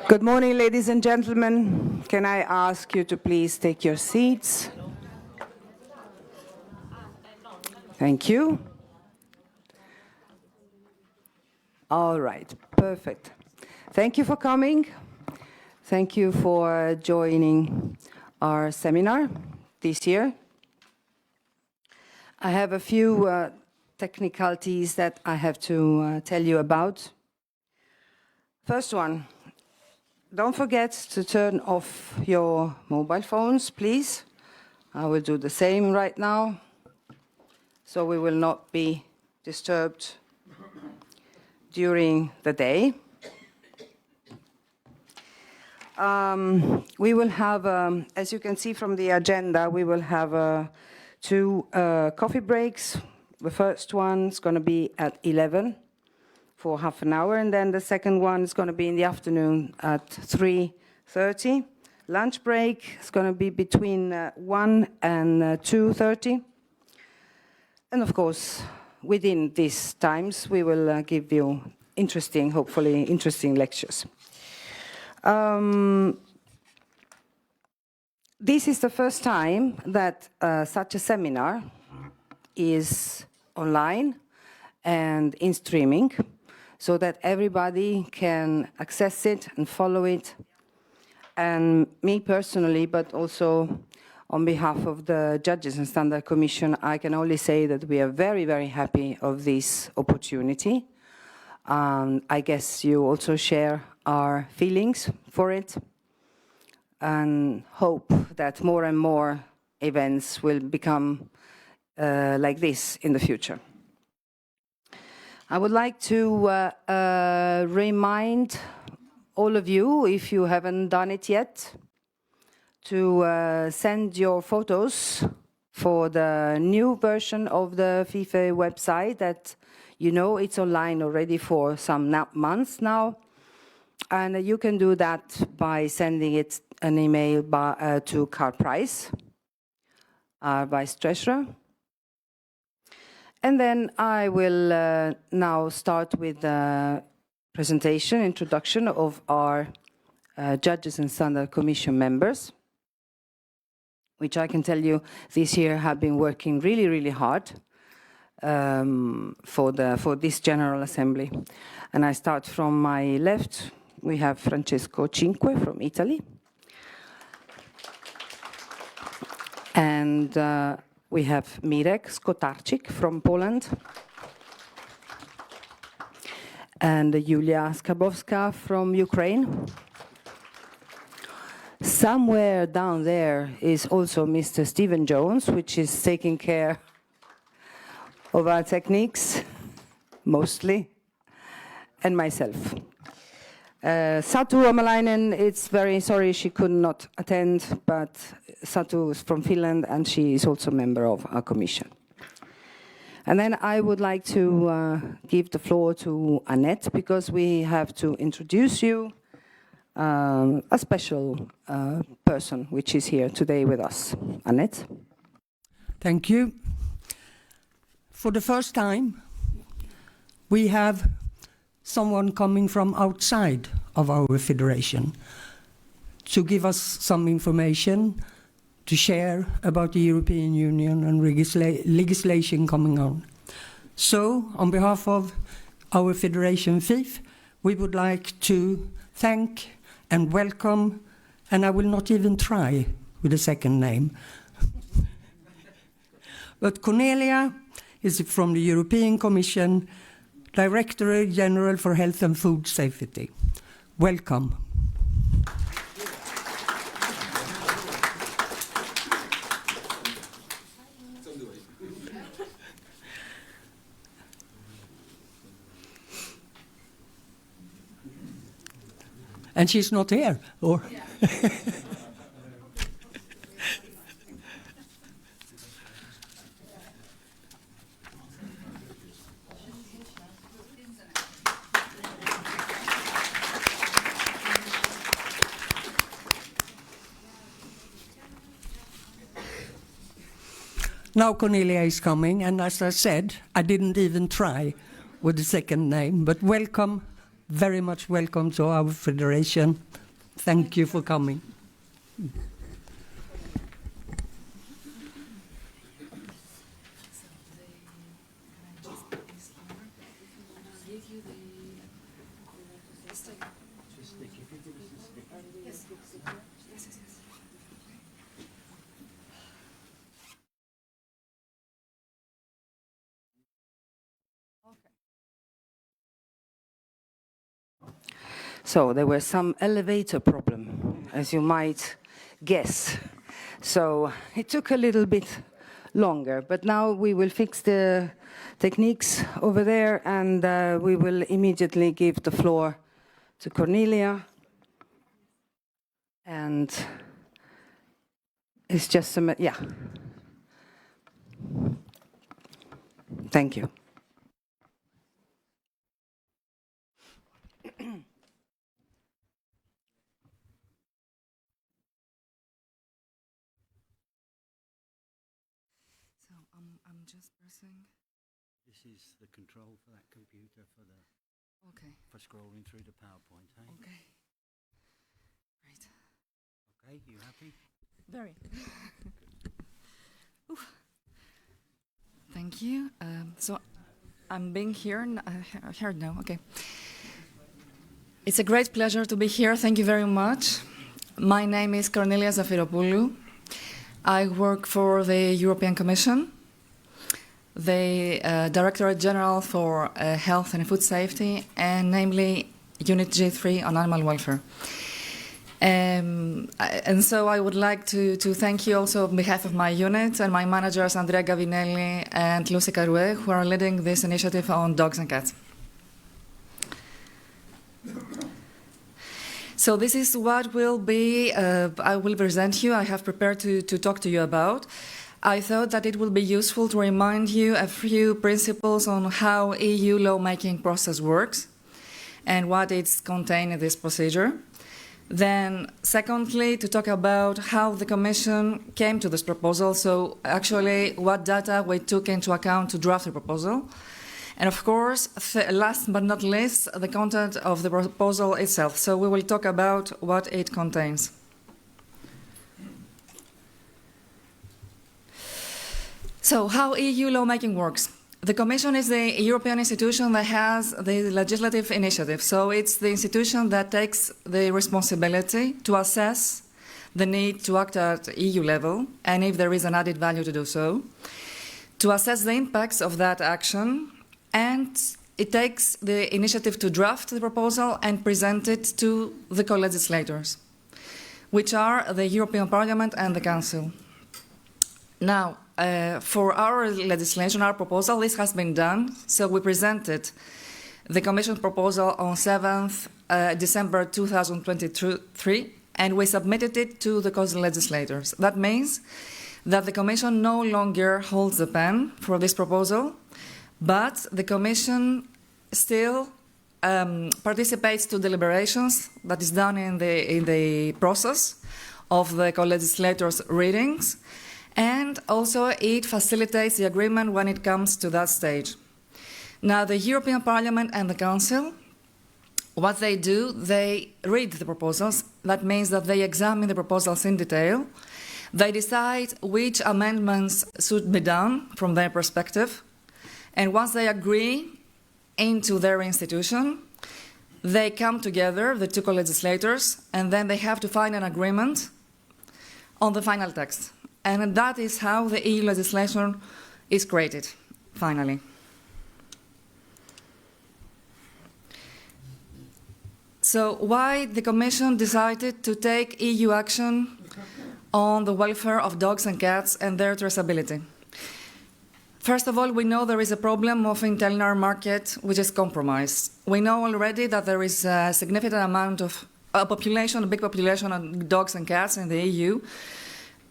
Good morning, ladies and gentlemen. Can I ask you to please take your seats? Thank you. All right, perfect. Thank you for coming. Thank you for joining our seminar this year. I have a few technicalities that I have to tell you about. First one, don't forget to turn off your mobile phones, please. I will do the same right now, so we will not be disturbed during the day. We will have, as you can see from the agenda, we will have two coffee breaks. The first one is going to be at 11 for half an hour, and then the second one is going to be in the afternoon at 3:30. Lunch break is going to be between 1 and 2:30. And of course, within these times, we will give you interesting, hopefully interesting lectures. This is the first time that such a seminar is online and in streaming, so that everybody can access it and follow it. And me personally, but also on behalf of the Judges and Standard Commission, I can only say that we are very, very happy of this opportunity. I guess you also share our feelings for it, and hope that more and more events will become like this in the future. I would like to remind all of you, if you haven't done it yet, to send your photos for the new version of the FIFe website that you know it's online already for some months now. And you can do that by sending it an email to Carl Price, our Vice Treasurer. And then I will now start with the presentation, introduction of our Judges and Standard Commission members, which I can tell you this year have been working really, really hard for this General Assembly. And I start from my left. We have Francesco Cinque from Italy. And we have Mirek Skotarczyk from Poland. And Julia Skarbowska from Ukraine. Somewhere down there is also Mr. Stephen Jones, which is taking care of our techniques, mostly, and myself. Satu Amalainen, it's very sorry she could not attend, but Satu is from Finland and she is also a member of our commission. And then I would like to give the floor to Annette, because we have to introduce you a special person which is here today with us. Annette. Thank you. For the first time, we have someone coming from outside of our federation to give us some information to share about the European Union and legislation coming on. So, on behalf of our federation FIFe, we would like to thank and welcome, and I will not even try with a second name, but Kornilia is from the European Commission, Directorate-General for Health and Food Safety. Welcome. And she's not here, or? Now Kornilia is coming, and as I said, I didn't even try with the second name, but welcome very much welcome to our federation. Thank you for coming. So there was some elevator problem, as you might guess. So it took a little bit longer, but now we will fix the techniques over there, and we will immediately give the floor to Kornilia. And it's just a, yeah. Thank you. I'm just pressing. This is the control for that computer for the for scrolling through the PowerPoint. Hey? Okay. Right. Okay, you happy? Very. Thank you. So I'm being here. Heard now. Okay. It's a great pleasure to be here. Thank you very much. My name is Kornilia Zafeiropoulou. I work for the European Commission, the Directorate-General for Health and Food Safety, and namely Unit G3 on animal welfare. And so I would like to thank you also on behalf of my unit and my managers, Andrea Gavinelli and Lucy Carouet, who are leading this initiative on dogs and cats. So this is what will be, I will present you, I have prepared to talk to you about. I thought that it will be useful to remind you a few principles on how EU lawmaking process works and what is contained in this procedure. Then, secondly, to talk about how the Commission came to this proposal, so actually what data we took into account to draft the proposal. And of course, last but not least, the content of the proposal itself. So we will talk about what it contains. So how EU lawmaking works. The Commission is the European institution that has the legislative initiative. So it's the institution that takes the responsibility to assess the need to act at EU level, and if there is an added value to do so, to assess the impacts of that action, and it takes the initiative to draft the proposal and present it to the co-legislators, which are the European Parliament and the Council. Now, for our legislation, our proposal, this has been done. So we presented the Commission proposal on 7th December 2023, and we submitted it to the co-legislators. That means that the Commission no longer holds the pen for this proposal, but the Commission still participates to deliberations that is done in the process of the co-legislators' readings, and also it facilitates the agreement when it comes to that stage. Now, the European Parliament and the Council, what they do, they read the proposals. That means that they examine the proposals in detail. They decide which amendments should be done from their perspective. And once they agree into their institution, they come together, the two co-legislators, and then they have to find an agreement on the final text. And that is how the EU legislation is created, finally. So why the Commission decided to take EU action on the welfare of dogs and cats and their traceability? First of all, we know there is a problem of internal market which is compromised. We know already that there is a significant amount of a big population of dogs and cats in the EU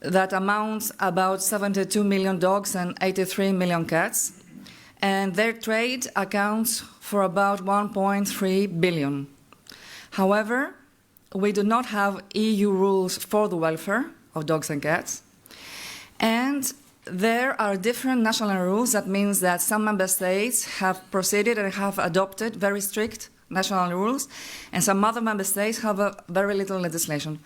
that amounts about 72 million dogs and 83 million cats, and their trade accounts for about 1.3 billion. However, we do not have EU rules for the welfare of dogs and cats, and there are different national rules. That means that some member states have proceeded and have adopted very strict national rules, and some other member states have very little legislation.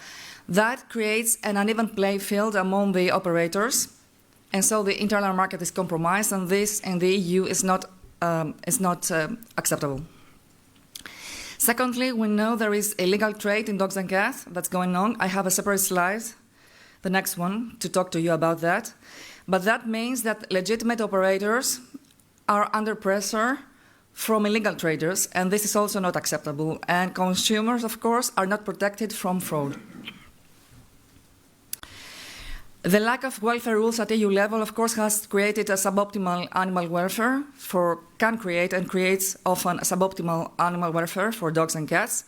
That creates an uneven playing field among the operators, and so the internal market is compromised, and this in the EU is not acceptable. Secondly, we know there is illegal trade in dogs and cats that's going on. I have a separate slide, the next one, to talk to you about that. But that means that legitimate operators are under pressure from illegal traders, and this is also not acceptable. And consumers, of course, are not protected from fraud. The lack of welfare rules at EU level, of course, has created a suboptimal animal welfare can create and creates often a suboptimal animal welfare for dogs and cats.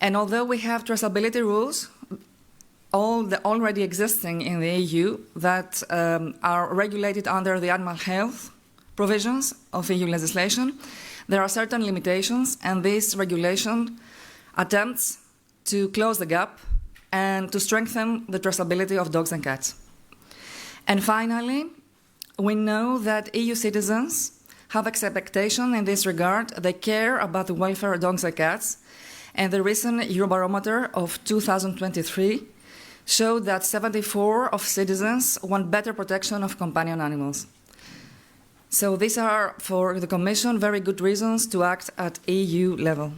And although we have traceability rules, already existing in the EU that are regulated under the animal health provisions of EU legislation, there are certain limitations, and this regulation attempts to close the gap and to strengthen the traceability of dogs and cats. And finally, we know that EU citizens have expectation in this regard. They care about the welfare of dogs and cats, and the recent Eurobarometer of 2023 showed that 74% of citizens want better protection of companion animals. So these are, for the Commission, very good reasons to act at EU level.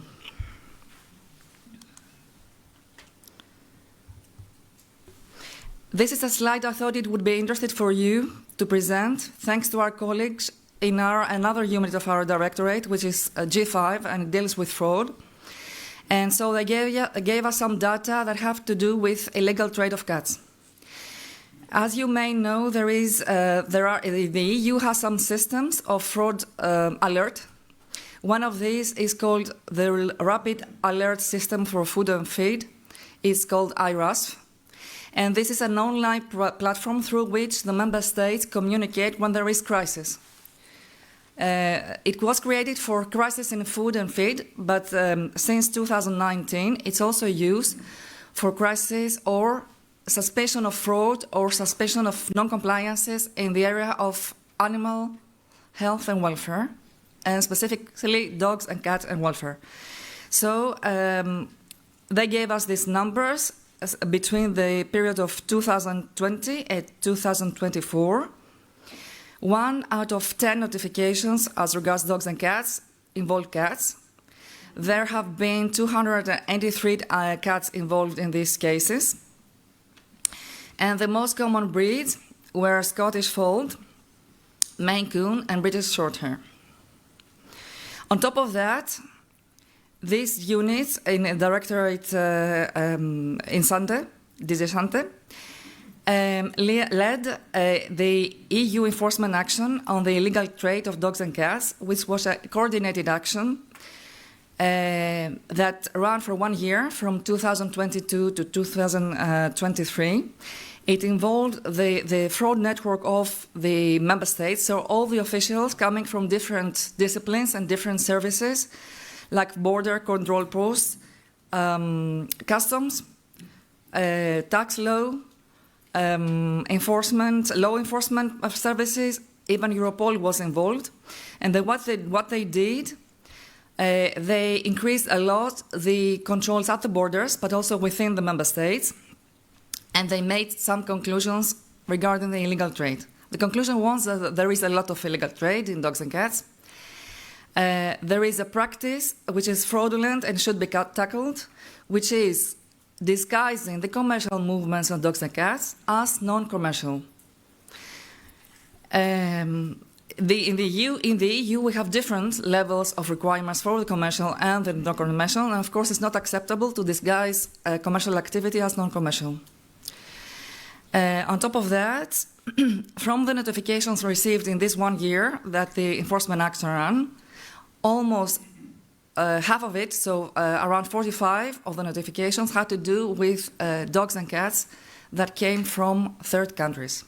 This is a slide I thought it would be interesting for you to present, thanks to our colleagues in another unit of our directorate, which is G5, and it deals with fraud. And so they gave us some data that have to do with illegal trade of cats. As you may know, the EU has some systems of fraud alert. One of these is called the Rapid Alert System for Food and Feed. It's called IRASF. And this is an online platform through which the member states communicate when there is crisis. It was created for crisis in food and feed, but since 2019, it's also used for crisis or suspicion of fraud or suspicion of non-compliances in the area of animal health and welfare, and specifically dogs and cats and welfare. So they gave us these numbers between the period of 2020 and 2024. 1 out of 10 notifications as regards dogs and cats involved cats. There have been 283 cats involved in these cases. And the most common breeds were Scottish Fold, Maine Coon, and British Shorthair. On top of that, these units in the Directorate in Sante, led the EU enforcement action on the illegal trade of dogs and cats, which was a coordinated action that ran for 1 year, from 2022 to 2023. It involved the fraud network of the member states, so all the officials coming from different disciplines and different services, like border control posts, customs, tax law, law enforcement of services, even Europol was involved. And what they did, they increased a lot the controls at the borders, but also within the member states. And they made some conclusions regarding the illegal trade. The conclusion was that there is a lot of illegal trade in dogs and cats. There is a practice which is fraudulent and should be tackled, which is disguising the commercial movements of dogs and cats as non-commercial. In the EU, we have different levels of requirements for the commercial and the non-commercial, and of course it's not acceptable to disguise commercial activity as non-commercial. On top of that, from the notifications received in this 1 year that the enforcement action ran, almost half of it, so around 45 of the notifications, had to do with dogs and cats that came from third countries.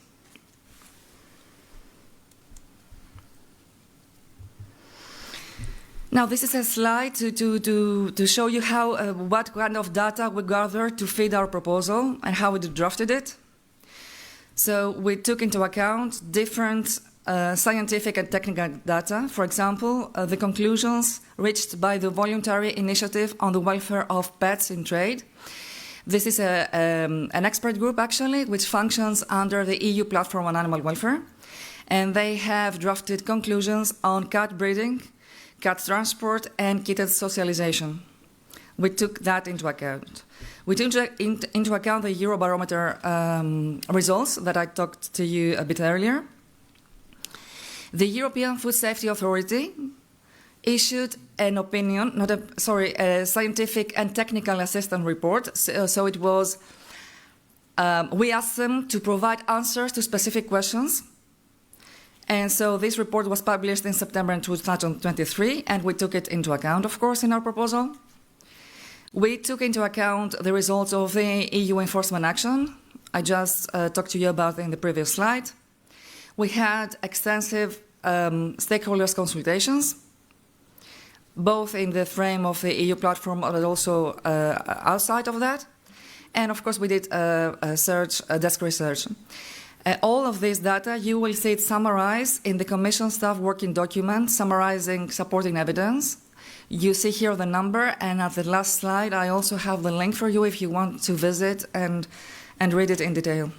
Now, this is a slide to show you how what kind of data we gathered to feed our proposal and how we drafted it. So we took into account different scientific and technical data, for example, the conclusions reached by the Voluntary Initiative on the Welfare of Pets in Trade. This is an expert group, actually, which functions under the EU Platform on Animal Welfare, and they have drafted conclusions on cat breeding, cat transport, and kitten socialization. We took that into account. We took into account the Eurobarometer results that I talked to you a bit earlier. The European Food Safety Authority issued an opinion, a scientific and technical assistance report. So it was, we asked them to provide answers to specific questions. And so this report was published in September 2023, and we took it into account, of course, in our proposal. We took into account the results of the EU enforcement action. I just talked to you about it in the previous slide. We had extensive stakeholders consultations, both in the frame of the EU platform but also outside of that. And of course, we did desk research. All of this data, you will see it summarized in the Commission staff working document, summarizing supporting evidence. You see here the number, and at the last slide, I also have the link for you if you want to visit and read it in detail.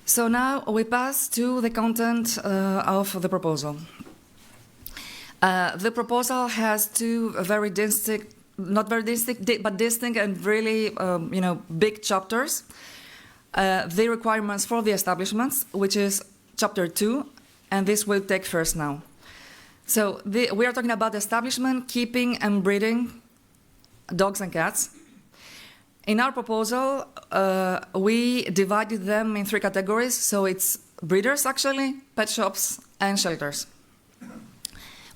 So now we pass to the content of the proposal. The proposal has two very distinct, not very distinct, but distinct and really, big chapters. The requirements for the establishments, which is Chapter 2, and this will take first now. So we are talking about establishment, keeping and breeding dogs and cats. In our proposal, we divided them in three categories. So it's breeders, actually, pet shops, and shelters.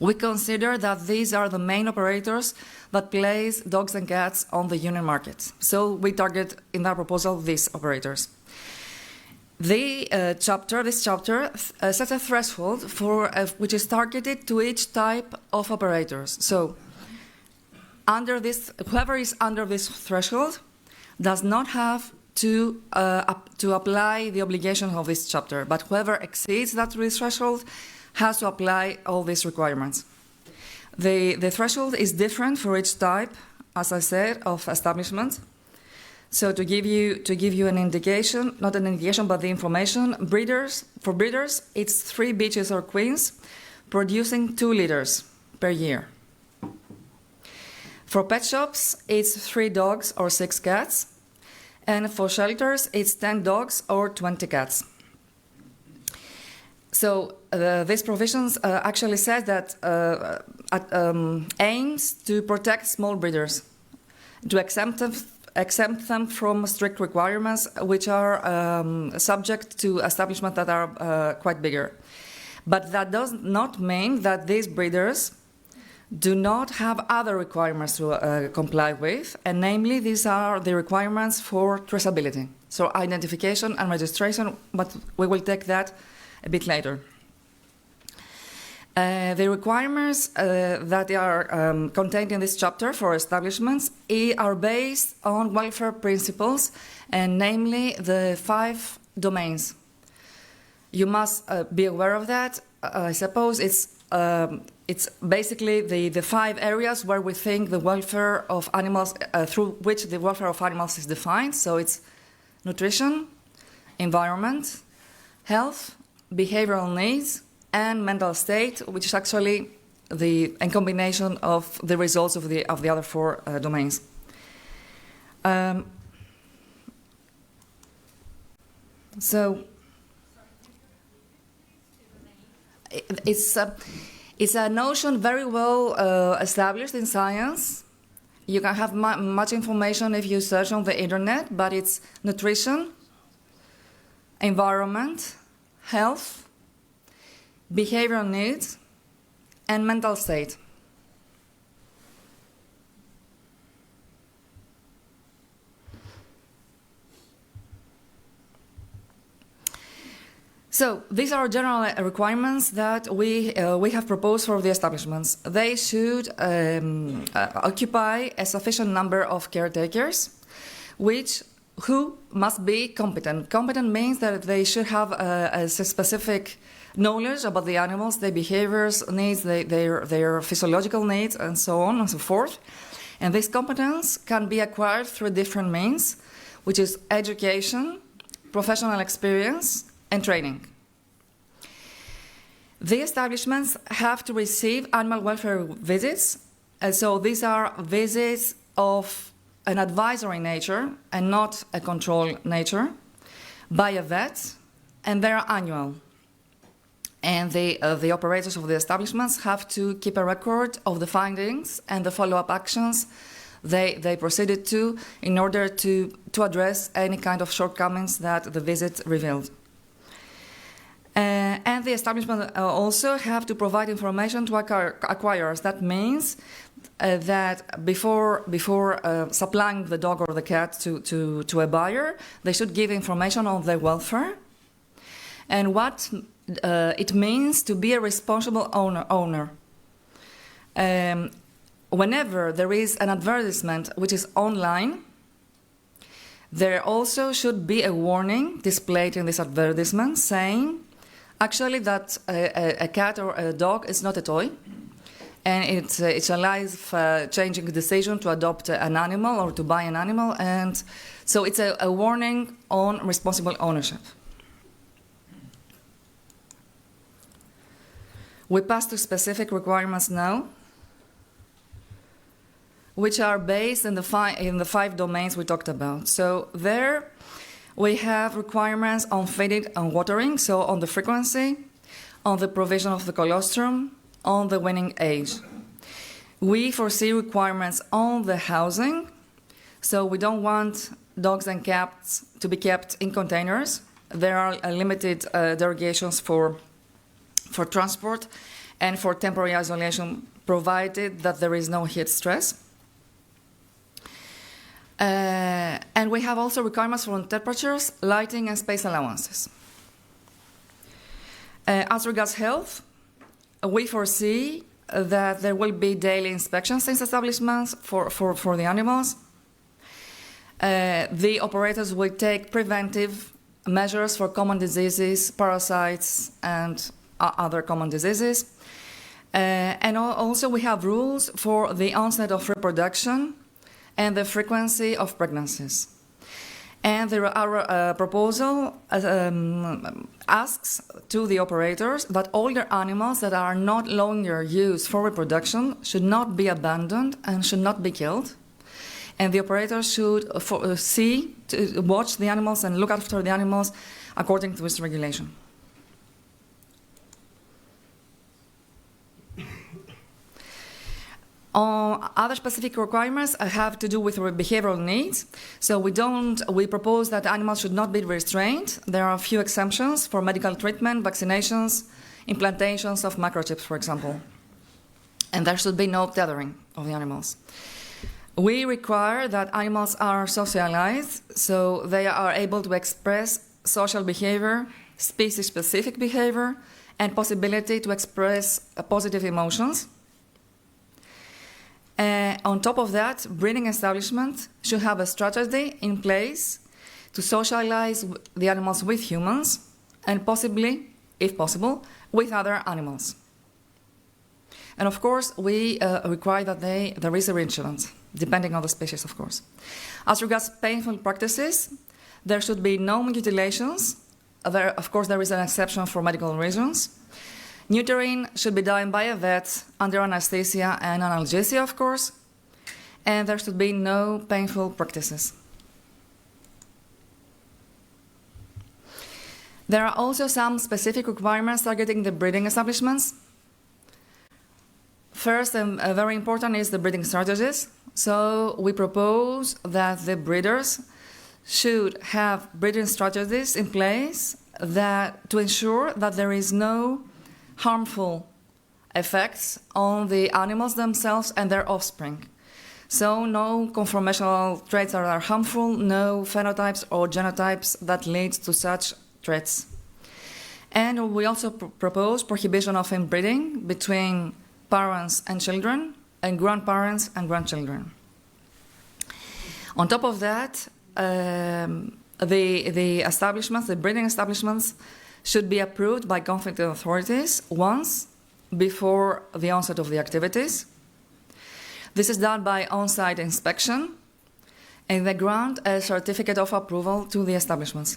We consider that these are the main operators that place dogs and cats on the union market. So we target, in our proposal, these operators. This chapter sets a threshold for which is targeted to each type of operators. So whoever is under this threshold does not have to apply the obligation of this chapter, but whoever exceeds that threshold has to apply all these requirements. The threshold is different for each type, as I said, of establishment. So to give you an indication, not an indication, but the information, for breeders, it's 3 bitches or queens producing 2 litters per year. For pet shops, it's 3 dogs or 6 cats. And for shelters, it's 10 dogs or 20 cats. So these provisions actually says that aims to protect small breeders, to exempt them from strict requirements which are subject to establishments that are quite bigger. But that does not mean that these breeders do not have other requirements to comply with, and namely these are the requirements for traceability. So identification and registration, but we will take that a bit later. The requirements that are contained in this chapter for establishments are based on welfare principles, and namely the 5 domains. You must be aware of that. I suppose it's basically the 5 areas where we think the welfare of animals, through which the welfare of animals is defined. So it's nutrition, environment, health, behavioral needs, and mental state, which is actually a combination of the results of the other 4 domains. So it's a notion very well established in science. You can have much information if you search on the internet, but it's nutrition, environment, health, behavioral needs, and mental state. So these are general requirements that we have proposed for the establishments. They should occupy a sufficient number of caretakers, which who must be competent. Competent means that they should have a specific knowledge about the animals, their behaviors, needs, their physiological needs, and so on and so forth. And this competence can be acquired through different means, which is education, professional experience, and training. The establishments have to receive animal welfare visits, and so these are visits of an advisory nature and not a control nature by a vet, and they're annual. And the operators of the establishments have to keep a record of the findings and the follow-up actions they proceeded to in order to address any kind of shortcomings that the visit revealed. And the establishment also have to provide information to acquirers. That means that before supplying the dog or the cat to a buyer, they should give information on their welfare and what it means to be a responsible owner. Whenever there is an advertisement which is online, there also should be a warning displayed in this advertisement saying actually that a cat or a dog is not a toy, and it's a life-changing decision to adopt an animal or to buy an animal, and so it's a warning on responsible ownership. We pass to specific requirements now, which are based in the five domains we talked about. So there we have requirements on feeding and watering, so on the frequency, on the provision of the colostrum, on the weaning age. We foresee requirements on the housing, so we don't want dogs and cats to be kept in containers. There are limited derogations for transport and for temporary isolation, provided that there is no heat stress. And we have also requirements for temperatures, lighting, and space allowances. As regards health, we foresee that there will be daily inspections in establishments for the animals. The operators will take preventive measures for common diseases, parasites, and other common diseases. And also we have rules for the onset of reproduction and the frequency of pregnancies. And our proposal asks to the operators that all their animals that are not longer used for reproduction should not be abandoned and should not be killed. And the operators should watch the animals and look after the animals according to this regulation. Other specific requirements have to do with behavioral needs. So we propose that animals should not be restrained. There are a few exemptions for medical treatment, vaccinations, implantations of microchips, for example. And there should be no tethering of the animals. We require that animals are socialized, so they are able to express social behavior, species-specific behavior, and possibility to express positive emotions. On top of that, breeding establishment should have a strategy in place to socialize the animals with humans and possibly, if possible, with other animals. And of course, we require that there is a reinsurance, depending on the species, of course. As regards painful practices, there should be no mutilations. Of course, there is an exception for medical reasons. Neutering should be done by a vet under anesthesia and analgesia, of course, and there should be no painful practices. There are also some specific requirements targeting the breeding establishments. First, and very important, is the breeding strategies. So we propose that the breeders should have breeding strategies in place to ensure that there is no harmful effects on the animals themselves and their offspring. So no conformational traits that are harmful, no phenotypes or genotypes that lead to such traits. And we also propose prohibition of inbreeding between parents and children and grandparents and grandchildren. On top of that, the establishments, the breeding establishments, should be approved by competent authorities once before the onset of the activities. This is done by on-site inspection, and they grant a certificate of approval to the establishments.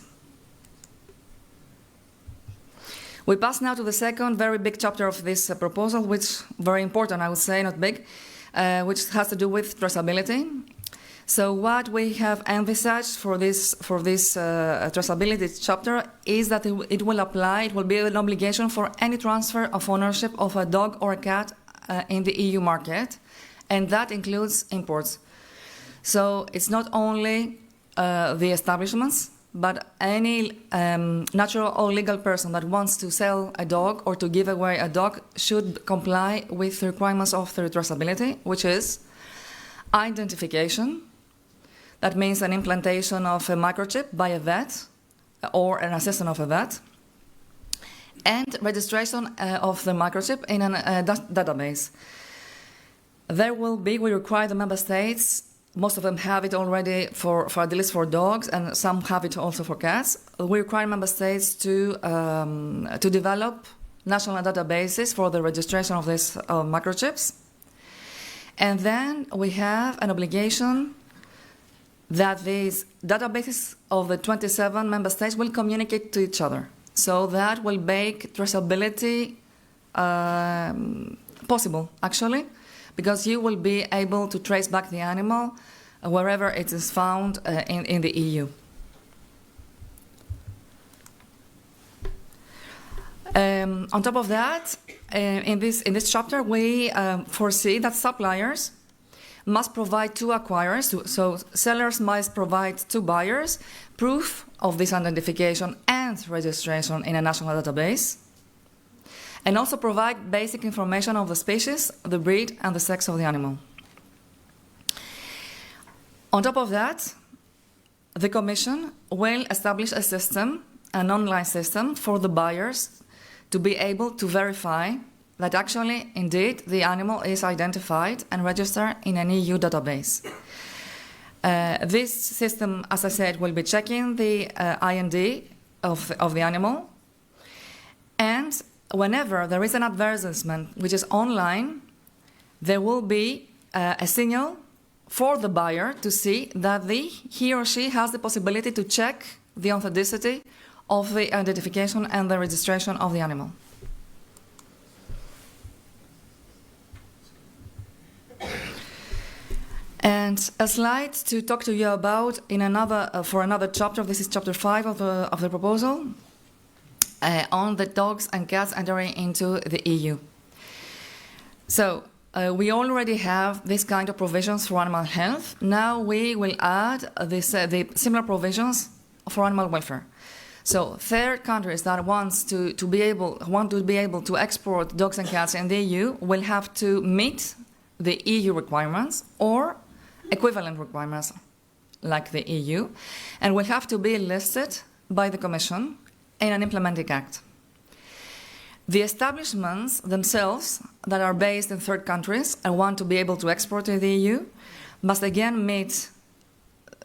We pass now to the second very big chapter of this proposal, which very important, I would say, not big, which has to do with traceability. So what we have envisaged for this traceability chapter is that it will apply, it will be an obligation for any transfer of ownership of a dog or a cat in the EU market, and that includes imports. So it's not only the establishments, but any natural or legal person that wants to sell a dog or to give away a dog should comply with the requirements of the traceability, which is identification. That means an implantation of a microchip by a vet or an assistant of a vet, and registration of the microchip in a database. There will be, we require the member states, most of them have it already at least for dogs, and some have it also for cats. We require member states to develop national databases for the registration of these microchips. And then we have an obligation that these databases of the 27 member states will communicate to each other. So that will make traceability possible, actually, because you will be able to trace back the animal wherever it is found in the EU. On top of that, in this chapter, we foresee that suppliers must provide to acquirers, so sellers must provide to buyers proof of this identification and registration in a national database, and also provide basic information of the species, the breed, and the sex of the animal. On top of that, the Commission will establish a system, an online system, for the buyers to be able to verify that actually, indeed, the animal is identified and registered in an EU database. This system, as I said, will be checking the IND of the animal, and whenever there is an advertisement which is online, there will be a signal for the buyer to see that he or she has the possibility to check the authenticity of the identification and the registration of the animal. And a slide to talk to you about in for another chapter. This is chapter 5 of the proposal on the dogs and cats entering into the EU. So we already have this kind of provisions for animal health. Now we will add the similar provisions for animal welfare. So third countries that want to be able to export dogs and cats in the EU will have to meet the EU requirements or equivalent requirements like the EU, and will have to be listed by the Commission in an implementing act. The establishments themselves that are based in third countries and want to be able to export to the EU must again meet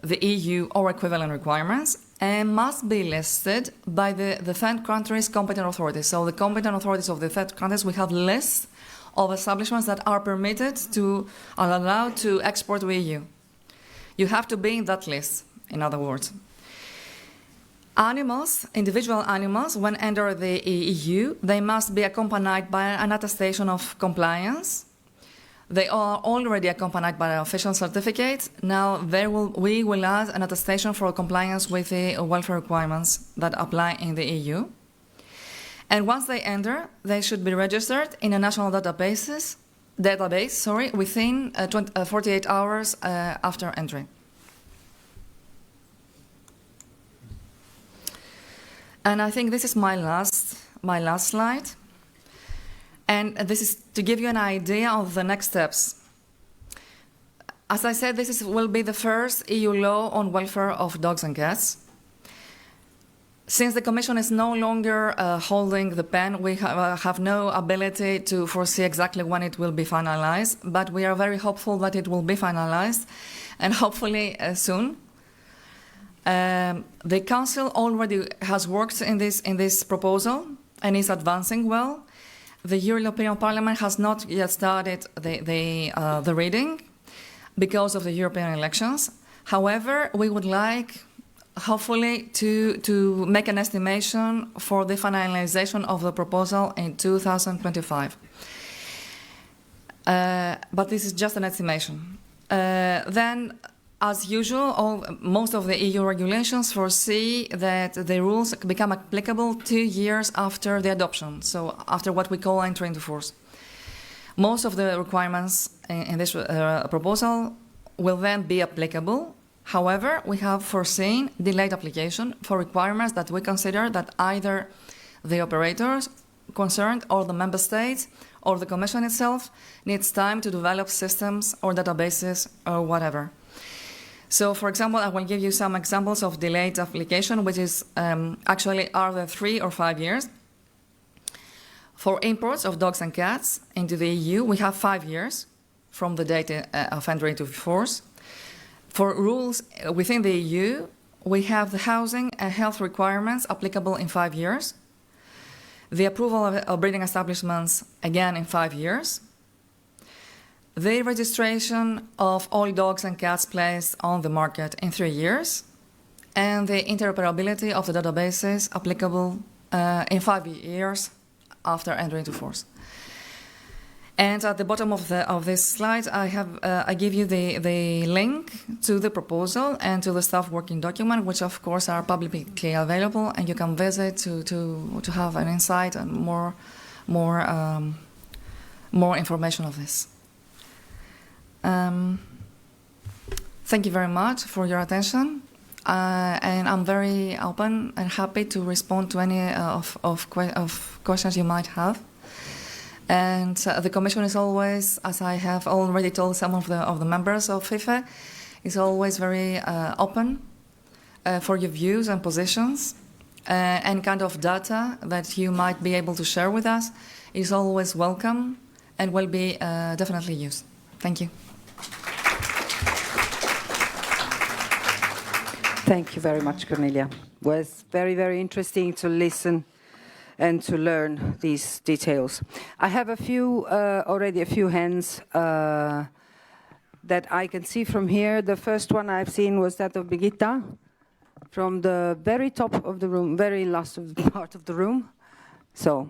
the EU or equivalent requirements and must be listed by the third country's competent authorities. So the competent authorities of the third countries will have lists of establishments that are permitted are allowed to export to the EU. You have to be in that list, in other words. Animals, individual animals, when enter the EU, they must be accompanied by an attestation of compliance. They are already accompanied by an official certificate. Now we will add an attestation for compliance with the welfare requirements that apply in the EU. And once they enter, they should be registered in a national database within 48 hours after entry. And I think this is my last slide. And this is to give you an idea of the next steps. As I said, will be the first EU law on welfare of dogs and cats. Since the Commission is no longer holding the pen, we have no ability to foresee exactly when it will be finalized, but we are very hopeful that it will be finalized, and hopefully soon. The Council already has worked in this proposal and is advancing well. The European Parliament has not yet started the reading because of the European elections. However, we would like, hopefully, to make an estimation for the finalization of the proposal in 2025. But this is just an estimation. Then, as usual, most of the EU regulations foresee that the rules become applicable 2 years after the adoption, so after what we call entry into force. Most of the requirements in this proposal will then be applicable. However, we have foreseen delayed application for requirements that we consider that either the operators concerned or the member states or the Commission itself needs time to develop systems or databases or whatever. So, for example, I will give you some examples of delayed application, which is actually either 3 or 5 years. For imports of dogs and cats into the EU, we have 5 years from the date of entry into force. For rules within the EU, we have the housing and health requirements applicable in 5 years. The approval of breeding establishments, again, in 5 years. The registration of all dogs and cats placed on the market in 3 years, and the interoperability of the databases applicable in 5 years after entry into force. And at the bottom of this slide, I give you the link to the proposal and to the staff working document, which of course are publicly available, and you can visit to have an insight and more information of this. Thank you very much for your attention, and I'm very open and happy to respond to any of questions you might have. And the Commission is always, as I have already told some of the members of FIFe, is always very open for your views and positions, and kind of data that you might be able to share with us is always welcome and will be definitely used. Thank you. Thank you very much, Kornilia. It was very, very interesting to listen and to learn these details. I have already a few hands that I can see from here. The first one I've seen was that of Birgitta from the very top of the room, very last part of the room. So.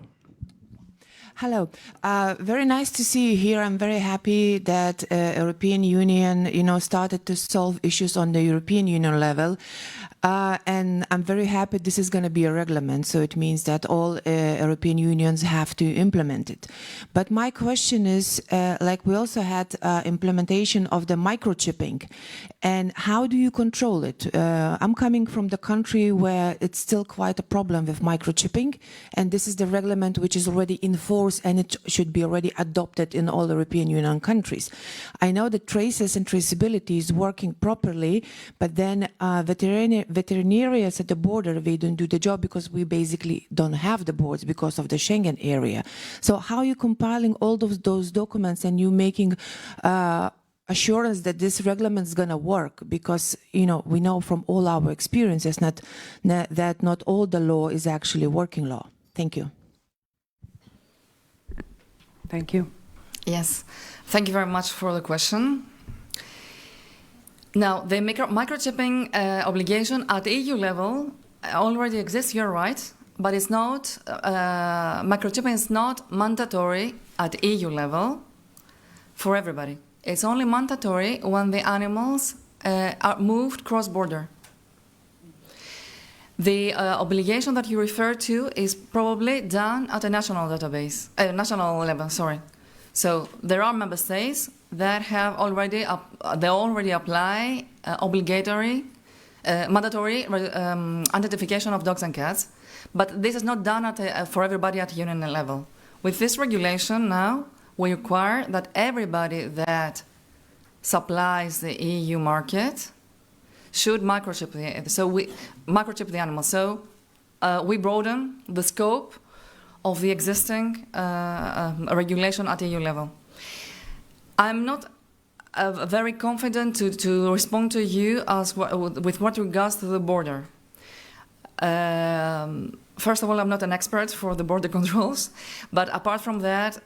Hello. Very nice to see you here. I'm very happy that European Union, started to solve issues on the European Union level. And I'm very happy this is going to be a reglement, so it means that all European Unions have to implement it. But my question is, we also had implementation of the microchipping, and how do you control it? I'm coming from the country where it's still quite a problem with microchipping, and this is the reglement which is already in force, and it should be already adopted in all European Union countries. I know that traces and traceability is working properly, but then veterinarians at the border, they don't do the job because we basically don't have the boards because of the Schengen area. So how are you compiling all those documents and you making assurance that this reglement is going to work? Because we know from all our experiences that not all the law is actually working law. Thank you. Thank you. Yes, thank you very much for the question. Now, the microchipping obligation at EU level already exists, you're right, but it's not, microchipping is not mandatory at EU level for everybody. It's only mandatory when the animals are moved cross-border. The obligation that you refer to is probably done at a national database, national level, sorry. So there are member states that have already apply obligatory, mandatory identification of dogs and cats, but this is not done for everybody at union level. With this regulation now, we require that everybody that supplies the EU market should microchip the animal. So we broaden the scope of the existing regulation at EU level. I'm not very confident to respond to you with what regards to the border. First of all, I'm not an expert for the border controls, but apart from that,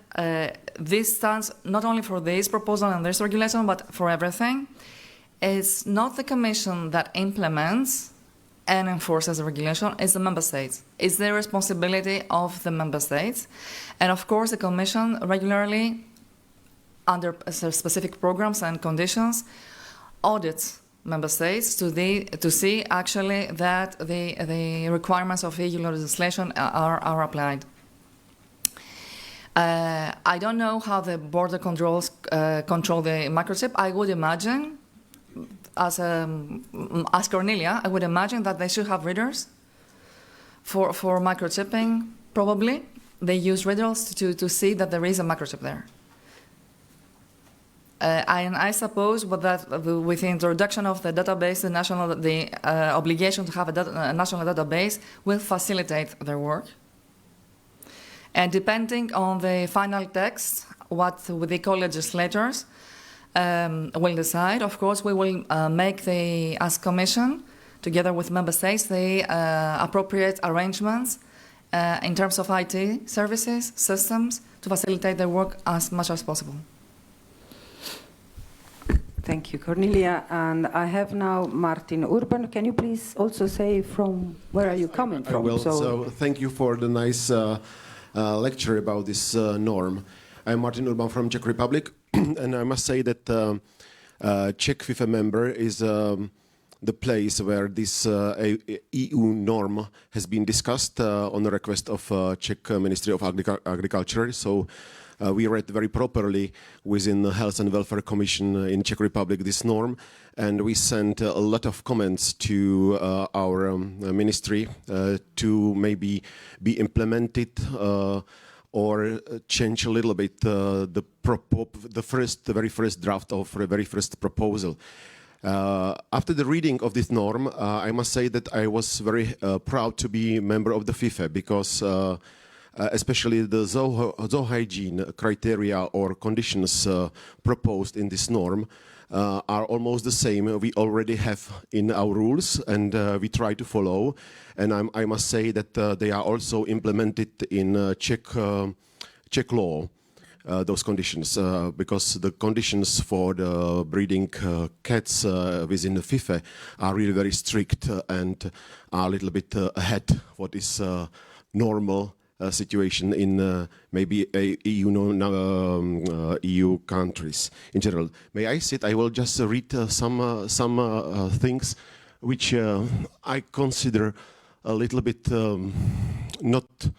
this stands not only for this proposal and this regulation, but for everything. It's not the Commission that implements and enforces the regulation, it's the Member States. It's the responsibility of the Member States. And of course, the Commission regularly, under specific programs and conditions, audits Member States to see actually that the requirements of EU legislation are applied. I don't know how the border controls control the microchip. I would imagine, as Kornilia, I would imagine that they should have readers for microchipping, probably. They use readers to see that there is a microchip there. And I suppose with the introduction of the database, the obligation to have a national database will facilitate their work. And depending on the final text, what the co-legislators will decide, of course, we will make as Commission, together with Member States, the appropriate arrangements in terms of IT services, systems, to facilitate their work as much as possible. Thank you, Kornilia. And I have now Martin Urban. Can you please also say from where are you coming from? I will. So thank you for the nice lecture about this norm. I'm Martin Urban from Czech Republic, and I must say that Czech FIFe member is the place where this EU norm has been discussed on the request of Czech Ministry of Agriculture. So we read very properly within the Health and Welfare Commission in Czech Republic this norm, and we sent a lot of comments to our ministry to maybe be implemented or change a little bit the very first draft of the very first proposal. After the reading of this norm, I must say that I was very proud to be a member of the FIFe, because especially the zoohygiene criteria or conditions proposed in this norm are almost the same we already have in our rules, and we try to follow. And I must say that they are also implemented in Czech law, those conditions, because the conditions for the breeding cats within the FIFe are really very strict and are a little bit ahead what is normal situation in maybe EU countries in general. May I sit? I will just read some things which I consider a little bit not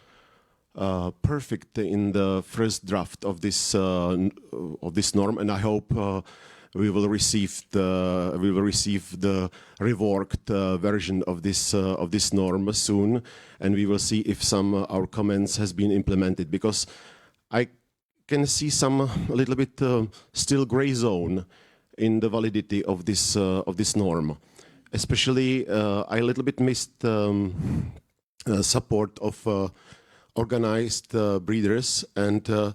perfect in the first draft of this norm, and I hope we will receive the reworked version of this norm soon, and we will see if some of our comments has been implemented, because I can see some a little bit still gray zone in the validity of this norm. Especially, I a little bit missed support of organized breeders and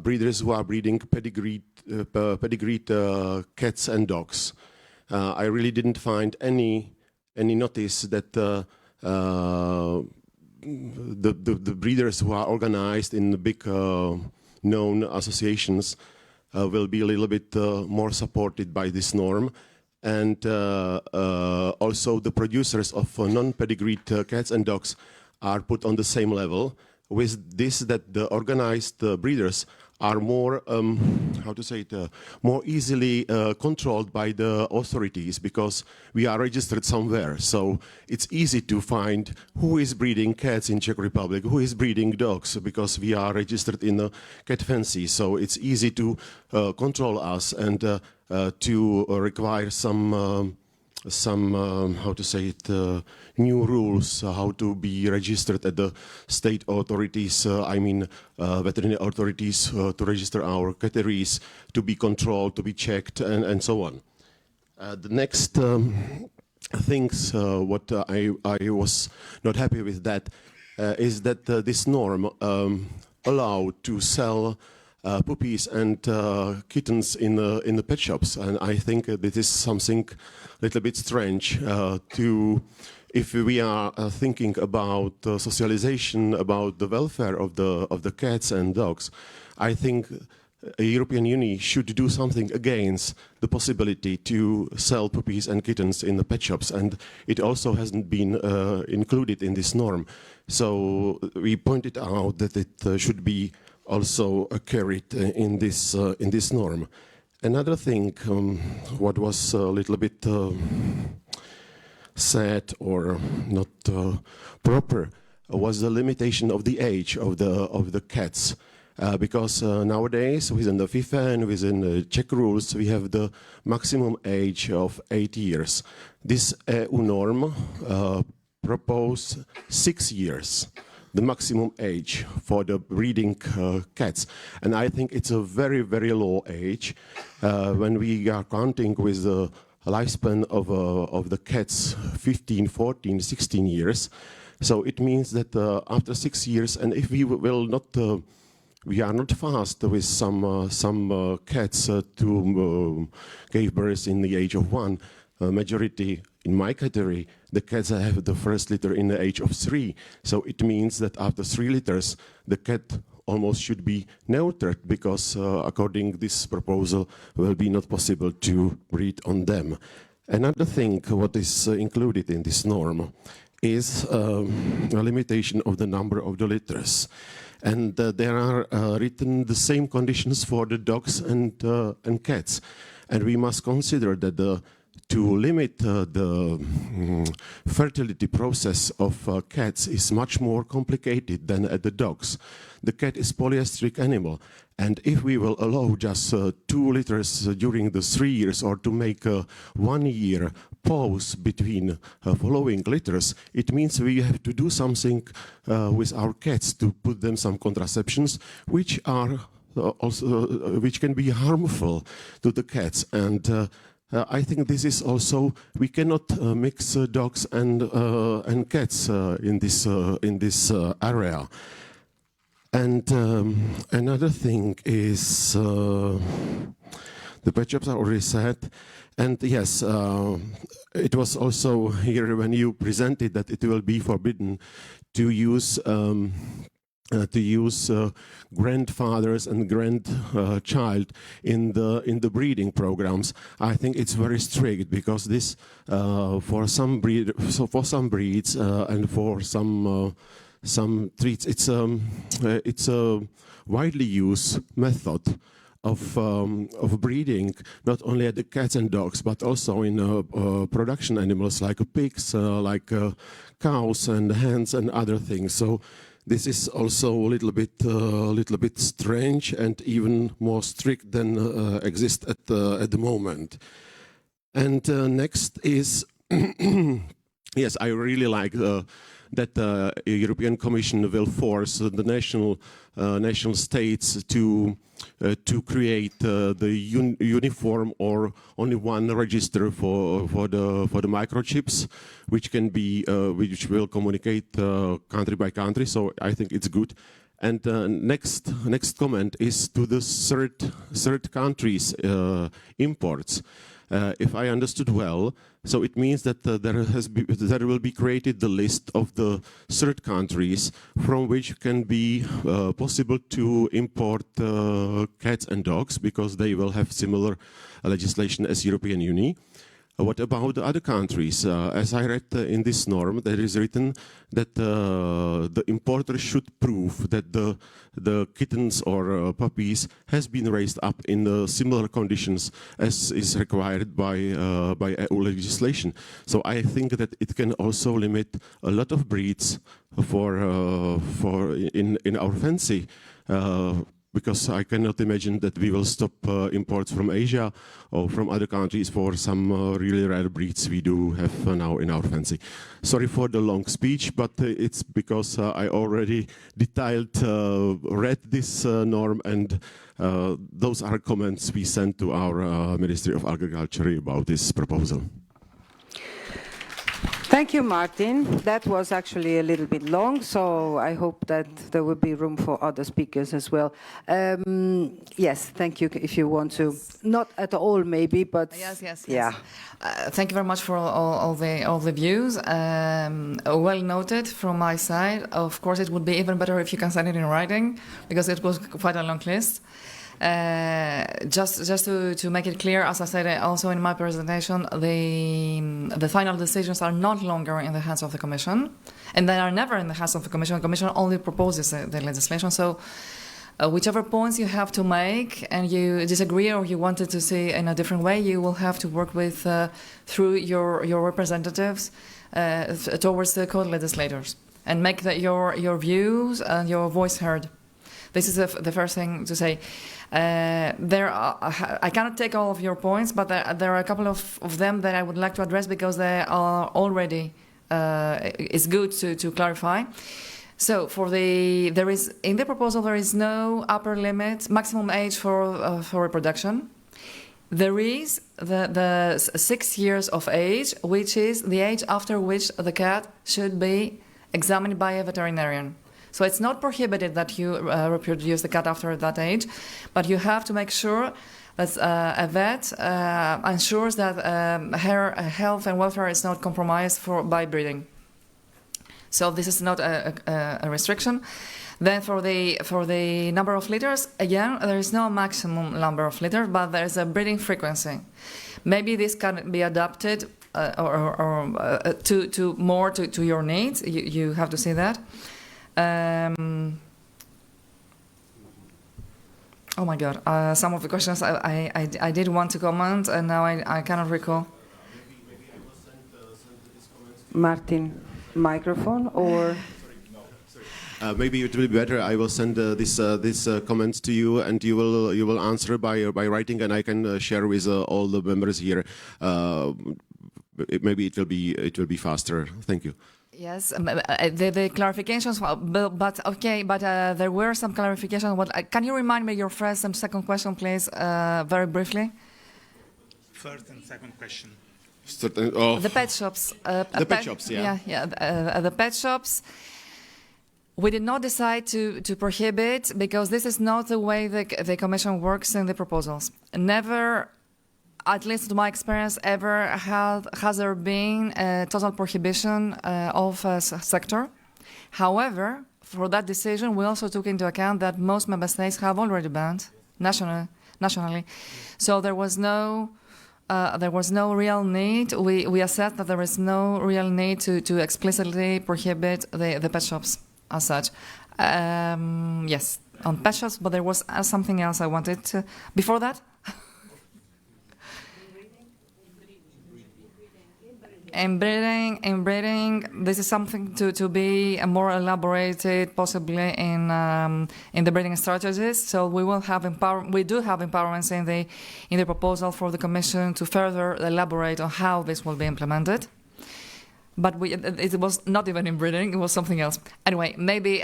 breeders who are breeding pedigreed cats and dogs. I really didn't find any notice that the breeders who are organized in the big known associations will be a little bit more supported by this norm. And also the producers of non-pedigreed cats and dogs are put on the same level, with this that the organized breeders are more, how to say it, more easily controlled by the authorities, because we are registered somewhere. So it's easy to find who is breeding cats in Czech Republic, who is breeding dogs, because we are registered in a cat fancy. So it's easy to control us and to require some how to say it, new rules, how to be registered at the state authorities, I mean veterinary authorities, to register our catteries, to be controlled, to be checked, and so on. The next things, what I was not happy with that, is that this norm allowed to sell puppies and kittens in the pet shops, and I think this is something a little bit strange if we are thinking about socialization, about the welfare of the cats and dogs. I think the European Union should do something against the possibility to sell puppies and kittens in the pet shops, and it also hasn't been included in this norm. So we pointed out that it should be also carried in this norm. Another thing, what was a little bit sad or not proper, was the limitation of the age of the cats. Because nowadays, within the FIFe and within the Czech rules, we have the maximum age of 8 years. This EU norm proposes 6 years, the maximum age for the breeding cats. And I think it's a very, very low age when we are counting with the lifespan of the cats 15, 14, 16 years. So it means that after 6 years, and if we will not we are not fast with some cats to give birth in the age of 1. Majority in my category, the cats have the first litter in the age of 3. So it means that after 3 litters, the cat almost should be neutered, because according to this proposal, will be not possible to breed on them. Another thing what is included in this norm is a limitation of the number of the litters. And there are written the same conditions for the dogs and cats. And we must consider that to limit the fertility process of cats is much more complicated than the dogs. The cat is polyestric animal, and if we will allow just 2 litters during the 3 years, or to make a 1 year pause between following litters, it means we have to do something with our cats to put them some contraceptions, which are which can be harmful to the cats. And I think this is also, we cannot mix dogs and cats in this area. And another thing is the pet shops are already said, and yes, it was also here when you presented that it will be forbidden to use grandfathers and grandchild in the breeding programs. I think it's very strict, because this for some breeds and for some treats, it's a widely used method of breeding, not only at the cats and dogs, but also in production animals like pigs, like cows and hens and other things. So this is also a little bit strange and even more strict than exists at the moment. And next is, yes, I really like that the European Commission will force the national states to create the uniform or only one register for the microchips, which can be which will communicate country by country. So I think it's good. And next comment is to the third countries imports. If I understood well, so it means that there will be created the list of the third countries from which can be possible to import cats and dogs, because they will have similar legislation as European Union. What about the other countries? As I read in this norm, there is written that the importer should prove that the kittens or puppies has been raised up in similar conditions as is required by EU legislation. So I think that it can also limit a lot of breeds for in our fancy. Because I cannot imagine that we will stop imports from Asia or from other countries for some really rare breeds we do have now in our fancy. Sorry for the long speech, but it's because I already detailed read this norm, and those are comments we sent to our Ministry of Agriculture about this proposal. Thank you, Martin. That was actually a little bit long, so I hope that there will be room for other speakers as well. Yes, thank you. If you want to, not at all, maybe, but Yes. yeah. Thank you very much for all the views. Well noted from my side. Of course, it would be even better if you can send it in writing, because it was quite a long list. Just to make it clear, as I said also in my presentation, the final decisions are not longer in the hands of the Commission, and they are never in the hands of the Commission. The Commission only proposes the legislation. So whichever points you have to make and you disagree or you wanted to see in a different way, you will have to work with through your representatives towards the co-legislators and make your views and your voice heard. This is the first thing to say. I cannot take all of your points, but there are a couple of them that I would like to address because they are already, it's good to clarify. So there is in the proposal there is no upper limit, maximum age for reproduction. There is the 6 years of age, which is the age after which the cat should be examined by a veterinarian. So it's not prohibited that you reproduce the cat after that age, but you have to make sure that a vet ensures that her health and welfare is not compromised by breeding. So this is not a restriction. Then for the number of litters, again, there is no maximum number of litters, but there is a breeding frequency. Maybe this can be adapted to more to your needs. You have to see that. Oh my God! Some of the questions I did want to comment, and now I cannot recall. Maybe I will send these comments. Martin, microphone or? Maybe it will be better. I will send these comments to you, and you will answer by writing, and I can share with all the members here. Maybe it will be faster. Thank you. Yes, the clarifications, but okay, but there were some clarifications. Can you remind me your first and second question, please, very briefly? First and second question. The pet shops. The pet shops, yeah. The pet shops. We did not decide to prohibit because this is not the way the Commission works in the proposals. Never, at least to my experience, ever has there been a total prohibition of a sector. However, for that decision, we also took into account that most member states have already banned nationally. So there was no real need. We assessed that there is no real need to explicitly prohibit the pet shops as such. Yes, on pet shops, but there was something else I wanted to before that. In breeding, this is something to be more elaborated, possibly in the breeding strategies. So we will have we do have empowerments in the proposal for the Commission to further elaborate on how this will be implemented. But it was not even in breeding; it was something else. Anyway, maybe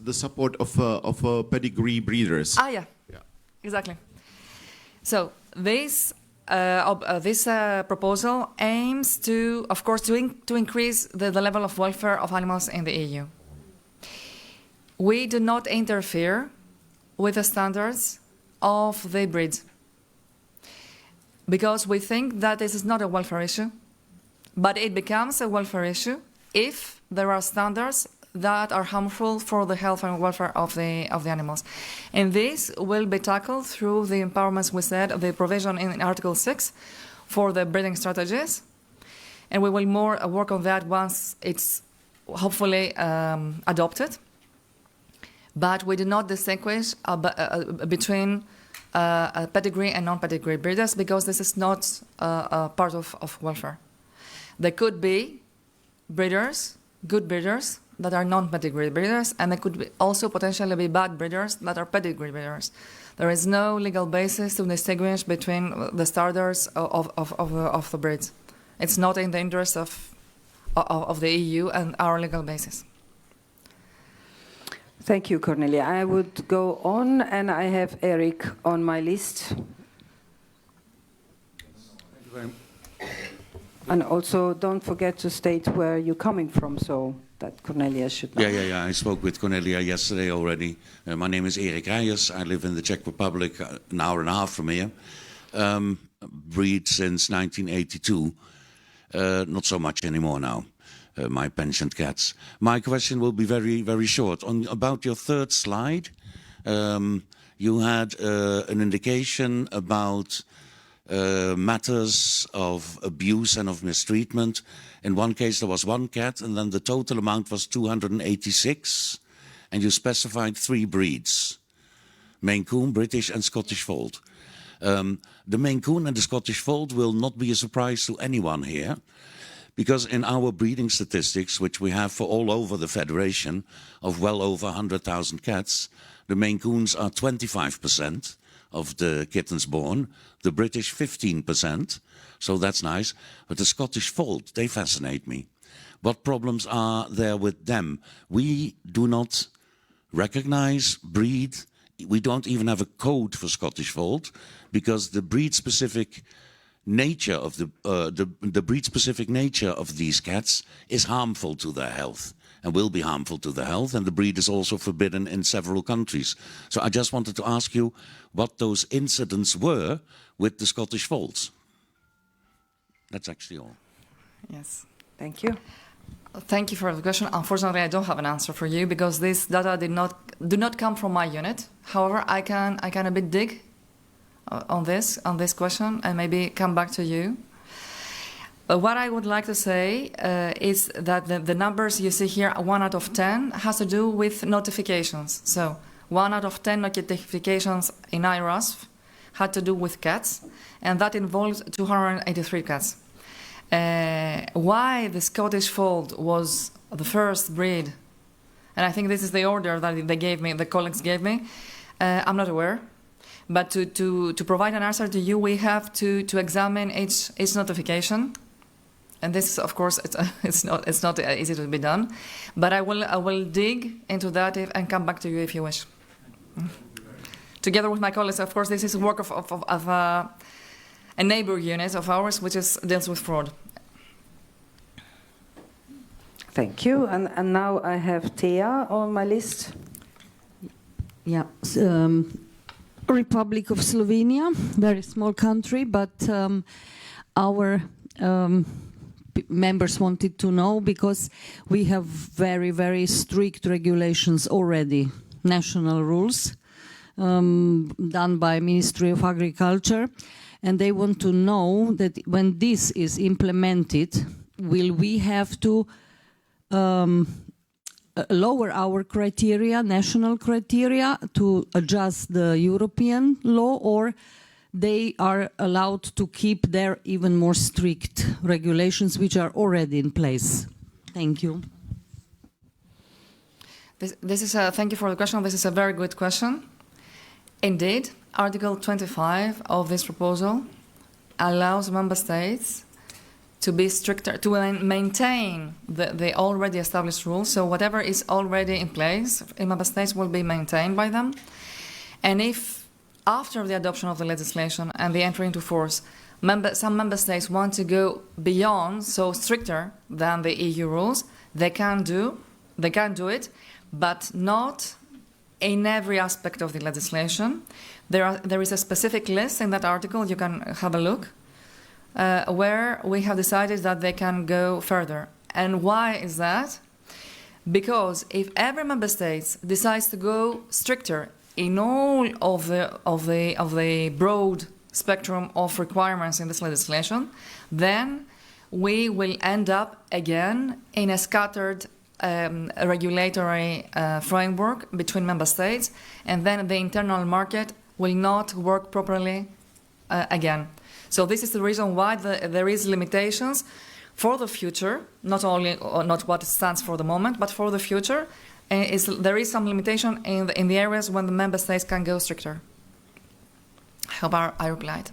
the support of pedigree breeders. Yeah, exactly. So this proposal aims to, of course, to increase the level of welfare of animals in the EU. We do not interfere with the standards of the breed because we think that this is not a welfare issue, but it becomes a welfare issue if there are standards that are harmful for the health and welfare of the animals. And this will be tackled through the empowerments we said, the provision in Article 6 for the breeding strategies. And we will more work on that once it's hopefully adopted. But we do not distinguish between pedigree and non-pedigree breeders because this is not part of welfare. There could be breeders, good breeders, that are non-pedigree breeders, and there could also potentially be bad breeders that are pedigree breeders. There is no legal basis to distinguish between the starters of the breeds. It's not in the interest of the EU and our legal basis. Thank you, Kornilia. I would go on, and I have Eric on my list. And also, don't forget to state where you're coming from, so that Kornilia should know. Yeah. I spoke with Kornilia yesterday already. My name is Erik Rijers. I live in the Czech Republic, an hour and a half from here. Breed since 1982. Not so much anymore now. My pensioned cats. My question will be very, very short. About your third slide, you had an indication about matters of abuse and of mistreatment. In one case there was one cat, and then the total amount was 286, and you specified 3 breeds: Maine Coon, British and Scottish Fold. The Maine Coon and the Scottish Fold will not be a surprise to anyone here, because in our breeding statistics, which we have for all over the Federation, of well over 100,000 cats, the Maine Coons are 25% of the kittens born, the British 15%, so that's nice, but the Scottish Fold, they fascinate me. What problems are there with them? We do not recognize, breed, we don't even have a code for Scottish Fold, because the breed-specific nature of the breed-specific nature of these cats is harmful to their health, and will be harmful to their health, and the breed is also forbidden in several countries. So I just wanted to ask you what those incidents were with the Scottish Folds. That's actually all. Yes. Thank you. Thank you for the question. Unfortunately, I don't have an answer for you because this data do not come from my unit. However, I can a bit dig on this question and maybe come back to you. What I would like to say is that the numbers you see here, 1 out of 10, has to do with notifications. So 1 out of 10 notifications in IROSF had to do with cats, and that involves 283 cats. Why the Scottish Fold was the first breed, and I think this is the order that they gave me, the colleagues gave me, I'm not aware. But to provide an answer to you, we have to examine each notification, and this, of course, it's not easy to be done. But I will dig into that and come back to you if you wish. Together with my colleagues, of course, this is work of a neighbor unit of ours, which deals with fraud. Thank you. And now I have Thea on my list. Yeah. Republic of Slovenia, very small country, but our members wanted to know because we have very, very strict regulations already, national rules done by Ministry of Agriculture, and they want to know that when this is implemented, will we have to lower our criteria, national criteria, to adjust the European law, or they are allowed to keep their even more strict regulations which are already in place? Thank you. Thank you for the question. This is a very good question. Indeed, Article 25 of this proposal allows member states to be stricter, to maintain the already established rules. So whatever is already in place in member states will be maintained by them. And if after the adoption of the legislation and the entry into force, some member states want to go beyond, so stricter than the EU rules, they can do it, but not in every aspect of the legislation. There is a specific list in that article, you can have a look, where we have decided that they can go further. And why is that? Because if every member state decides to go stricter in all of the broad spectrum of requirements in this legislation, then we will end up again in a scattered regulatory framework between member states, and then the internal market will not work properly again. So this is the reason why there is limitations for the future, not what it stands for the moment, but for the future. There is some limitation in the areas when the member states can go stricter. I hope I replied.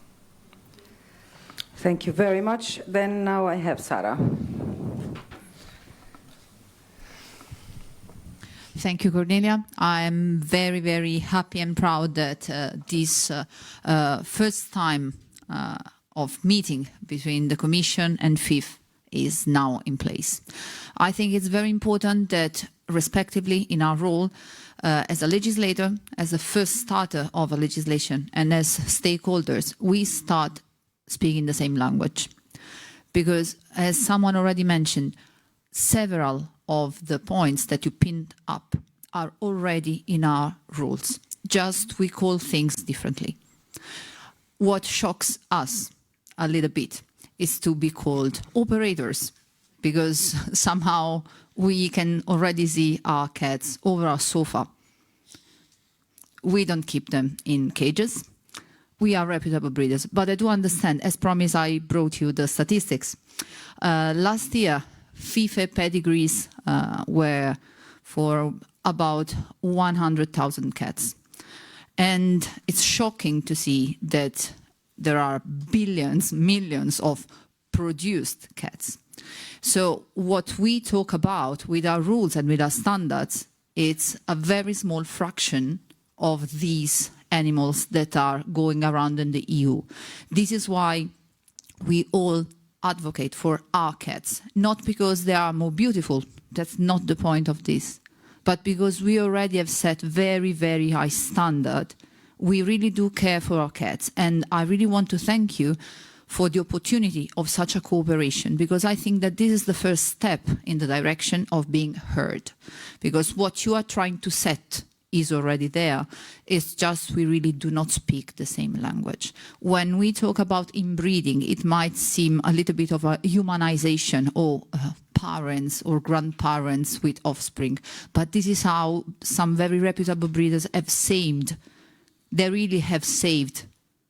Thank you very much. Then now I have Sara. Thank you, Kornilia. I'm very, very happy and proud that this first time of meeting between the Commission and FIFe is now in place. I think it's very important that, respectively, in our role as a legislator, as the first starter of a legislation, and as stakeholders, we start speaking the same language. Because, as someone already mentioned, several of the points that you pinned up are already in our rules. Just we call things differently. What shocks us a little bit is to be called operators, because somehow we can already see our cats over our sofa. We don't keep them in cages. We are reputable breeders, but I do understand, as promised, I brought you the statistics. Last year, FIFe pedigrees were for about 100,000 cats. And it's shocking to see that there are billions, millions of produced cats. So what we talk about with our rules and with our standards, it's a very small fraction of these animals that are going around in the EU. This is why we all advocate for our cats, not because they are more beautiful, that's not the point of this, but because we already have set very, very high standard. We really do care for our cats, and I really want to thank you for the opportunity of such a cooperation, because I think that this is the first step in the direction of being heard, because what you are trying to set is already there. It's just we really do not speak the same language. When we talk about inbreeding, it might seem a little bit of a humanization, or parents or grandparents with offspring, but this is how some very reputable breeders have saved. They really have saved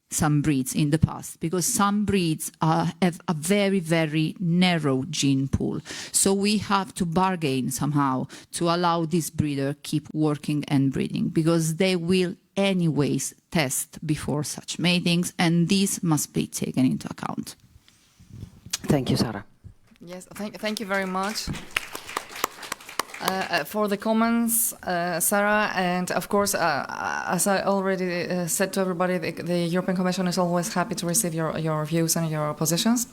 some breeds in the past, because some breeds have a very, very narrow gene pool. So we have to bargain somehow to allow this breeder keep working and breeding, because they will anyways test before such matings, and this must be taken into account. Thank you, Sara. Yes, thank you very much for the comments, Sara. And of course, as I already said to everybody, the European Commission is always happy to receive your views and your positions.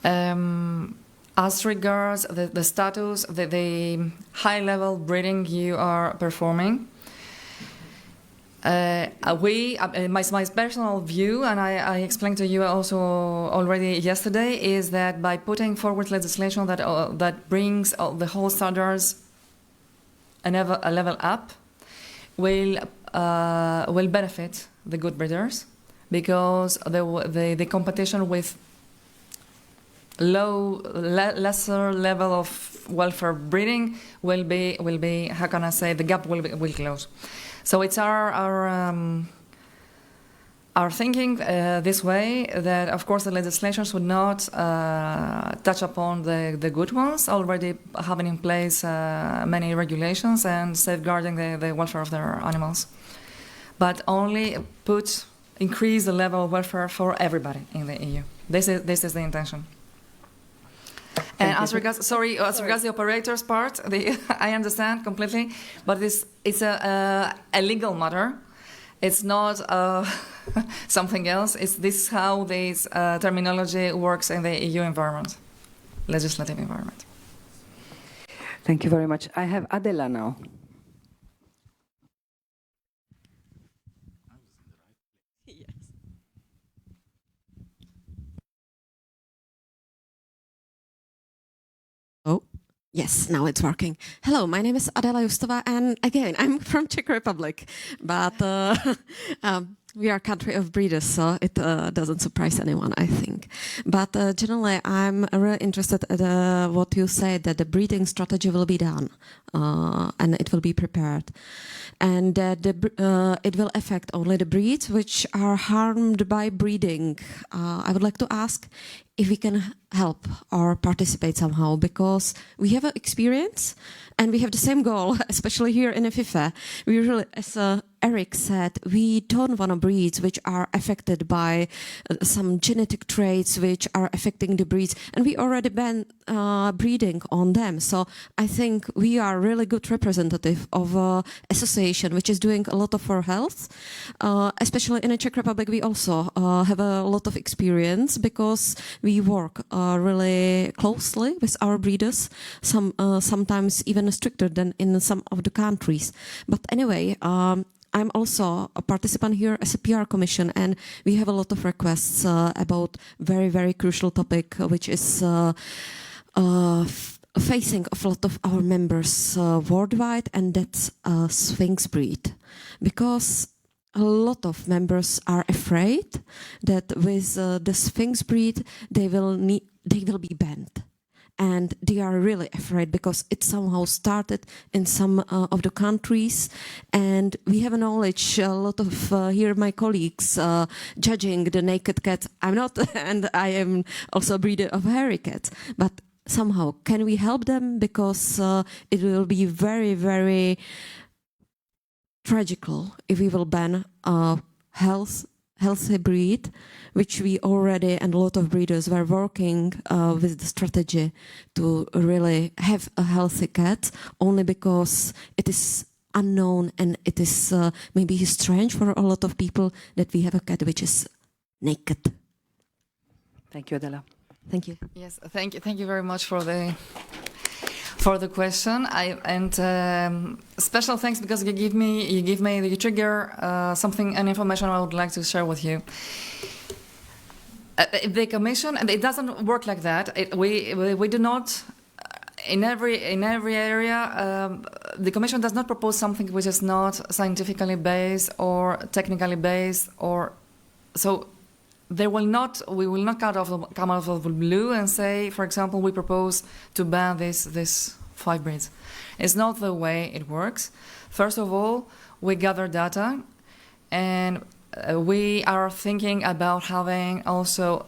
As regards the status, the high-level breeding you are performing, my personal view, and I explained to you also already yesterday, is that by putting forward legislation that brings the whole standards a level up, will benefit the good breeders, because the competition with lesser level of welfare breeding will be, how can I say, the gap will close. So it's our thinking this way, that of course the legislation should not touch upon the good ones, already having in place many regulations and safeguarding the welfare of their animals, but only increase the level of welfare for everybody in the EU. This is the intention. And as regards the operators part, I understand completely, but it's a legal matter. It's not something else. This is how this terminology works in the EU environment, legislative environment. Thank you very much. I have Adela now. Oh, yes, now it's working. Hello, my name is Adela Justova, and again, I'm from Czech Republic, but we are a country of breeders, so it doesn't surprise anyone, I think. But generally, I'm really interested in what you said, that the breeding strategy will be done, and it will be prepared. And it will affect only the breeds which are harmed by breeding. I would like to ask if we can help or participate somehow, because we have an experience and we have the same goal, especially here in FIFe. We really, as Eric said, we don't want to breeds which are affected by some genetic traits which are affecting the breeds, and we already been breeding on them. So I think we are really good representative of an association which is doing a lot of for health. Especially in the Czech Republic, we also have a lot of experience because we work really closely with our breeders, sometimes even stricter than in some of the countries. But anyway, I'm also a participant here as a PR commission, and we have a lot of requests about very, very crucial topic, which is facing a lot of our members worldwide, and that's Sphinx breed. Because a lot of members are afraid that with the Sphinx breed, they will be banned. And they are really afraid because it somehow started in some of the countries, and we have a knowledge, a lot of here my colleagues judging the naked cat. I'm not, and I am also a breeder of hairy cats, but somehow can we help them, because it will be very, very tragical if we will ban a healthy breed, which we already, and a lot of breeders were working with the strategy to really have a healthy cat, only because it is unknown and it is maybe strange for a lot of people that we have a cat which is naked. Thank you, Adela. Thank you. Yes, thank you very much for the question. Special thanks because you give me the trigger an information I would like to share with you. The Commission, and it doesn't work like that. We do not in every area. The Commission does not propose something which is not scientifically based or technically based, or so. We will not come out of the blue and say, for example, we propose to ban this 5 breeds. It's not the way it works. First of all, we gather data, and we are thinking about having also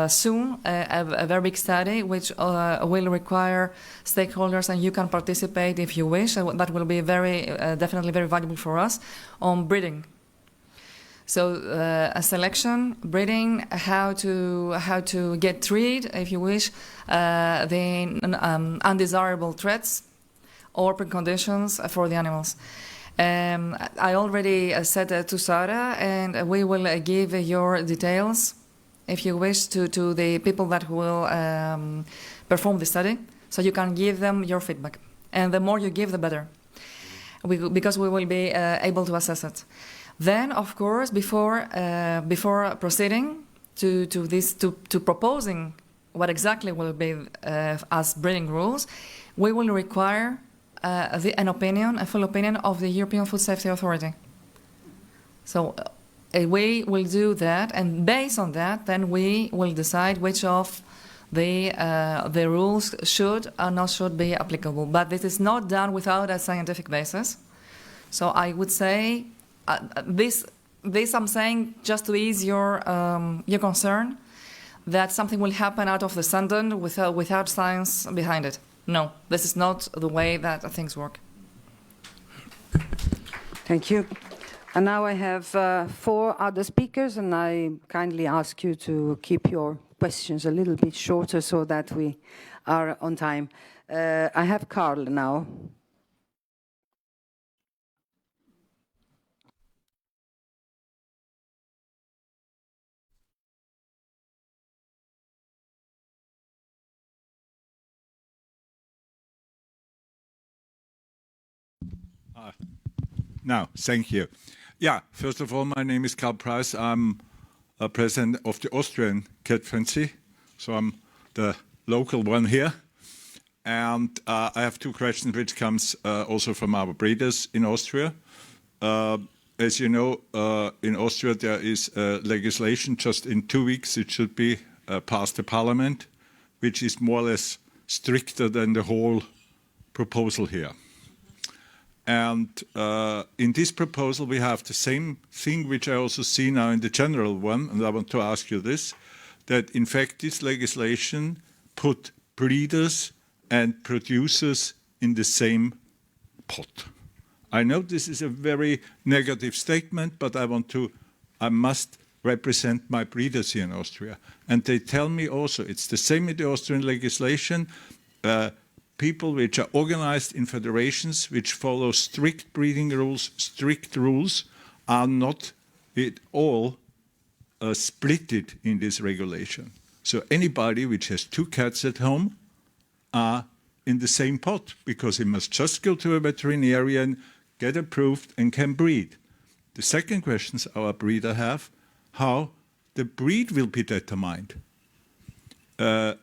soon a very big study which will require stakeholders, and you can participate if you wish. That will be definitely very valuable for us on breeding. So a selection, breeding, how to get rid, if you wish, the undesirable threats or preconditions for the animals. I already said to Sara, and we will give your details, if you wish, to the people that will perform the study, so you can give them your feedback. And the more you give, the better, because we will be able to assess it. Then, of course, before proceeding to proposing what exactly will be as breeding rules, we will require a full opinion of the European Food Safety Authority. So we will do that, and based on that, then we will decide which of the rules should or not should be applicable. But this is not done without a scientific basis. So I would say. This I'm saying just to ease your concern that something will happen out of the sudden without science behind it. No, this is not the way that things work. Thank you. And now I have 4 other speakers, and I kindly ask you to keep your questions a little bit shorter so that we are on time. I have Carl now. No, thank you. Yeah, first of all, my name is Karl Preiss. I'm president of the Austrian Cat Frenzy, so I'm the local one here. And I have 2 questions which comes also from our breeders in Austria. As you know, in Austria there is legislation just in 2 weeks. It should be passed the parliament, which is more or less stricter than the whole proposal here. And in this proposal, we have the same thing which I also see now in the general one, and I want to ask you this, that in fact this legislation put breeders and producers in the same pot. I know this is a very negative statement, but I must represent my breeders here in Austria. And they tell me also, it's the same in the Austrian legislation, people which are organized in federations which follow strict breeding rules, strict rules, are not at all splitted in this regulation. So anybody which has 2 cats at home are in the same pot, because he must just go to a veterinarian, get approved, and can breed. The second question our breeder have, how the breed will be determined. The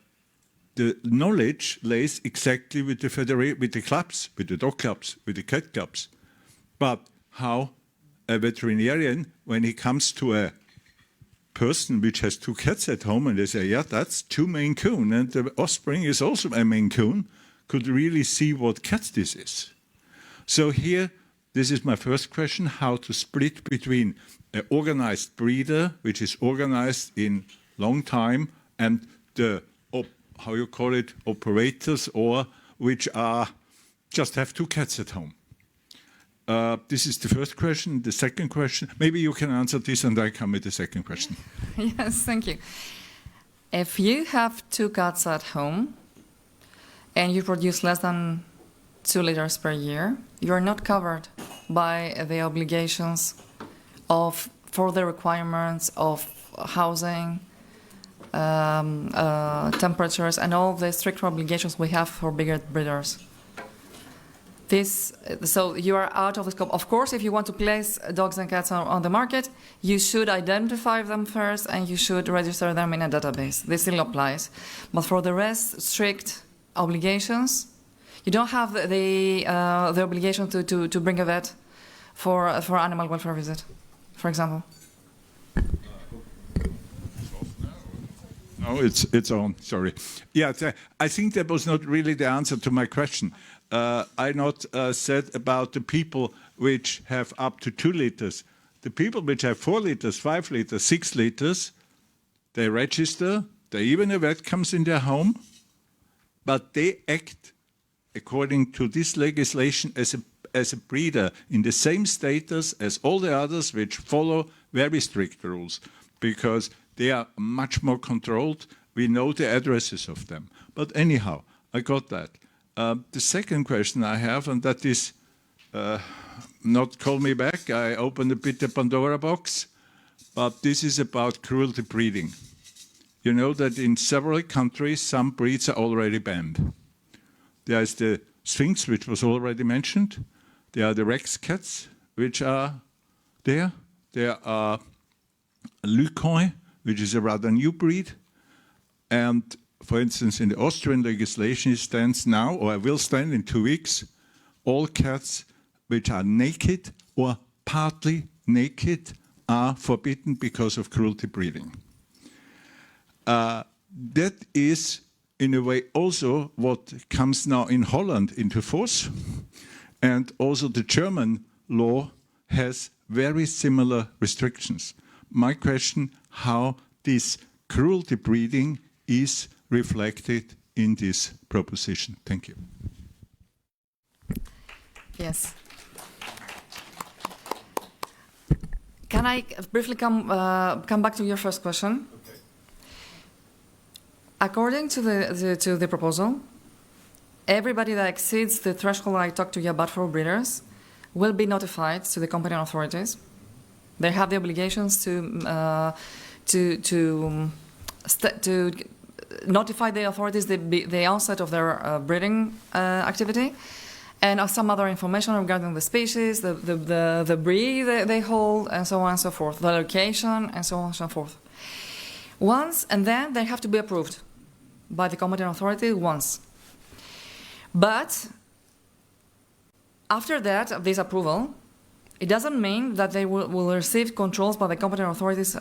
knowledge lays exactly with the clubs, with the dog clubs, with the cat clubs. But how a veterinarian, when he comes to a person which has 2 cats at home and they say, yeah, that's 2 Maine Coon, and the offspring is also a Maine Coon, could really see what cat this is. So here, this is my first question, how to split between an organized breeder, which is organized in long time, and the, how you call it, operators, or which are just have 2 cats at home. This is the first question. The second question, maybe you can answer this and I come with the second question. Yes, thank you. If you have 2 cats at home and you produce less than 2 liters per year, you are not covered by the obligations of further requirements of housing, temperatures, and all the strict obligations we have for bigger breeders. So you are out of the scope. Of course, if you want to place dogs and cats on the market, you should identify them first and you should register them in a database. This still applies. But for the rest, strict obligations, you don't have the obligation to bring a vet for animal welfare visit, for example. No, it's on, sorry. Yeah, I think that was not really the answer to my question. I not said about the people which have up to 2 liters. The people which have 4 liters, 5 liters, 6 liters, they register, even a vet comes in their home, but they act according to this legislation as a breeder in the same status as all the others which follow very strict rules, because they are much more controlled. We know the addresses of them. But anyhow, I got that. The second question I have, and that is not call me back, I opened a bit the Pandora box, but this is about cruelty breeding. You know that in several countries, some breeds are already banned. There is the Sphinx, which was already mentioned. There are the Rex cats, which are there. There are Lykoi, which is a rather new breed. And for instance, in the Austrian legislation, it stands now, or will stand in 2 weeks, all cats which are naked or partly naked are forbidden because of cruelty breeding. That is, in a way, also what comes now in Holland into force. And also the German law has very similar restrictions. My question, how this cruelty breeding is reflected in this proposition. Thank you. Yes. Can I briefly come back to your first question? Okay. According to the proposal, everybody that exceeds the threshold I talked to you about for breeders will be notified to the competent authorities. They have the obligations to notify the authorities the onset of their breeding activity, and some other information regarding the species, the breed they hold, and so on and so forth, the location, and so on and so forth. And then they have to be approved by the competent authority once. But after that, of this approval, it doesn't mean that they will receive controls by the competent authorities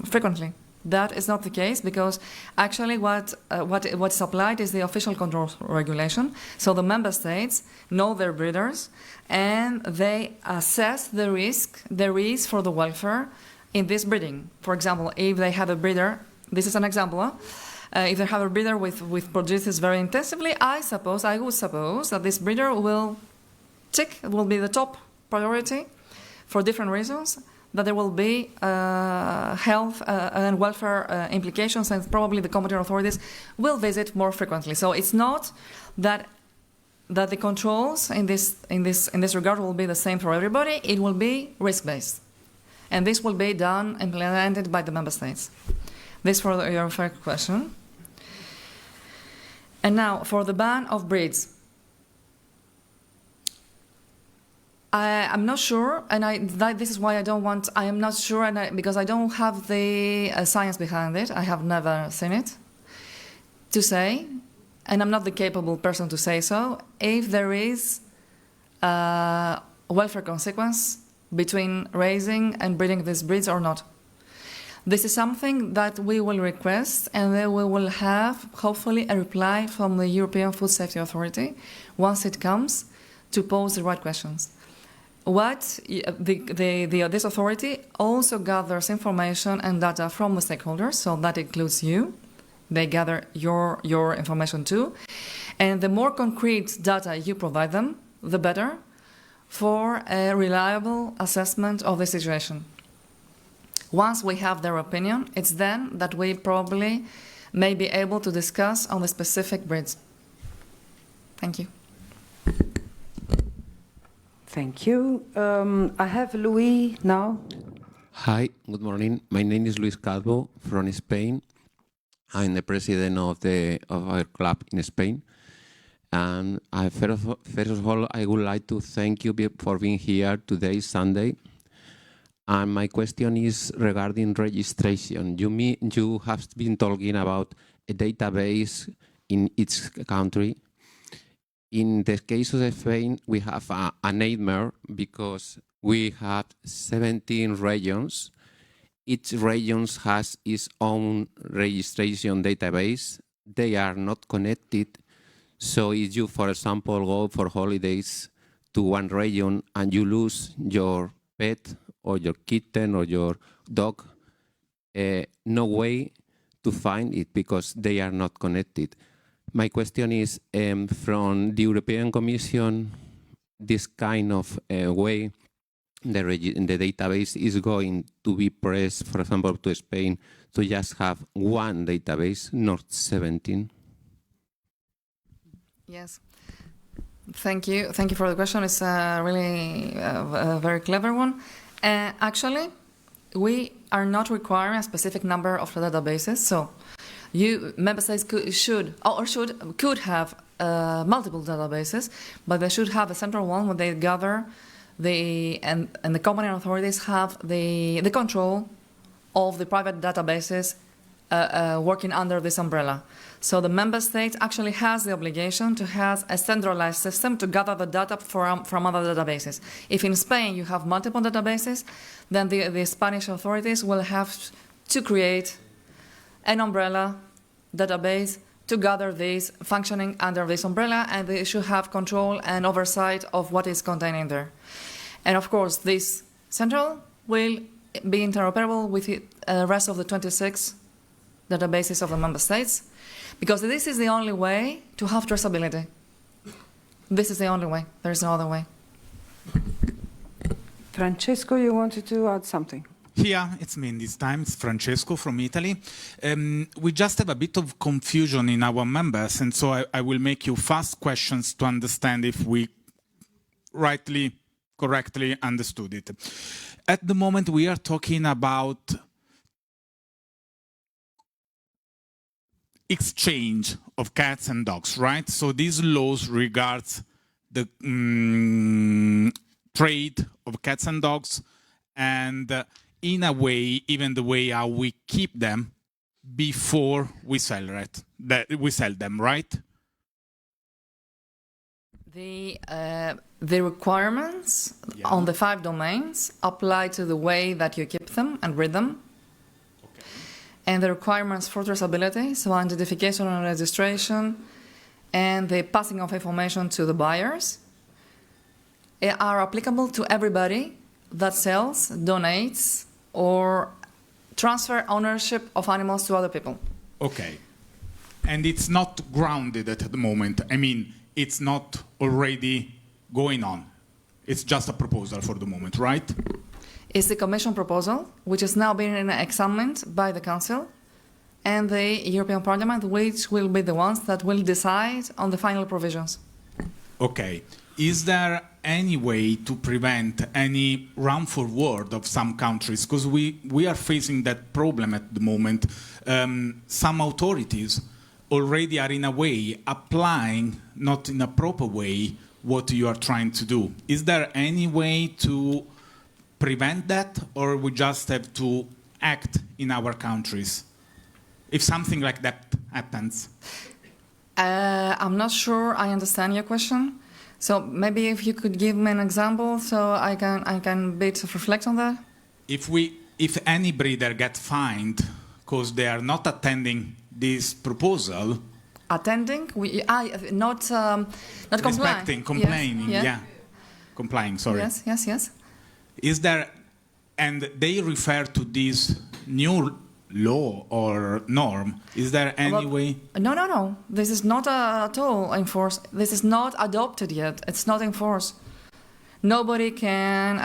frequently. That is not the case, because actually what's applied is the official control regulation. So the member states know their breeders and they assess the risk there is for the welfare in this breeding. For example, if they have a breeder, this is an example, if they have a breeder with produces very intensively, I would suppose that this breeder will tick will be the top priority for different reasons, that there will be health and welfare implications, and probably the competent authorities will visit more frequently. So it's not that the controls in this regard will be the same for everybody. It will be risk-based, and this will be done implemented by the member states. This for your first question. And now for the ban of breeds. I'm not sure, and this is why I am not sure, because I don't have the science behind it. I have never seen it, to say, and I'm not the capable person to say so, if there is a welfare consequence between raising and breeding these breeds or not. This is something that we will request, and then we will have, hopefully, a reply from the European Food Safety Authority once it comes to pose the right questions. This authority also gathers information and data from the stakeholders, so that includes you. They gather your information too. And the more concrete data you provide them, the better for a reliable assessment of the situation. Once we have their opinion, it's then that we probably may be able to discuss on the specific breeds. Thank you. Thank you. I have Luis now. Hi, good morning. My name is Luis Calvo from Spain. I'm the president of our club in Spain. And first of all, I would like to thank you for being here today, Sunday. And my question is regarding registration. You have been talking about a database in each country. In the case of Spain, we have a nightmare because we have 17 regions. Each region has its own registration database. They are not connected. So if you, for example, go for holidays to one region and you lose your pet or your kitten or your dog, no way to find it because they are not connected. My question is, from the European Commission, this kind of way the database is going to be pressed, for example, to Spain, to just have one database, not 17? Yes. Thank you. Thank you for the question. It's really a very clever one. Actually, we are not requiring a specific number of databases. So, member states could have multiple databases, but they should have a central one where they gather and the competent authorities have the control of the private databases working under this umbrella. So the member state actually has the obligation to have a centralized system to gather the data from other databases. If in Spain you have multiple databases, then the Spanish authorities will have to create an umbrella database to gather these functioning under this umbrella, and they should have control and oversight of what is contained in there. And of course, this central will be interoperable with the rest of the 26 databases of the member states, because this is the only way to have traceability. This is the only way. There is no other way. Francesco, you wanted to add something? Here, it's me this time, it's Francesco from Italy. We just have a bit of confusion in our members, and so I will make you fast questions to understand if we correctly understood it. At the moment, we are talking about exchange of cats and dogs, right? So these laws regards the trade of cats and dogs, and in a way, even the way how we keep them before we sell them, right? The requirements on the 5 domains apply to the way that you keep them and breed them. Okay. And the requirements for traceability, so identification and registration, and the passing of information to the buyers, are applicable to everybody that sells, donates, or transfer ownership of animals to other people. Okay. And it's not grounded at the moment. I mean, it's not already going on. It's just a proposal for the moment, right? It's the Commission proposal, which is now being examined by the Council and the European Parliament, which will be the ones that will decide on the final provisions. Okay. Is there any way to prevent any run forward of some countries? Because we are facing that problem at the moment. Some authorities already are in a way applying, not in a proper way, what you are trying to do. Is there any way to prevent that, or we just have to act in our countries if something like that happens? I'm not sure I understand your question. So maybe if you could give me an example so I can bit of reflect on that. If any breeder gets fined because they are not attending this proposal. Attending? Not respecting, complaining, yeah. Complying, sorry. Yes. Is there, and they refer to this new law or norm, is there any way? No. This is not at all enforced. This is not adopted yet. It's not enforced. Nobody can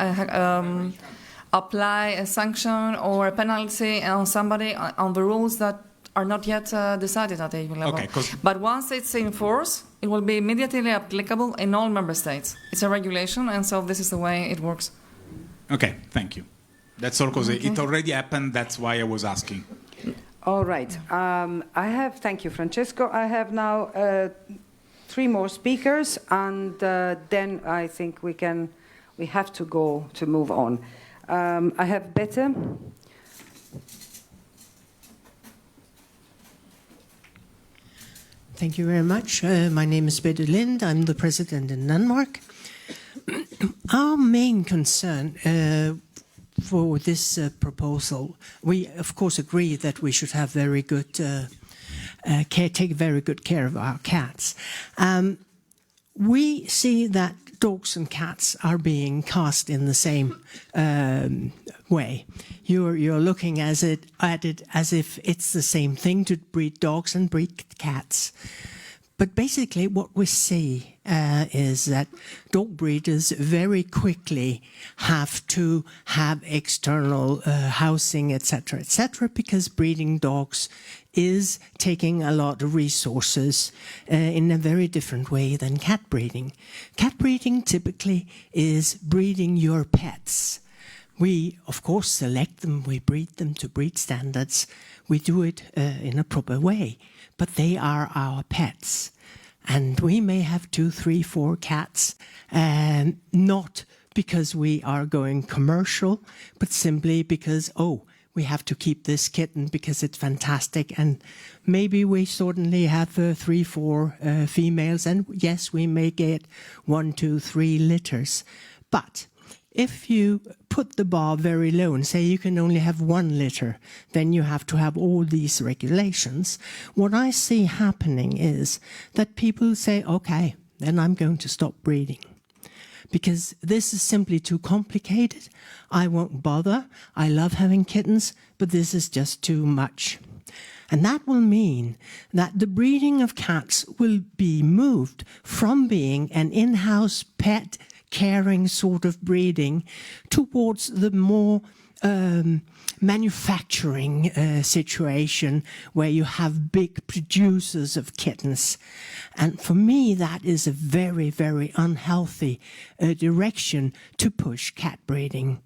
apply a sanction or a penalty on somebody on the rules that are not yet decided at EU level. Okay, but once it's enforced, it will be immediately applicable in all member states. It's a regulation, and so this is the way it works. Okay, thank you. That's all, because it already happened. That's why I was asking. All right. Thank you, Francesco. I have now 3 more speakers, and then I think we have to move on. I have Bette. Thank you very much. My name is Bette Lind. I'm the president in Denmark. Our main concern for this proposal, we of course agree that we should have very good take very good care of our cats. We see that dogs and cats are being cast in the same way. You're looking at it as if it's the same thing to breed dogs and breed cats. But basically what we see is that dog breeders very quickly have to have external housing, etc., because breeding dogs is taking a lot of resources in a very different way than cat breeding. Cat breeding typically is breeding your pets. We, of course, select them, we breed them to breed standards. We do it in a proper way, but they are our pets. And we may have 2, 3, 4 cats, not because we are going commercial, but simply because, we have to keep this kitten because it's fantastic. And maybe we suddenly have 3, 4 females, and yes, we may get 1, 2, 3 litters. But if you put the bar very low and say you can only have 1 litter, then you have to have all these regulations. What I see happening is that people say, okay, then I'm going to stop breeding, because this is simply too complicated. I won't bother. I love having kittens, but this is just too much. And that will mean that the breeding of cats will be moved from being an in-house pet caring sort of breeding towards the more manufacturing situation where you have big producers of kittens. And for me, that is a very, very unhealthy direction to push cat breeding.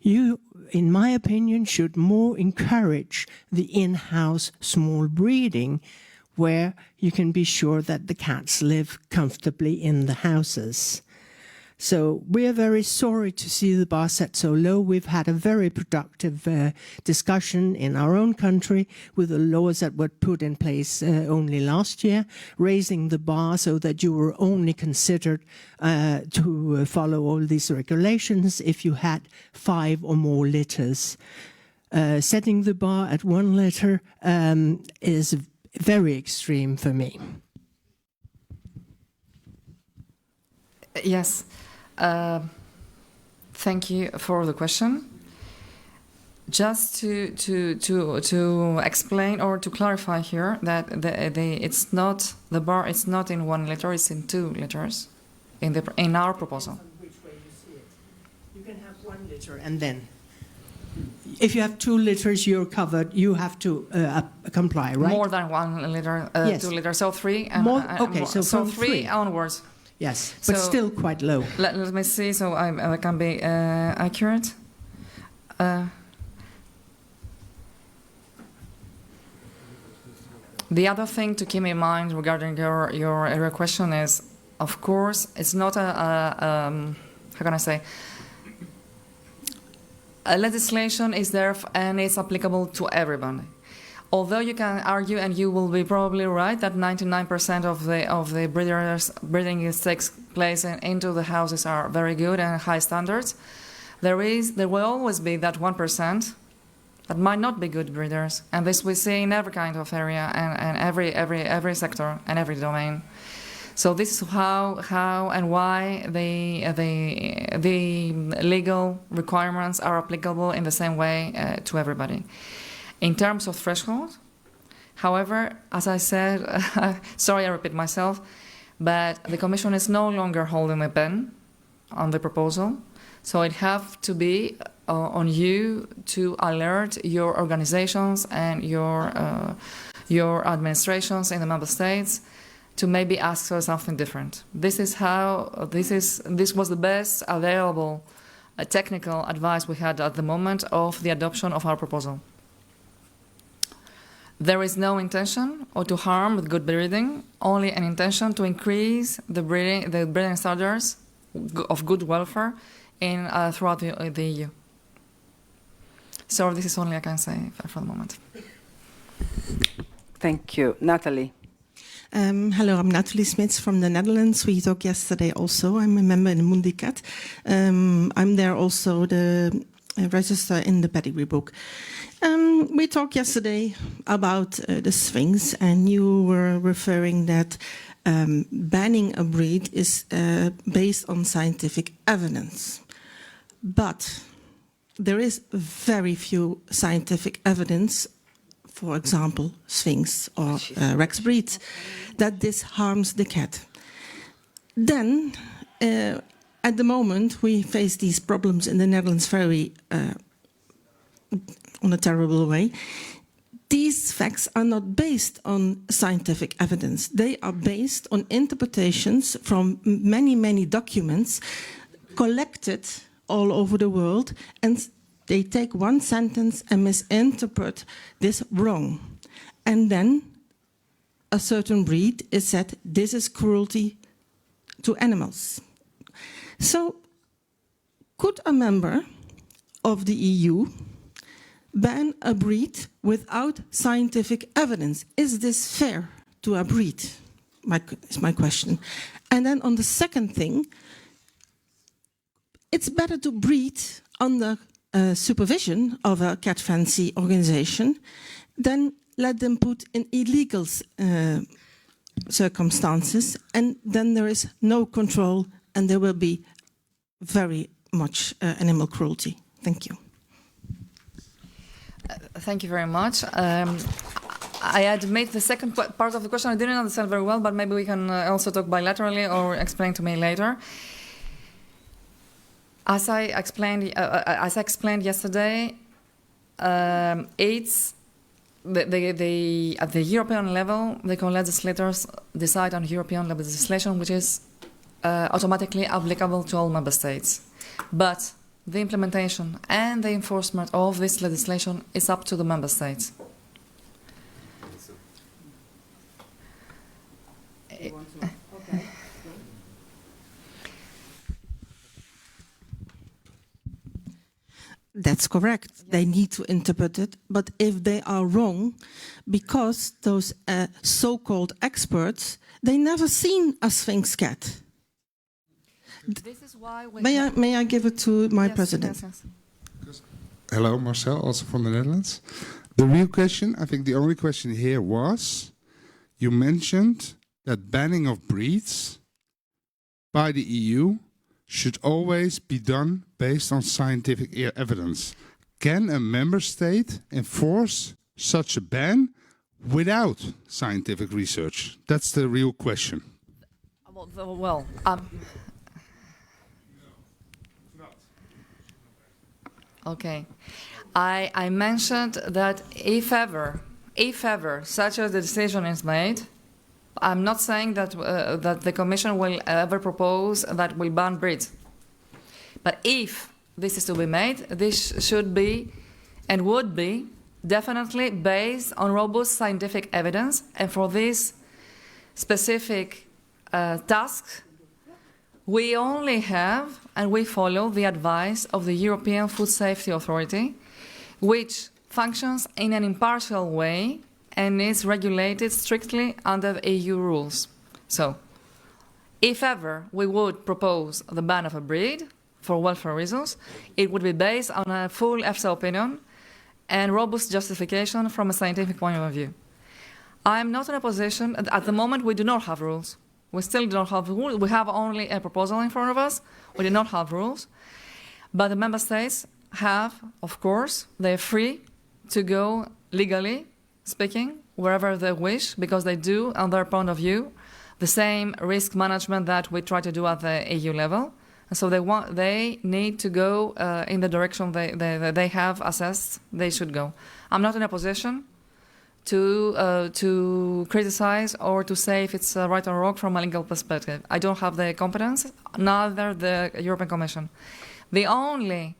You, in my opinion, should more encourage the in-house small breeding where you can be sure that the cats live comfortably in the houses. So we are very sorry to see the bar set so low. We've had a very productive discussion in our own country with the laws that were put in place only last year, raising the bar so that you were only considered to follow all these regulations if you had 5 or more litters. Setting the bar at 1 litter is very extreme for me. Yes. Thank you for the question. Just to explain or to clarify here that it's not the bar. It's not in 1 litter. It's in 2 litters in our proposal. can have 1 litter and then. If you have 2 liters, you're covered. You have to comply, right? More than 1 liter, Yes. 2 liters, so 3. And, More, okay, so from 3 onwards. Yes, but So still quite low. Let me see, so I can be accurate. The other thing to keep in mind regarding your question is, of course, it's not how can I say? A legislation is there and it's applicable to everybody. Although you can argue, and you will be probably right, that 99% of the breeding takes place into the houses are very good and high standards, there will always be that 1% that might not be good breeders, and this we see in every kind of area and every sector and every domain. So this is how and why the legal requirements are applicable in the same way to everybody. In terms of threshold, however, as I said, sorry I repeat myself, but the Commission is no longer holding a pen on the proposal, so it have to be on you to alert your organizations and your administrations in the member states to maybe ask for something different. This was the best available technical advice we had at the moment of the adoption of our proposal. There is no intention or to harm with good breeding, only an intention to increase the breeding standards of good welfare throughout the EU. So this is only I can say for the moment. Thank you. Natalie. Hello, I'm Natalie Smits from the Netherlands. We talked yesterday also. I'm a member in Mundicat. I'm there also the register in the pedigree book. We talked yesterday about the Sphinx, and you were referring that banning a breed is based on scientific evidence. But there is very few scientific evidence, for example, Sphinx or Rex breeds, that this harms the cat. Then, at the moment, we face these problems in the Netherlands very on a terrible way. These facts are not based on scientific evidence. They are based on interpretations from many, many documents collected all over the world, and they take one sentence and misinterpret this wrong. And then a certain breed is said, this is cruelty to animals. So could a member of the EU ban a breed without scientific evidence? Is this fair to a breed? Is my question. And then on the second thing, it's better to breed under supervision of a cat fancy organization than let them put in illegal circumstances, and then there is no control and there will be very much animal cruelty. Thank you. Thank you very much. I admit the second part of the question I didn't understand very well, but maybe we can also talk bilaterally or explain to me later. As I explained yesterday, it's at the European level, the co-legislators decide on European legislation, which is automatically applicable to all member states. But the implementation and the enforcement of this legislation is up to the member states. That's correct. They need to interpret it. But if they are wrong, because those so-called experts, they never seen a Sphinx cat. This is why we may I give it to my president? Yes. Hello, Marcel, also from the Netherlands. The real question, I think the only question here was, you mentioned that banning of breeds by the EU should always be done based on scientific evidence. Can a member state enforce such a ban without scientific research? That's the real question. Okay. I mentioned that if ever such a decision is made, I'm not saying that that the Commission will ever propose that will ban breeds. But if this is to be made, this should be and would be definitely based on robust scientific evidence. And for this specific task, we only have and we follow the advice of the European Food Safety Authority, which functions in an impartial way and is regulated strictly under EU rules. So, if ever we would propose the ban of a breed for welfare reasons, it would be based on a full EFSA opinion and robust justification from a scientific point of view. I'm not in a position, at the moment we do not have rules. We still don't have rules. We have only a proposal in front of us. We do not have rules. But the member states have, of course, they're free to go legally speaking wherever they wish, because they do, on their point of view, the same risk management that we try to do at the EU level. And so they need to go in the direction they have assessed they should go. I'm not in a position to criticize or to say if it's right or wrong from a legal perspective. I don't have the competence, neither the European Commission. The only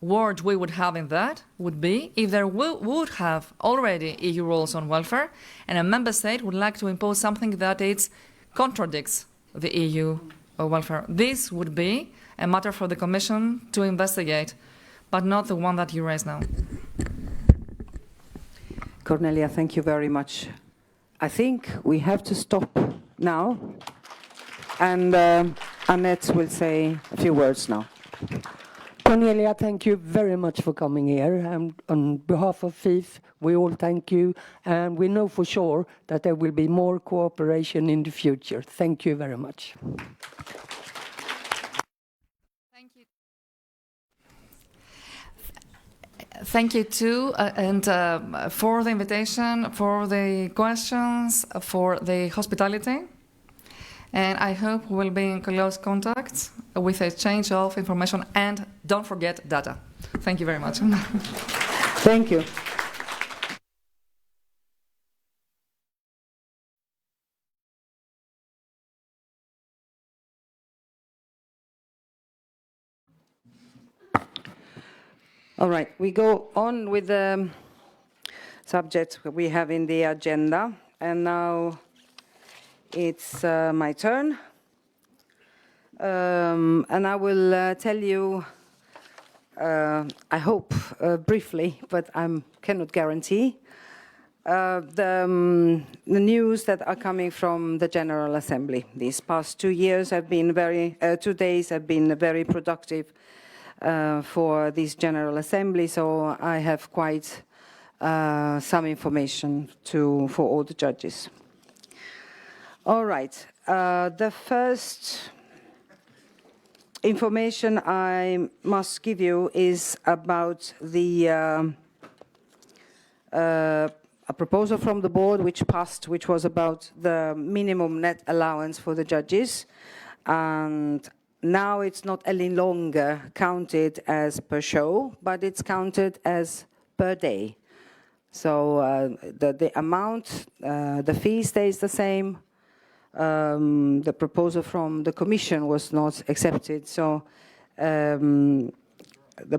word we would have in that would be if there would have already EU rules on welfare and a member state would like to impose something that it contradicts the EU welfare. This would be a matter for the Commission to investigate, but not the one that you raise now. Kornilia, thank you very much. I think we have to stop now, and Annette will say a few words now. Kornilia, thank you very much for coming here. And on behalf of FIFe, we all thank you. And we know for sure that there will be more cooperation in the future. Thank you very much. Thank you. Thank you too, and for the invitation, for the questions, for the hospitality. And I hope we'll be in close contact with a exchange of information, and don't forget data. Thank you very much. Thank you. All right, we go on with the subject we have in the agenda, and now it's my turn, and I will tell you, I hope briefly, but I cannot guarantee, the news that are coming from the General Assembly. These past 2 years have been 2 days have been very productive for this General Assembly, so I have quite some information for all the judges. All right, the first information I must give you is about a proposal from the board which passed, which was about the minimum net allowance for the judges, and now it's not any longer counted as per show, but it's counted as per day. So the amount, the fee stays the same. The proposal from the Commission was not accepted, so the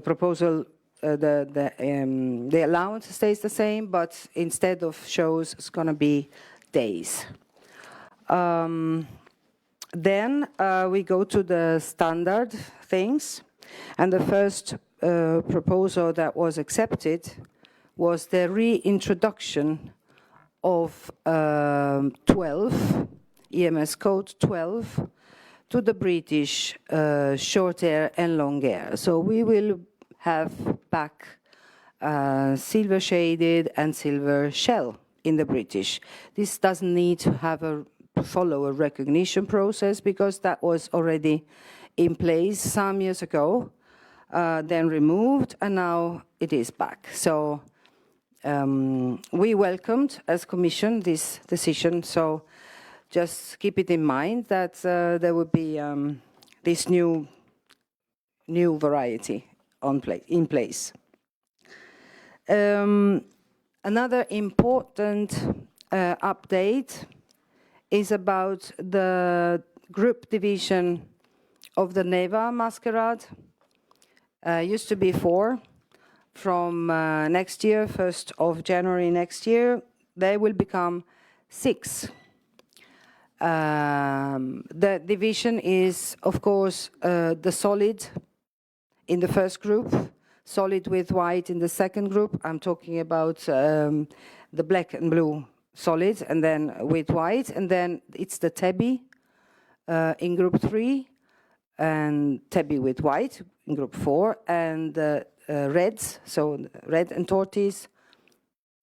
proposal, the allowance stays the same, but instead of shows, it's going to be days. Then we go to the standard things, and the first proposal that was accepted was the reintroduction of 12, EMS code 12, to the British short hair and long hair. So we will have back silver shaded and silver shell in the British. This doesn't need to follow a recognition process, because that was already in place some years ago, then removed, and now it is back. So we welcomed, as Commission, this decision. So just keep it in mind that there will be this new variety in place. Another important update is about the group division of the Neva masquerade. Used to be 4. From next year, 1st of January next year, they will become 6. The division is, of course, the solid in the first group, solid with white in the second group. I'm talking about the black and blue solid, and then with white, and then it's the tabby in group 3, and tabby with white in group 4, and reds, so red and tortoise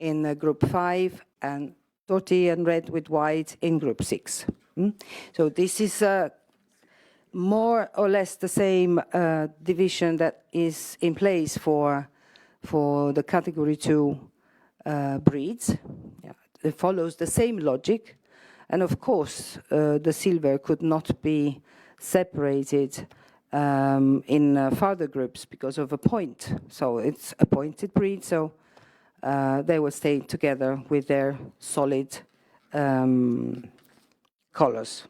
in group 5, and tortoise and red with white in group 6. So this is more or less the same division that is in place for the category 2 breeds. Yeah, it follows the same logic, and of course the silver could not be separated in further groups because of a point. So it's a pointed breed, so they will stay together with their solid colors.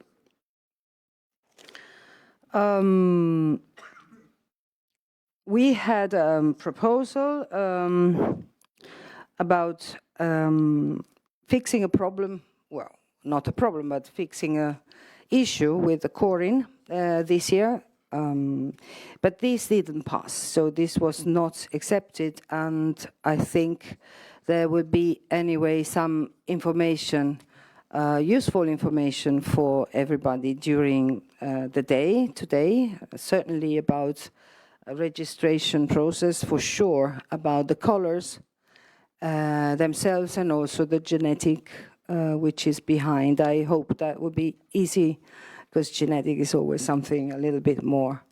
We had a proposal about fixing a problem, well, not a problem, but fixing a issue with the Corin this year. But this didn't pass, so this was not accepted, and I think there will be anyway some information, useful information for everybody during the day today, certainly about a registration process for sure, about the colors themselves and also the genetic which is behind. I hope that will be easy, because genetic is always something a little bit more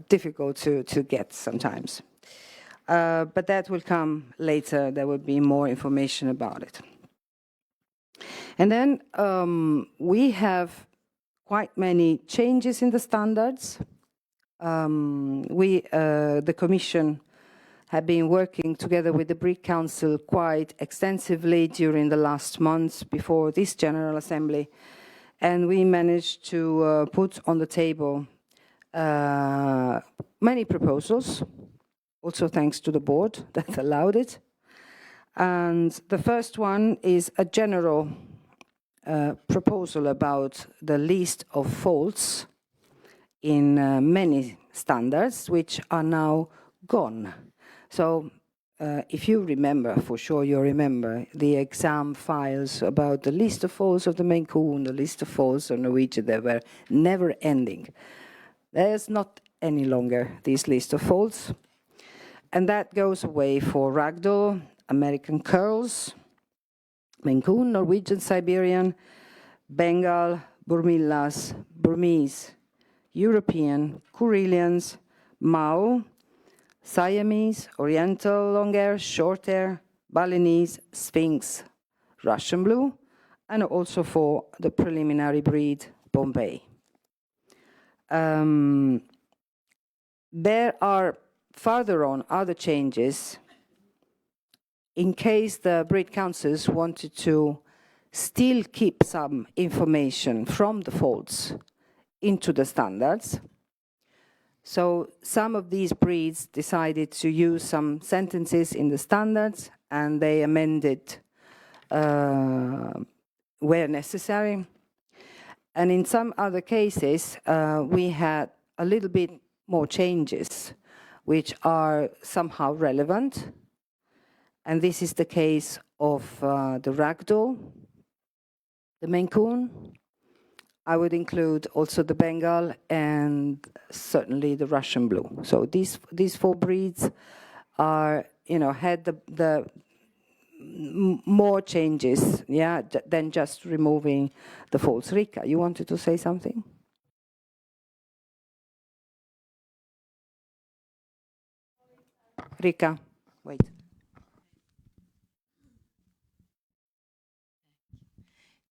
difficult to get sometimes. But that will come later. There will be more information about it. And then we have quite many changes in the standards. The Commission have been working together with the Breed Council quite extensively during the last months before this General Assembly. And we managed to put on the table many proposals, also thanks to the board that allowed it. And the first one is a general proposal about the list of faults in many standards, which are now gone. So if you remember, for sure you remember, the exam files about the list of faults of the Maine Coon, the list of faults of Norwegian, they were never ending. There's not any longer this list of faults. And that goes away for Ragdoll, American Curls, Maine Coon, Norwegian Siberian, Bengal, Burmillas, Burmese, European, Karelians, Mao, Siamese, Oriental Longhair, Shorthair, Balinese, Sphinx, Russian Blue, and also for the preliminary breed, Bombay. There are further on other changes in case the breed councils wanted to still keep some information from the faults into the standards. So some of these breeds decided to use some sentences in the standards, and they amended where necessary. And in some other cases, we had a little bit more changes, which are somehow relevant. And this is the case of the Ragdoll, the Maine Coon. I would include also the Bengal and certainly the Russian Blue. So these 4 breeds are, had the more changes, yeah, than just removing the faults. Rika, you wanted to say something? Rika, wait.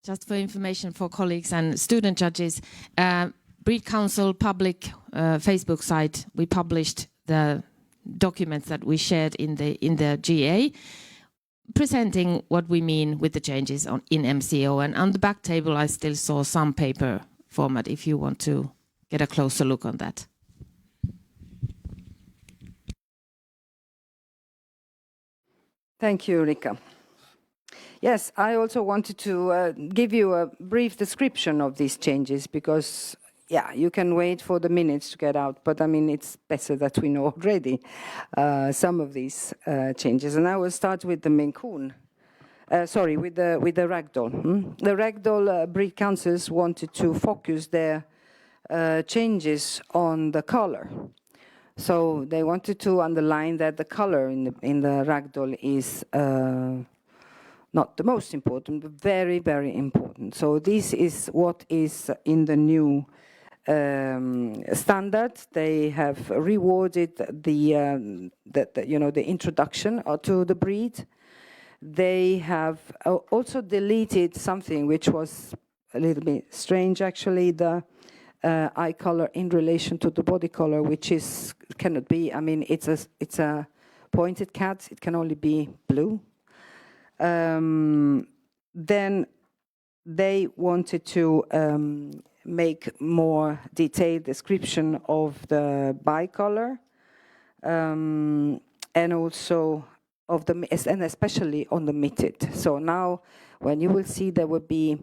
Just for information for colleagues and student judges, Breed Council public Facebook site, we published the documents that we shared in the GA, presenting what we mean with the changes in MCO. And on the back table, I still saw some paper format if you want to get a closer look on that. Thank you, Rika. Yes, I also wanted to give you a brief description of these changes because, yeah, you can wait for the minutes to get out, but I mean, it's better that we know already some of these changes. And I will start with the Maine Coon. Sorry, with the ragdoll. The ragdoll breed councils wanted to focus their changes on the color. So they wanted to underline that the color in the ragdoll is not the most important, but very, very important. So this is what is in the new standard. They have rewarded the introduction to the breed. They have also deleted something which was a little bit strange, actually, the eye color in relation to the body color, which cannot be. I mean, it's a pointed cat. It can only be blue. Then they wanted to make more detailed description of the bicolor, and also of and especially on the mitted. So now, when you will see, there will be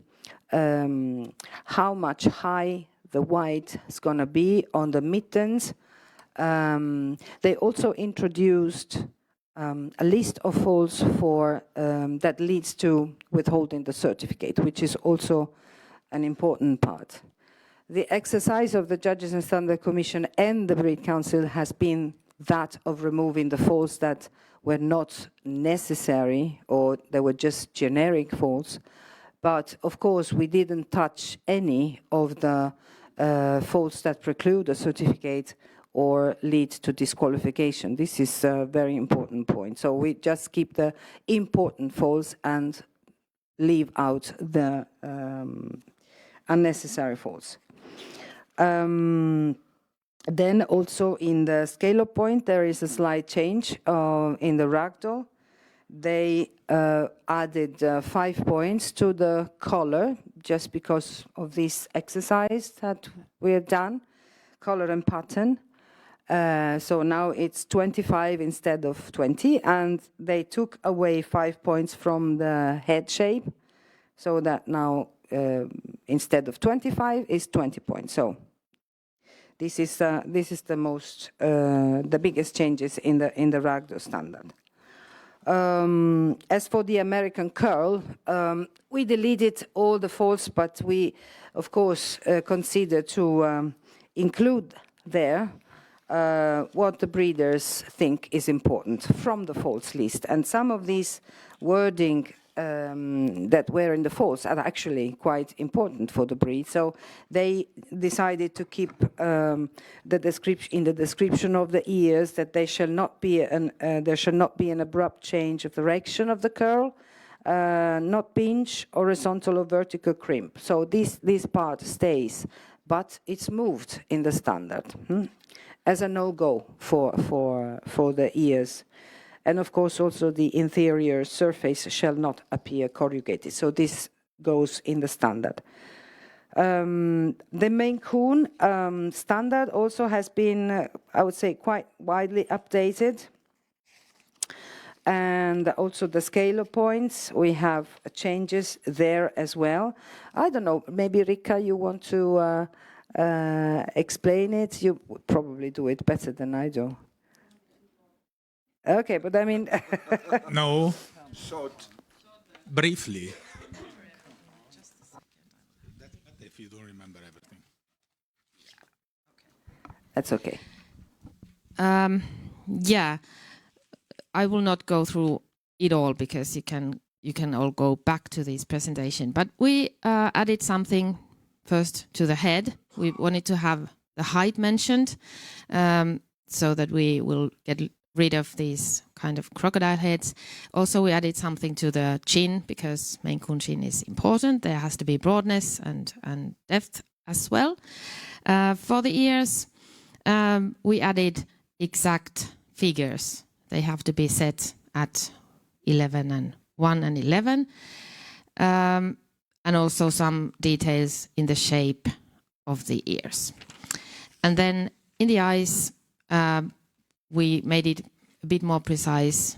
how much high the white is going to be on the mittens. They also introduced a list of faults for that leads to withholding the certificate, which is also an important part. The exercise of the Judges and Standard Commission and the Breed Council has been that of removing the faults that were not necessary, or they were just generic faults. But of course, we didn't touch any of the faults that preclude a certificate or lead to disqualification. This is a very important point. So we just keep the important faults and leave out the unnecessary faults. Then also in the scale of point, there is a slight change in the ragdoll. They added 5 points to the color just because of this exercise that we have done, color and pattern. So now it's 25 instead of 20, and they took away 5 points from the head shape, so that now instead of 25 is 20 points. So this is the most the biggest changes in the ragdoll standard. As for the American curl, we deleted all the faults, but we, of course, consider to include there what the breeders think is important from the faults list. And some of these wording that were in the faults are actually quite important for the breed. So they decided to keep the description of the ears that there shall not be an abrupt change of direction of the curl, not pinch, horizontal or vertical crimp. So this part stays, but it's moved in the standard as a no-go for the ears. And of course, also the inferior surface shall not appear corrugated. So this goes in the standard. The Maine Coon standard also has been, I would say, quite widely updated. And also the scale of points, we have changes there as well. I don't know, maybe Rika, you want to explain it? You would probably do it better than I do. Okay, but I mean... No. Short. Briefly. That's better if you don't remember everything. That's okay. Yeah, I will not go through it all because you can all go back to this presentation. But we added something first to the head. We wanted to have the height mentioned so that we will get rid of these kind of crocodile heads. Also, we added something to the chin because Maine Coon chin is important. There has to be broadness and depth as well. For the ears, we added exact figures. They have to be set at 11 and 1 and 11. And also some details in the shape of the ears. And then in the eyes, we made it a bit more precise.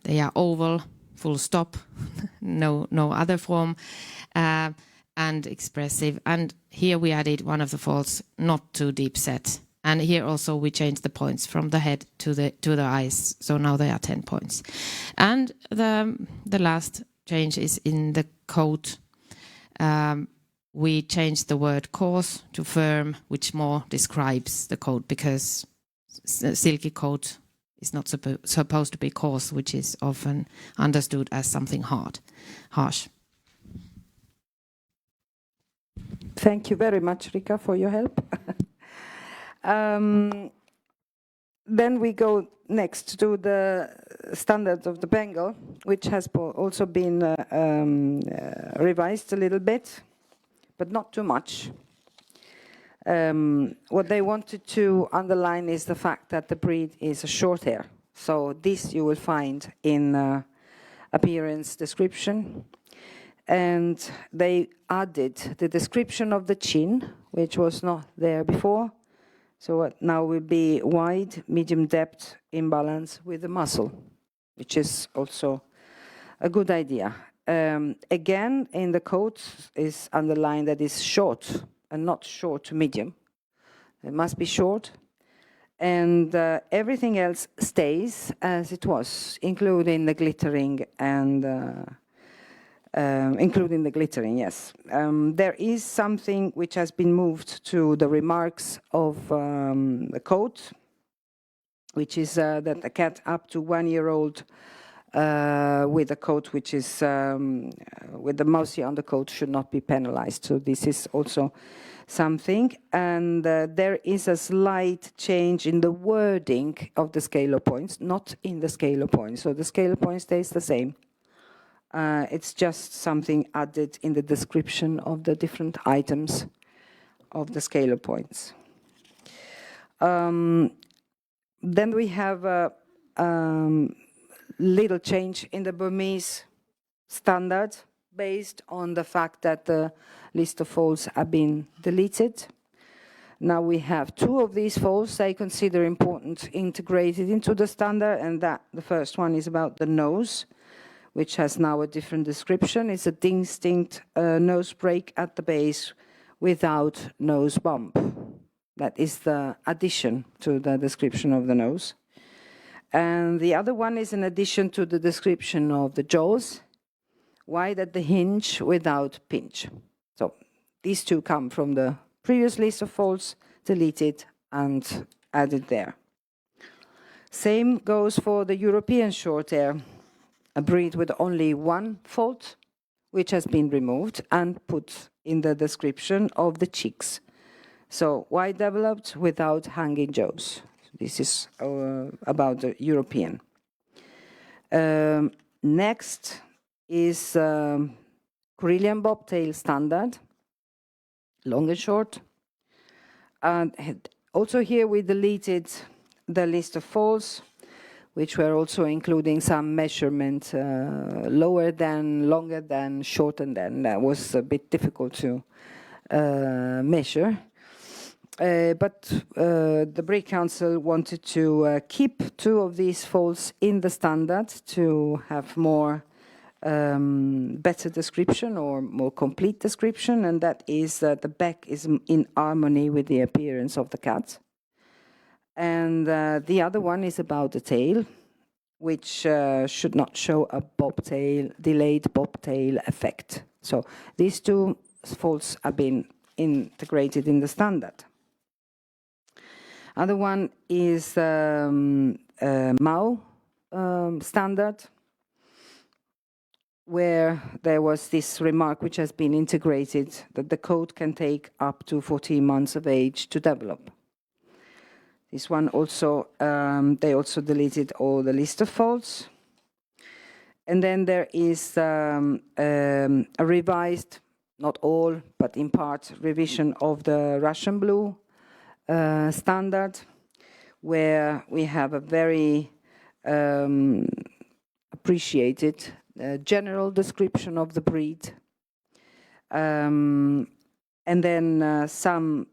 They are oval, full stop, no other form, and expressive. And here we added one of the folds, not too deep set. And here also we changed the points from the head to the eyes, so now they are 10 points. And the last change is in the coat. We changed the word coarse to firm, which more describes the coat, because silky coat is not supposed to be coarse, which is often understood as something harsh. Thank you very much, Rika, for your help. Then we go next to the standards of the Bengal, which has also been revised a little bit, but not too much. What they wanted to underline is the fact that the breed is a short hair. So this you will find in appearance description. And they added the description of the chin, which was not there before. So what now will be wide, medium depth imbalance with the muscle, which is also a good idea. Again, in the coat is underlined that it's short and not short to medium. It must be short. And everything else stays as it was, including the glittering and yes. There is something which has been moved to the remarks of the coat, which is that a cat up to 1 year old with a coat which is with the mousy on the coat should not be penalized. So this is also something. And there is a slight change in the wording of the scale of points, not in the scale of points. So the scale of points stays the same. It's just something added in the description of the different items of the scale of points. Then we have a little change in the Burmese standard based on the fact that the list of folds have been deleted. Now we have 2 of these folds they consider important integrated into the standard, and that the first one is about the nose, which has now a different description. It's a distinct nose break at the base without nose bump. That is the addition to the description of the nose. And the other one is an addition to the description of the jaws, wide at the hinge without pinch. So these 2 come from the previous list of folds, deleted and added there. Same goes for the European short hair, a breed with only 1 fold, which has been removed and put in the description of the cheeks. So wide developed without hanging jaws. This is about the European. Next is Karelian bobtail standard, long and short. And also here we deleted the list of folds, which were also including some measurement lower than, longer than, shorter than. That was a bit difficult to measure. But the Breed Council wanted to keep 2 of these folds in the standard to have more better description or more complete description, and that is that the back is in harmony with the appearance of the cat. And the other one is about the tail, which should not show a bobtail, delayed bobtail effect. So these 2 folds have been integrated in the standard. Other one is Mao standard, where there was this remark which has been integrated that the coat can take up to 14 months of age to develop. This one also, they also deleted all the list of folds. And then there is a revised, not all, but in part, revision of the Russian blue standard, where we have a very appreciated general description of the breed, and then some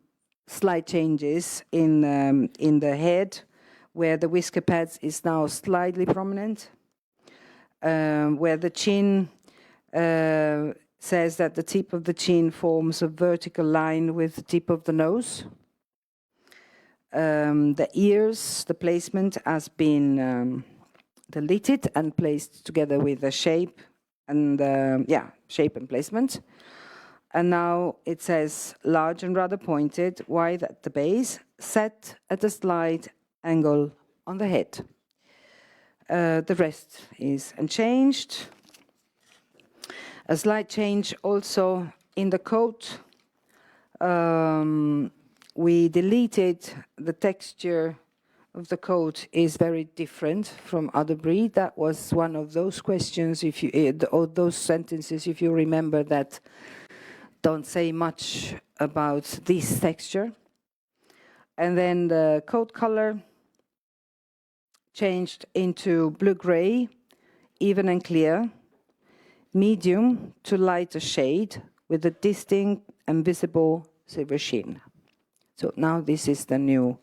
slight changes in the head, where the whisker pads is now slightly prominent, where the chin says that the tip of the chin forms a vertical line with the tip of the nose. The ears, the placement has been deleted and placed together with the shape and shape and placement. And now it says large and rather pointed, wide at the base, set at a slight angle on the head. The rest is unchanged. A slight change also in the coat. We deleted the texture of the coat is very different from other breed. That was one of those questions, if you or those sentences, if you remember, that don't say much about this texture. And then the coat color changed into blue-gray, even and clear, medium to lighter shade with a distinct and visible silver sheen. So now this is the new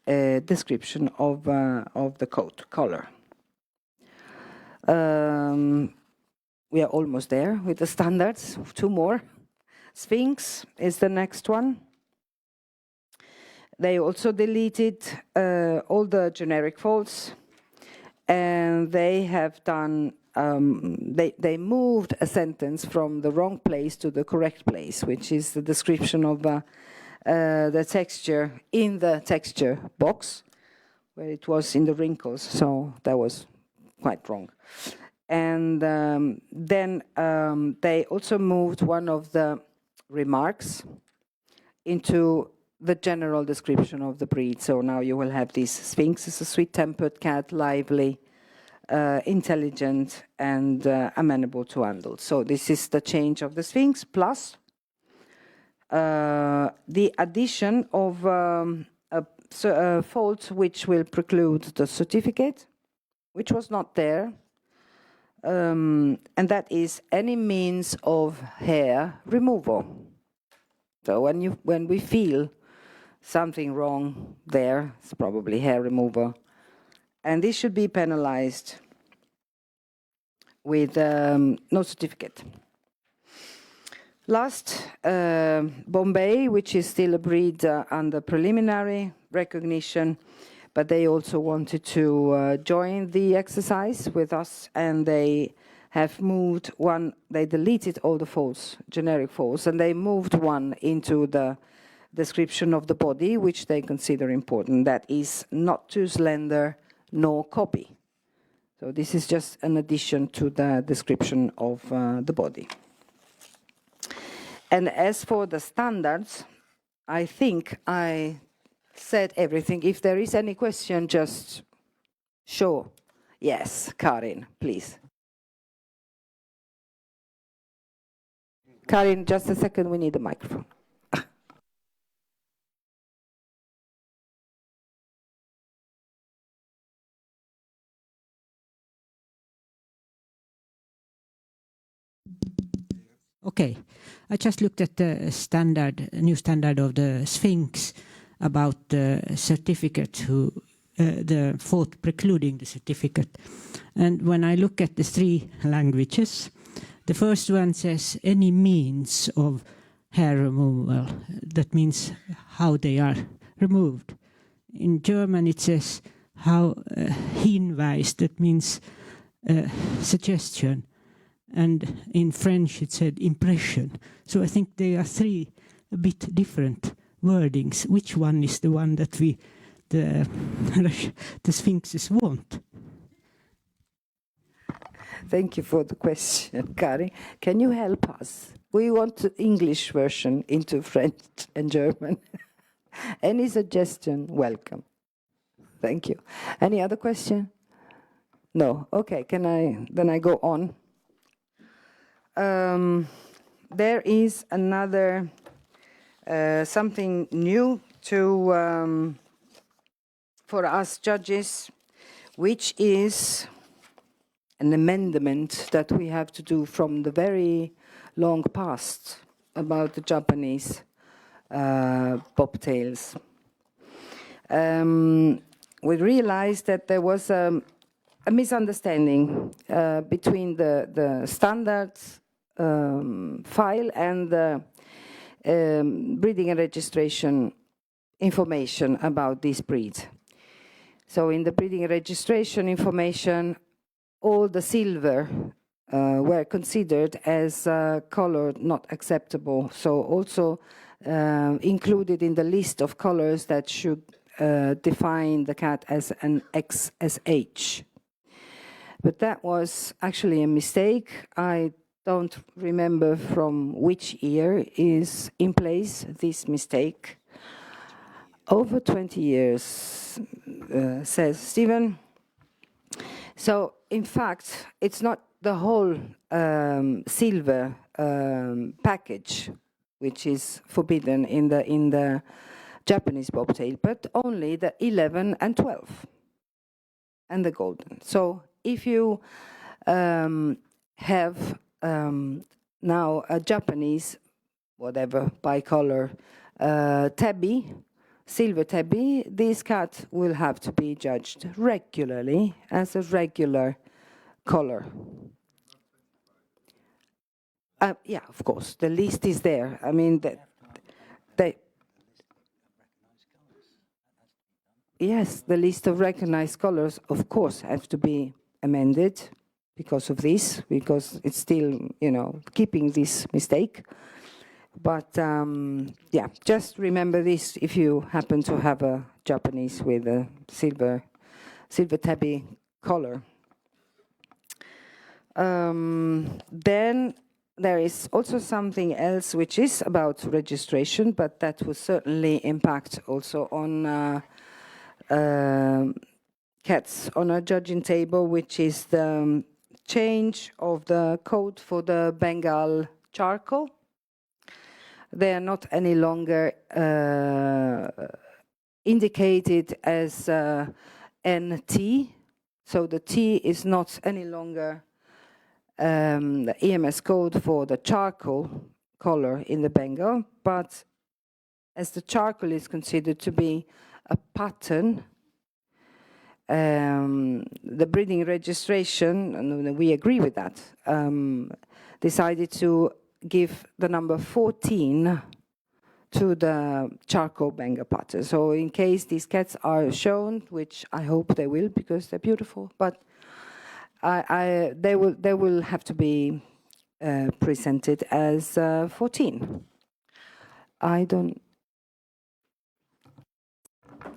description of the coat color. We are almost there with the standards. 2 more. Sphinx is the next one. They also deleted all the generic folds, and they have done. They moved a sentence from the wrong place to the correct place, which is the description of the texture in the texture box, where it was in the wrinkles. So that was quite wrong. And then they also moved one of the remarks into the general description of the breed. So now you will have this Sphinx is a sweet-tempered cat, lively, intelligent, and amenable to handle. So this is the change of the Sphinx, plus the addition of a fault which will preclude the certificate, which was not there. And that is any means of hair removal. So when we feel something wrong there, it's probably hair removal. And this should be penalized with no certificate. Last, Bombay, which is still a breed under preliminary recognition, but they also wanted to join the exercise with us, and they have moved one, they deleted all the folds, generic folds, and they moved one into the description of the body, which they consider important. That is not too slender, nor copy. So this is just an addition to the description of the body. And as for the standards, I think I said everything. If there is any question, just show. Yes, Corin, please. Corin, just a second, we need a microphone. Okay, I just looked at the new standard of the Sphinx about the certificate, the fault precluding the certificate. And when I look at the 3 languages, the first one says any means of hair removal. That means how they are removed. In German it says how Hinweis, that means suggestion. And in French it said impression. So I think they are 3 a bit different wordings. Which one is the one that the Sphinxes want? Thank you for the question, Kari. Can you help us? We want the English version into French and German. Any suggestion? Welcome. Thank you. Any other question? No. Okay. Then I go on. There is another something new to for us judges, which is an amendment that we have to do from the very long past about the Japanese bobtails. We realized that there was a misunderstanding between the standards file and the breeding and registration information about this breed. So in the breeding and registration information, all the silver were considered as color not acceptable. So also included in the list of colors that should define the cat as an XSH. But that was actually a mistake. I don't remember from which year is in place this mistake. Over 20 years, says Stephen. So, in fact, it's not the whole silver package which is forbidden in the Japanese bobtail, but only the 11 and 12 and the golden. So, if you have now a Japanese, whatever, bicolor tabby, silver tabby, this cat will have to be judged regularly as a regular color. Yeah, of course, the list is there. I mean, yes, the list of recognized colors, of course, have to be amended because of this, because it's still, keeping this mistake. But yeah, just remember this if you happen to have a Japanese with a silver tabby color. Then there is also something else which is about registration, but that will certainly impact also on cats on a judging table, which is the change of the code for the Bengal charcoal. They are not any longer indicated as NT, so the T is not any longer the EMS code for the charcoal color in the Bengal, but as the charcoal is considered to be a pattern, the breeding registration, and we agree with that, decided to give the number 14 to the charcoal Bengal pattern. So in case these cats are shown, which I hope they will because they're beautiful, but they will have to be presented as 14. I don't...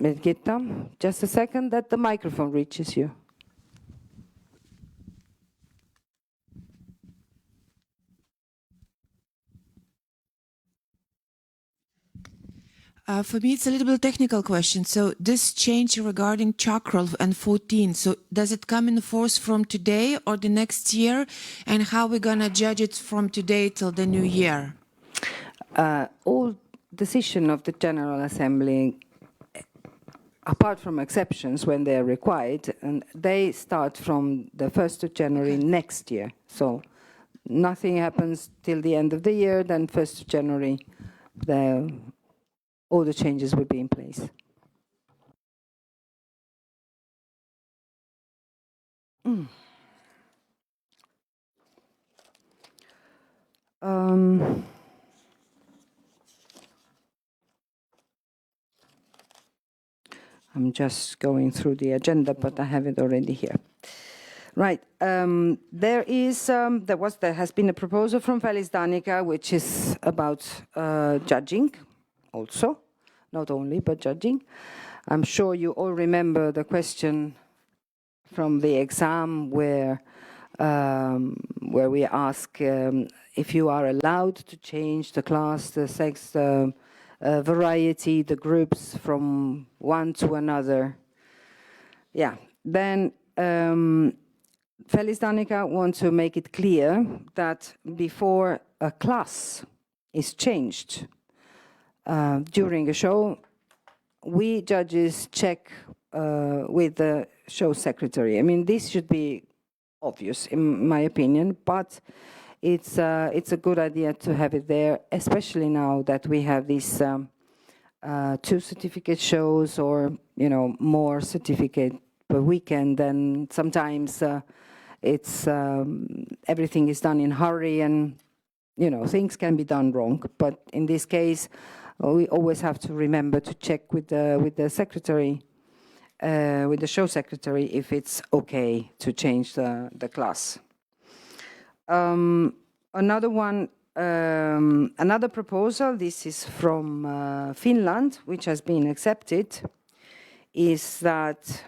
Birgitta, just a second that the microphone reaches you. For me, it's a little bit technical question. So this change regarding charcoal and 14, so does it come in force from today or the next year? And how are we going to judge it from today till the new year? All decision of the General Assembly, apart from exceptions when they are required, and they start from the 1st of January next year. So nothing happens till the end of the year, then 1st of January, all the changes will be in place. I'm just going through the agenda, but I have it already here. Right. There has been a proposal from Felice Danica, which is about judging, also, not only, but judging. I'm sure you all remember the question from the exam where we ask if you are allowed to change the class, the sex, variety, the groups from one to another. Yeah. Then Felice Danica wants to make it clear that before a class is changed during a show, we judges check with the show secretary. I mean, this should be obvious, in my opinion, but it's a good idea to have it there, especially now that we have these 2 certificate shows, or more certificate per weekend. And sometimes it's everything is done in hurry, and things can be done wrong. But in this case, we always have to remember to check with the secretary, with the show secretary, if it's okay to change the class. Another one, another proposal, this is from Finland, which has been accepted, is that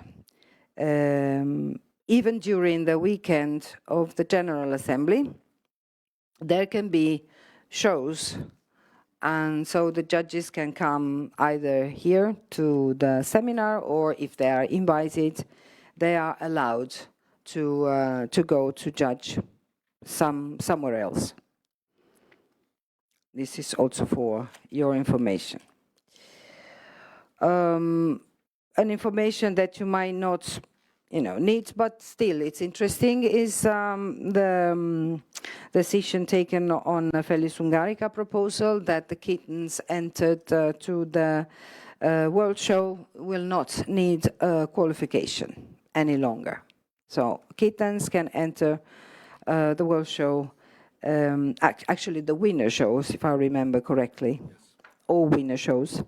even during the weekend of the General Assembly, there can be shows, and so the judges can come either here to the seminar, or if they are invited, they are allowed to go to judge somewhere else. This is also for your information. An information that you might not need, but still it's interesting, is the decision taken on Felis Hungarica proposal that the kittens entered to the World Show will not need a qualification any longer. So kittens can enter the World Show, actually the winner shows, if I remember correctly, all winner shows,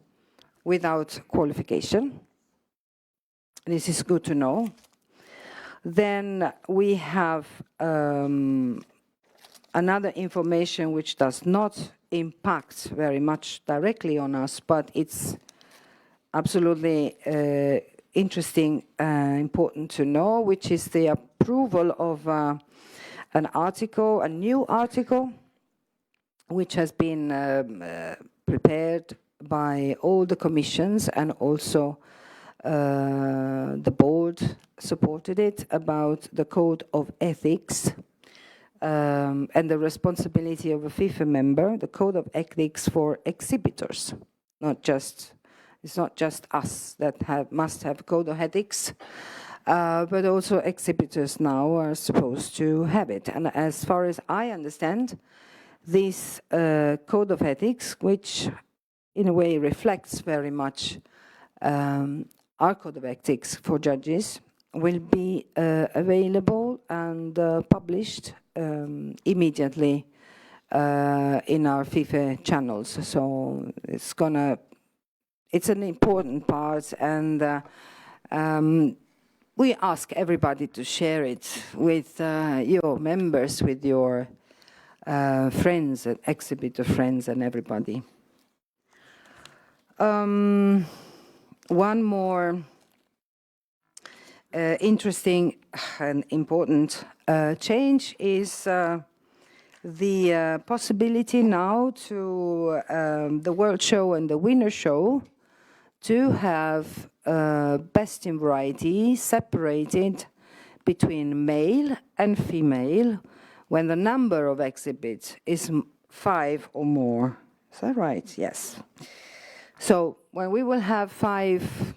without qualification. This is good to know. Then we have another information which does not impact very much directly on us, but it's absolutely interesting, important to know, which is the approval of an article, a new article, which has been prepared by all the commissions, and also the board supported it, about the code of ethics and the responsibility of a FIFe member, the code of ethics for exhibitors. It's not just us that must have code of ethics, but also exhibitors now are supposed to have it. And as far as I understand, this code of ethics, which in a way reflects very much our code of ethics for judges, will be available and published immediately in our FIFe channels. So it's an important part, and we ask everybody to share it with your members, with your friends, and exhibitor friends, and everybody. One more interesting and important change is the possibility now to the World Show and the Winner Show to have best in variety separated between male and female when the number of exhibits is 5 or more. Is that right? Yes. So when we will have 5,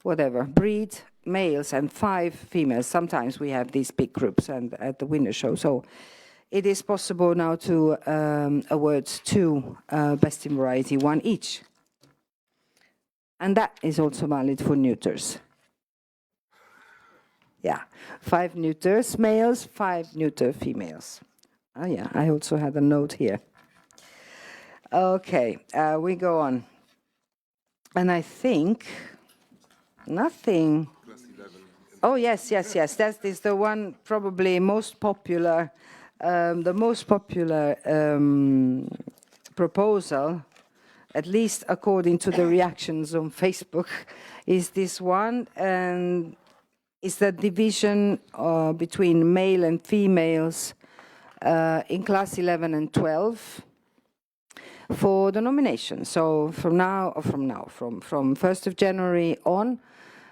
whatever, breed males and 5 females, sometimes we have these big groups and at the Winner Show. So it is possible now to award 2 best in variety, 1 each. And that is also valid for neuters. Yeah, 5 neuters males, 5 neuter females. Oh yeah, I also had a note here. Okay, we go on. And I think nothing. Oh yes, yes, yes. That is the one probably most popular, the most popular proposal, at least according to the reactions on Facebook, is this one, and it's the division between male and females in class 11 and 12 for the nomination. So from 1st of January on,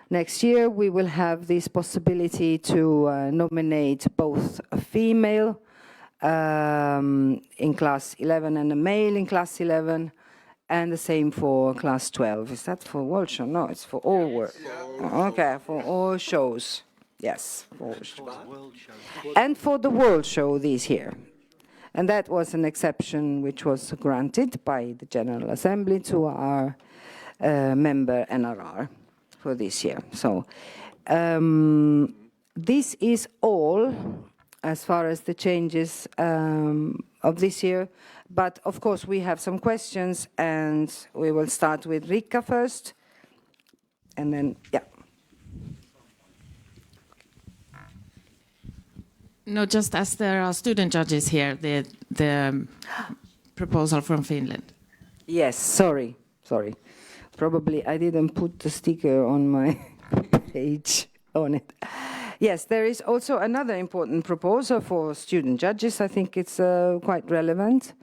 next year, we will have this possibility to nominate both a female in class 11 and a male in class 11, and the same for class 12. Is that for world show? No, it's for all work. Okay, for all shows. Yes, for all shows. And for the world show this year. And that was an exception which was granted by the General Assembly to our member NRR for this year. So this is all as far as the changes of this year. But of course, we have some questions, and we will start with Rika first, and then, yeah. No, just as there are student judges here, the proposal from Finland. Yes, sorry. Probably I didn't put the sticker on my page on it. Yes, there is also another important proposal for student judges. I think it's quite relevant.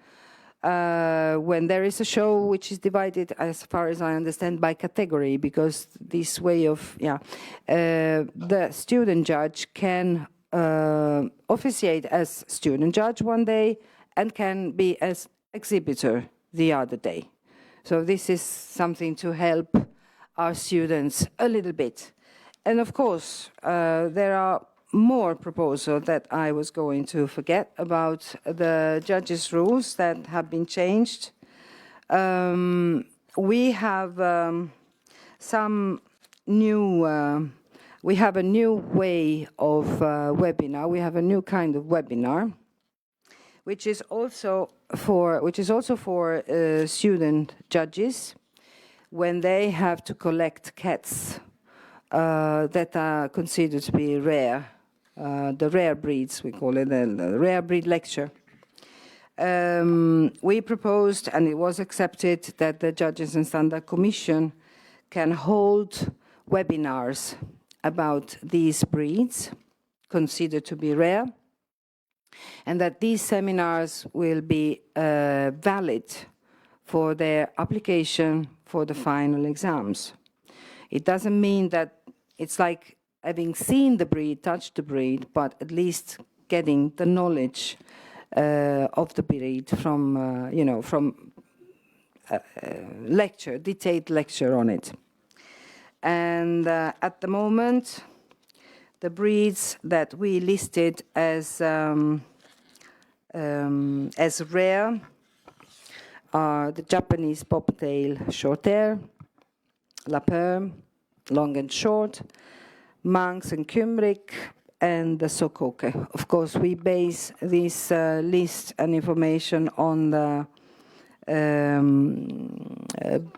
When there is a show which is divided, as far as I understand, by category, because this way of, the student judge can officiate as student judge one day and can be as exhibitor the other day. So this is something to help our students a little bit. And of course, there are more proposals that I was going to forget about the judges' rules that have been changed. We have some new, we have a new way of webinar. We have a new kind of webinar, which is also for student judges when they have to collect cats that are considered to be rare. The rare breeds, we call it, the rare breed lecture. We proposed, and it was accepted, that the Judges and Standard Commission can hold webinars about these breeds considered to be rare, and that these seminars will be valid for their application for the final exams. It doesn't mean that it's like having seen the breed, touched the breed, but at least getting the knowledge of the breed from, from lecture, detailed lecture on it. And at the moment, the breeds that we listed as rare are the Japanese bobtail short-hair, Lapin, long and short, Manx and Cymric, and the Sokoke. Of course, we base this list and information on the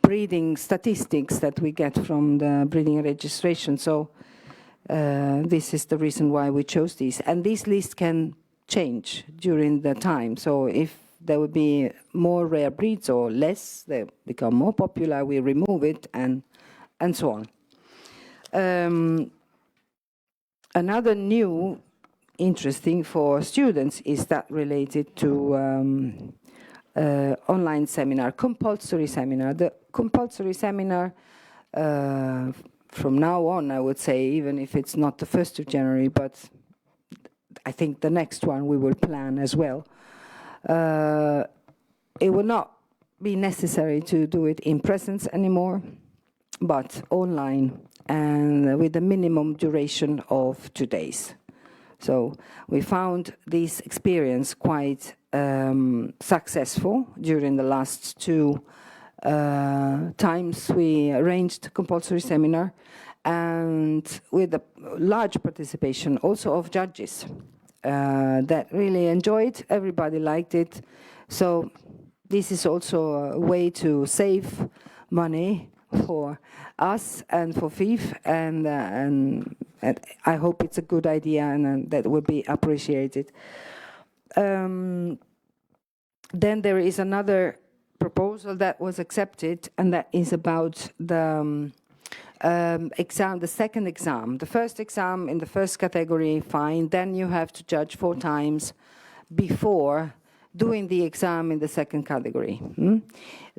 breeding statistics that we get from the breeding registration. So this is the reason why we chose these. And this list can change during the time. So if there will be more rare breeds or less, they become more popular, we remove it, and so on. Another new interesting for students is that related to online seminar, compulsory seminar. The compulsory seminar from now on, I would say, even if it's not the 1st of January, but I think the next one we will plan as well. It will not be necessary to do it in presence anymore, but online, and with a minimum duration of 2 days. So we found this experience quite successful during the last 2 times we arranged compulsory seminar, and with a large participation also of judges that really enjoyed, everybody liked it. So this is also a way to save money for us and for FIFe, and I hope it's a good idea, and that will be appreciated. Then there is another proposal that was accepted, and that is about the exam, the second exam. The first exam in the first category, fine. Then you have to judge 4 times before doing the exam in the second category.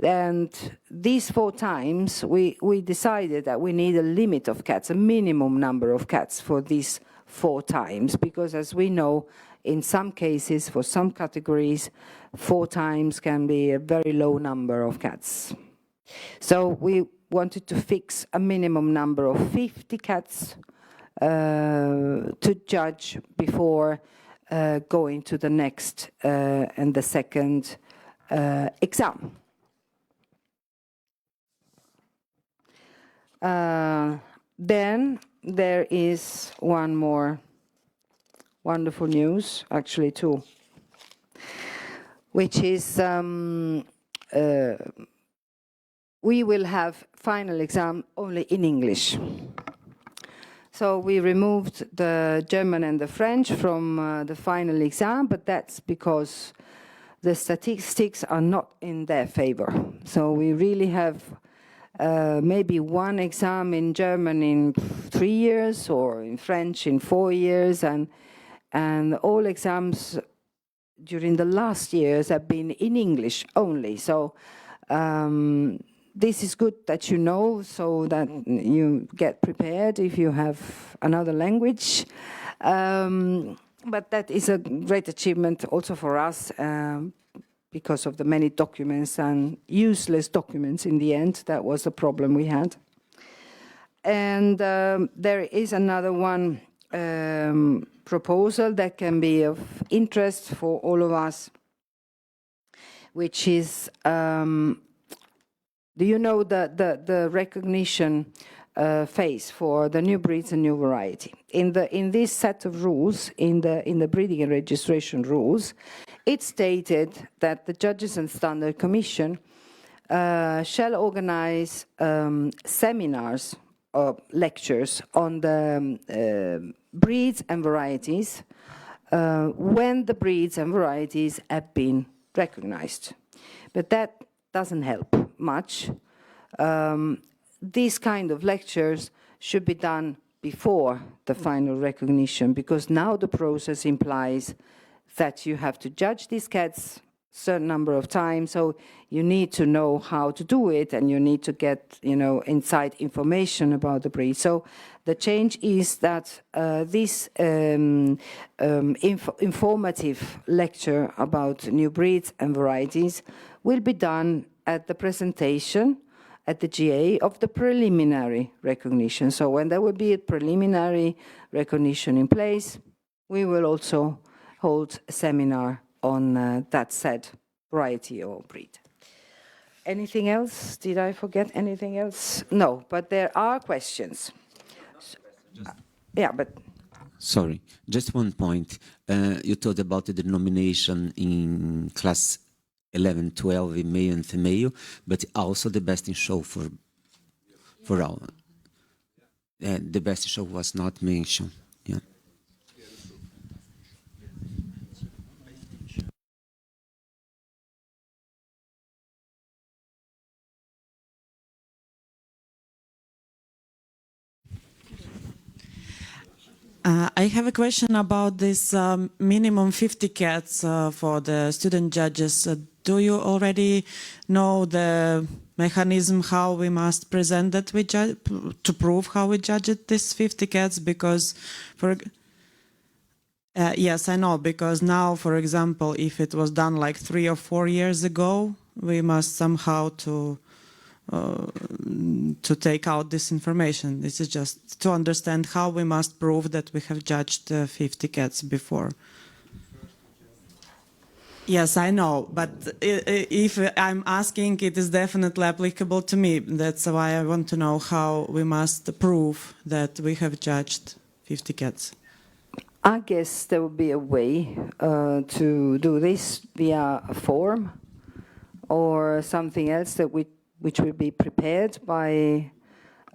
And these 4 times, we decided that we need a limit of cats, a minimum number of cats for these 4 times, because as we know, in some cases, for some categories, 4 times can be a very low number of cats. So we wanted to fix a minimum number of 50 cats to judge before going to the next and the second exam. Then there is one more wonderful news, actually two, which is we will have final exam only in English. So we removed the German and the French from the final exam, but that's because the statistics are not in their favor. So we really have maybe one exam in German in 3 years, or in French in 4 years, and all exams during the last years have been in English only. So this is good that you know, so that you get prepared if you have another language. But that is a great achievement also for us, because of the many documents and useless documents in the end. That was the problem we had. And there is another one proposal that can be of interest for all of us, which is, do you know the recognition phase for the new breeds and new variety? In this set of rules, in the breeding and registration rules, it stated that the Judges and Standard Commission shall organize seminars or lectures on the breeds and varieties when the breeds and varieties have been recognized. But that doesn't help much. These kind of lectures should be done before the final recognition, because now the process implies that you have to judge these cats a certain number of times, so you need to know how to do it, and you need to get, inside information about the breed. So the change is that this informative lecture about new breeds and varieties will be done at the presentation at the GA of the preliminary recognition. So when there will be a preliminary recognition in place, we will also hold a seminar on that said variety or breed. Anything else? Did I forget anything else? No, but there are questions. Yeah, but... Sorry, just one point. You talked about the denomination in class 11, 12 in male and female, but also the best in show for all. The best in show was not mentioned. Yeah. I have a question about this minimum 50 cats for the student judges. Do you already know the mechanism how we must present that we to prove how we judge it, this 50 cats? Because, yes, I know, because now, for example, if it was done like 3 or 4 years ago, we must somehow to take out this information. This is just to understand how we must prove that we have judged 50 cats before. Yes, I know, but if I'm asking, it is definitely applicable to me. That's why I want to know how we must prove that we have judged 50 cats. I guess there would be a way to do this via a form or something else that which will be prepared by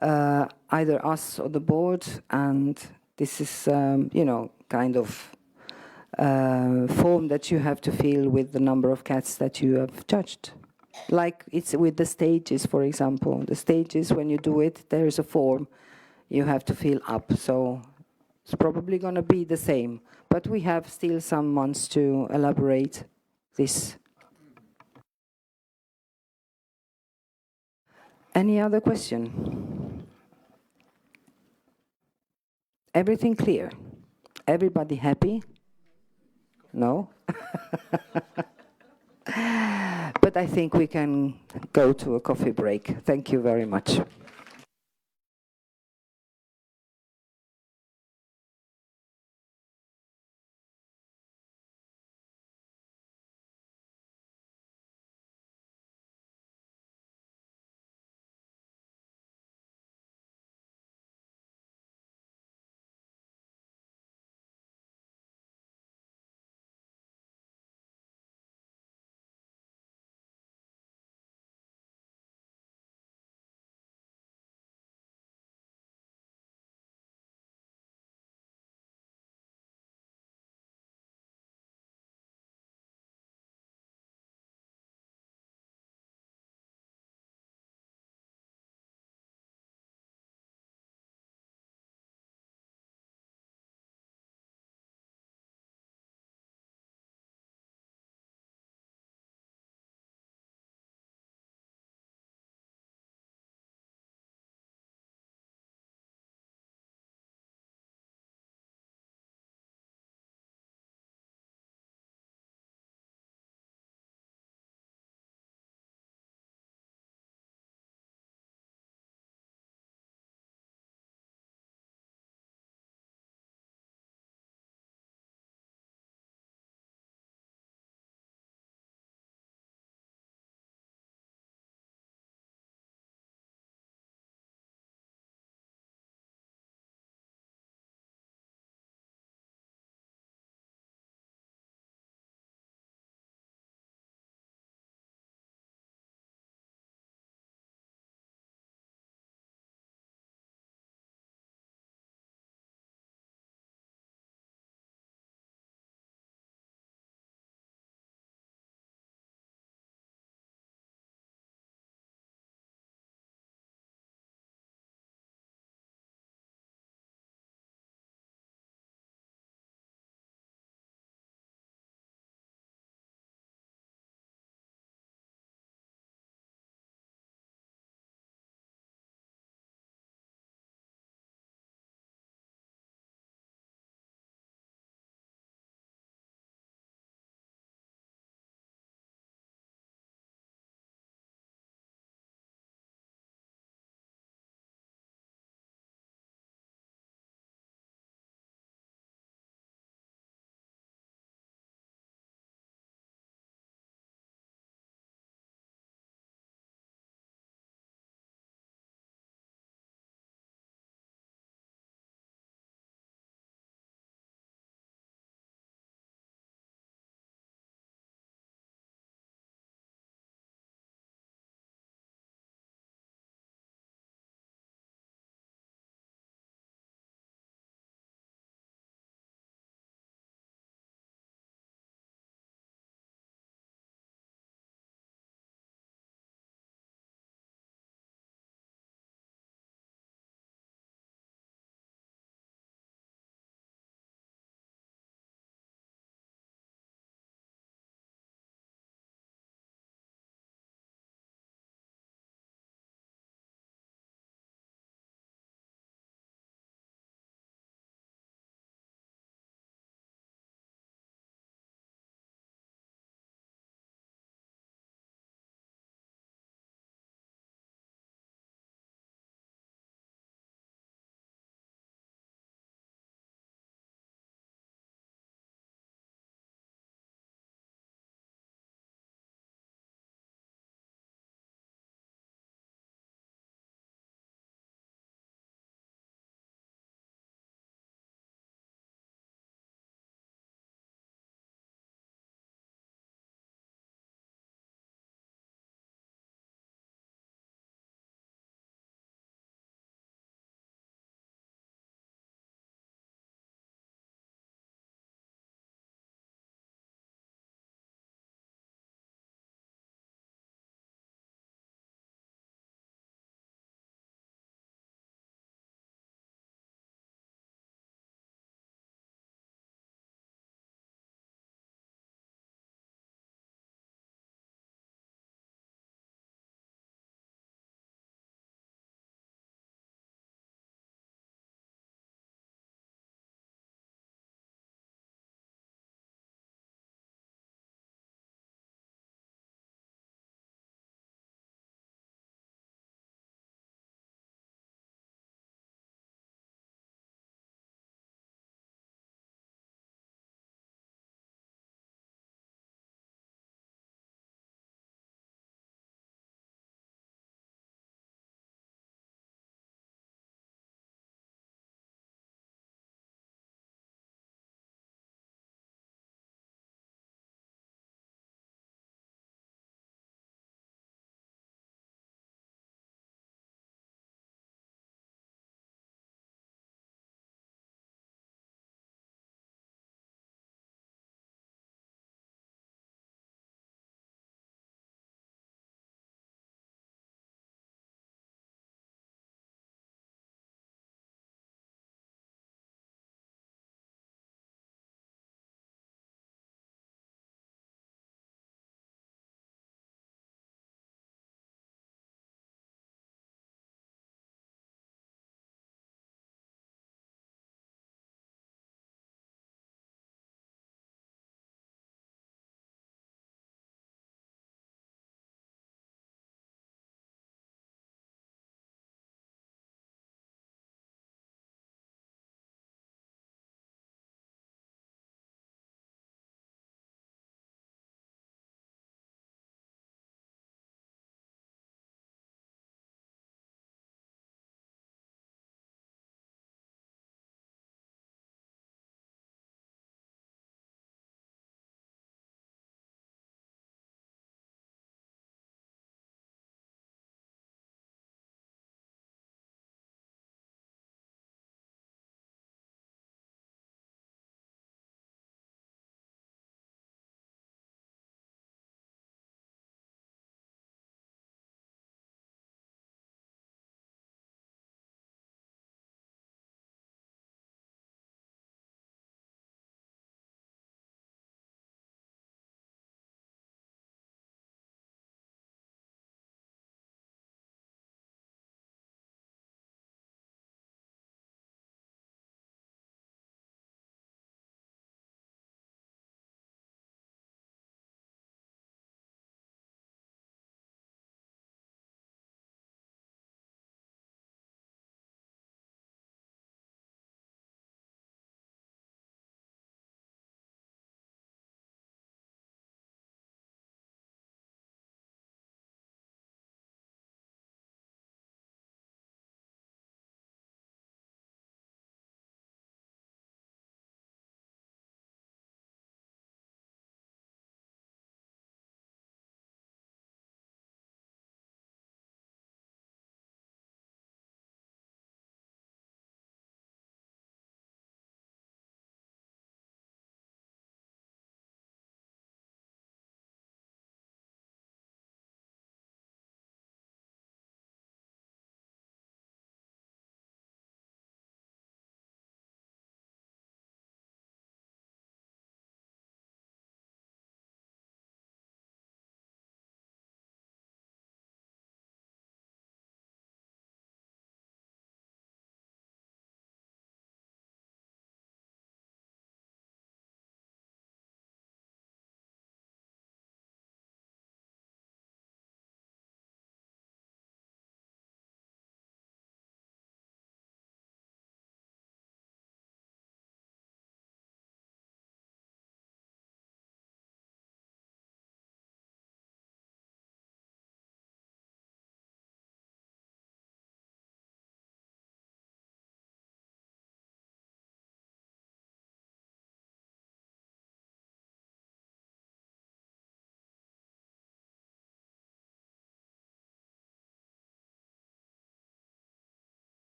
either us or the board, and this is, kind of form that you have to fill with the number of cats that you have judged. Like it's with the stages, for example. The stages, when you do it, there is a form you have to fill up. So it's probably going to be the same. But we have still some months to elaborate this. Any other question? Everything clear? Everybody happy? No? But I think we can go to a coffee break. Thank you very much.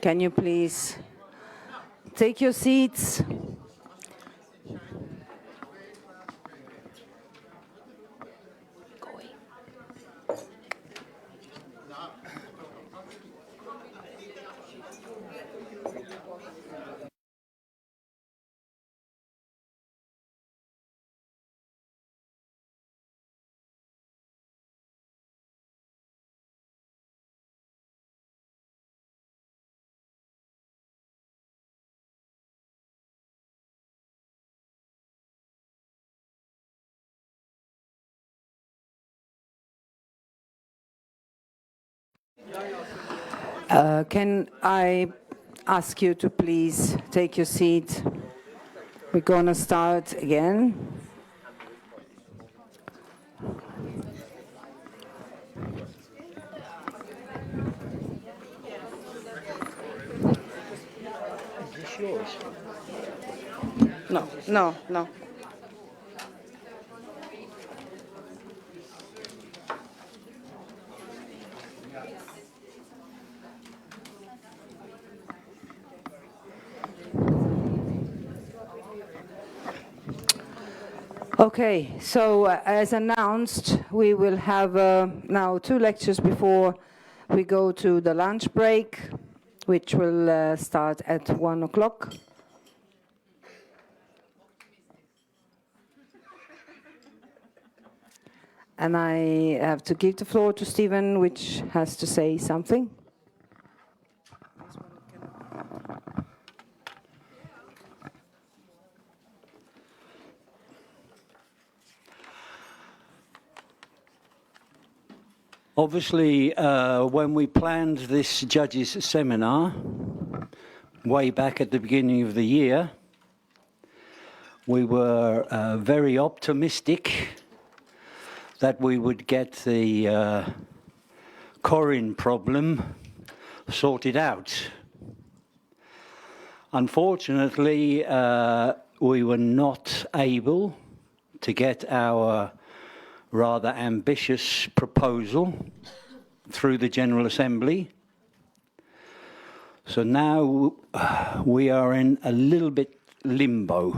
Can you please take your seats? Can I ask you to please take your seat? We're going to start again. No, no, no. Okay, so as announced, we will have now 2 lectures before we go to the lunch break, which will start at 1 o'clock. And I have to give the floor to Stephen, which has to say something. Obviously, when we planned this judges seminar way back at the beginning of the year, we were very optimistic that we would get the Corin problem sorted out. Unfortunately, we were not able to get our rather ambitious proposal through the General Assembly. So now we are in a little bit limbo.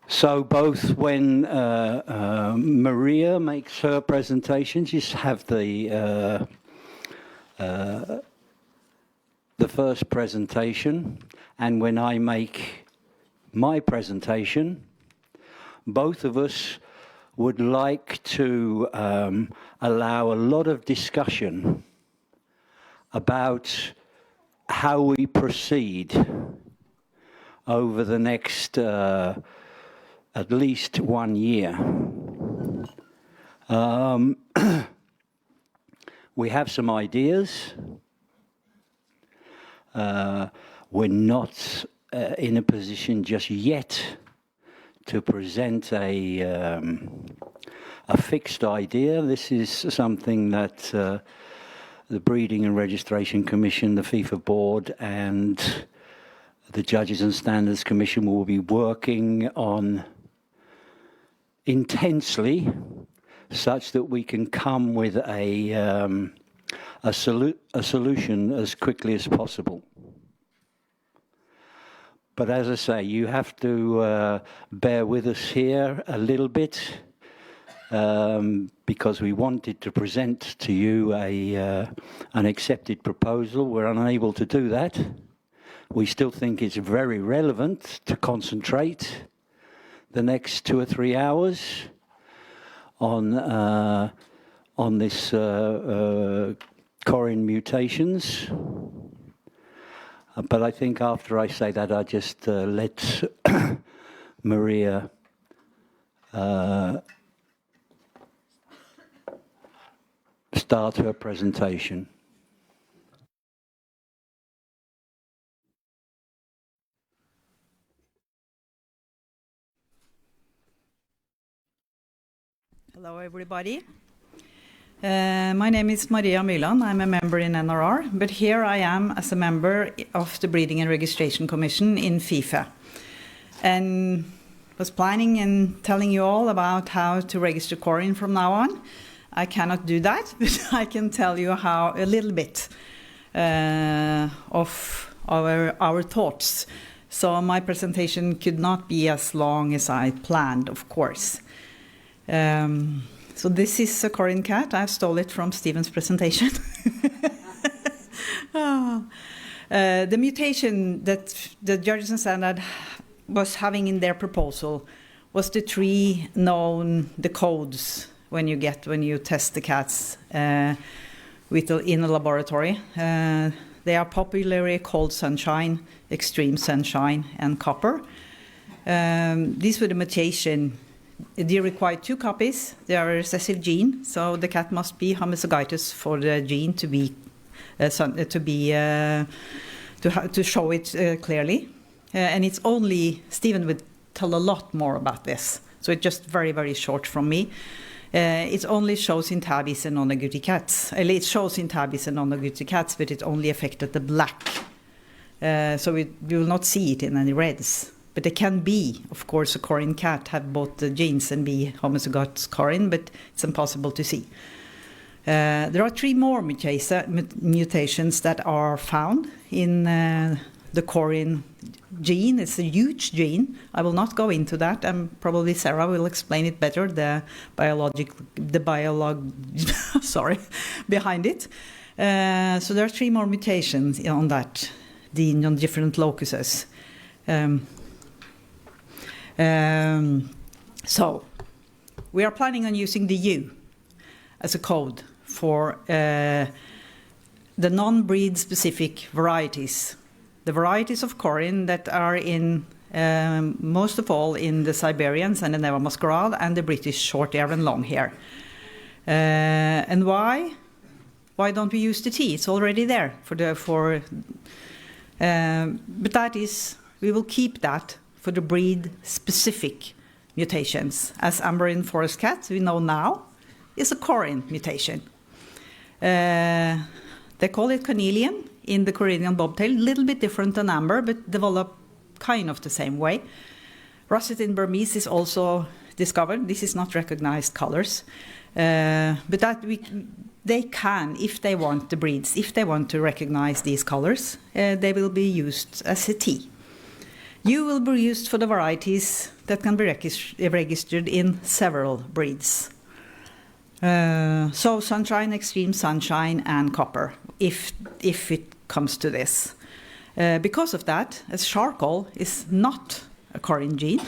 So both when Maria makes her presentation, just have the first presentation, and when I make my presentation, both of us would like to allow a lot of discussion about how we proceed over the next at least 1 year. We have some ideas. We're not in a position just yet to present a fixed idea. This is something that the Breeding and Registration Commission, the FIFe board, and the Judges and Standards Commission will be working on intensely, such that we can come with a solution as quickly as possible. But as I say, you have to bear with us here a little bit, because we wanted to present to you an accepted proposal. We're unable to do that. We still think it's very relevant to concentrate the next 2 or 3 hours on this Corin mutations. But I think after I say that, I just let Maria start her presentation. Hello, everybody. My name is Maria Myrland. I'm a member in NRR, but here I am as a member of the Breeding and Registration Commission in FIFe, and was planning and telling you all about how to register Corin from now on. I cannot do that, but I can tell you how a little bit of our thoughts. So my presentation could not be as long as I planned, of course. So this is a Corin cat. I stole it from Stephen's presentation. The mutation that the Judges Standard was having in their proposal was the three known codes when you test the cats in a laboratory. They are popularly called sunshine, extreme sunshine, and copper. These were the mutation. They require 2 copies. They are a recessive gene, so the cat must be homozygous for the gene to show it clearly. And it's only Stephen would tell a lot more about this. So it's just very, very short from me. It only shows in tabbies and non-agouti cats. It shows in tabbies and non-agouti cats, but it only affected the black. So you will not see it in any reds. But it can be, of course, a Corin cat have both the genes and be homozygous Corin, but it's impossible to see. There are 3 more mutations that are found in the Corin gene. It's a huge gene. I will not go into that, and probably Sara will explain it better, the biology behind it. So there are 3 more mutations on that gene on different locuses. So we are planning on using the U as a code for the non-breed specific varieties. The varieties of Corin that are in, most of all, in the Siberians and the Neva masquerade and the British short hair and long hair. And why? Why don't we use the T? It's already there but that is, we will keep that for the breed-specific mutations. As Amberine forest cat, we know now, is a Corin mutation. They call it Kornilian in the Corinian bobtail, a little bit different than amber, but developed kind of the same way. Russet in Burmese is also discovered. This is not recognized colors. But that they can, if they want the breeds, if they want to recognize these colors, they will be used as a T. U will be used for the varieties that can be registered in several breeds. So sunshine, extreme sunshine, and copper, if it comes to this. Because of that, as charcoal is not a Corin gene,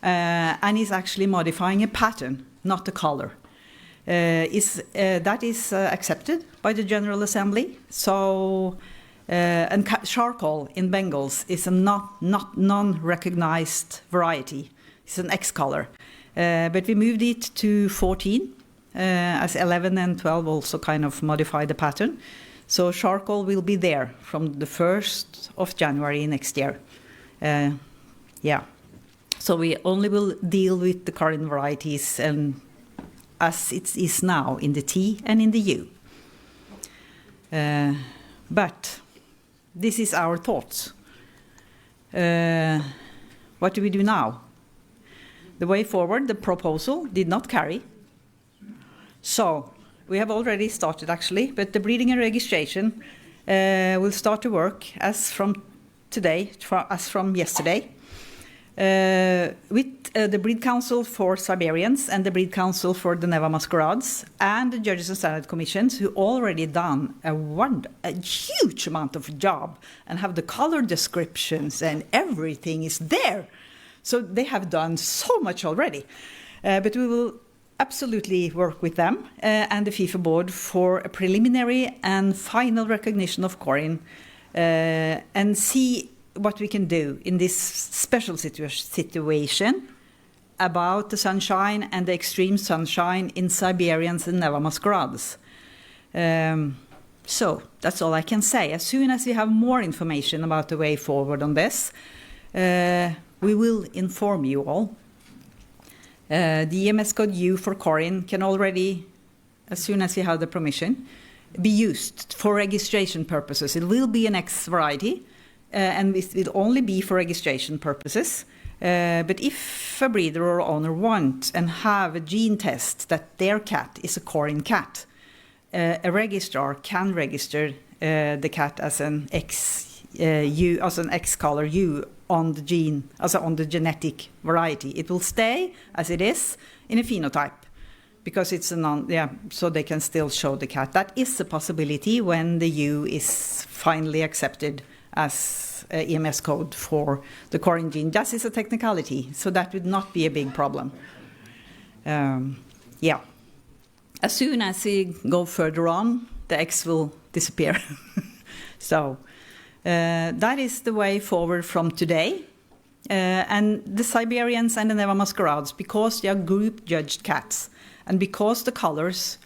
and is actually modifying a pattern, not a color. That is accepted by the General Assembly. So, and charcoal in Bengals is a non-recognized variety. It's an X color. But we moved it to 14, as 11 and 12 also kind of modify the pattern. So charcoal will be there from the 1st of January next year. Yeah. So we only will deal with the Corin varieties and as it is now in the T and in the U. But this is our thoughts. What do we do now? The way forward, the proposal did not carry. So we have already started actually, but the breeding and registration will start to work as from today, as from yesterday. With the Breed Council for Siberians and the Breed Council for the Neva Masquerades and the Judges and Standard Commissions who already done a huge amount of job and have the color descriptions and everything is there. So they have done so much already. But we will absolutely work with them and the FIFe board for a preliminary and final recognition of Corin and see what we can do in this special situation about the sunshine and the extreme sunshine in Siberians and Neva masquerades. So that's all I can say. As soon as we have more information about the way forward on this, we will inform you all. The EMS code U for Corin can already, as soon as we have the permission, be used for registration purposes. It will be an X variety, and it will only be for registration purposes. But if if a breeder or owner wants and have a gene test that their cat is a Corin cat, a registrar can register the cat as an X color U on the gene, also on the genetic variety. It will stay as it is in a phenotype because it's a so they can still show the cat. That is a possibility when the U is finally accepted as EMS code for the Corin gene. That is a technicality, so that would not be a big problem. Yeah. As soon as we go further on, the X will disappear. So that is the way forward from today. And the Siberians and the Neva masquerades, because they are group-judged cats, and because the colors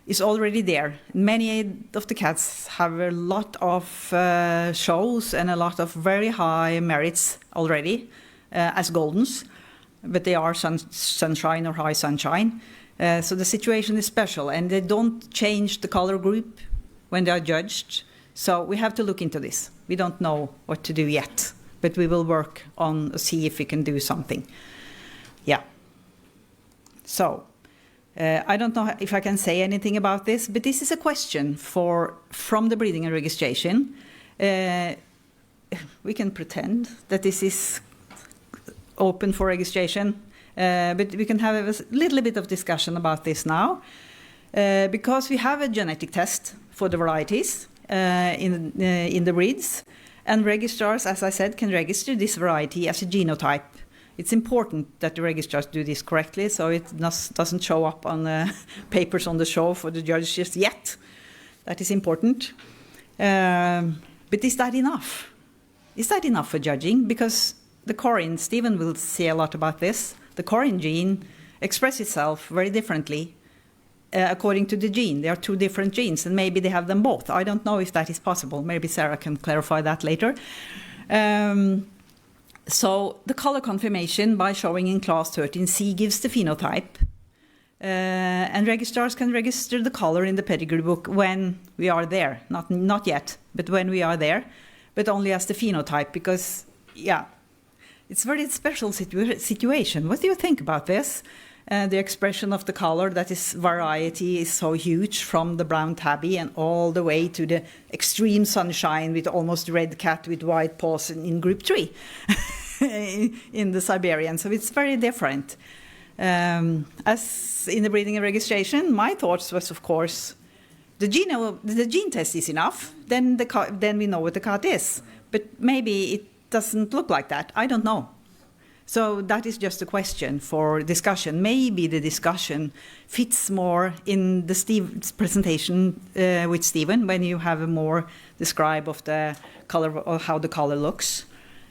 is already there, many of the cats have a lot of shows and a lot of very high merits already as Goldens, but they are sunshine or high sunshine. So the situation is special, and they don't change the color group when they are judged. So we have to look into this. We don't know what to do yet, but we will work on see if we can do something. Yeah. So I don't know if I can say anything about this, but this is a question from the breeding and registration. We can pretend that this is open for registration, but we can have a little bit of discussion about this now, because we have a genetic test for the varieties in the breeds, and registrars, as I said, can register this variety as a genotype. It's important that the registrars do this correctly, so it doesn't show up on papers on the show for the judges yet. That is important. But is that enough? Is that enough for judging? Because the Corin, Stephen will say a lot about this, the Corin gene expresses itself very differently according to the gene. There are two different genes, and maybe they have them both. I don't know if that is possible. Maybe Sara can clarify that later. So the color confirmation by showing in class 13C gives the phenotype, and registrars can register the color in the pedigree book when we are there. Not yet, but when we are there, but only as the phenotype, because, yeah, it's a very special situation. What do you think about this? The expression of the color, that is variety, is so huge from the brown tabby and all the way to the extreme sunshine with almost red cat with white paws in group 3 in the Siberian. So it's very different. As in the breeding and registration, my thoughts was, of course, the gene test is enough. Then we know what the cat is. But maybe it doesn't look like that. I don't know. So that is just a question for discussion. Maybe the discussion fits more in the presentation with Stephen, when you have a more describe of the color or how the color looks.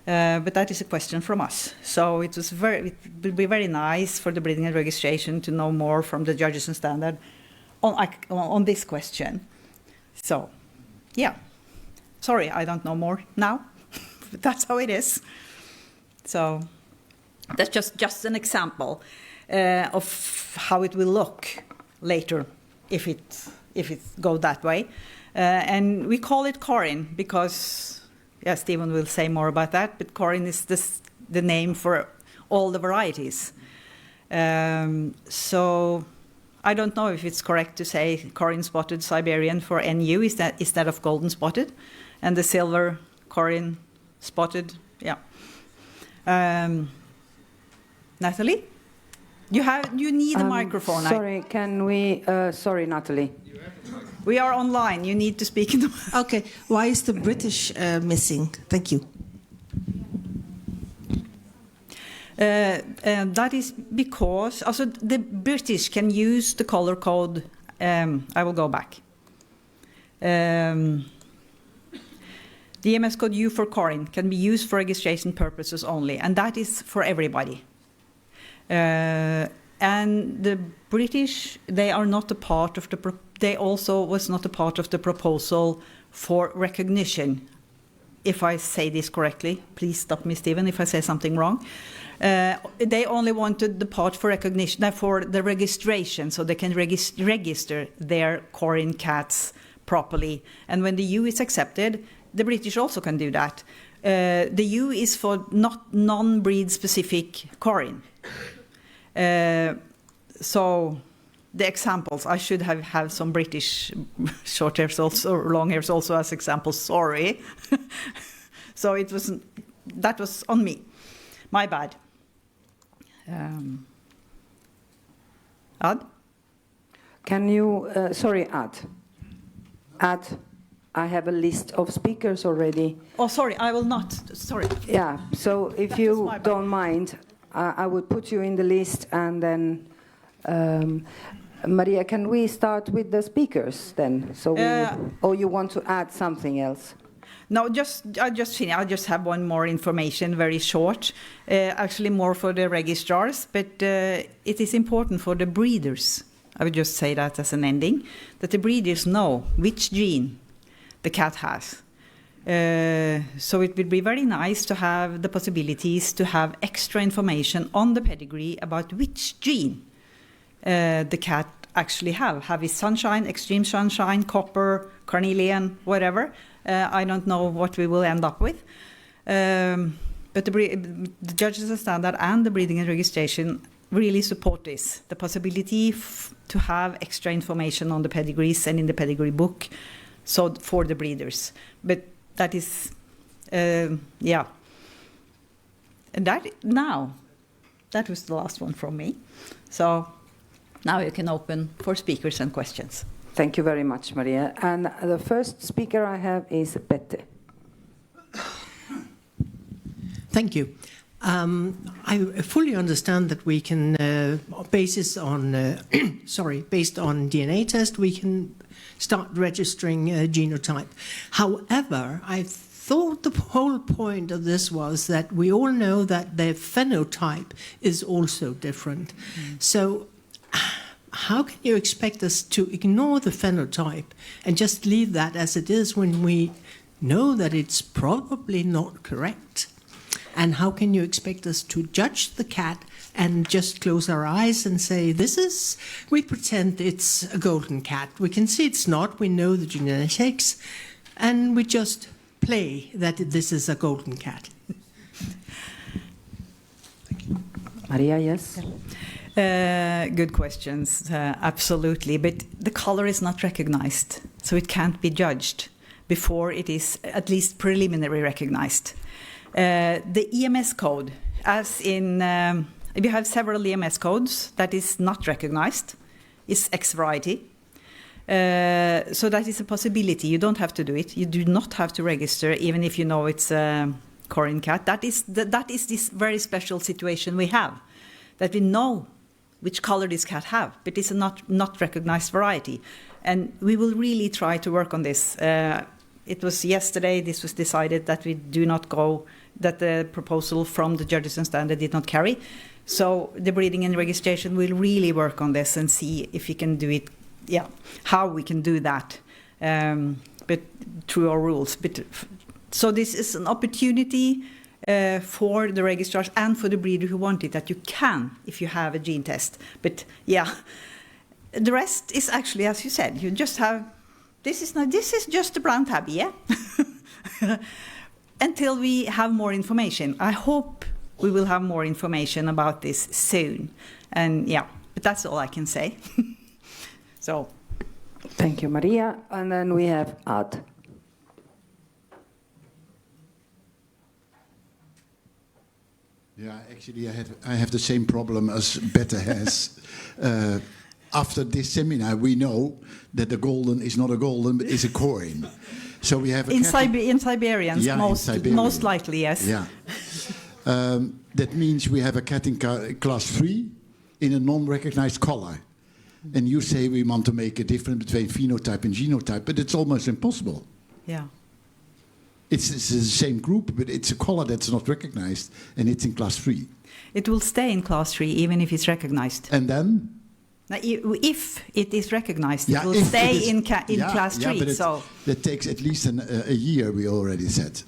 But that is a question from us. So it would be very nice for the breeding and registration to know more from the judges and standard on this question. So, yeah. Sorry, I don't know more now, but that's how it is. So that's just an example of how it will look later if it goes that way. And we call it Corin because, yeah, Stephen will say more about that, but Corin is the name for all the varieties. So I don't know if it's correct to say Corin spotted Siberian for NU instead of golden spotted, and the silver Corin spotted, yeah. Natalie, you need a microphone. Sorry, can we? Sorry, Natalie. We are online. You need to speak in the. Okay. Why is the British missing? Thank you. That is because also the British can use the color code. I will go back. The EMS code U for Corin can be used for registration purposes only, and that is for everybody. And the British, they are not a part of the. They also was not a part of the proposal for recognition. If I say this correctly, please stop me, Stephen, if I say something wrong. They only wanted the part for recognition, for the registration, so they can register their Corin cats properly. And when the U is accepted, the British also can do that. The U is for not non-breed specific Corin. So the examples, I should have some British short hairs also, or long hairs also as examples, sorry. So that was on me, my bad. Ad? Can you, sorry, Ad, I have a list of speakers already. Oh, sorry, I will not, sorry. Yeah, so if you don't mind, I would put you in the list, and then, Maria, can we start with the speakers then? So or you want to add something else? No, I'll just finish. I'll just have one more information, very short. Actually, more for the registrars, but it is important for the breeders. I would just say that as an ending, that the breeders know which gene the cat has. So it would be very nice to have the possibilities to have extra information on the pedigree about which gene the cat actually have. Have it sunshine, extreme sunshine, copper, carnelian, whatever. I don't know what we will end up with. But the Judges of Standard and the Breeding and Registration really support this, the possibility to have extra information on the pedigrees and in the pedigree book, so for the breeders. But that is, yeah. And that was the last one from me. So now you can open for speakers and questions. Thank you very much, Maria. And the first speaker I have is Bette. Thank you. I fully understand that we can, based on DNA test, we can start registering genotype. However, I thought the whole point of this was that we all know that the phenotype is also different. So how can you expect us to ignore the phenotype and just leave that as it is when we know that it's probably not correct? And how can you expect us to judge the cat and just close our eyes and say, we pretend it's a golden cat. We can see it's not, we know the genetics, and we just play that this is a golden cat. Thank you. Maria, yes? Good questions, absolutely. But the color is not recognized, so it can't be judged before it is at least preliminary recognized. The EMS code, as in, we have several EMS codes that is not recognized, is X variety. So that is a possibility. You don't have to do it. You do not have to register, even if you know it's a Corin cat. That is this very special situation we have, that we know which color this cat have, but it's a not recognized variety. And we will really try to work on this. It was yesterday, this was decided that we do not go, that the proposal from the Judges and Standard did not carry. So the Breeding and Registration will really work on this and see if we can do it, how we can do that, but through our rules. So this is an opportunity for the registrars and for the breeder who want it, that you can, if you have a gene test. But the rest is actually, as you said, you just have, this is just a brown tabby, yeah? Until we have more information. I hope we will have more information about this soon. And but that's all I can say. So. Thank you, Maria. And then we have Ad. Yeah, actually I have the same problem as Bette has. After this seminar, we know that the golden is not a golden, but is a Corin. So we have in Siberians, most likely, yes. Yeah. That means we have a cat in class 3 in a non-recognized color. And you say we want to make a difference between phenotype and genotype, but it's almost impossible. Yeah. It's the same group, but it's a color that's not recognized, and it's in class 3. It will stay in class 3 even if it's recognized. And then? Now, if it is recognized, it will stay in class 3. But so that takes at least a year, we already said.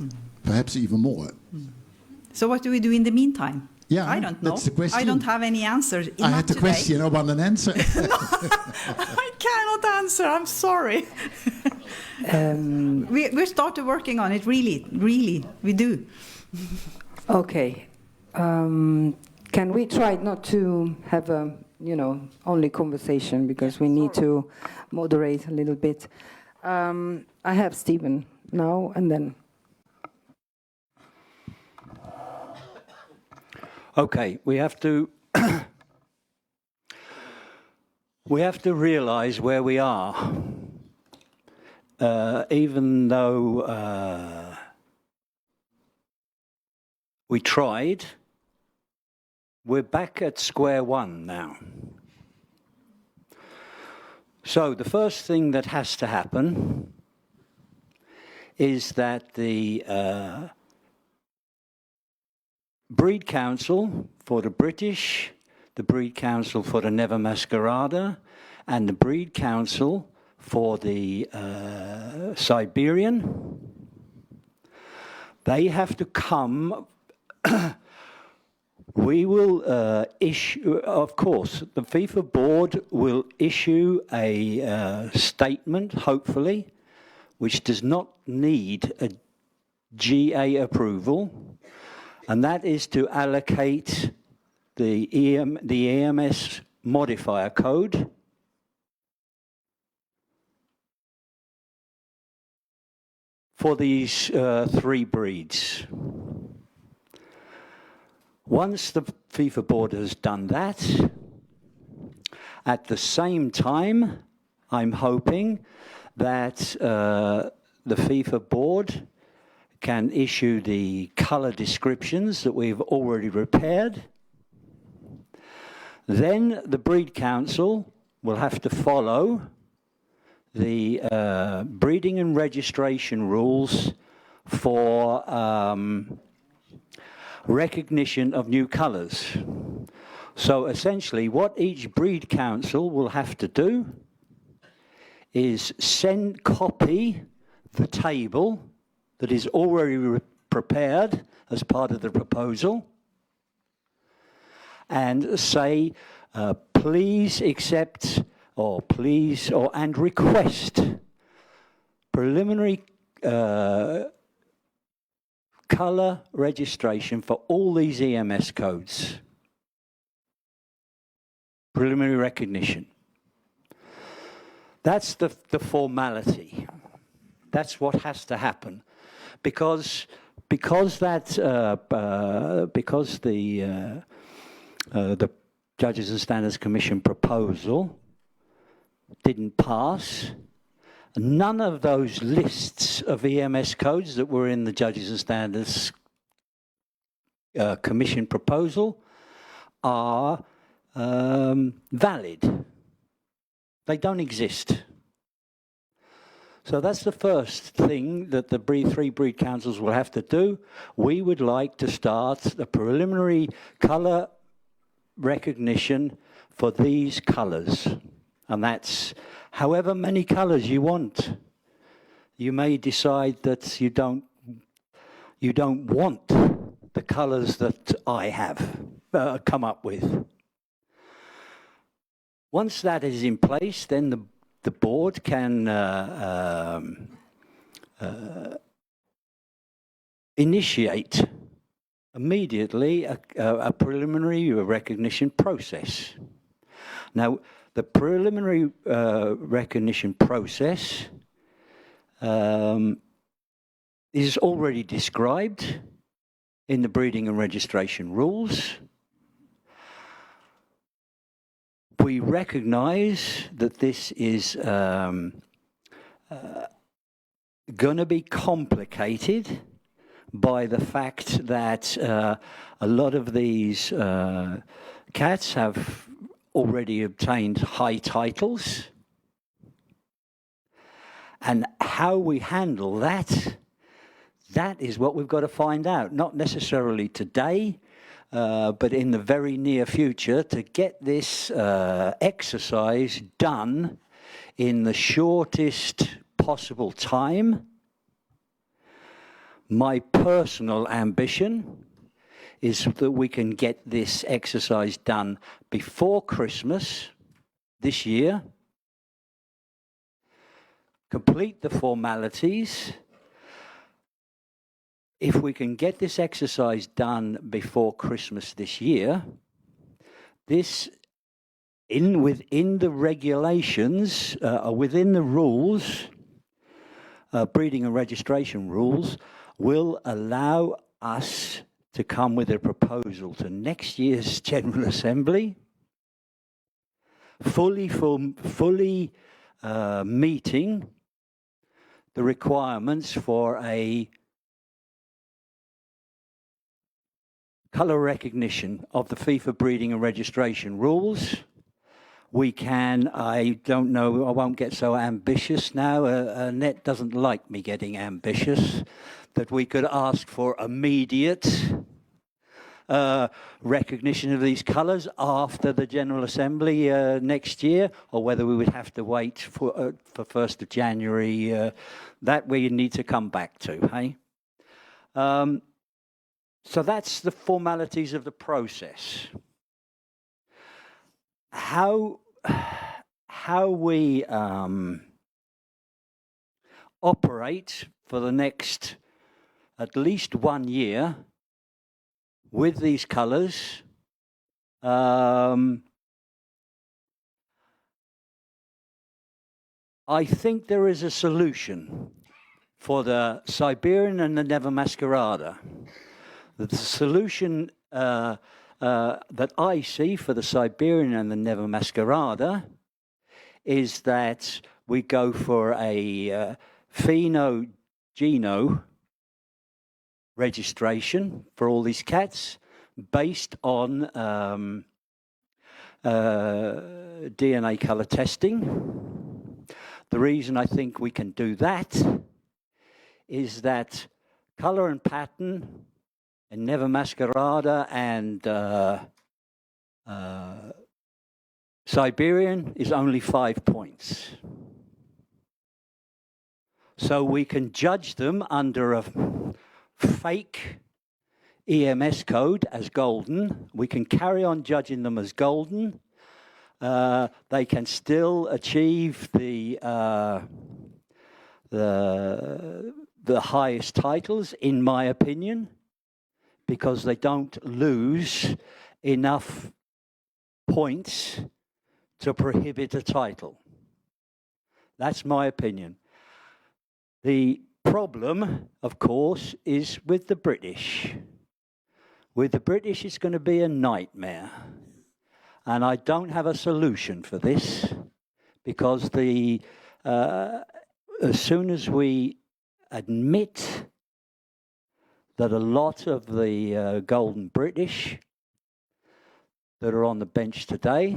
Perhaps even more. So what do we do in the meantime? Yeah, I don't know. That's the question. I don't have any answer. I had the question, I want an answer. No, I cannot answer. I'm sorry. We started working on it, really, we do. Okay. Can we try not to have a, only conversation, because we need to moderate a little bit. I have Stephen now and then. Okay, we have to realize where we are. Even though we tried, we're back at square one now. So the first thing that has to happen is that the Breed Council for the British, the Breed Council for the Never Masquerada, and the Breed Council for the Siberian, they have to come. We will issue, of course, the FIFe board will issue a statement, hopefully, which does not need a GA approval, and that is to allocate the EMS modifier code for these 3 breeds. Once the FIFe board has done that, at the same time, I'm hoping that the FIFe board can issue the color descriptions that we've already prepared. Then the Breed Council will have to follow the breeding and registration rules for recognition of new colors. So essentially what each Breed Council will have to do is copy the table that is already prepared as part of the proposal and say, please accept and request preliminary color registration for all these EMS codes. Preliminary recognition. That's the formality. That's what has to happen, because the Judges and Standards Commission proposal didn't pass. None of those lists of EMS codes that were in the Judges and Standards Commission proposal are valid. They don't exist. So that's the first thing that the 3 breed councils will have to do. We would like to start the preliminary colour recognition for these colours. And that's however many colours you want. You may decide that you don't want the colours that I have come up with. Once that is in place, then the board can initiate immediately a preliminary recognition process. Now, the preliminary recognition process is already described in the breeding and registration rules. We recognize that this is going to be complicated by the fact that a lot of these cats have already obtained high titles. And how we handle that, that is what we've got to find out. Not necessarily today, but in the very near future, to get this exercise done in the shortest possible time. My personal ambition is that we can get this exercise done before Christmas this year, complete the formalities, if we can get this exercise done before Christmas this year, this within the regulations, within the rules, breeding and registration rules, will allow us to come with a proposal to next year's General Assembly, fully meeting the requirements for a colour recognition of the FIFe breeding and registration rules. We can, I don't know, I won't get so ambitious now. Annette doesn't like me getting ambitious, that we could ask for immediate recognition of these colours after the General Assembly next year, or whether we would have to wait for 1st of January. That we need to come back to, hey? So that's the formalities of the process. How we operate for the next at least 1 year with these colours, I think there is a solution for the Siberian and the Neva Masquerada. The solution that I see for the Siberian and the Neva Masquerada is that we go for a pheno-geno registration for all these cats based on DNA colour testing. The reason I think we can do that is that colour and pattern and Neva Masquerada and Siberian is only 5 points. So we can judge them under a fake EMS code as golden. We can carry on judging them as golden. They can still achieve the highest titles, in my opinion, because they don't lose enough points to prohibit a title. That's my opinion. The problem, of course, is with the British. With the British, it's going to be a nightmare. And I don't have a solution for this, because as soon as we admit that a lot of the golden British that are on the bench today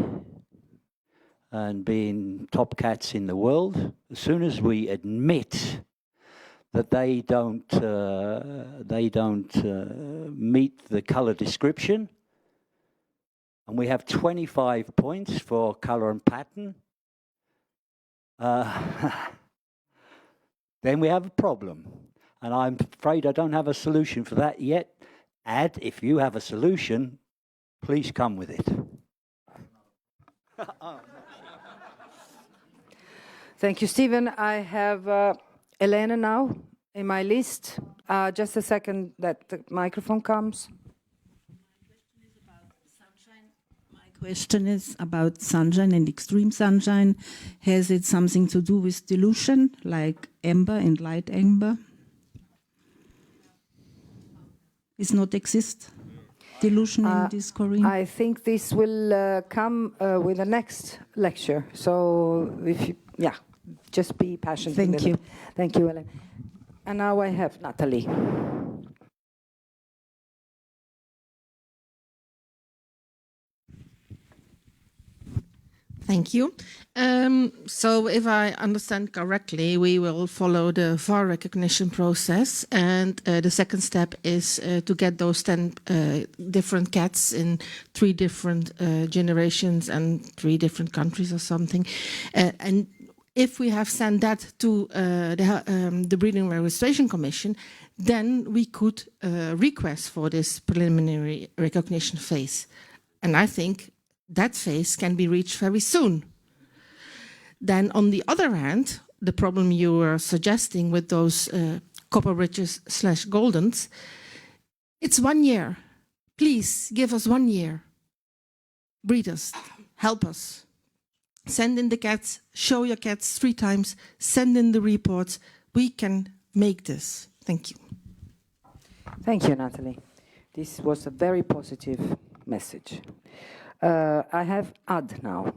and being top cats in the world, as soon as we admit that they don't meet the colour description, and we have 25 points for colour and pattern, then we have a problem. And I'm afraid I don't have a solution for that yet. Ad, if you have a solution, please come with it. Thank you, Stephen. I have Elena now in my list. Just a second that the microphone comes. My question is about sunshine and extreme sunshine. Has it something to do with dilution, like amber and light amber? Does not exist dilution in this, Corin? I think this will come with the next lecture. So if you, just be passionate. Thank you. Thank you, Ellen. And now I have Natalie. Thank you. So if I understand correctly, we will follow the VAR recognition process, and the second step is to get those 10 different cats in 3 different generations and 3 different countries or something. And if we have sent that to the Breeding and Registration Commission, then we could request for this preliminary recognition phase. And I think that phase can be reached very soon. Then on the other hand, the problem you were suggesting with those copper bridges / goldens. It's 1 year. Please give us 1 year. Breeders, help us. Send in the cats, show your cats 3 times, send in the reports. We can make this. Thank you. Thank you, Natalie. This was a very positive message. I have Ad now.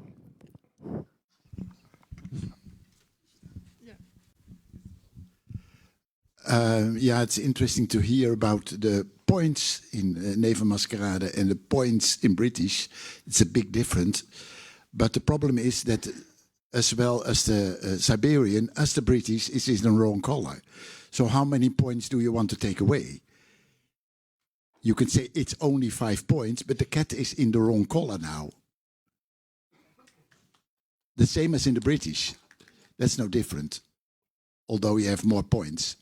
Yeah, it's interesting to hear about the points in Nevenmaskerade and the points in British. It's a big difference. But the problem is that as well as the Siberian, as the British, is in the wrong color. So how many points do you want to take away? You can say it's only 5 points, but the cat is in the wrong color now. The same as in the British. That's no different, although you have more points.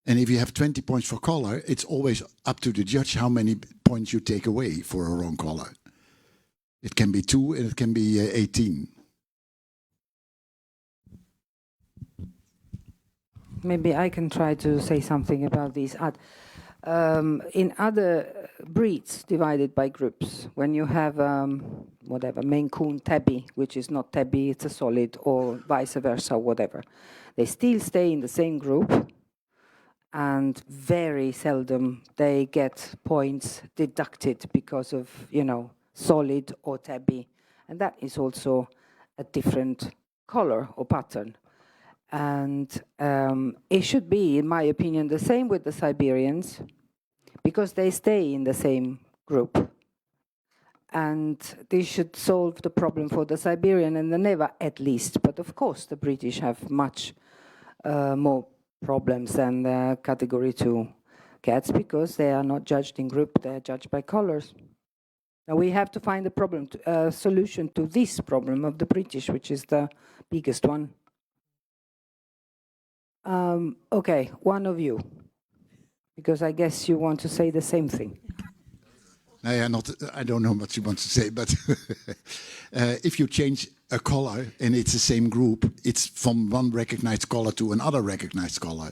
And if you have 20 points for color, it's always up to the judge how many points you take away for a wrong color. It can be 2 and it can be 18. Maybe I can try to say something about these. In other breeds divided by groups, when you have whatever, Maine Coon tabby, which is not tabby, it's a solid, or vice versa, whatever, they still stay in the same group, and very seldom they get points deducted because of, you know, solid or tabby. And that is also a different color or pattern. And it should be, in my opinion, the same with the Siberians, because they stay in the same group. And this should solve the problem for the Siberian and the Neva, at least. But of course, the British have much more problems than the category 2 cats, because they are not judged in group, they are judged by colors. Now we have to find a solution to this problem of the British, which is the biggest one. Okay, one of you, because I guess you want to say the same thing. No, yeah, I don't know what you want to say, but if you change a color and it's the same group, it's from one recognized color to another recognized color.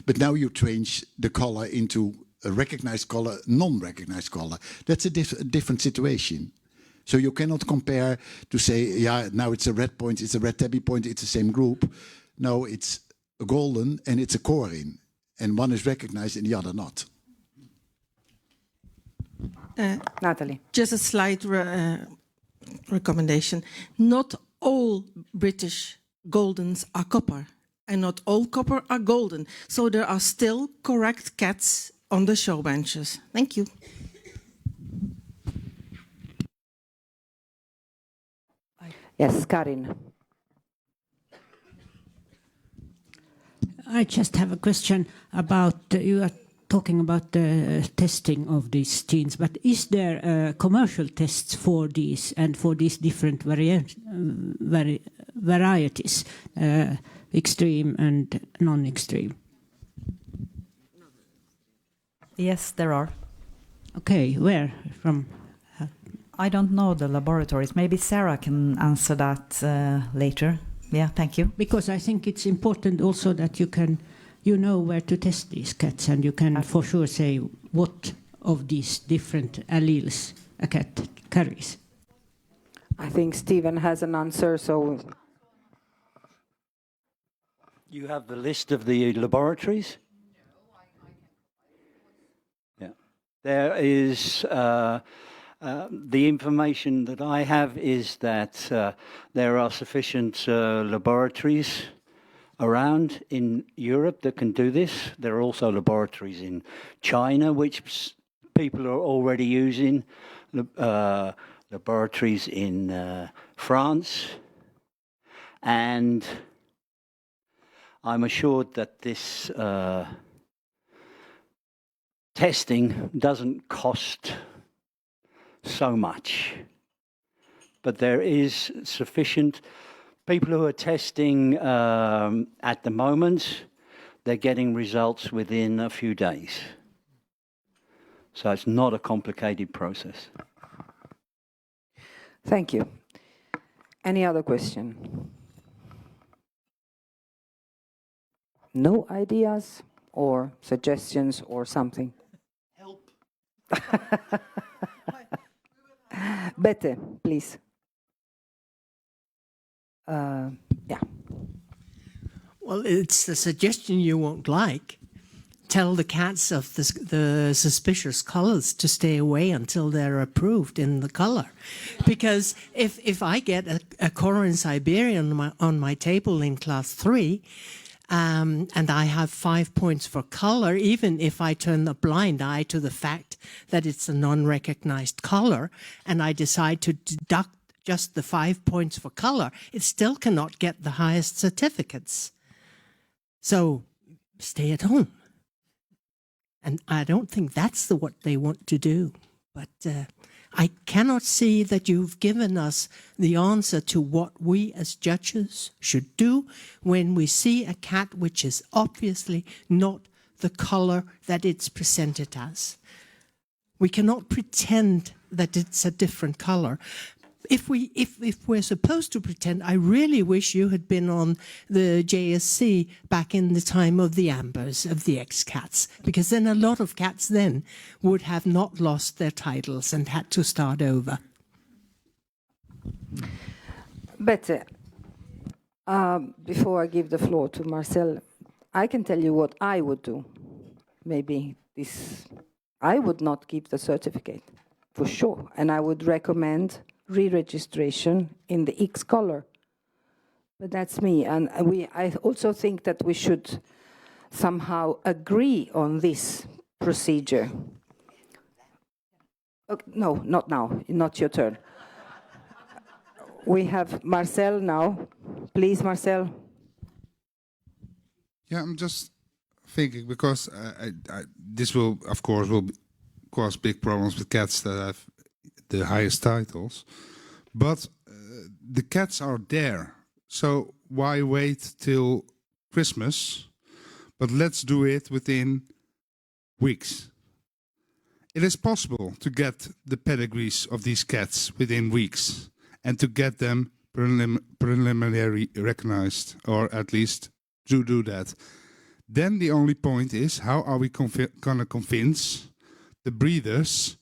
But now you change the color into a recognized color, non-recognized color. That's a different situation. So you cannot compare to say, yeah, now it's a red point, it's a red tabby point, it's the same group. No, it's a golden and it's a Corin, and one is recognized and the other not. Natalie. Just a slight recommendation. Not all British goldens are copper, and not all copper are golden. So there are still correct cats on the show benches. Thank you. Yes, Corin. I just have a question about, you are talking about the testing of these genes, but is there commercial tests for these and for these different varieties, extreme and non-extreme? Yes, there are. Okay, where from? I don't know the laboratories. Maybe Sara can answer that later. Yeah, thank you. Because I think it's important also that you know where to test these cats, and you can for sure say what of these different alleles a cat carries. I think Stephen has an answer, so... You have the list of the laboratories? Yeah. There is... the information that I have is that there are sufficient laboratories around in Europe that can do this. There are also laboratories in China, which people are already using, laboratories in France, and I'm assured that this testing doesn't cost so much, but there is sufficient people who are testing at the moment. They're getting results within a few days, so it's not a complicated process. Thank you. Any other question? no ideas or suggestions or something? Help. Bette, please. Yeah. Well, it's a suggestion you won't like. Tell the cats of the suspicious colors to stay away until they're approved in the color. Because if I get a Corin Siberian on my table in class 3, and I have 5 points for color, even if I turn a blind eye to the fact that it's a non-recognized color, and I decide to deduct just the 5 points for color, it still cannot get the highest certificates. So stay at home. And I don't think that's what they want to do. But I cannot see that you've given us the answer to what we as judges should do when we see a cat which is obviously not the color that it's presented as. We cannot pretend that it's a different color. If we're supposed to pretend, I really wish you had been on the JSC back in the time of the Ambers, of the ex-cats, because then a lot of cats then would have not lost their titles and had to start over. Bette, before I give the floor to Marcel, I can tell you what I would do. Maybe I would not keep the certificate, for sure, and I would recommend re-registration in the X color. But that's me, and I also think that we should somehow agree on this procedure. Okay, no, not now, not your turn. We have Marcel now. Please, Marcel. Yeah, I'm just thinking, because this will, of course, cause big problems with cats that have the highest titles, but the cats are there, so why wait till Christmas? But let's do it within weeks. It is possible to get the pedigrees of these cats within weeks and to get them preliminary recognized, or at least to do that. Then the only point is, how are we gonna convince the breeders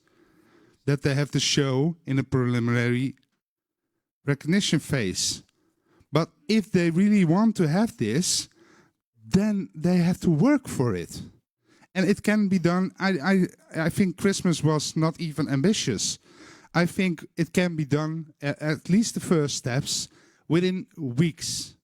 that they have to show in a preliminary recognition phase? But if they really want to have this, then they have to work for it. And it can be done. I think Christmas was not even ambitious. I think it can be done, at least the first steps, within weeks.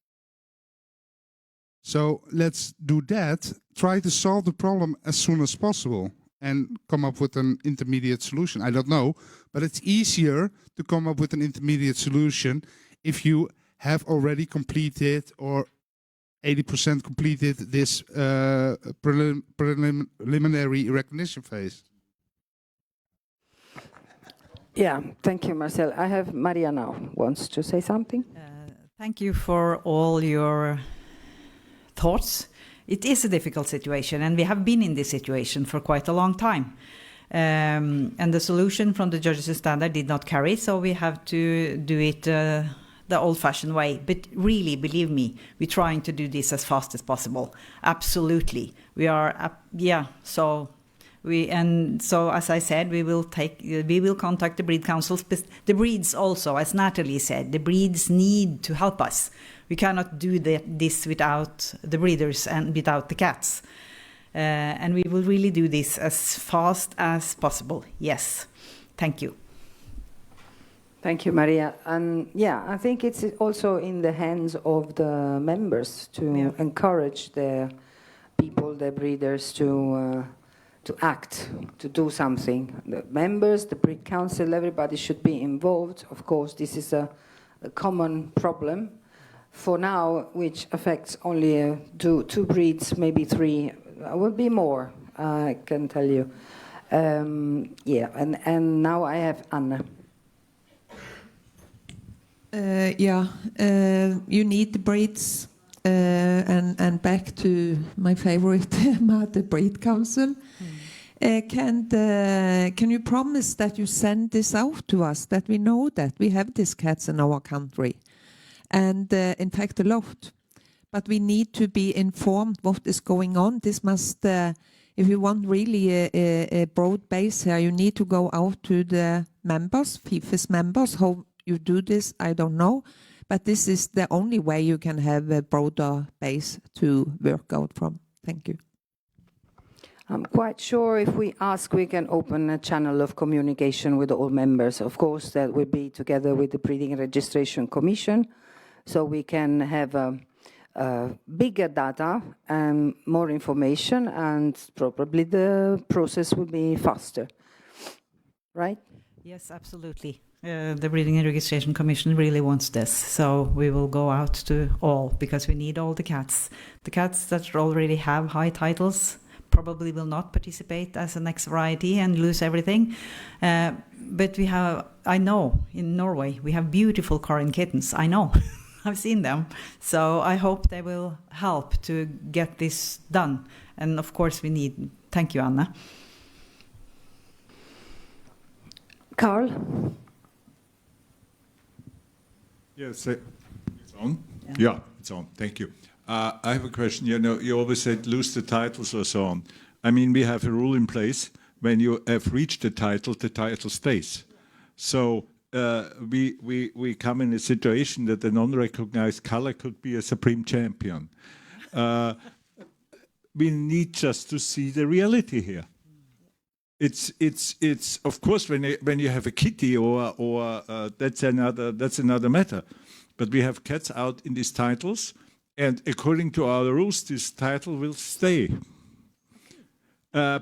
So let's do that. Try to solve the problem as soon as possible and come up with an intermediate solution. I don't know, but it's easier to come up with an intermediate solution if you have already completed or 80% completed this preliminary recognition phase. Yeah, thank you, Marcel. I have Maria now, wants to say something. Thank you for all your thoughts. It is a difficult situation, and we have been in this situation for quite a long time. And the solution from the judges' standard did not carry, so we have to do it the old-fashioned way. But really, believe me, we're trying to do this as fast as possible. Absolutely. We are, so as I said, we will contact the breed councils. The breeds also, as Natalie said, the breeds need to help us. We cannot do this without the breeders and without the cats. And we will really do this as fast as possible. Yes. Thank you. Thank you, Maria. And yeah, I think it's also in the hands of the members to encourage their people, their breeders to act, to do something. The members, the breed council, everybody should be involved. Of course, this is a common problem for now, which affects only two breeds, maybe 3. Will be more, I can tell you. Yeah, and now I have Anna. You need the breeds, and back to my favorite, the breed council. Can you promise that you send this out to us, that we know that we have these cats in our country, and in fact a lot, but we need to be informed what is going on. This must, if you want really a broad base here, you need to go out to the members, FIFe's members. How you do this, I don't know. But this is the only way you can have a broader base to work out from. Thank you. I'm quite sure if we ask, we can open a channel of communication with all members. Of course, that will be together with the Breeding and Registration Commission, so we can have bigger data and more information, and probably the process will be faster. Right? Yes, absolutely. The Breeding and Registration Commission really wants this, so we will go out to all, because we need all the cats. The cats that already have high titles probably will not participate as a next variety and lose everything. But we have, I know, in Norway, we have beautiful Corin kittens. I know. I've seen them. So I hope they will help to get this done. And of course we need, thank you, Anna. Carl? Yes, it's on? Yeah, it's on. Thank you. I have a question. You know, you always said lose the titles or so on. I mean, we have a rule in place. When you have reached the title stays. So we come in a situation that a non-recognized color could be a supreme champion. We need just to see the reality here. It's of course when you have a kitty or that's another matter. But we have cats out in these titles, and according to our rules, this title will stay.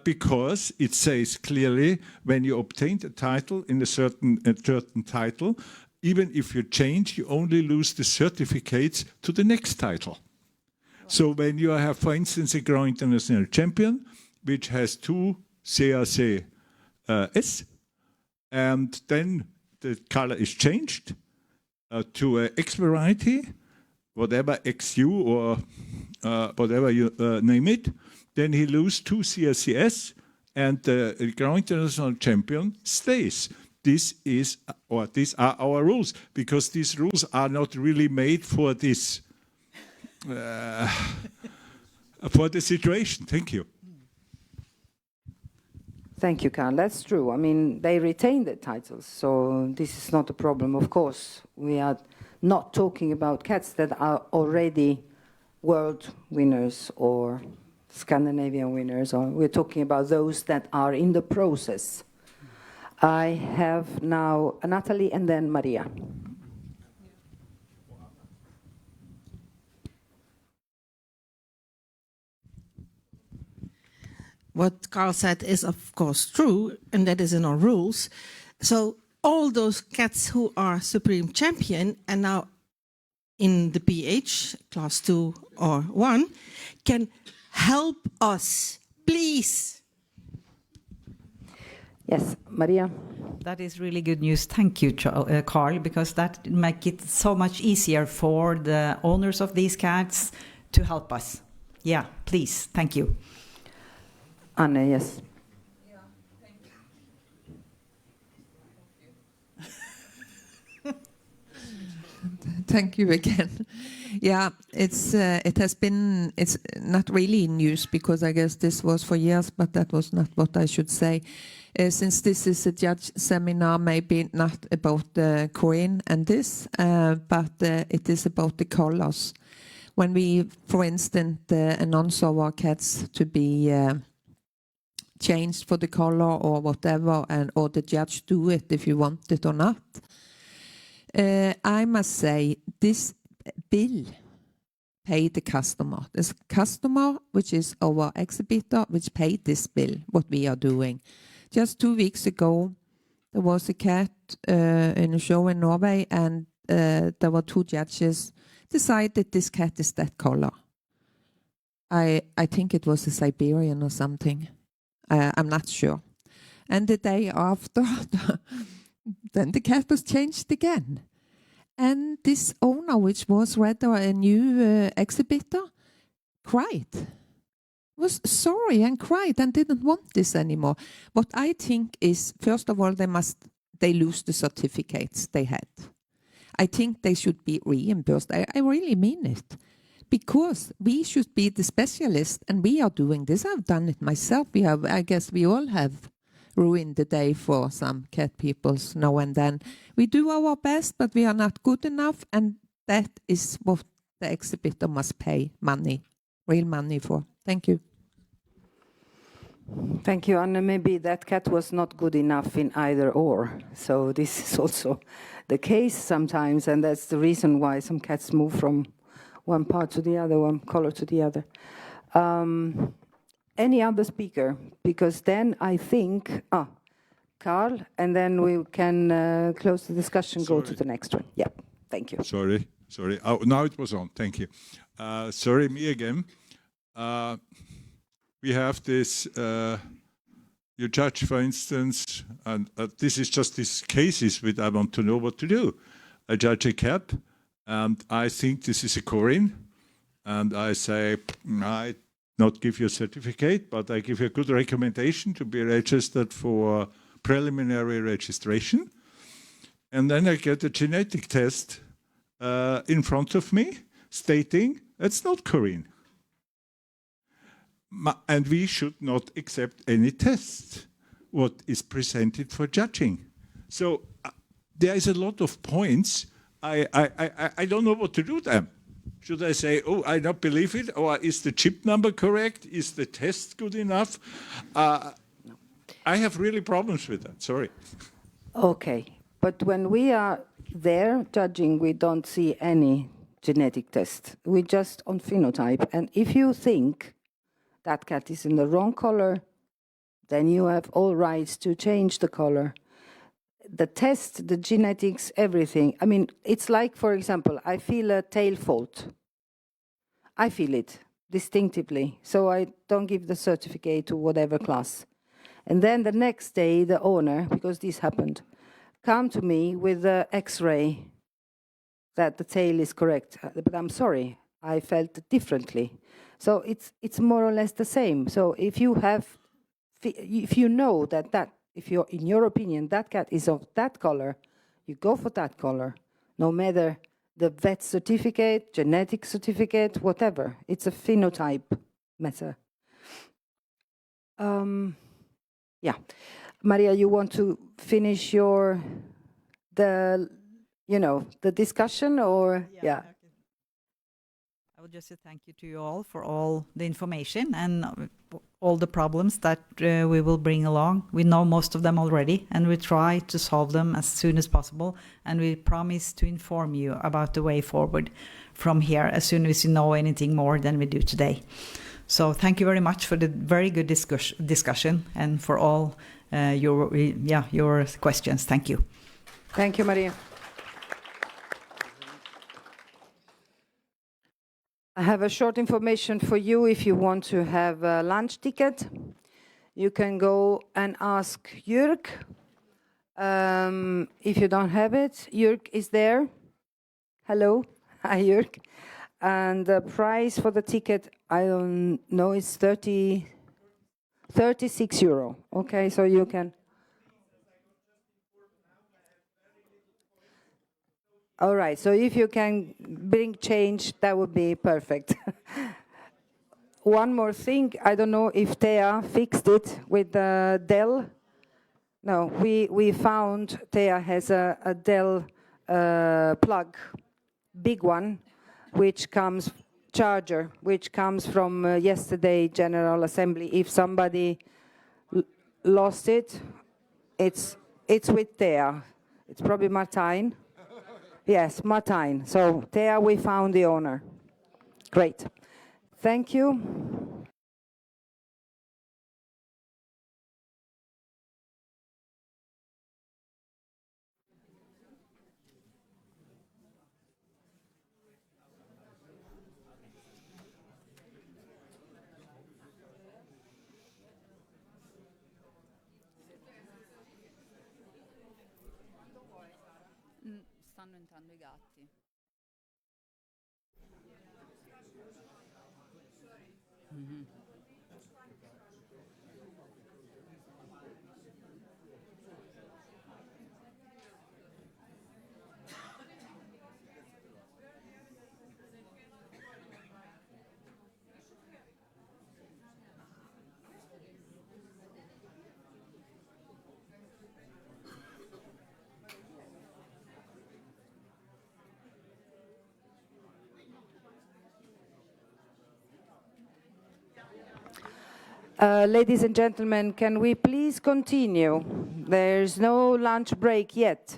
Because it says clearly, when you obtain a title in a certain title, even if you change, you only lose the certificates to the next title. So when you have, for instance, a Grand International champion, which has 2 CRC S, and then the color is changed to a X variety, whatever XU or whatever you name it, then he loses 2 CRCS, and the Grand International champion stays. These are our rules, because these rules are not really made for this, for the situation. Thank you. Thank you, Carl. That's true. I mean, they retain the titles, so this is not a problem. Of course, we are not talking about cats that are already world winners or Scandinavian winners, or we're talking about those that are in the process. I have now Natalie and then Maria. What Carl said is of course true, and that is in our rules. So all those cats who are supreme champion and now in the PH, class 2 or 1, can help us, please. Yes, Maria. That is really good news. Thank you, Carl, because that makes it so much easier for the owners of these cats to help us. Yeah, please. Thank you. Anne, yes. Thank you again. Yeah, it's not really news, because I guess this was for years, but that was not what I should say. Since this is a judge seminar, maybe not about the Corin and this, but it is about the colors. When we, for instance, announce our cats to be changed for the color or whatever, or the judge do it if you want it or not. I must say, this bill paid the customer. This customer, which is our exhibitor, which paid this bill, what we are doing. Just 2 weeks ago, there was a cat in a show in Norway, and there were 2 judges decided this cat is that color. I think it was a Siberian or something. I'm not sure. And the day after, then the cat was changed again. And this owner, which was rather a new exhibitor, cried. Was sorry and cried and didn't want this anymore. What I think is, first of all, they lose the certificates they had. I think they should be reimbursed. I really mean it. because we should be the specialist, and we are doing this. I've done it myself. I guess we all have ruined the day for some cat peoples now and then. We do our best, but we are not good enough, and that is what the exhibitor must pay money, real money for. Thank you. Thank you, Anna. Maybe that cat was not good enough in either or. So this is also the case sometimes, and that's the reason why some cats move from one part to the other, one color to the other. Any other speaker? Because then I think, Carl, and then we can close the discussion, go to the next one. Yeah, thank you. Sorry. Oh, now it was on. Thank you. Sorry, me again. We have this, you judge, for instance, and this is just these cases which I want to know what to do. I judge a cat, and I think this is a Corin, and I say, I not give you a certificate, but I give you a good recommendation to be registered for preliminary registration. And then I get a genetic test in front of me stating it's not Corin. And we should not accept any test what is presented for judging. So there is a lot of points. I don't know what to do then. Should I say, oh, I don't believe it? Or is the chip number correct? Is the test good enough? I have really problems with that. Sorry. Okay. But when we are there judging, we don't see any genetic test. We just on phenotype. And if you think that cat is in the wrong color, then you have all rights to change the color. The test, the genetics, everything. I mean, it's like, for example, I feel a tail fault. I feel it distinctively, so I don't give the certificate to whatever class. And then the next day, the owner, because this happened, come to me with the X-ray that the tail is correct. But I'm sorry, I felt differently. So it's more or less the same. So if you know that if you're, in your opinion, that cat is of that color, you go for that color, no matter the vet certificate, genetic certificate, whatever. It's a phenotype matter. Yeah. Maria, you want to finish the discussion, or? Yeah. I would just say thank you to you all for all the information and all the problems that we will bring along. We know most of them already, and we try to solve them as soon as possible. And we promise to inform you about the way forward from here as soon as you know anything more than we do today. So thank you very much for the very good discussion and for all your questions. Thank you. Thank you, Maria. I have a short information for you. If you want to have a lunch ticket, you can go and ask Jörg. If you don't have it, Jörg is there. Hello. Hi, Jörg. And the price for the ticket, I don't know, it's 36 euro. Okay, so you can. All right, so if you can bring change, that would be perfect. One more thing, I don't know if Thea fixed it with the Dell. No, we found Thea has a Dell plug, big one, which comes, charger, which comes from yesterday General Assembly. If somebody lost it, it's with Thea. It's probably Martijn. Yes, Martijn. So there we found the owner. Great. Thank you. Stanno entrando i gatti. Mm-hmm. Ladies and gentlemen, can we please continue? There's no lunch break yet.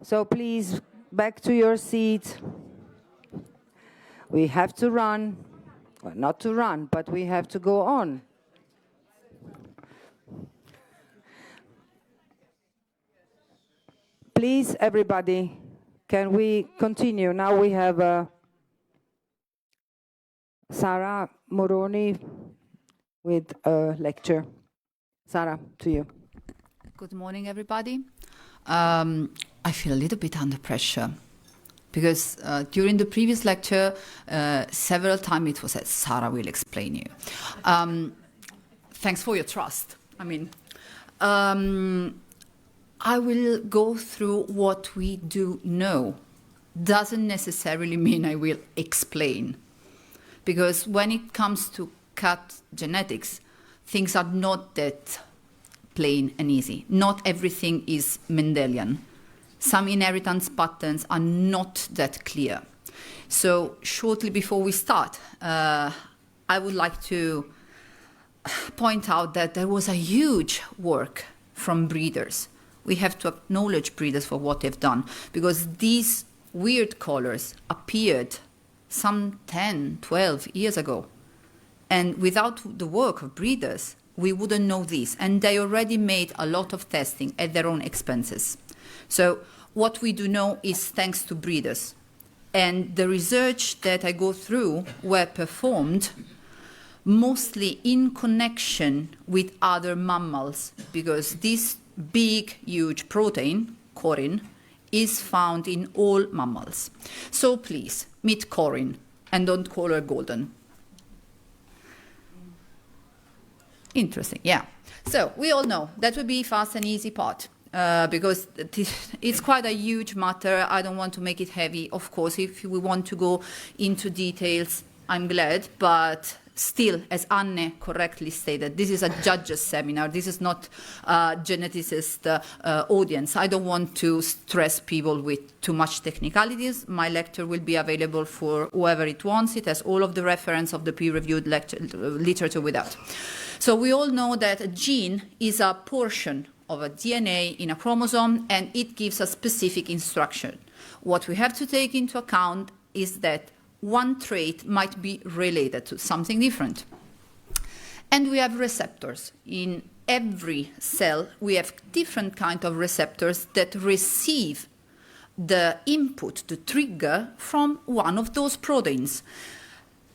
So please, back to your seat. We have to run. Well, not to run, but we have to go on. Please, everybody, can we continue? Now we have Sara Moroni with a lecture. Sara, to you. Good morning, everybody. I feel a little bit under pressure because during the previous lecture, several times it was said, Sara will explain you. Thanks for your trust. I mean, I will go through what we do know. Doesn't necessarily mean I will explain. Because when it comes to cat genetics, things are not that plain and easy. Not everything is Mendelian. Some inheritance patterns are not that clear. So shortly before we start, I would like to point out that there was a huge work from breeders. We have to acknowledge breeders for what they've done, because these weird colors appeared some 10, 12 years ago. And without the work of breeders, we wouldn't know this. And they already made a lot of testing at their own expenses. So what we do know is thanks to breeders. And the research that I go through were performed mostly in connection with other mammals, because this big, huge protein, Corin, is found in all mammals. So please, meet Corin, and don't call her golden. Interesting, yeah. So we all know that would be fast and easy part, because it's quite a huge matter. I don't want to make it heavy. Of course, if we want to go into details, I'm glad, but still, as Anne correctly stated, this is a judges' seminar. This is not a geneticist audience. I don't want to stress people with too much technicalities. My lecture will be available for whoever it wants. It has all of the reference of the peer-reviewed literature with that. So we all know that a gene is a portion of a DNA in a chromosome, and it gives a specific instruction. What we have to take into account is that one trait might be related to something different. And we have receptors. In every cell, we have different kinds of receptors that receive the input, the trigger, from one of those proteins.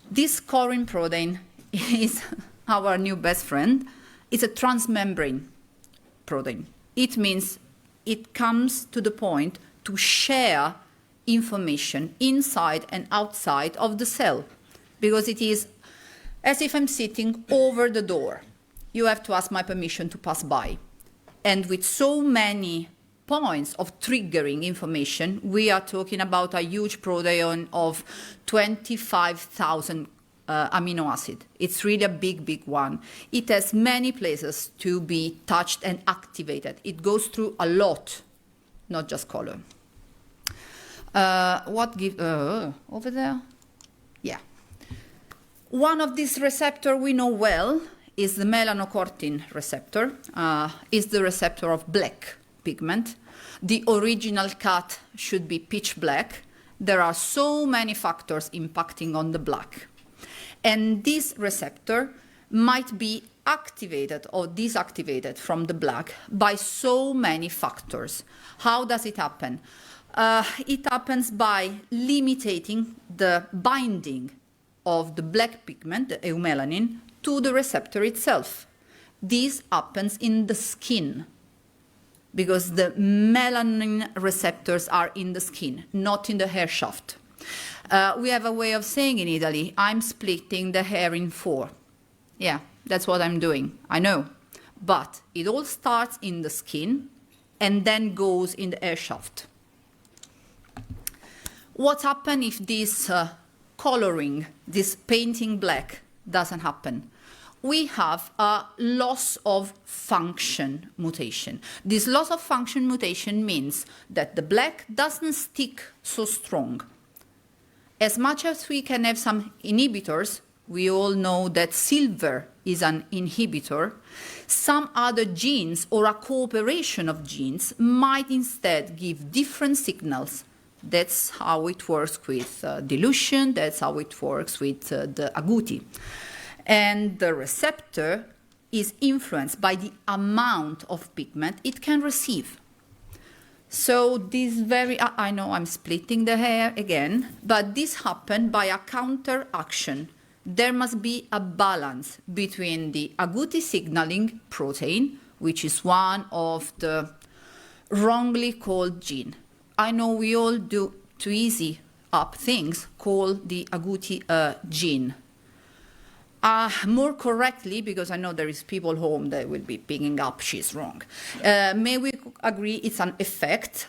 This Corin protein is our new best friend. It's a transmembrane protein. It means it comes to the point to share information inside and outside of the cell, because it is as if I'm sitting over the door. You have to ask my permission to pass by. And with so many points of triggering information, we are talking about a huge protein of 25,000 amino acid. It's really a big, big one. It has many places to be touched and activated. It goes through a lot, not just color. Over there? Yeah. One of these receptors we know well is the melanocortin receptor, is the receptor of black pigment. The original cat should be pitch black. There are so many factors impacting on the black. And this receptor might be activated or deactivated from the black by so many factors. How does it happen? It happens by limiting the binding of the black pigment, the eumelanin, to the receptor itself. This happens in the skin, because the melanin receptors are in the skin, not in the hair shaft. We have a way of saying in Italy, I'm splitting the hair in 4. Yeah, that's what I'm doing, I know. But it all starts in the skin and then goes in the hair shaft. What happens if this coloring, this painting black, doesn't happen? We have a loss of function mutation. This loss of function mutation means that the black doesn't stick so strong. As much as we can have some inhibitors We all know that silver is an inhibitor. Some other genes or a cooperation of genes might instead give different signals. That's how it works with dilution, that's how it works with the agouti. And the receptor is influenced by the amount of pigment it can receive. So this very, I know I'm splitting the hair again, but this happened by a counteraction. There must be a balance between the agouti signaling protein, which is one of the wrongly called gene. I know we all do too easy up things, call the agouti gene. More correctly, because I know there is people home that will be picking up she's wrong. May we agree it's an effect?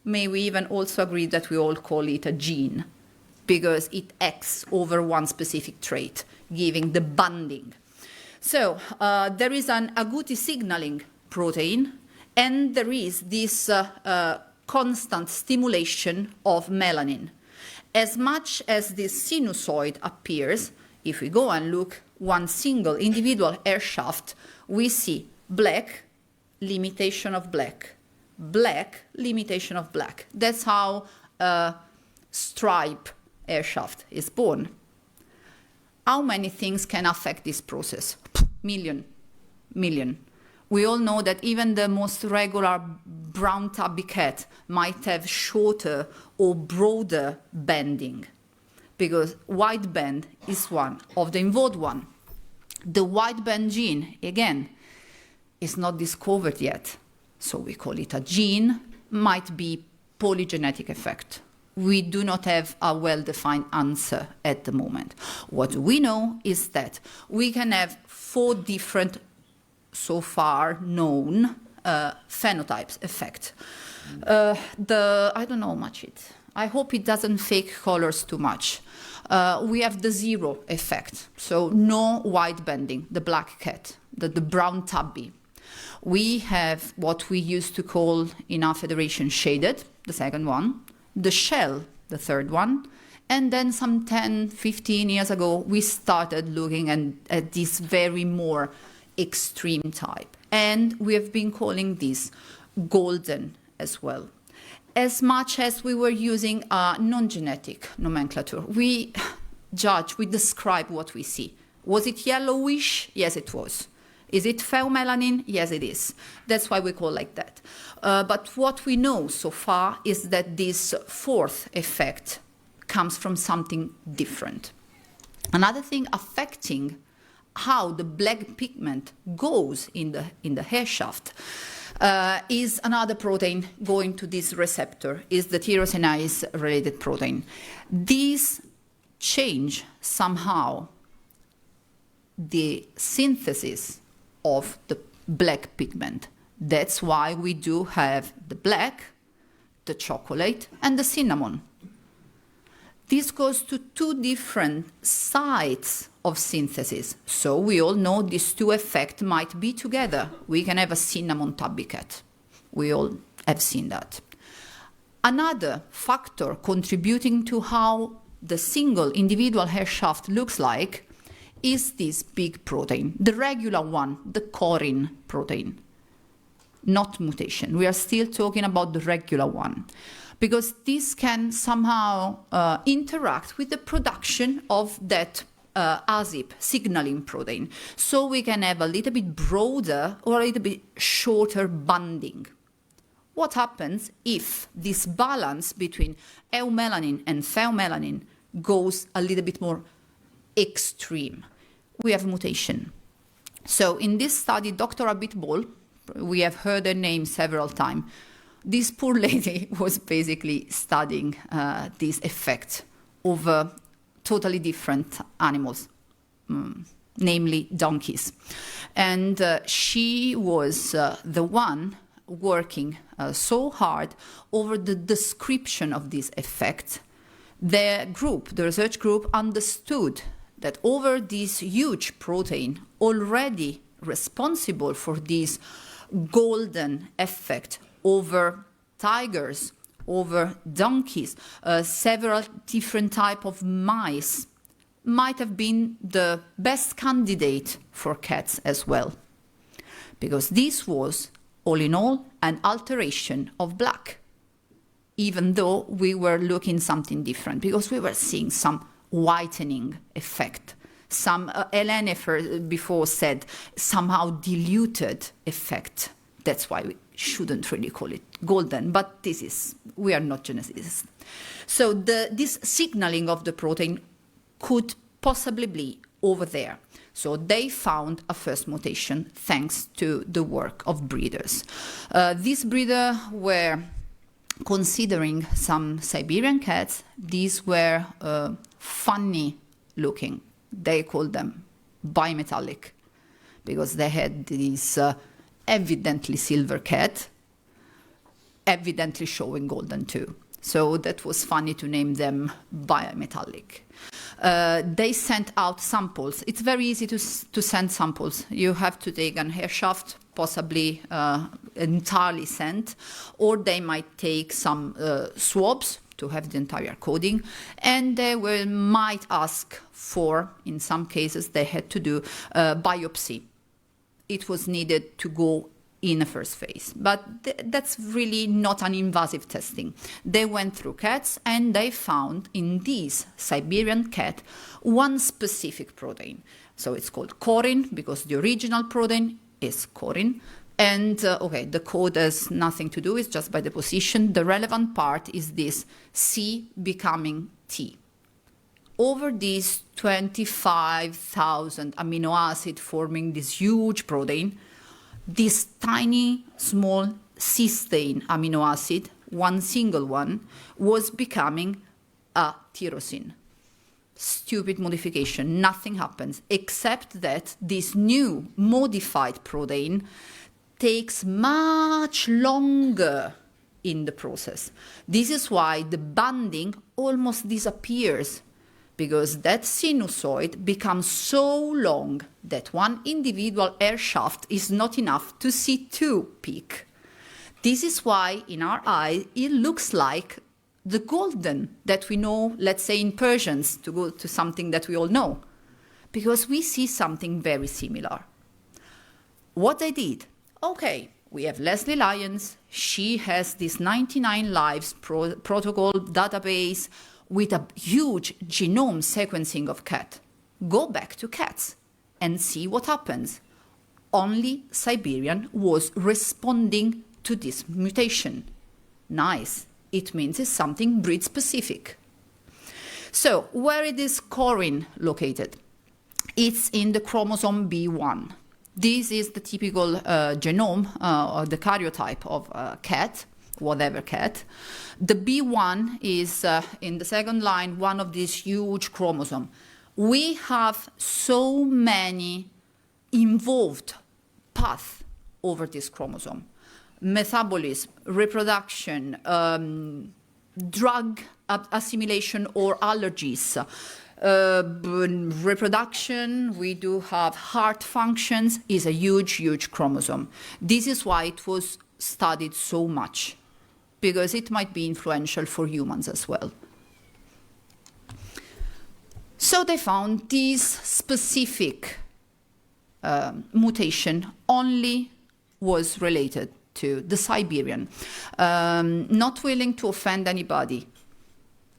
May we even also agree that we all call it a gene, because it acts over one specific trait, giving the bonding. So there is an agouti signaling protein, and there is this constant stimulation of melanin. As much as this sinusoid appears, if we go and look one single individual hair shaft, we see black, limitation of black, black, limitation of black. That's how a stripe hair shaft is born. How many things can affect this process? Million. We all know that even the most regular brown tabby cat might have shorter or broader banding, because white band is one of the involved one. The white band gene, again, is not discovered yet, so we call it a gene, might be polygenetic effect. We do not have a well-defined answer at the moment. What we know is that we can have 4 different, so far known, phenotypes effect. I don't know much it. I hope it doesn't fake colors too much. We have the 0 effect, so no white banding, the black cat, the brown tabby. We have what we used to call in our federation shaded, the second one, the shell, the third one, and then some 10, 15 years ago, we started looking at this very more extreme type. And we have been calling this golden as well. As much as we were using a non-genetic nomenclature, we judge, we describe what we see. Was it yellowish? Yes, it was. Is it pheomelanin? Yes, it is. That's why we call like that. But what we know so far is that this 4th effect comes from something different. Another thing affecting how the black pigment goes in the hair shaft is another protein going to this receptor, is the tyrosinase-related protein. These change somehow the synthesis of the black pigment. That's why we do have the black, the chocolate, and the cinnamon. This goes to 2 different sites of synthesis. So we all know these 2 effects might be together. We can have a cinnamon tabby cat. We all have seen that. Another factor contributing to how the single individual hair shaft looks like is this big protein, the regular one, the Corin protein, not mutation. We are still talking about the regular one, because this can somehow interact with the production of that ASIP signaling protein. So we can have a little bit broader or a little bit shorter bonding. What happens if this balance between eumelanin and pheomelanin goes a little bit more extreme? We have mutation. So in this study, Dr. Abitbol, we have heard her name several times. This poor lady was basically studying this effect over totally different animals, namely donkeys. And she was the one working so hard over the description of this effect. The research group, understood that over this huge protein already responsible for this golden effect over tigers, over donkeys, several different types of mice, might have been the best candidate for cats as well, because this was, all in all, an alteration of black, even though we were looking something different, because we were seeing some whitening effect. Some, Helene before said, somehow diluted effect. That's why we shouldn't really call it golden, but we are not geneticists. So this signaling of the protein could possibly be over there. So they found a first mutation thanks to the work of breeders. These breeders were considering some Siberian cats. These were funny looking. They called them bimetallic because they had this evidently silver cat, evidently showing golden too. So that was funny to name them bimetallic. They sent out samples. It's very easy to send samples. You have to take an hair shaft, possibly entirely sent, or they might take some swabs to have the entire coding, and they might ask for, in some cases, they had to do biopsy. It was needed to go in a first phase, but that's really not an invasive testing. They went through cats and they found in this Siberian cat one specific protein. So it's called Corin because the original protein is Corin. And the code has nothing to do, it's just by the position. The relevant part is this C becoming T. Over these 25,000 amino acids forming this huge protein, this tiny, small cysteine amino acid, one single one, was becoming a tyrosine. Stupid modification, nothing happens, except that this new modified protein takes much longer in the process. This is why the banding almost disappears, because that sinusoid becomes so long that one individual air shaft is not enough to see two peak. This is why, in our eye, it looks like the golden that we know, let's say in Persians, to go to something that we all know, because we see something very similar. What they did, okay, we have Leslie Lyons. She has this 99 lives protocol database with a huge genome sequencing of cat. Go back to cats and see what happens. Only Siberian was responding to this mutation. Nice. It means it's something breed specific. So where is this Corin located? It's in the chromosome B1. This is the typical genome or the karyotype of a cat, whatever cat. The B1 is, in the second line, one of these huge chromosomes. We have so many involved paths over this chromosome. Metabolism, reproduction, drug assimilation or allergies, reproduction, we do have heart functions, is a huge, huge chromosome. This is why it was studied so much, because it might be influential for humans as well. So they found this specific mutation only was related to the Siberian. Not willing to offend anybody,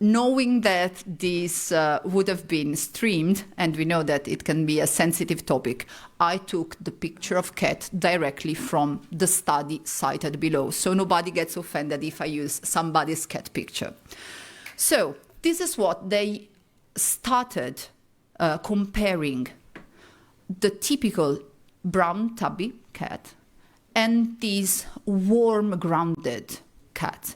knowing that this would have been streamed, and we know that it can be a sensitive topic, I took the picture of cat directly from the study cited below, so nobody gets offended if I use somebody's cat picture. So this is what they started comparing the typical brown tabby cat and this warm grounded cat.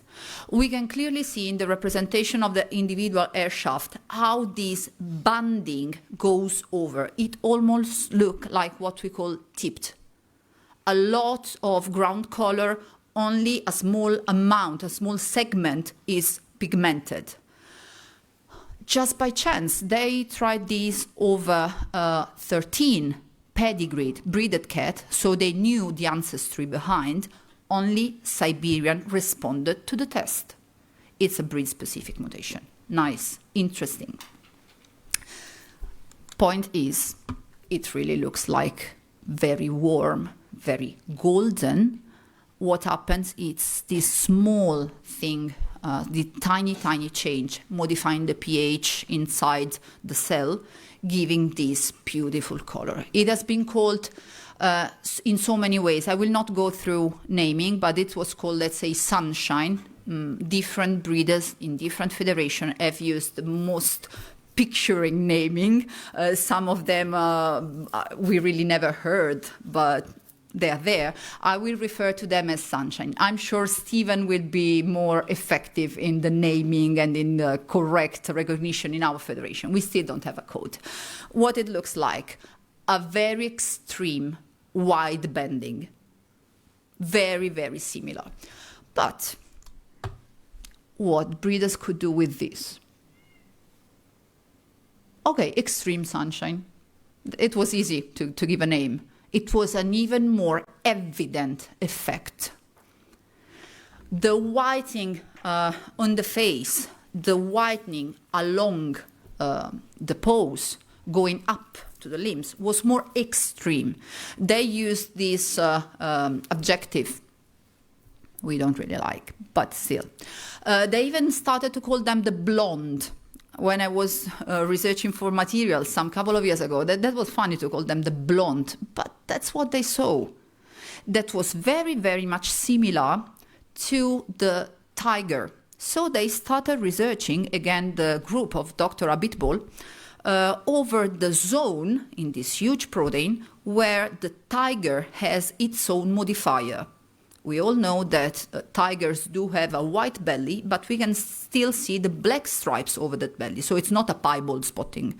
We can clearly see in the representation of the individual air shaft how this banding goes over. It almost looks like what we call tipped. A lot of ground color, only a small amount, a small segment is pigmented. Just by chance, they tried this over 13 pedigreed breeded cat, so they knew the ancestry behind. Only Siberian responded to the test. It's a breed-specific mutation. Nice, interesting. Point is, it really looks like very warm, very golden. What happens is this small thing, the tiny, tiny change, modifying the pH inside the cell, giving this beautiful color. It has been called in so many ways. I will not go through naming, but it was called, let's say, sunshine. Different breeders in different federations have used the most picturing naming. Some of them we really never heard, but they're there. I will refer to them as sunshine. I'm sure Stephen will be more effective in the naming and in the correct recognition in our federation. We still don't have a code. What it looks like, a very extreme wide bending. Very, very similar. But what breeders could do with this? Okay, extreme sunshine. It was easy to give a name. It was an even more evident effect. The whitening on the face, the whitening along the pose, going up to the limbs, was more extreme. They used this adjective we don't really like, but still. They even started to call them the blonde. When I was researching for materials some couple of years ago, that was funny to call them the blonde, but that's what they saw. That was very, very much similar to the tiger. So they started researching, again, the group of Dr. Abitbol, over the zone in this huge protein where the tiger has its own modifier. We all know that tigers do have a white belly, but we can still see the black stripes over that belly, so it's not a piebald spotting.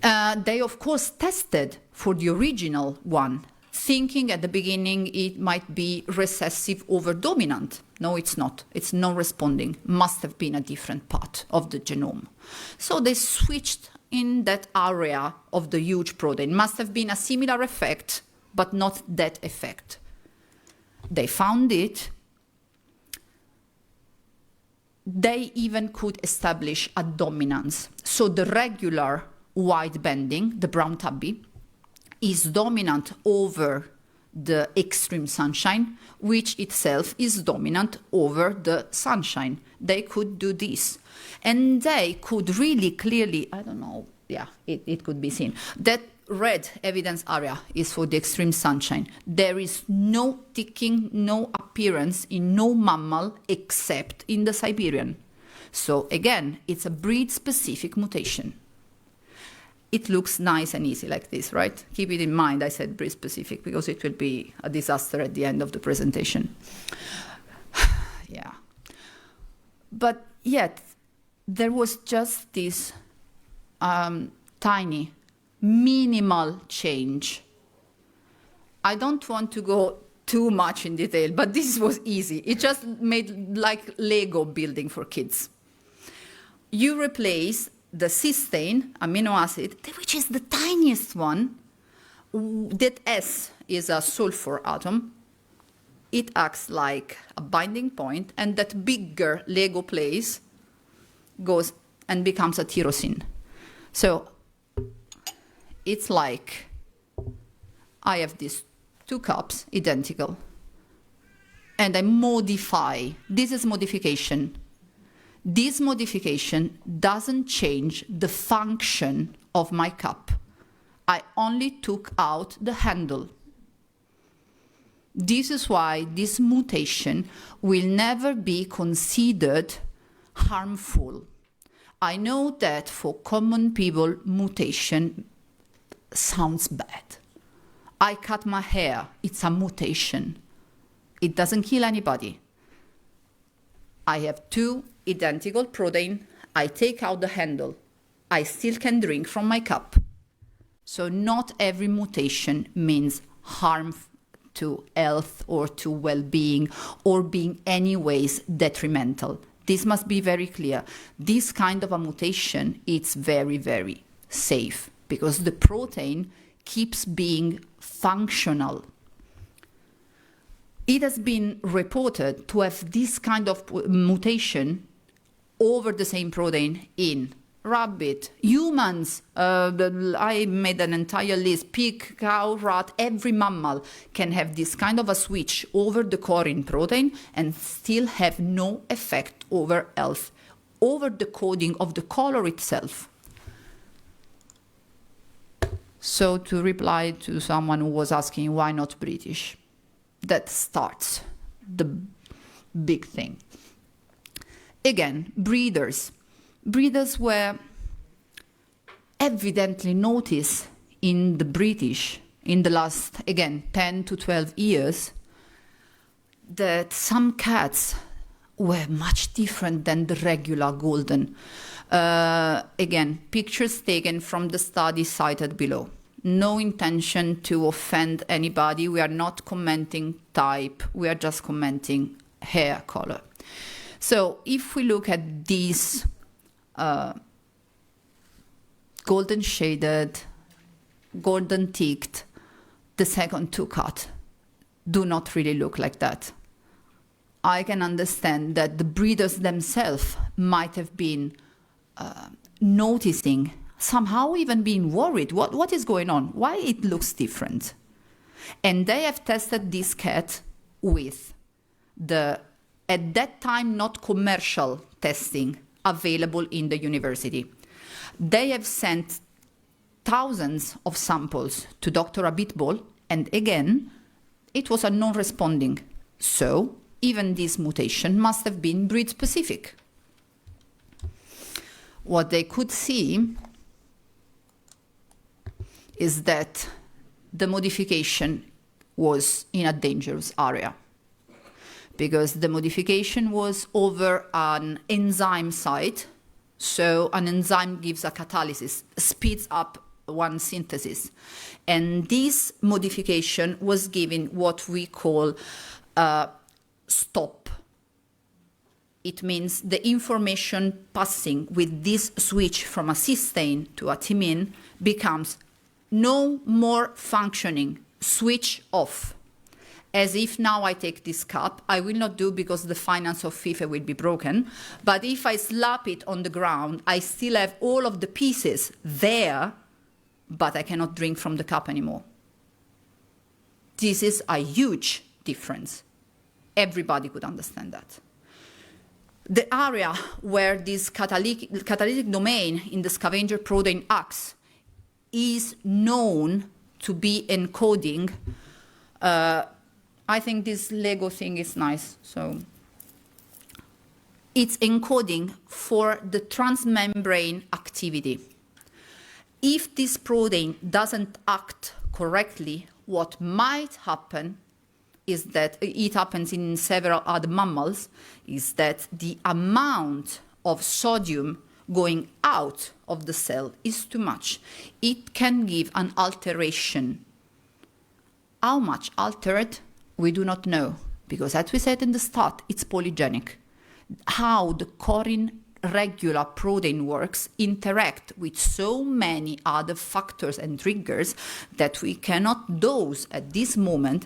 They, of course, tested for the original one, thinking at the beginning it might be recessive over dominant. No, it's not. It's non-responding. Must have been a different part of the genome. So they switched in that area of the huge protein. Must have been a similar effect, but not that effect. They found it. They even could establish a dominance. So the regular wide bending, the brown tabby, is dominant over the extreme sunshine, which itself is dominant over the sunshine. They could do this. And they could really clearly, I don't know, yeah, it could be seen. That red evidence area is for the extreme sunshine. There is no ticking, no appearance in no mammal except in the Siberian. So again, it's a breed-specific mutation. It looks nice and easy like this, right? Keep it in mind, I said breed-specific, because it will be a disaster at the end of the presentation. Yeah. But yet, there was just this tiny, minimal change. I don't want to go too much in detail, but this was easy. It just made like Lego building for kids. You replace the cysteine amino acid, which is the tiniest one. That S is a sulfur atom. It acts like a binding point, and that bigger Lego place goes and becomes a tyrosine. So it's like I have these two cups, identical, and I modify. This is modification. This modification doesn't change the function of my cup. I only took out the handle. This is why this mutation will never be considered harmful. I know that for common people, mutation sounds bad. I cut my hair, it's a mutation. It doesn't kill anybody. I have two identical protein, I take out the handle. I still can drink from my cup. So not every mutation means harm to health or to well-being or being anyways detrimental. This must be very clear. This kind of a mutation, it's very, very safe because the protein keeps being functional. It has been reported to have this kind of mutation over the same protein in rabbit, humans, I made an entire list, pig, cow, rat, every mammal can have this kind of a switch over the Corin protein and still have no effect over health, over the coding of the color itself. So to reply to someone who was asking why not British, that starts the big thing. Again, breeders. Breeders were evidently noticed in the British in the last, again, 10 to 12 years that some cats were much different than the regular golden. Again, pictures taken from the study cited below. No intention to offend anybody. We are not commenting type. We are just commenting hair color. So if we look at these golden shaded, golden ticked, the second two cut do not really look like that. I can understand that the breeders themselves might have been noticing, somehow even being worried. What is going on? Why it looks different? And they have tested this cat with the, at that time, not commercial testing available in the university. They have sent thousands of samples to Dr. Abitbol, and again, it was a non-responding. So even this mutation must have been breed-specific. What they could see is that the modification was in a dangerous area, because the modification was over an enzyme site. So an enzyme gives a catalysis, speeds up one synthesis. And this modification was given what we call stop. It means the information passing with this switch from a cysteine to a thymine becomes no more functioning, switch off. As if now I take this cup, I will not do because the finance of FIFe will be broken, but if I slap it on the ground, I still have all of the pieces there, but I cannot drink from the cup anymore. This is a huge difference. Everybody could understand that. The area where this catalytic domain in the scavenger protein acts is known to be encoding. I think this Lego thing is nice. So it's encoding for the transmembrane activity. If this protein doesn't act correctly, what might happen is that it happens in several other mammals, is that the amount of sodium going out of the cell is too much. It can give an alteration. How much altered, we do not know, because as we said in the start, it's polygenic. How the Corin regular protein works interact with so many other factors and triggers that we cannot dose at this moment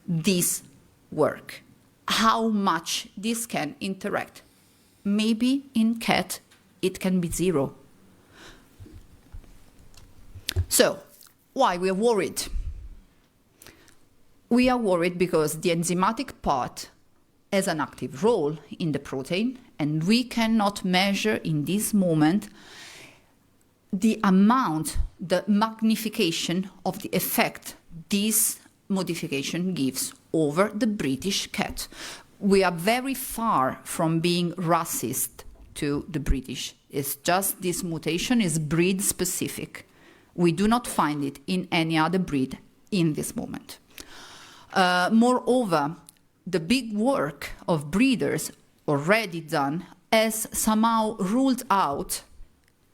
this work. How much this can interact. Maybe in cat it can be zero. So, why we are worried? We are worried because the enzymatic part has an active role in the protein, and we cannot measure in this moment the amount, the magnification of the effect this modification gives over the British cat. We are very far from being racist to the British. It's just this mutation is breed specific. We do not find it in any other breed in this moment. Moreover, the big work of breeders already done has somehow ruled out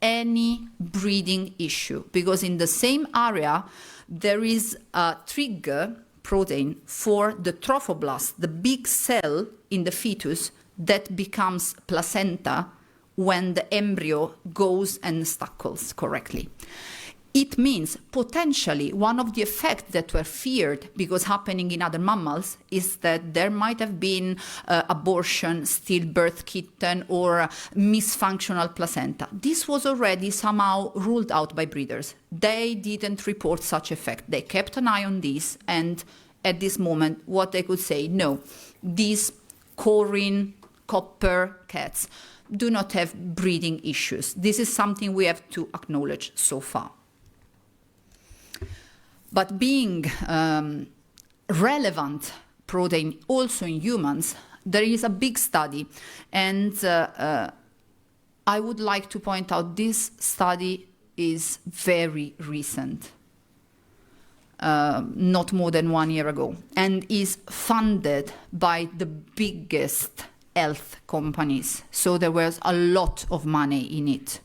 any breeding issue, because in the same area there is a trigger protein for the trophoblast, the big cell in the fetus that becomes placenta when the embryo goes and suckles correctly. It means potentially one of the effects that were feared because happening in other mammals is that there might have been abortion, stillbirth kitten, or misfunctional placenta. This was already somehow ruled out by breeders. They didn't report such effect. They kept an eye on this, and at this moment, what they could say, no, these Corin, copper cats do not have breeding issues. This is something we have to acknowledge so far. But being relevant protein also in humans, there is a big study, and I would like to point out this study is very recent, not more than 1 year ago, and is funded by the biggest health companies. So there was a lot of money in it.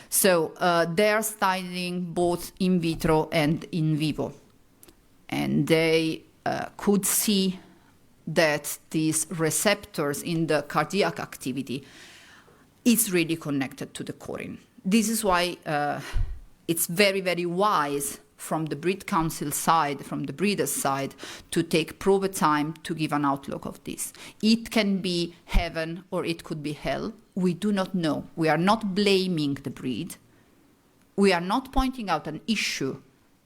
So they are studying both in vitro and in vivo. And they could see that these receptors in the cardiac activity is really connected to the Corin. This is why it's very, very wise from the breed council side, from the breeder's side, to take proper time to give an outlook of this. It can be heaven or it could be hell. We do not know. We are not blaming the breed. We are not pointing out an issue,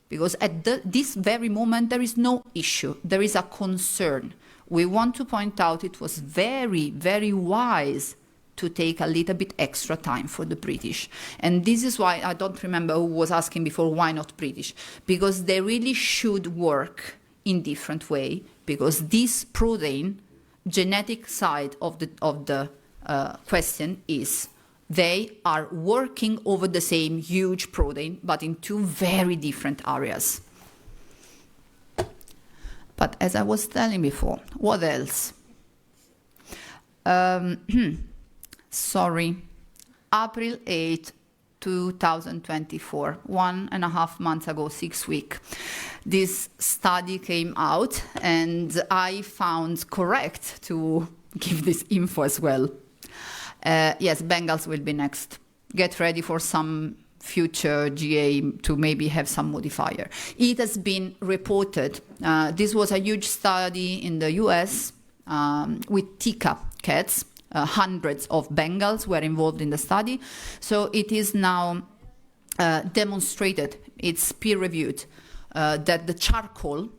because at this very moment there is no issue. There is a concern. We want to point out it was very, very wise to take a little bit extra time for the British. And this is why, I don't remember who was asking before, why not British? Because they really should work in different way, because this protein, genetic side of the question is they are working over the same huge protein, but in two very different areas. But as I was telling before, what else? Sorry, April 8, 2024, 1.5 months ago, 6 weeks, this study came out, and I found correct to give this info as well. Yes, Bengals will be next. Get ready for some future GA to maybe have some modifier. It has been reported. This was a huge study in the US with Tika cats. Hundreds of Bengals were involved in the study. So it is now demonstrated, it's peer-reviewed, that the charcoal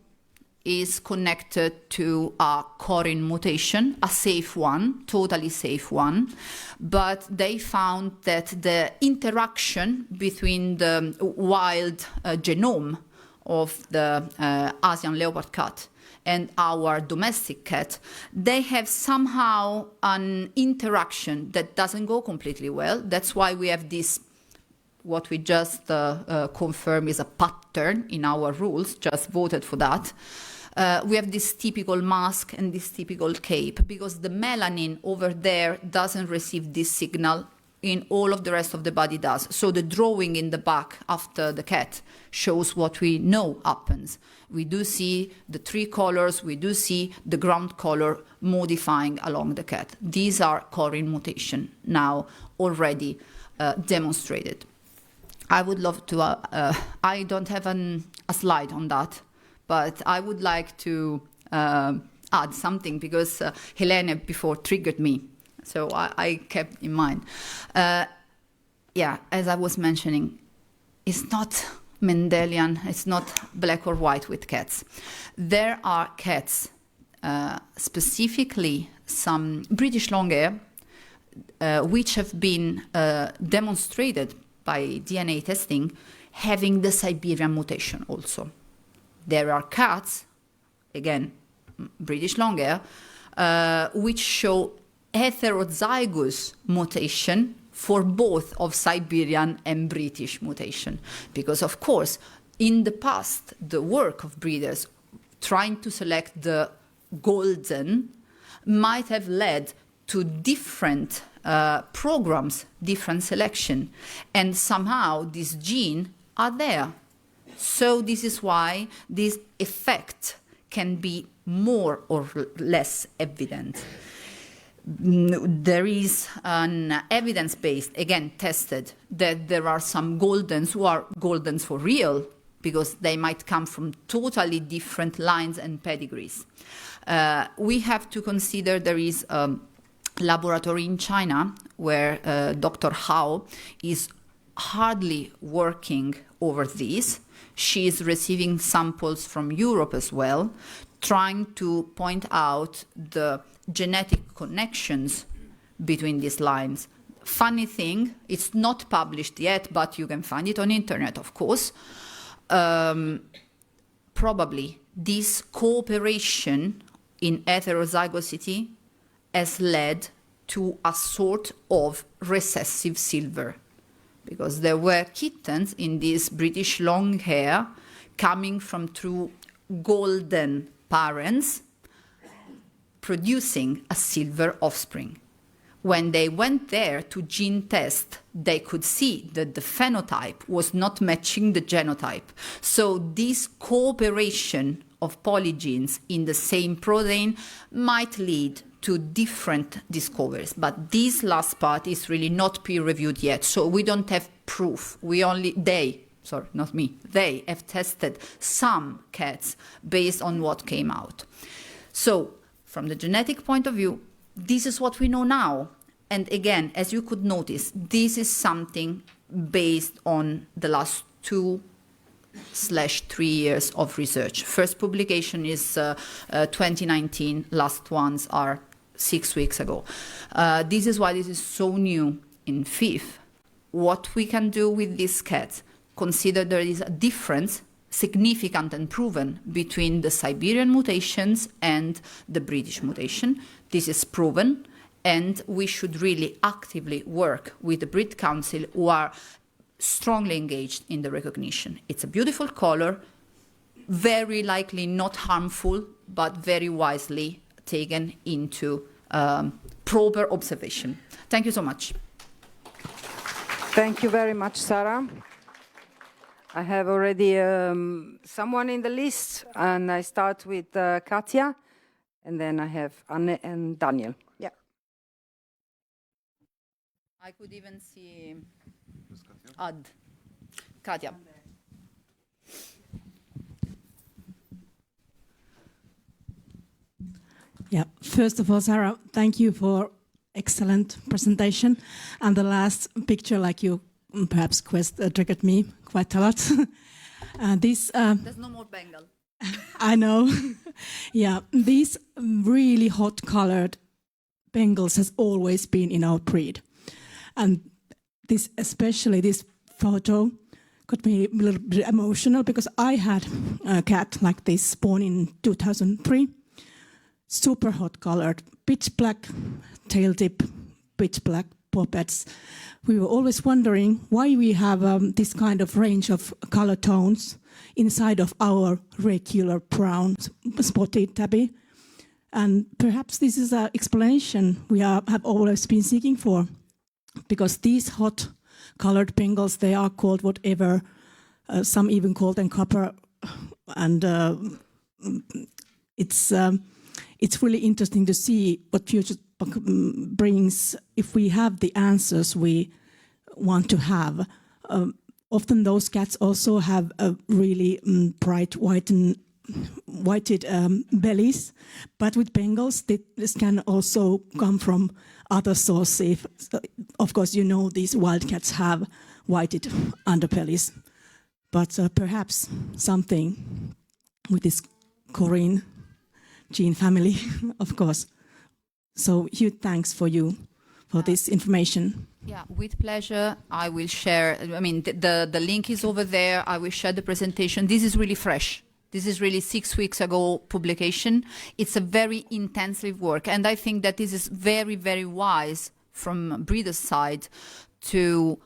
is connected to a Corin mutation, a safe one, totally safe one. But they found that the interaction between the wild genome of the Asian leopard cat and our domestic cat, they have somehow an interaction that doesn't go completely well. That's why we have this, what we just confirmed is a pattern in our rules, just voted for that. We have this typical mask and this typical cape, because the melanin over there doesn't receive this signal, in all of the rest of the body does. So the drawing in the back after the cat shows what we know happens. We do see the three colors, we do see the ground color modifying along the cat. These are Corin mutation, now already demonstrated. I would love to, I don't have a slide on that, but I would like to add something, because Helene before triggered me. So I kept in mind. Yeah, as I was mentioning, it's not Mendelian, it's not black or white with cats. There are cats, specifically some British Longhair, which have been demonstrated by DNA testing, having the Siberian mutation also. There are cats, again, British Longhair, which show heterozygous mutation for both of Siberian and British mutation. Because, of course, in the past, the work of breeders trying to select the golden might have led to different programs, different selection. And somehow these genes are there. So this is why this effect can be more or less evident. there is an evidence-based, again, tested, that there are some goldens who are goldens for real, because they might come from totally different lines and pedigrees. We have to consider there is a laboratory in China where Dr. Hao is hardly working over this. She is receiving samples from Europe as well, trying to point out the genetic connections between these lines. Funny thing, it's not published yet, but you can find it on internet, of course. Probably this cooperation in heterozygosity has led to a sort of recessive silver, because there were kittens in this British long hair coming from true golden parents producing a silver offspring. When they went there to gene test, they could see that the phenotype was not matching the genotype. So this cooperation of polygenes in the same protein might lead to different discoveries. But this last part is really not peer-reviewed yet, so we don't have proof. They have tested some cats based on what came out. So from the genetic point of view, this is what we know now. And again, as you could notice, this is something based on the last 2/3 years of research. First publication is 2019, last ones are 6 weeks ago. This is why this is so new in FIFe. What we can do with these cats, consider there is a difference, significant and proven, between the Siberian mutations and the British mutation. This is proven, and we should really actively work with the Brit Council, who are strongly engaged in the recognition. It's a beautiful color, very likely not harmful, but very wisely taken into proper observation. Thank you so much. Thank you very much, Sara. I have already someone in the list, and I start with Katja, and then I have Anne and Daniel. Yeah. I could even see Katja. Yeah. First of all, Sara, thank you for excellent presentation, and the last picture, like you perhaps triggered me quite a lot. There's no more Bengal. I know. Yeah, these really hot colored Bengals has always been in our breed, and especially this photo got me a little bit emotional, because I had a cat like this born in 2003. Super hot colored, pitch black tail tip, pitch black paw pads. We were always wondering why we have this kind of range of color tones inside of our regular brown spotted tabby. And perhaps this is an explanation we have always been seeking for, because these hot colored Bengals, they are called whatever, some even call them copper, and it's really interesting to see what future brings if we have the answers we want to have. Often those cats also have a really bright whited bellies, but with Bengals, this can also come from other sources. Of course, you know these wild cats have whited underbellies, but perhaps something with this Corin gene family, of course. So huge thanks for you for this information. Yeah, with pleasure. I will share. I mean, the link is over there. I will share the presentation. This is really fresh. This is really 6 weeks ago publication. It's a very intensive work, and I think that this is very, very wise from breeder's side to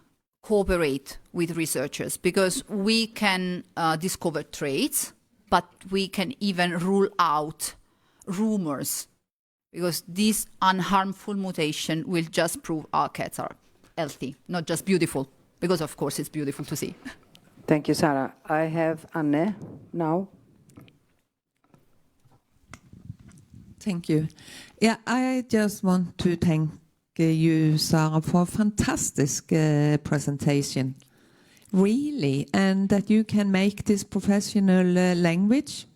cooperate with researchers, because we can discover traits, but we can even rule out rumors, because this unharmful mutation will just prove our cats are healthy, not just beautiful, because of course it's beautiful to see. Thank you, Sara. I have Anne now. Thank you. Yeah, I just want to thank you, Sara, for a fantastic presentation. Really, and that you can make this professional language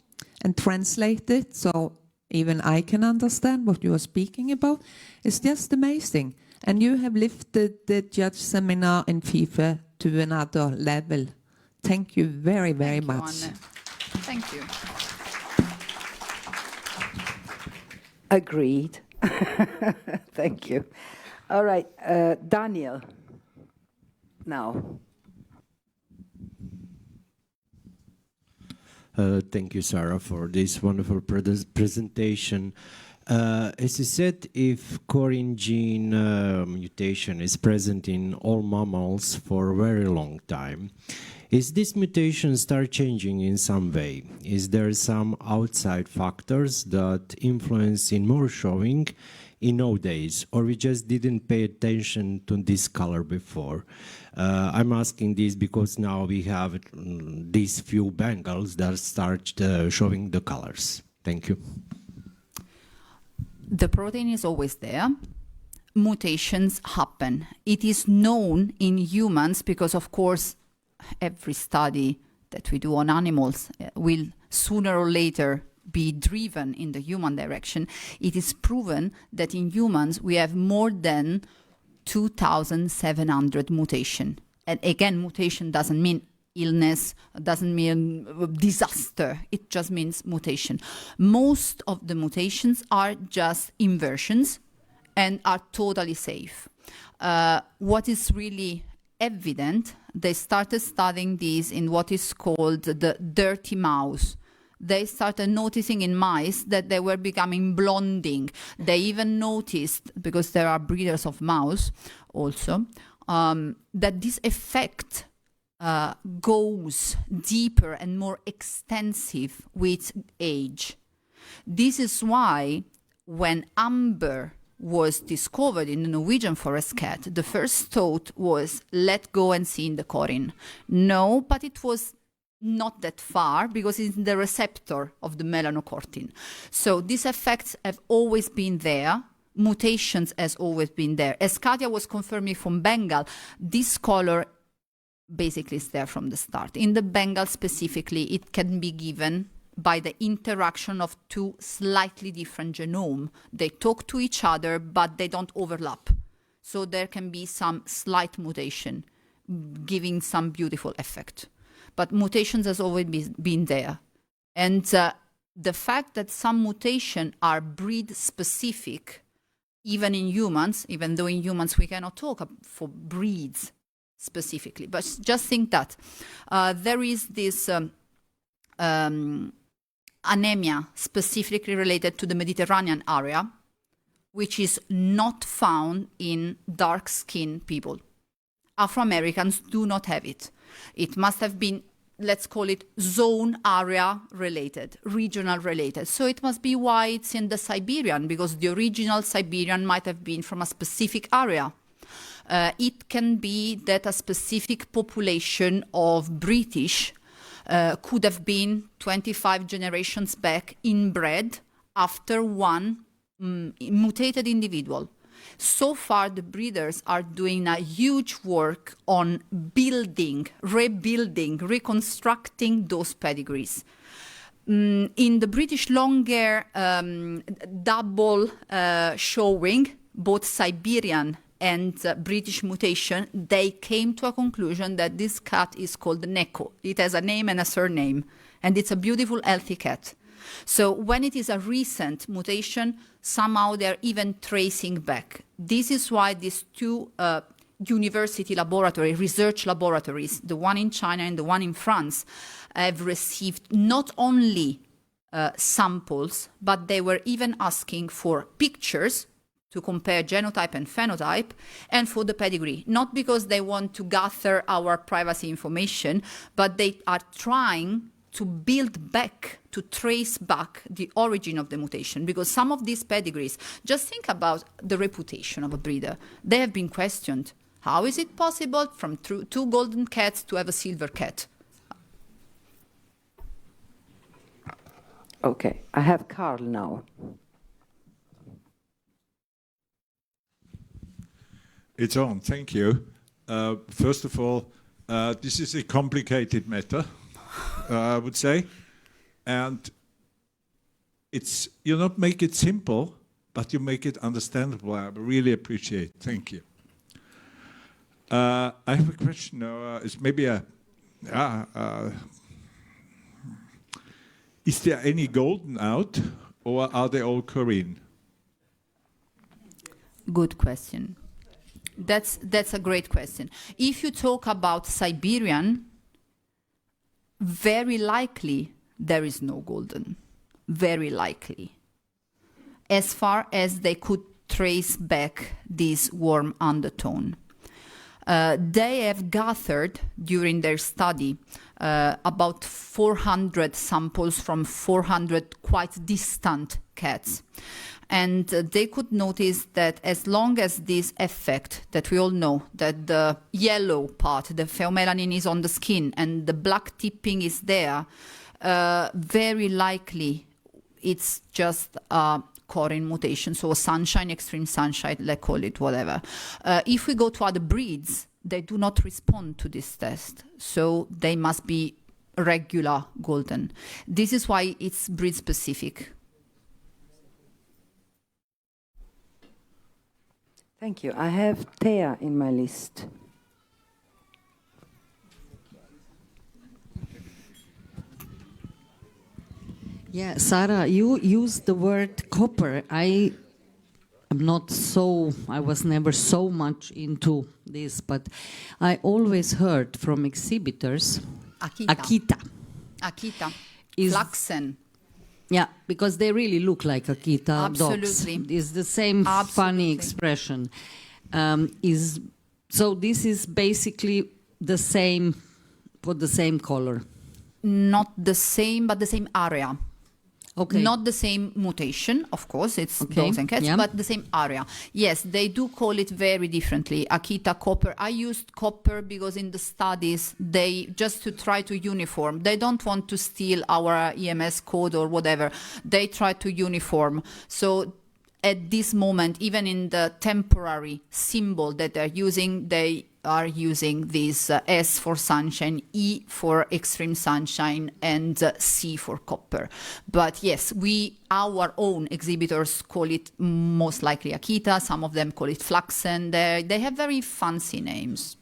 and translate it so even I can understand what you are speaking about. It's just amazing. And you have lifted the judge seminar in FIFe to another level. Thank you very, very much. Anne. Thank you. Agreed. Thank you. All right, Daniel, now. Thank you, Sara, for this wonderful presentation. As you said, if Corin gene mutation is present in all mammals for a very long time, is this mutation start changing in some way? Is there some outside factors that influence in more showing in nowadays, or we just didn't pay attention to this color before? I'm asking this because now we have these few Bengals that start showing the colors. Thank you. The protein is always there. Mutations happen. It is known in humans because, of course, every study that we do on animals will sooner or later be driven in the human direction. It is proven that in humans we have more than 2,700 mutation. And again, mutation doesn't mean illness, doesn't mean disaster. It just means mutation. Most of the mutations are just inversions and are totally safe. What is really evident, they started studying this in what is called the dirty mouse. They started noticing in mice that they were becoming blonding. They even noticed, because there are breeders of mouse also, that this effect goes deeper and more extensive with age. This is why when amber was discovered in the Norwegian forest cat, the first thought was, let go and see in the Corin. No, but it was not that far because it's the receptor of the melanocortin. So these effects have always been there. Mutations has always been there. As Katja was confirming from Bengal, this color basically is there from the start. In the Bengal specifically, it can be given by the interaction of two slightly different genomes. They talk to each other, but they don't overlap. So there can be some slight mutation, giving some beautiful effect. But mutations has always been there. And the fact that some mutations are breed-specific, even in humans, even though in humans we cannot talk for breeds specifically, but just think that there is this anemia specifically related to the Mediterranean area, which is not found in dark-skinned people. Afro-Americans do not have it. It must have been, let's call it, zone area related, regional related. So it must be why it's in the Siberian, because the original Siberian might have been from a specific area. It can be that a specific population of British could have been 25 generations back inbred after one mutated individual. So far, the breeders are doing a huge work on building, rebuilding, reconstructing those pedigrees. In the British long-hair double showing, both Siberian and British mutation, they came to a conclusion that this cat is called Neko. It has a name and a surname, and it's a beautiful, healthy cat. So when it is a recent mutation, somehow they're even tracing back. This is why these two university laboratories, research laboratories, the one in China and the one in France, have received not only samples, but they were even asking for pictures to compare genotype and phenotype, and for the pedigree. Not because they want to gather our privacy information, but they are trying to build back, to trace back the origin of the mutation. Because some of these pedigrees, just think about the reputation of a breeder. They have been questioned. How is it possible from two golden cats to have a silver cat? Okay, I have Carl now. It's on. Thank you. First of all, this is a complicated matter, I would say, and you not make it simple, but you make it understandable. I really appreciate. Thank you. I have a question. It's maybe is there any golden out, or are they all Corin? Good question. That's a great question. If you talk about Siberian, very likely there is no golden. Very likely. As far as they could trace back this warm undertone. They have gathered during their study about 400 samples from 400 quite distant cats. And they could notice that as long as this effect that we all know, that the yellow part, the pheomelanin is on the skin and the black tipping is there, very likely it's just a Corin mutation, so sunshine, extreme sunshine, let's call it whatever. If we go to other breeds, they do not respond to this test, so they must be regular golden. This is why it's breed specific. Thank you. I have Thea in my list. Yeah, Sara, you used the word copper. I was never so much into this, but I always heard from exhibitors Akita. Flaxen. Yeah, because they really look like Akita dogs. Absolutely. It's the same funny expression. So this is basically the same, for the same color. Not the same, but the same area. Okay. Not the same mutation, of course, it's dogs and cats, but the same area. Yes, they do call it very differently. Akita copper. I used copper because in the studies, just to try to uniform. They don't want to steal our EMS code or whatever. They try to uniform. So at this moment, even in the temporary symbol that they're using, they are using this S for sunshine, E for extreme sunshine, and C for copper. But yes, our own exhibitors call it most likely Akita. Some of them call it Flaxen. They have very fancy names.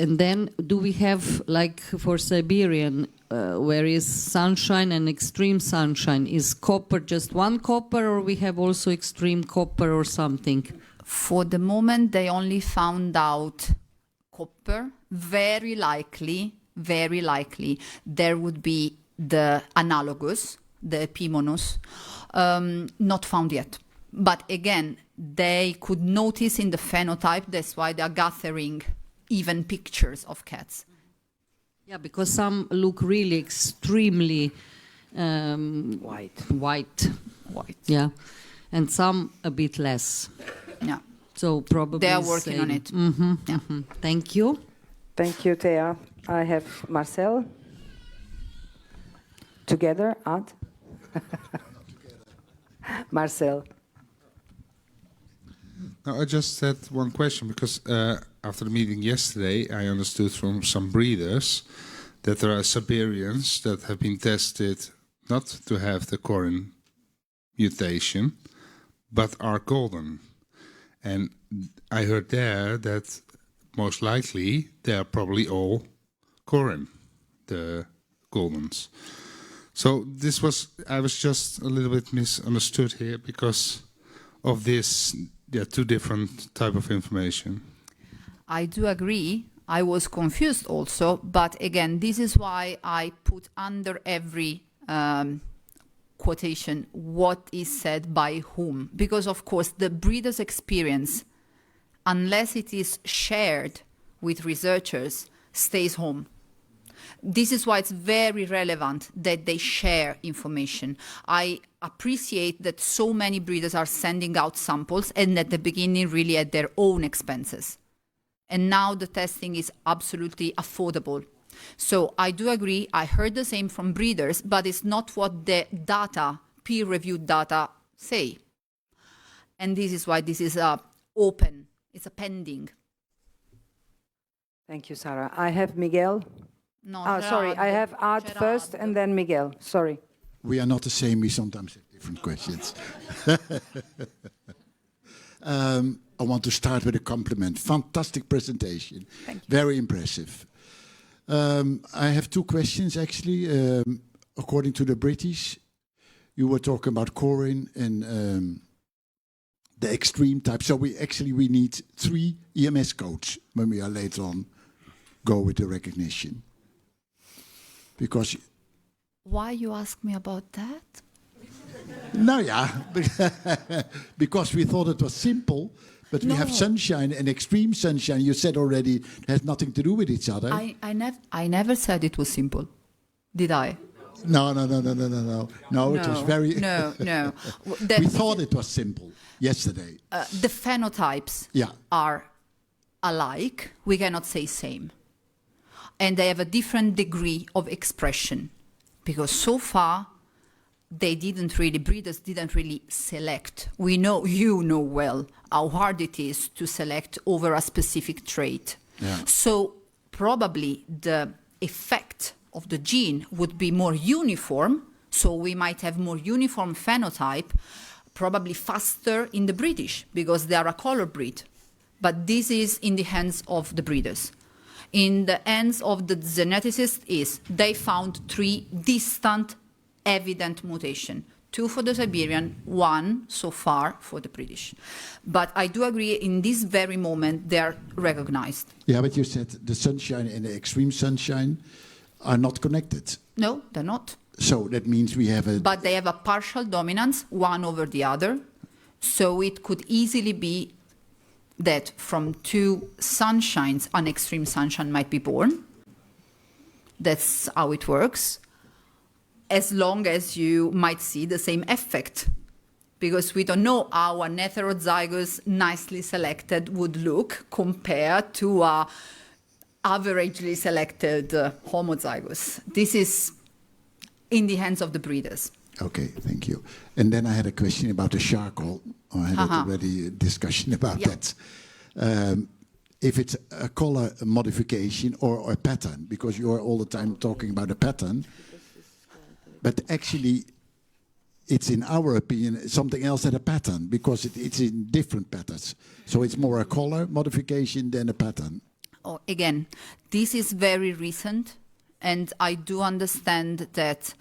And then do we have, like for Siberian, where is sunshine and extreme sunshine? Is copper just one copper, or we have also extreme copper or something? For the moment, they only found out copper. Very likely, there would be the analogous, the epimonus, not found yet. But again, they could notice in the phenotype, that's why they are gathering even pictures of cats. Yeah, because some look really extremely white. Yeah, and some a bit less. Yeah. So probably they are working on it. Mm-hmm, yeah. Mm-hmm. Thank you. Thank you, Thea. I have Marcel. Together at Marcel. No, I just said one question because after the meeting yesterday, I understood from some breeders that there are Siberians that have been tested not to have the Corin mutation, but are golden. And I heard there that most likely they are probably all Corin, the goldens. So I was just a little bit misunderstood here because of this two different type of information. I do agree. I was confused also, but again, this is why I put under every quotation what is said by whom. Because of course the breeder's experience, unless it is shared with researchers, stays home. This is why it's very relevant that they share information. I appreciate that so many breeders are sending out samples and at the beginning really at their own expenses. And now the testing is absolutely affordable. So I do agree, I heard the same from breeders, but it's not what the data, peer-reviewed data, say. And this is why this is open It's a pending. Thank you, Sara. I have Miguel. No, sorry, I have Art first and then Miguel. Sorry. We are not the same. We sometimes have different questions. I want to start with a compliment. Fantastic presentation. Thank you. Very impressive. I have two questions, actually. According to the British, you were talking about Corin and the extreme type. So we need 3 EMS codes when we are later on go with the recognition. Because... Why you ask me about that? No, yeah, because we thought it was simple, but we have sunshine and extreme sunshine. You said already it has nothing to do with each other. I never said it was simple, did I? No. No, it was very... No. We thought it was simple yesterday. The phenotypes are alike. We cannot say same. And they have a different degree of expression. Because so far, breeders didn't really select. You know well how hard it is to select over a specific trait. Yeah. So probably the effect of the gene would be more uniform. So we might have more uniform phenotype, probably faster in the British because they are a color breed. But this is in the hands of the breeders. In the hands of the geneticists they found 3 distant evident mutation. 2 for the Siberian, 1 so far for the British. But I do agree, in this very moment, they are recognized. Yeah, but you said the sunshine and the extreme sunshine are not connected. No, they're not. So that means we have a... But they have a partial dominance, one over the other. So it could easily be that from 2 sunshines, an extreme sunshine might be born. That's how it works. As long as you might see the same effect. Because we don't know how an heterozygous, nicely selected would look compared to a averagely selected homozygous. This is in the hands of the breeders. Okay, thank you. And then I had a question about the charcoal. I had already a discussion about that. If it's a color modification or a pattern, because you are all the time talking about a pattern, but actually it's, in our opinion, something else than a pattern, because it's in different patterns. So it's more a color modification than a pattern. Oh, again, this is very recent, and I do understand that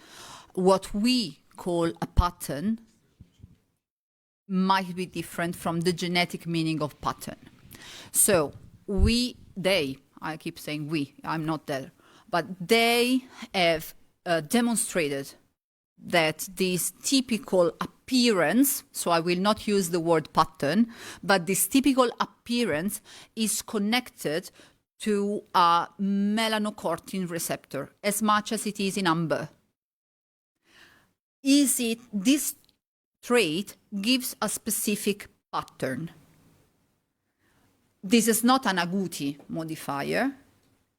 what we call a pattern might be different from the genetic meaning of pattern. So I keep saying we, I'm not there, but they have demonstrated that this typical appearance, so I will not use the word pattern, but this typical appearance is connected to a melanocortin receptor as much as it is in amber. This trait gives a specific pattern. This is not an agouti modifier.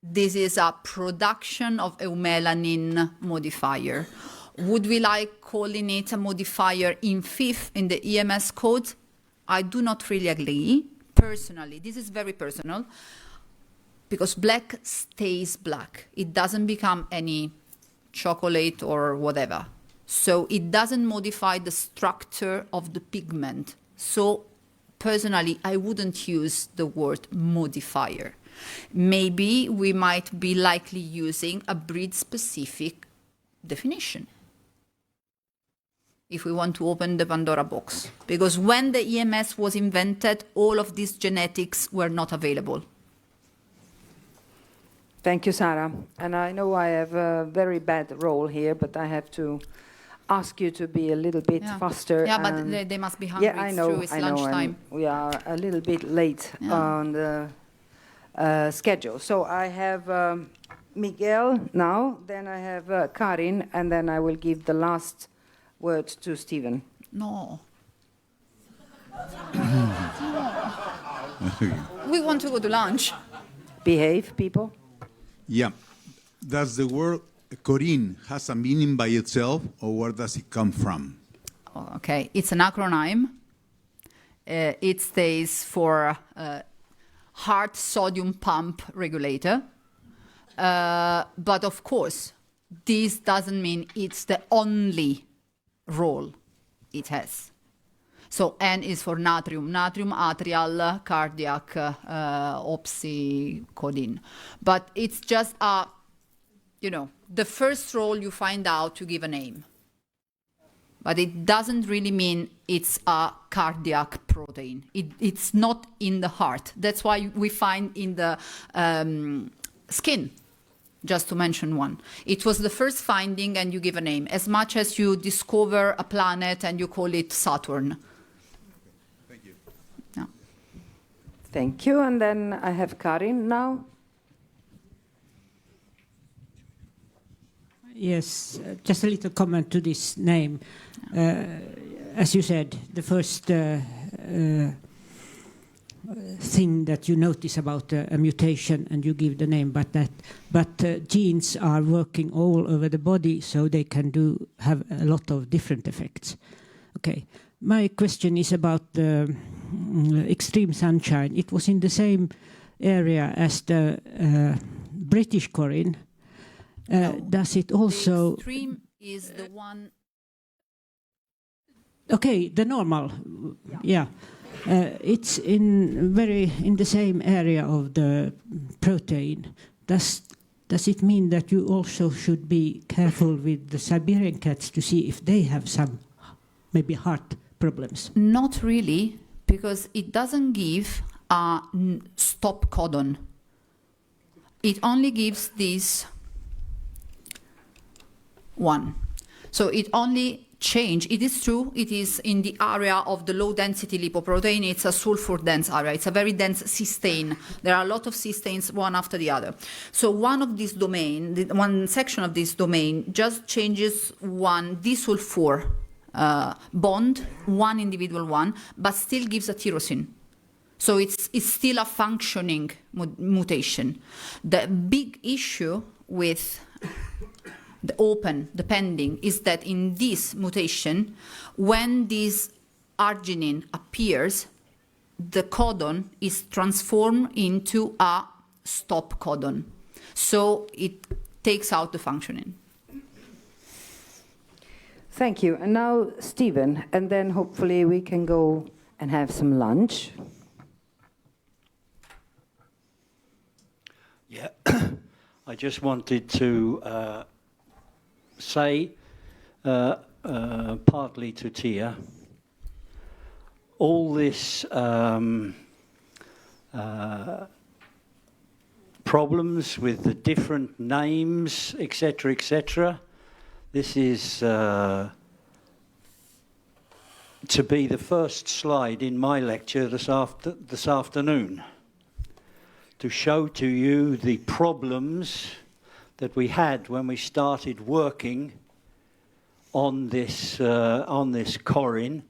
This is a production of eumelanin modifier. Would we like calling it a modifier in FIFe in the EMS code? I do not really agree. Personally, this is very personal, because black stays black. It doesn't become any chocolate or whatever. So it doesn't modify the structure of the pigment. So personally, I wouldn't use the word modifier. Maybe we might be likely using a breed-specific definition if we want to open the Pandora box. Because when the EMS was invented, all of these genetics were not available. Thank you, Sara. And I know I have a very bad role here, but I have to ask you to be a little bit faster. Yeah, but they must be hungry. Yeah, I know. It's lunchtime. We are a little bit late on the schedule. So I have Miguel now, then I have Corin, and then I will give the last word to Stephen. No. We want to go to lunch. Behave, people. Yeah. Does the word Corin has a meaning by itself, or where does it come from? Okay, it's an acronym. it stays for heart sodium pump regulator. But of course, this doesn't mean it's the only role it has. So N is for natrium, atrial, cardiac, oxycodone. But it's just the first role you find out to give a name. But it doesn't really mean it's a cardiac protein. It's not in the heart. That's why we find in the skin, just to mention one. It was the first finding and you give a name, as much as you discover a planet and you call it Saturn. Thank you. Yeah. Thank you. And then I have Corin now. Yes, just a little comment to this name. As you said, the first thing that you notice about a mutation and you give the name, but genes are working all over the body, so they can have a lot of different effects. Okay, my question is about the extreme sunshine. It was in the same area as the British Corin. Does it also? The extreme is the one. Okay, the normal. Yeah. It's in the same area of the protein. Does it mean that you also should be careful with the Siberian cats to see if they have some maybe heart problems? Not really, because it doesn't give a stop codon. It only gives this one. So it only change. It is true, it is in the area of the low density lipoprotein. It's a sulfur dense area. It's a very dense cysteine. There are a lot of cysteines one after the other. So one of this domain, one section of this domain just changes one disulfur bond, one individual one, but still gives a tyrosine. So it's still a functioning mutation. The big issue with the pending, is that in this mutation, when this arginine appears, the codon is transformed into a stop codon. So it takes out the functioning. Thank you. And now Stephen, and then hopefully we can go and have some lunch. Yeah, I just wanted to say, partly to Tia, all this problems with the different names, etc., this is to be the first slide in my lecture this afternoon, to show to you the problems that we had when we started working on this Corin,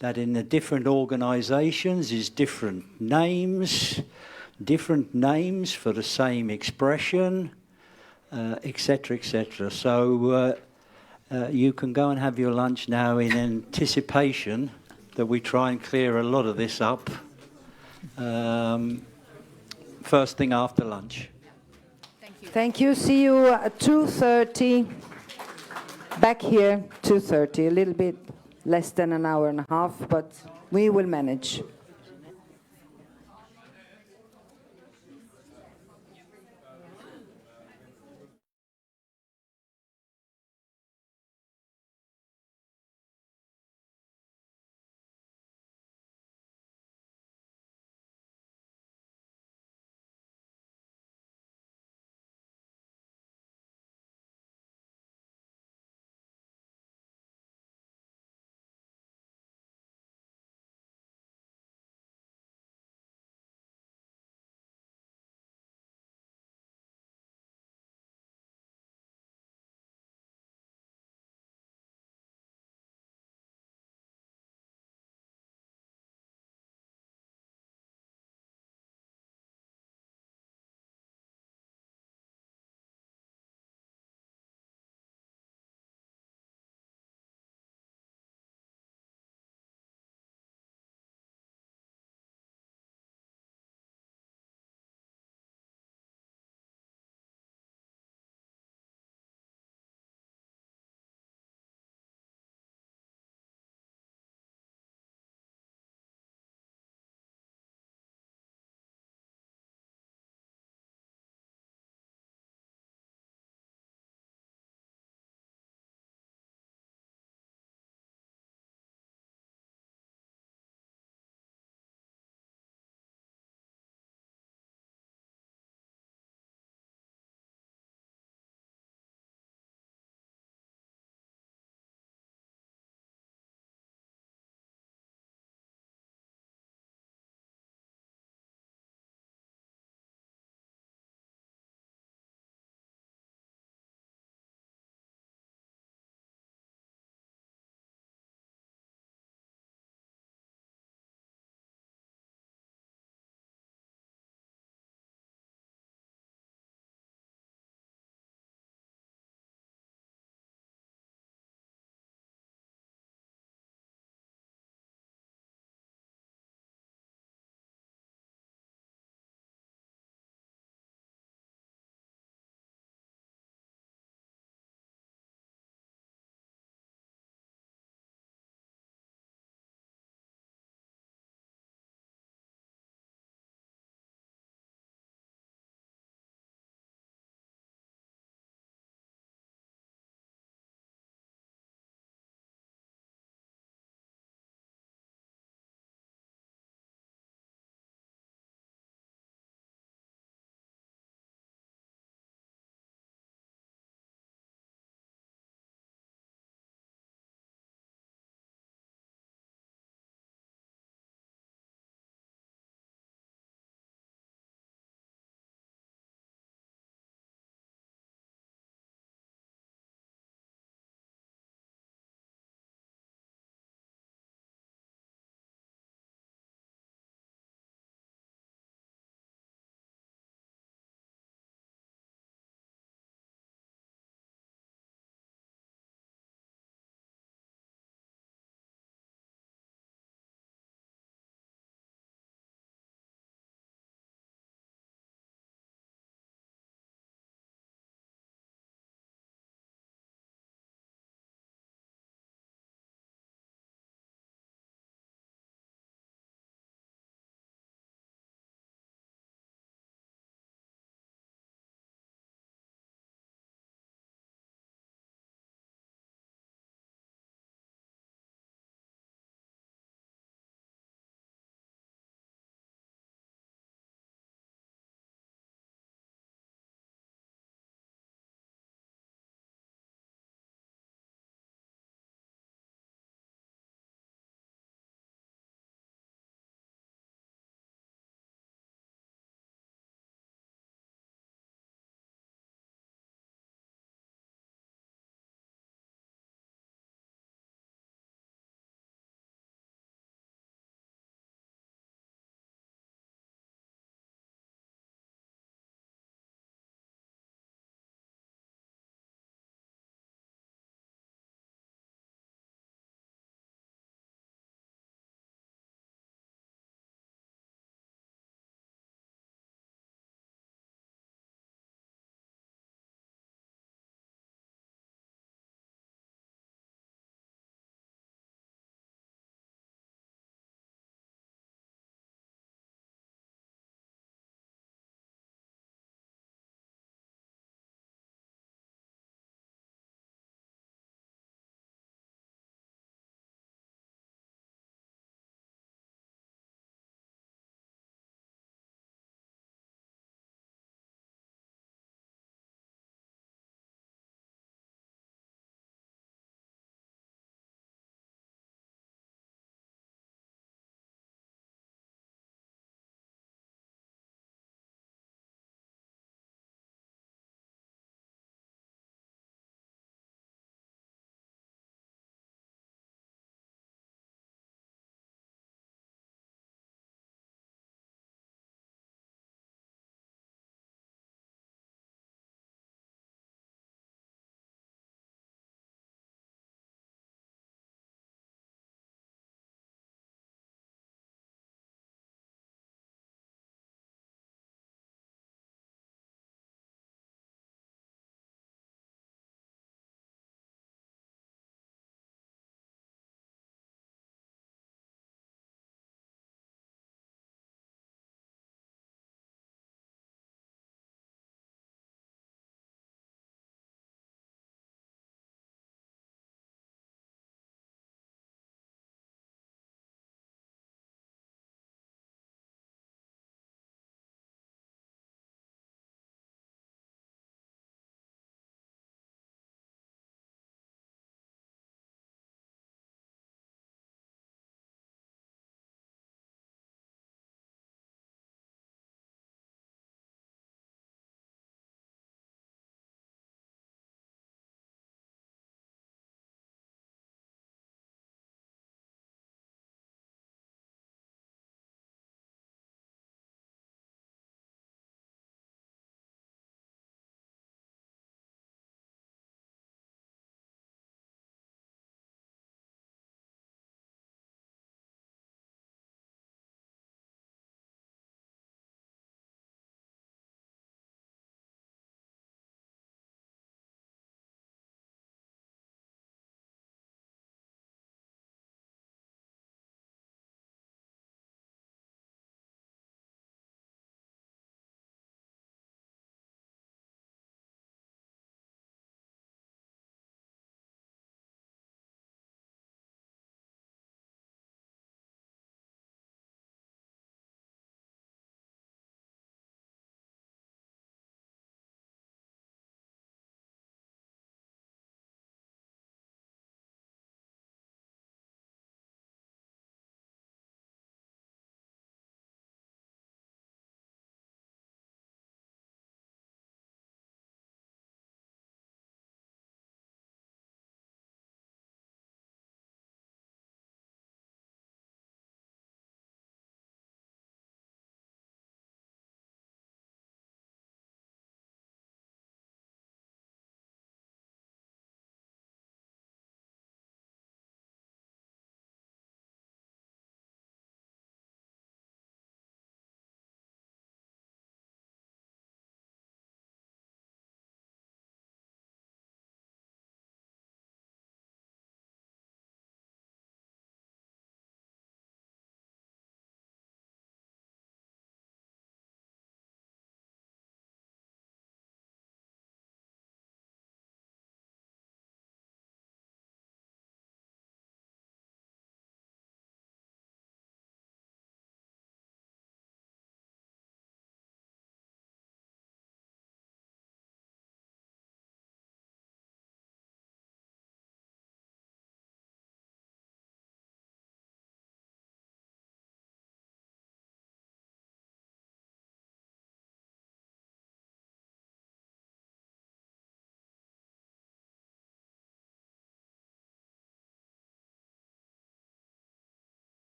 that in the different organizations is different names for the same expression, etc. So you can go and have your lunch now in anticipation that we try and clear a lot of this up first thing after lunch. Thank you. See you at 2:30. Back here, 2:30. A little bit less than an hour and a half, but we will manage.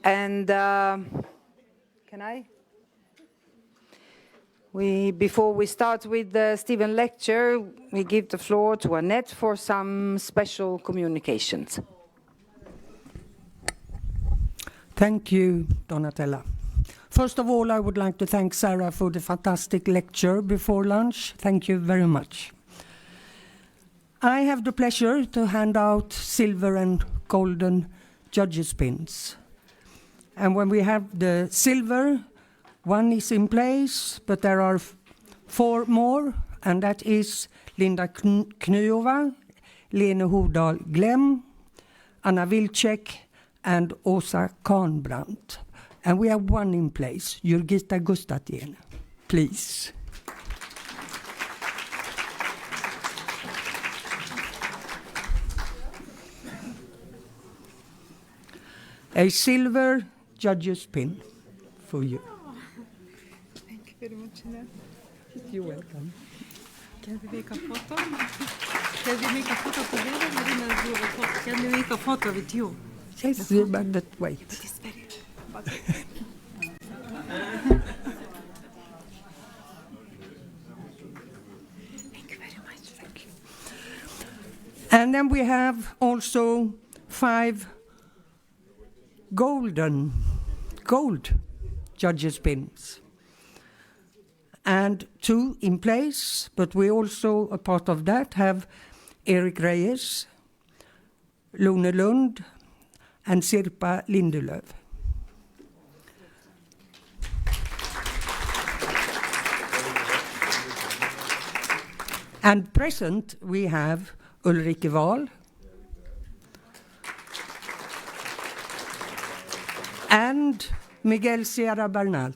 And can I? Before we start with the Stephen lecture, we give the floor to Annette for some special communications. Thank you, Donatella. First of all, I would like to thank Sara for the fantastic lecture before lunch. Thank you very much. I have the pleasure to hand out silver and golden judges' pins. And when we have the silver, one is in place, but there are 4 more, and that is Linda Knyova, Lene Hodal Glem, Anna Wilczek, and Åsa Kahnbrandt. And we have 1 in place, Jurgita Gustatien. Please. A silver judge's pin for you. Thank you very much, Annette. You're welcome. Can we make a photo? Can we make a photo together? Can we make a photo with you? Yes, but that wait. It is very. Thank you very much. Thank you. And then we have also 5 gold judges' pins. And 2 in place, but we also, a part of that, have Erik Reyes, Lone Lund, and Sirpa Lindelöf. And present we have Ulrike Wahl and Miguel Sierra Bernal.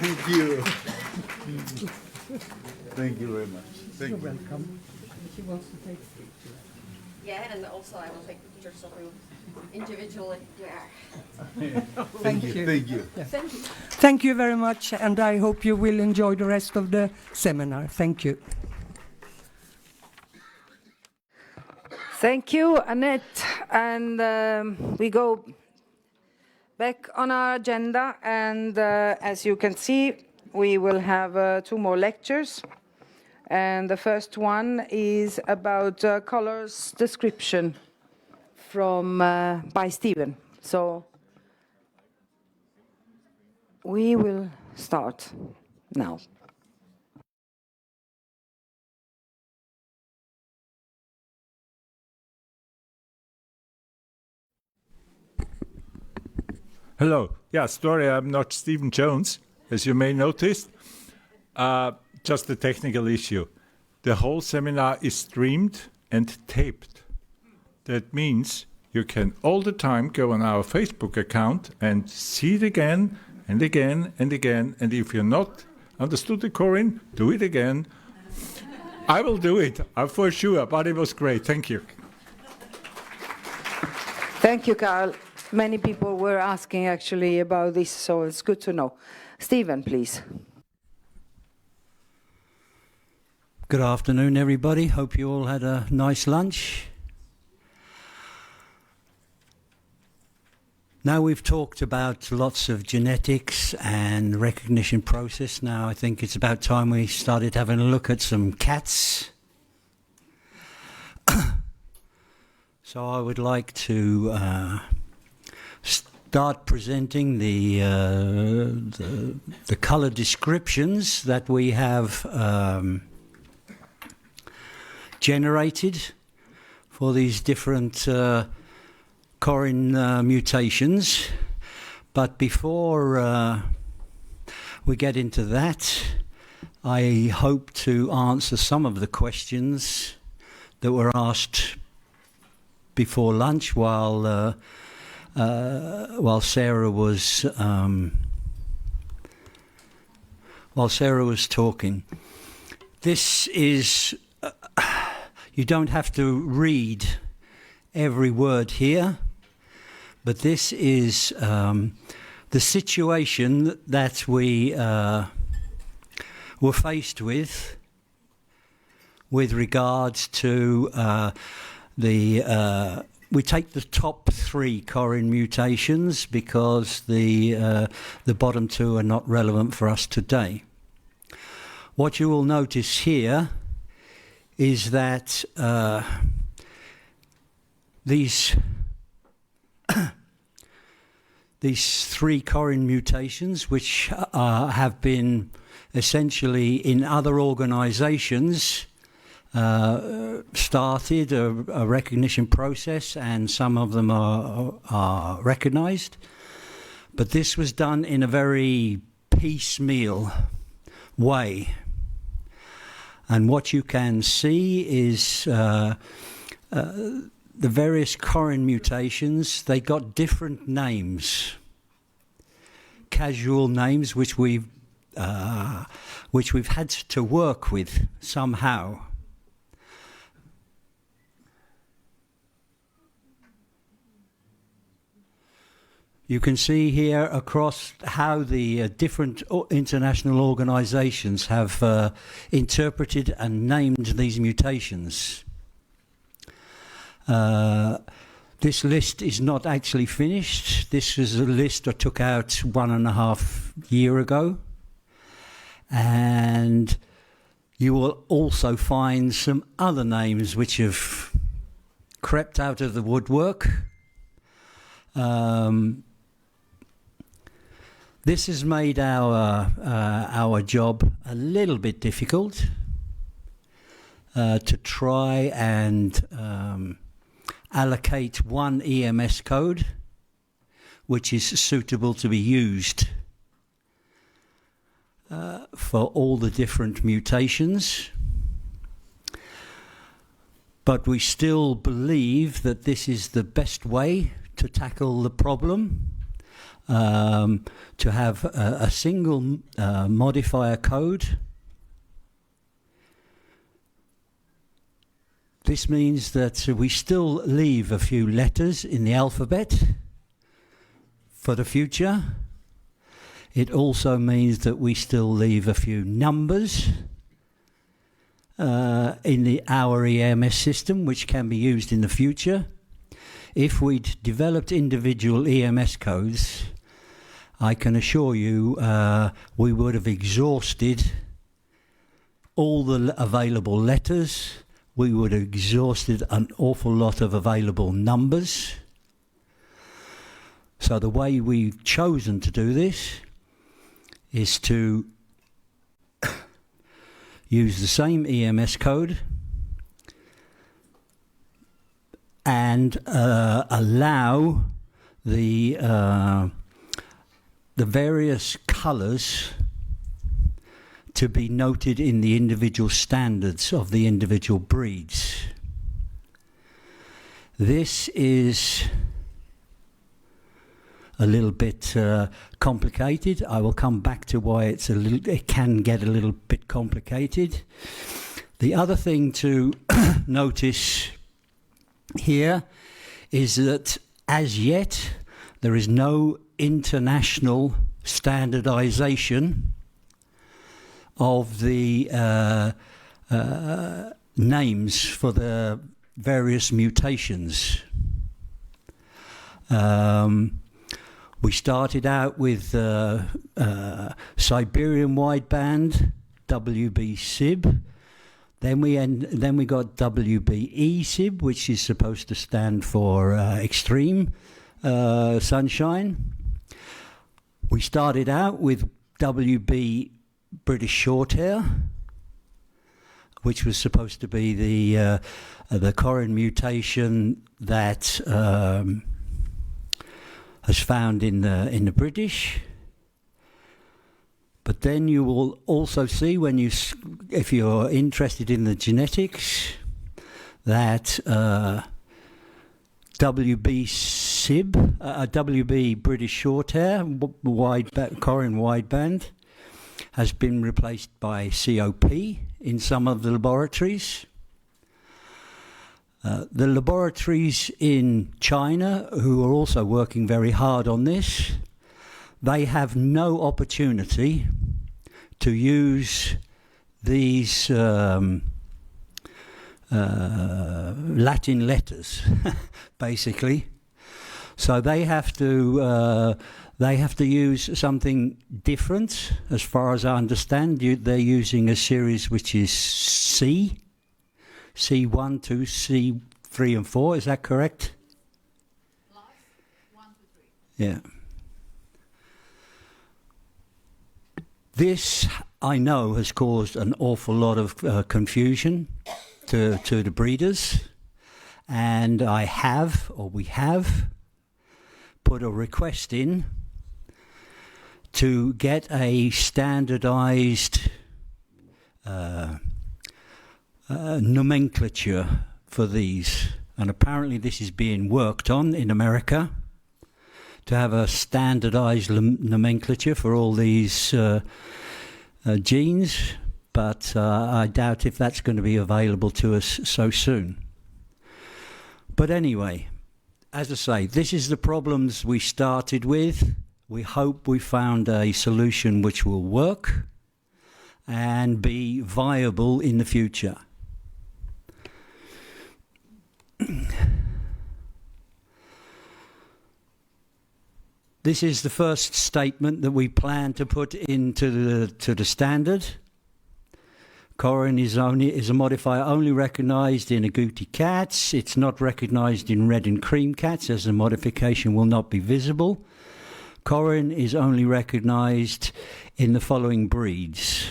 Thank you. Thank you very much. Thank You're you. welcome. She wants to take pictures. Yeah, and also I will take pictures of you individually. Thank you. Thank you. Yeah. Thank you. Thank you very much, and I hope you will enjoy the rest of the seminar. Thank you. Thank you, Annette. And we go back on our agenda, and as you can see, we will have 2 more lectures. And the first one is about colors description from by Stephen. So we will start now. Hello. Yeah, sorry, I'm not Stephen Jones, as you may notice. Just a technical issue. The whole seminar is streamed and taped. That means you can all the time go on our Facebook account and see it again and again and again. And if you're not understood the Corin, do it again. I will do it, for sure, but it was great. Thank you. Thank you, Carl. Many people were asking actually about this, so it's good to know. Stephen, please. Good afternoon, everybody. Hope you all had a nice lunch. Now we've talked about lots of genetics and recognition process. Now I think it's about time we started having a look at some cats. So I would like to start presenting the color descriptions that we have generated for these different Corin mutations. But before we get into that, I hope to answer some of the questions that were asked before lunch while Sara was talking. This is you don't have to read every word here, but this is the situation that we were faced with regards to we take the top 3 Corin mutations because the bottom 2 are not relevant for us today. What you will notice here is that these 3 Corin mutations, which have been essentially in other organisations, started a recognition process, and some of them are recognised. But this was done in a very piecemeal way. And what you can see is the various Corin mutations, they got different names, casual names, which we've had to work with somehow. You can see here across how the different international organisations have interpreted and named these mutations. This list is not actually finished. This is a list I took out 1.5 years ago. And you will also find some other names which have crept out of the woodwork. This has made our job a little bit difficult to try and allocate one EMS code which is suitable to be used for all the different mutations. But we still believe that this is the best way to tackle the problem. To have a single modifier code. This means that we still leave a few letters in the alphabet for the future. It also means that we still leave a few numbers in our EMS system, which can be used in the future. If we'd developed individual EMS codes, I can assure you we would have exhausted all the available letters. We would have exhausted an awful lot of available numbers. So the way we've chosen to do this is to use the same EMS code and allow the various colours to be noted in the individual standards of the individual breeds. This is a little bit complicated. I will come back to why it can get a little bit complicated. The other thing to notice here is that as yet there is no international standardization of the names for the various mutations. We started out with Siberian wideband, WB-SIB. Then we got WB-ESIB, which is supposed to stand for extreme sunshine. We started out with WB British Shorthair, which was supposed to be the Corin mutation that is found in the British. But then you will also see, if you're interested in the genetics, that WB-SIB, WB British Shorthair, Corin wideband, has been replaced by COP in some of the laboratories. The laboratories in China, who are also working very hard on this, they have no opportunity to use these Latin letters, basically. So they have to use something different, as far as I understand. They're using a series which is C1, 2, C3 and 4. Is that correct? Plus 1 to 3. Yeah. This, I know, has caused an awful lot of confusion to the breeders, and we have put a request in to get a standardized nomenclature for these, and apparently this is being worked on in America, to have a standardized nomenclature for all these genes, but I doubt if that's going to be available to us so soon. But anyway, as I say, this is the problems we started with. We hope we found a solution which will work and be viable in the future. This is the first statement that we plan to put into the standard. Corin is a modifier only recognised in agouti cats. It's not recognised in red and cream cats, as the modification will not be visible. Corin is only recognised in the following breeds.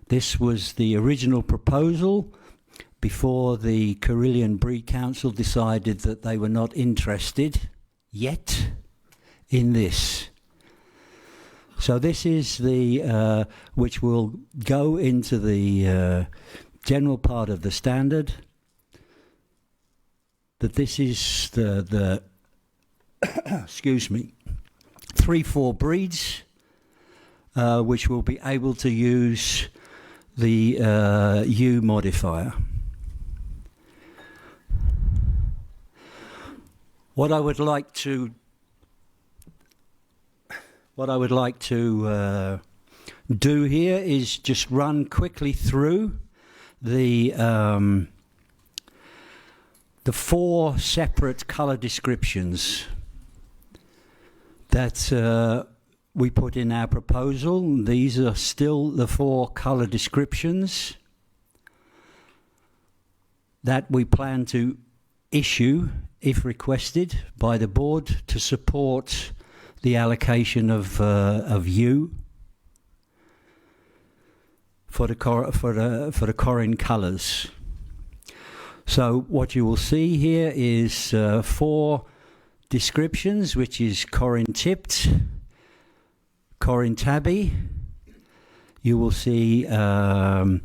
This was the original proposal before the Karelian Breed Council decided that they were not interested yet in this. So this is the which will go into the general part of the standard. That this is the excuse me, 3-4 breeds which will be able to use the U modifier. What I would like to do here is just run quickly through the 4 separate colour descriptions that we put in our proposal. These are still the 4 colour descriptions that we plan to issue, if requested, by the board to support the allocation of U for the Corin colours. So what you will see here is 4 descriptions, which is Corin tipped, Corin tabby. You will see Corin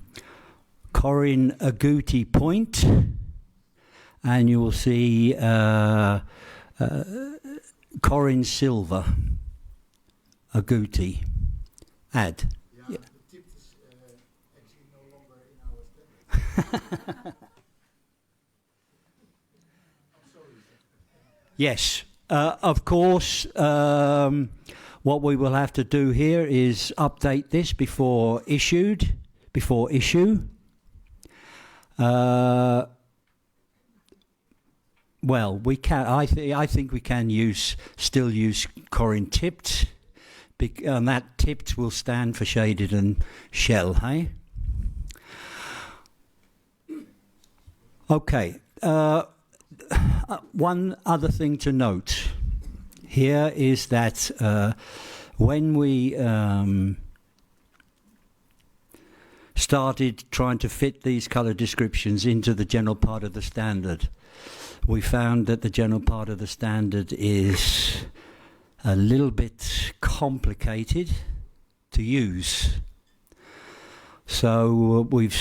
agouti point, and you will see Corin silver agouti add. Yeah. The tip is actually no longer in our standard. Yes, of course. What we will have to do here is update this before issue. Well, we can. I think we can still use Corin tipped, and that tipped will stand for shaded and shell. Hey. Okay. One other thing to note here is that when we started trying to fit these colour descriptions into the general part of the standard, we found that the general part of the standard is a little bit complicated to use. So we've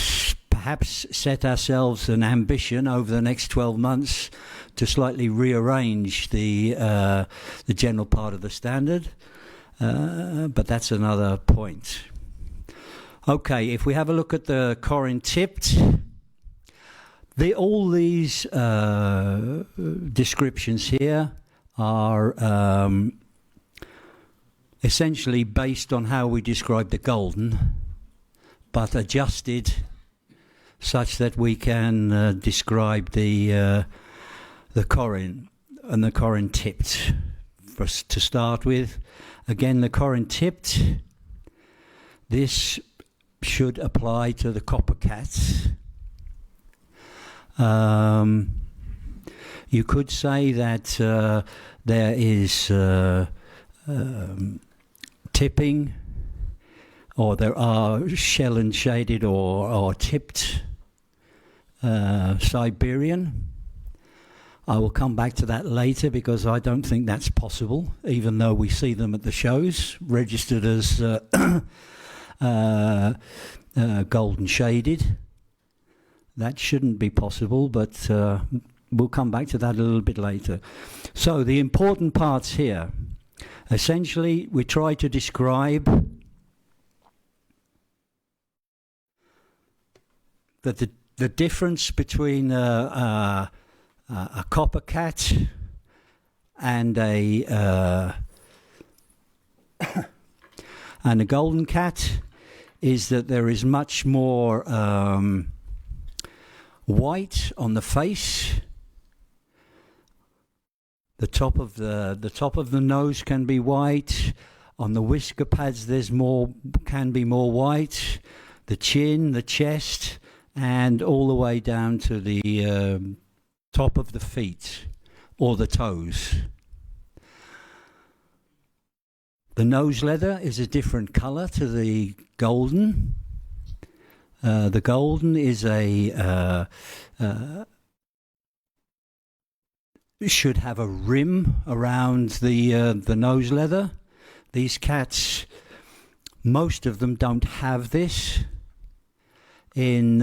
perhaps set ourselves an ambition over the next 12 months to slightly rearrange the general part of the standard, but that's another point. Okay, if we have a look at the Corin tipped, All these descriptions here are essentially based on how we describe the golden, but adjusted such that we can describe the Corin and the Corin tipped. For us to start with, again, the Corin tipped. This should apply to the copper cats. You could say that there is tipping, or there are shell and shaded or tipped Siberian. I will come back to that later because I don't think that's possible, even though we see them at the shows, registered as golden shaded. That shouldn't be possible, but we'll come back to that a little bit later. So the important parts here, essentially we try to describe that the difference between a copper cat and a golden cat is that there is much more white on the face. The top of the nose can be white. On the whisker pads, can be more white. The chin, the chest, and all the way down to the top of the feet or the toes. The nose leather is a different colour to the golden. The golden is should have a rim around the nose leather. These cats, most of them don't have this. In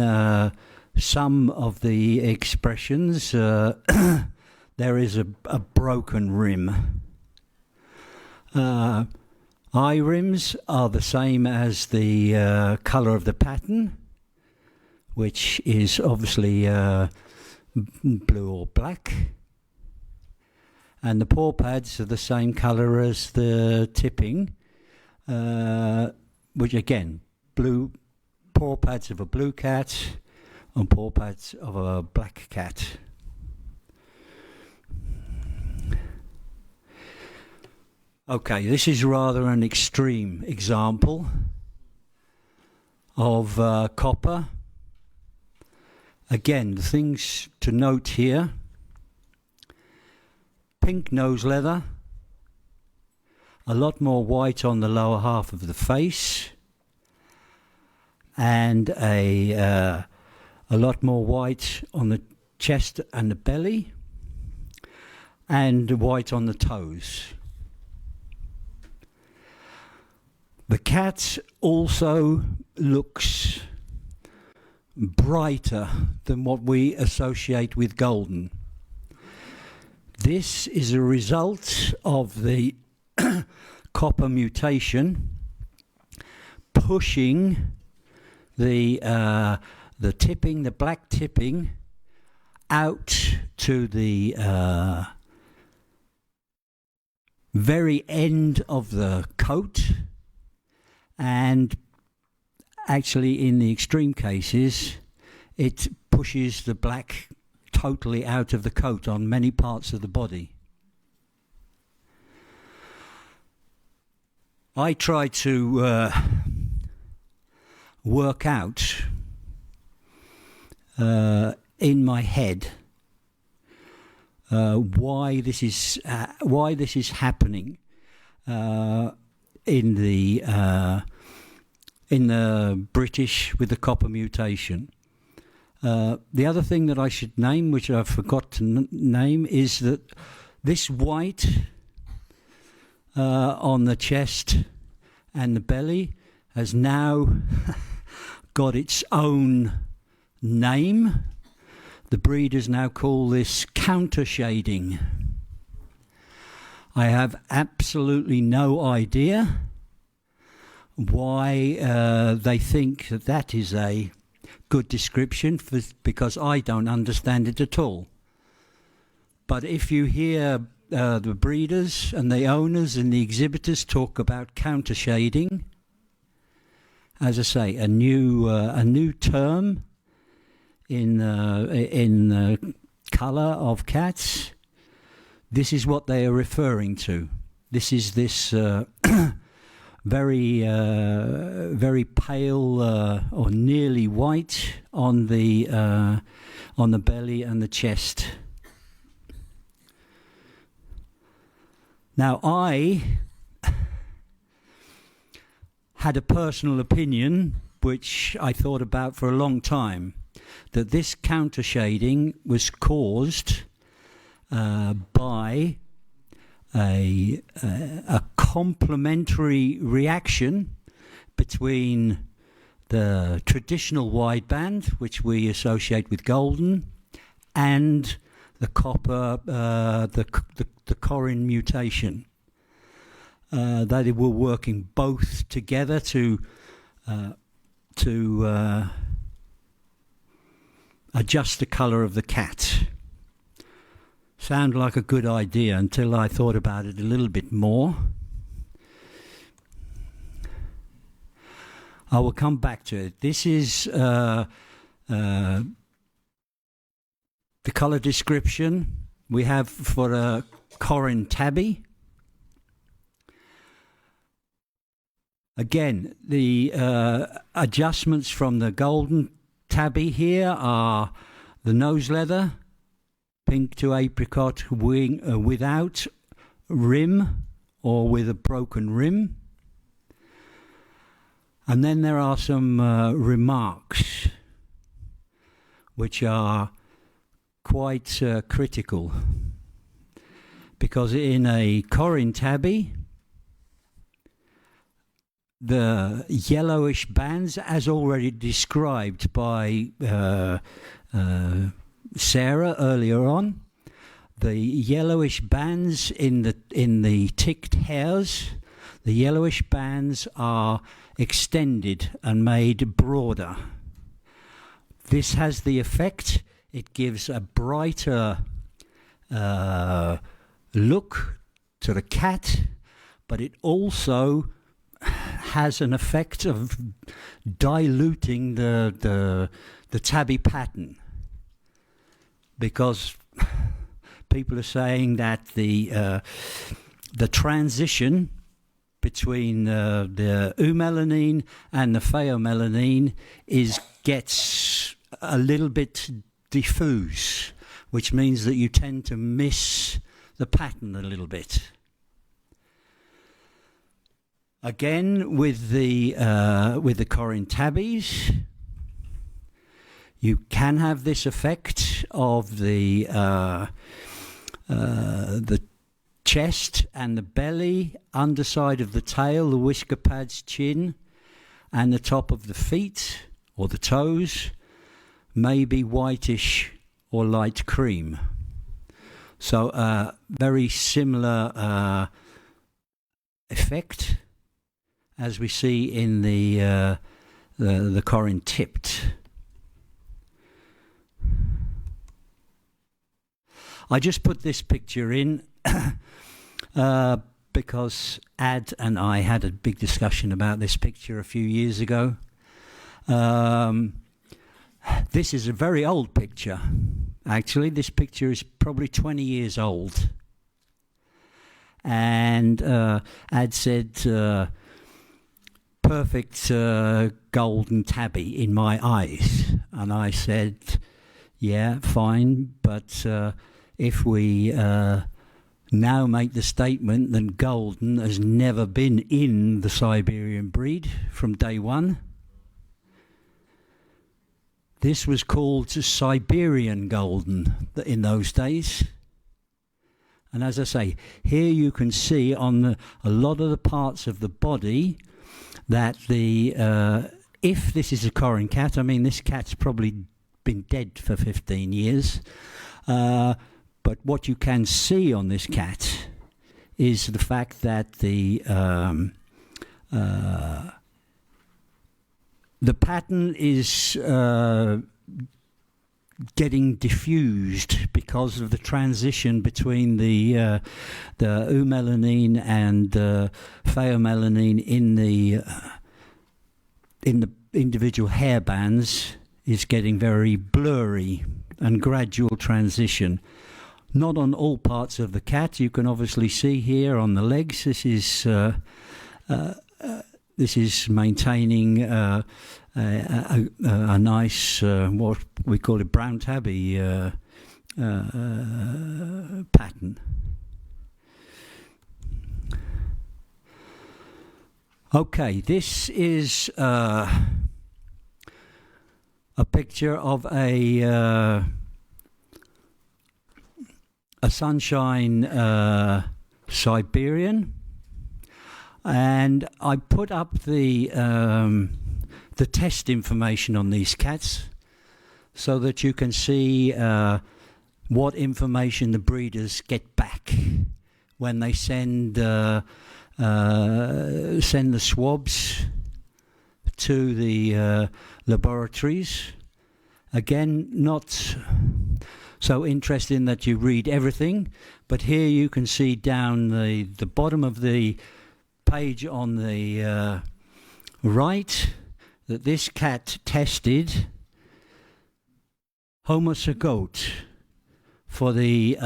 some of the expressions, there is a broken rim. Eye rims are the same as the colour of the pattern, which is obviously blue or black. And the paw pads are the same colour as the tipping, which again, blue paw pads of a blue cat and paw pads of a black cat. Okay, this is rather an extreme example of copper. Again, the things to note here: pink nose leather, a lot more white on the lower half of the face, and a lot more white on the chest and the belly, and white on the toes. The cat also looks brighter than what we associate with golden. This is a result of the copper mutation pushing the tipping, the black tipping, out to the very end of the coat, and actually in the extreme cases it pushes the black totally out of the coat on many parts of the body. I try to work out in my head why this is happening in the British with the copper mutation. The other thing that I should name, which I forgot to name, is that this white on the chest and the belly has now got its own name. The breeders now call this counter shading. I have absolutely no idea why they think that that is a good description because I don't understand it at all. But if you hear the breeders and the owners and the exhibitors talk about counter shading, as I say, a new term in colour of cats, this is what they are referring to. This is this very pale or nearly white on the belly and the chest. Now, I had a personal opinion, which I thought about for a long time, that this counter shading was caused by a complementary reaction between the traditional wideband, which we associate with golden, and the copper, the Corin mutation. That they were working both together to adjust the colour of the cat. Sounded like a good idea until I thought about it a little bit more. I will come back to it. This is the colour description we have for a Corin tabby. Again, the adjustments from the golden tabby here are the nose leather, pink to apricot wing without rim or with a broken rim. And then there are some remarks which are quite critical, because in a Corin tabby, the yellowish bands, as already described by Sara earlier on, the yellowish bands in the ticked hairs, the yellowish bands are extended and made broader. This has the effect, it gives a brighter look to the cat, but it also has an effect of diluting the tabby pattern, because people are saying that the transition between the eumelanin and the pheomelanin gets a little bit diffuse, which means that you tend to miss the pattern a little bit. Again, with the Corin tabbies, you can have this effect of the chest and the belly, underside of the tail, the whisker pads, chin, and the top of the feet or the toes may be whitish or light cream. So very similar effect as we see in the Corin tipped. I just put this picture in because Ad and I had a big discussion about this picture a few years ago. This is a very old picture. Actually, this picture is probably 20 years old. And Ad said, perfect golden tabby in my eyes. And I said, yeah, fine, but if we now make the statement that golden has never been in the Siberian breed from day one, this was called Siberian golden in those days. And as I say, here you can see on a lot of the parts of the body that if this is a Corin cat, I mean, this cat's probably been dead for 15 years, but what you can see on this cat is the fact that the the pattern is getting diffused because of the transition between the eumelanin and pheomelanin in the individual hair bands is getting very blurry and gradual transition. Not on all parts of the cat. You can obviously see here on the legs. This is maintaining a nice what we call it brown tabby pattern. Okay, this is a picture of a sunshine Siberian, and I put up the test information on these cats so that you can see what information the breeders get back when they send the swabs to the laboratories. Again, not so interesting that you read everything, but here you can see down the bottom of the page on the right that this cat tested homozygote for the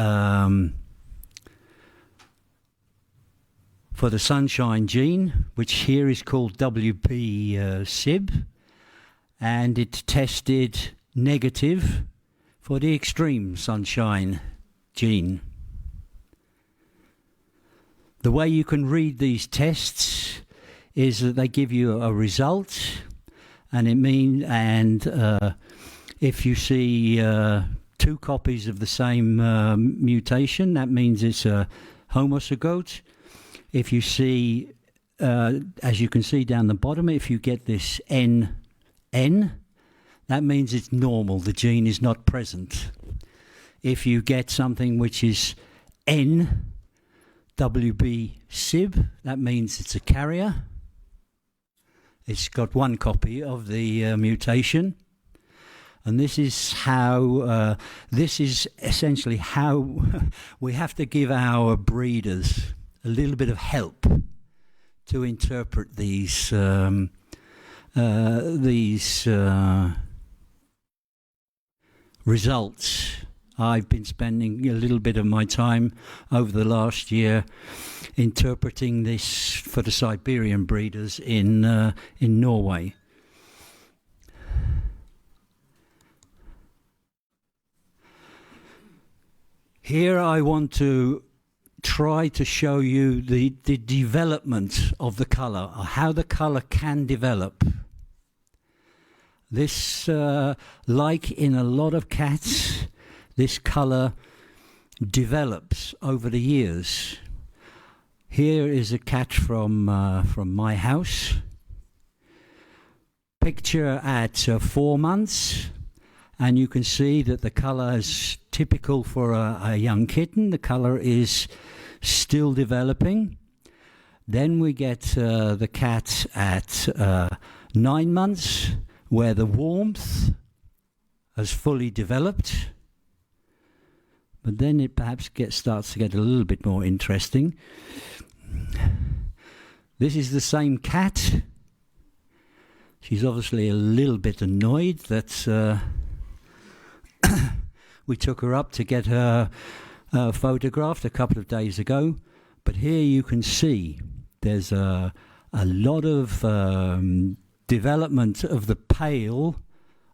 sunshine gene, which here is called WB-SIB, and it tested negative for the extreme sunshine gene. The way you can read these tests is that they give you a result, and if you see two copies of the same mutation, that means it's a homozygote. If you see, as you can see down the bottom, if you get this NN, that means it's normal, the gene is not present. If you get something which is N, WB-SIB, that means it's a carrier. It's got one copy of the mutation. And this is how, this is essentially how we have to give our breeders a little bit of help to interpret these results. I've been spending a little bit of my time over the last year interpreting this for the Siberian breeders in Norway. Here I want to try to show you the development of the colour, or how the colour can develop. This, like in a lot of cats, this colour develops over the years. Here is a cat from my house. Picture at 4 months, and you can see that the colour is typical for a young kitten. The colour is still developing. Then we get the cat at 9 months, where the warmth has fully developed. But then it perhaps starts to get a little bit more interesting. This is the same cat. She's obviously a little bit annoyed that we took her up to get her photographed a couple of days ago. But here you can see there's a lot of development of the pale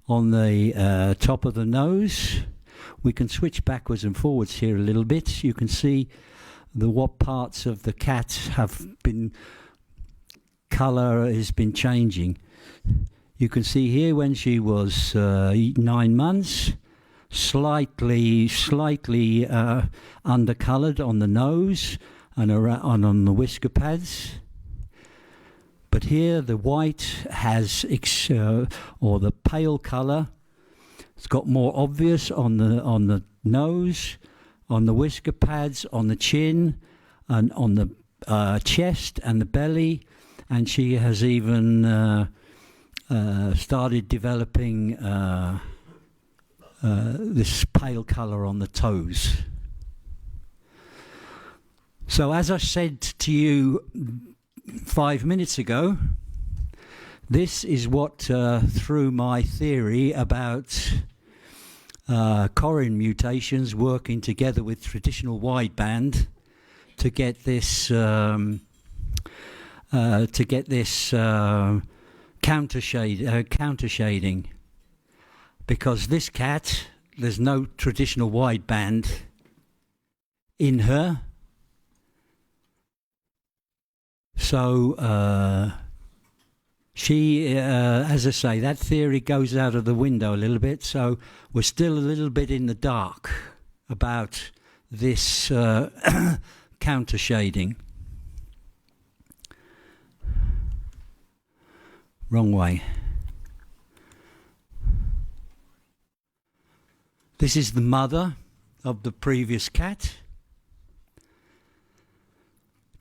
on the top of the nose. We can switch backwards and forwards here a little bit. You can see what parts of the cat have been, colour has been changing. You can see here when she was 9 months, slightly undercoloured on the nose and on the whisker pads. But here the white has, or the pale colour, it's got more obvious on the nose, on the whisker pads, on the chin, and on the chest and the belly, and she has even started developing this pale colour on the toes. So as I said to you 5 minutes ago, this is what threw my theory about Corin mutations working together with traditional wideband to get this countershading, because this cat, there's no traditional wideband in her, so she, as I say, that theory goes out of the window a little bit, so we're still a little bit in the dark about this countershading. Wrong way. This is the mother of the previous cat.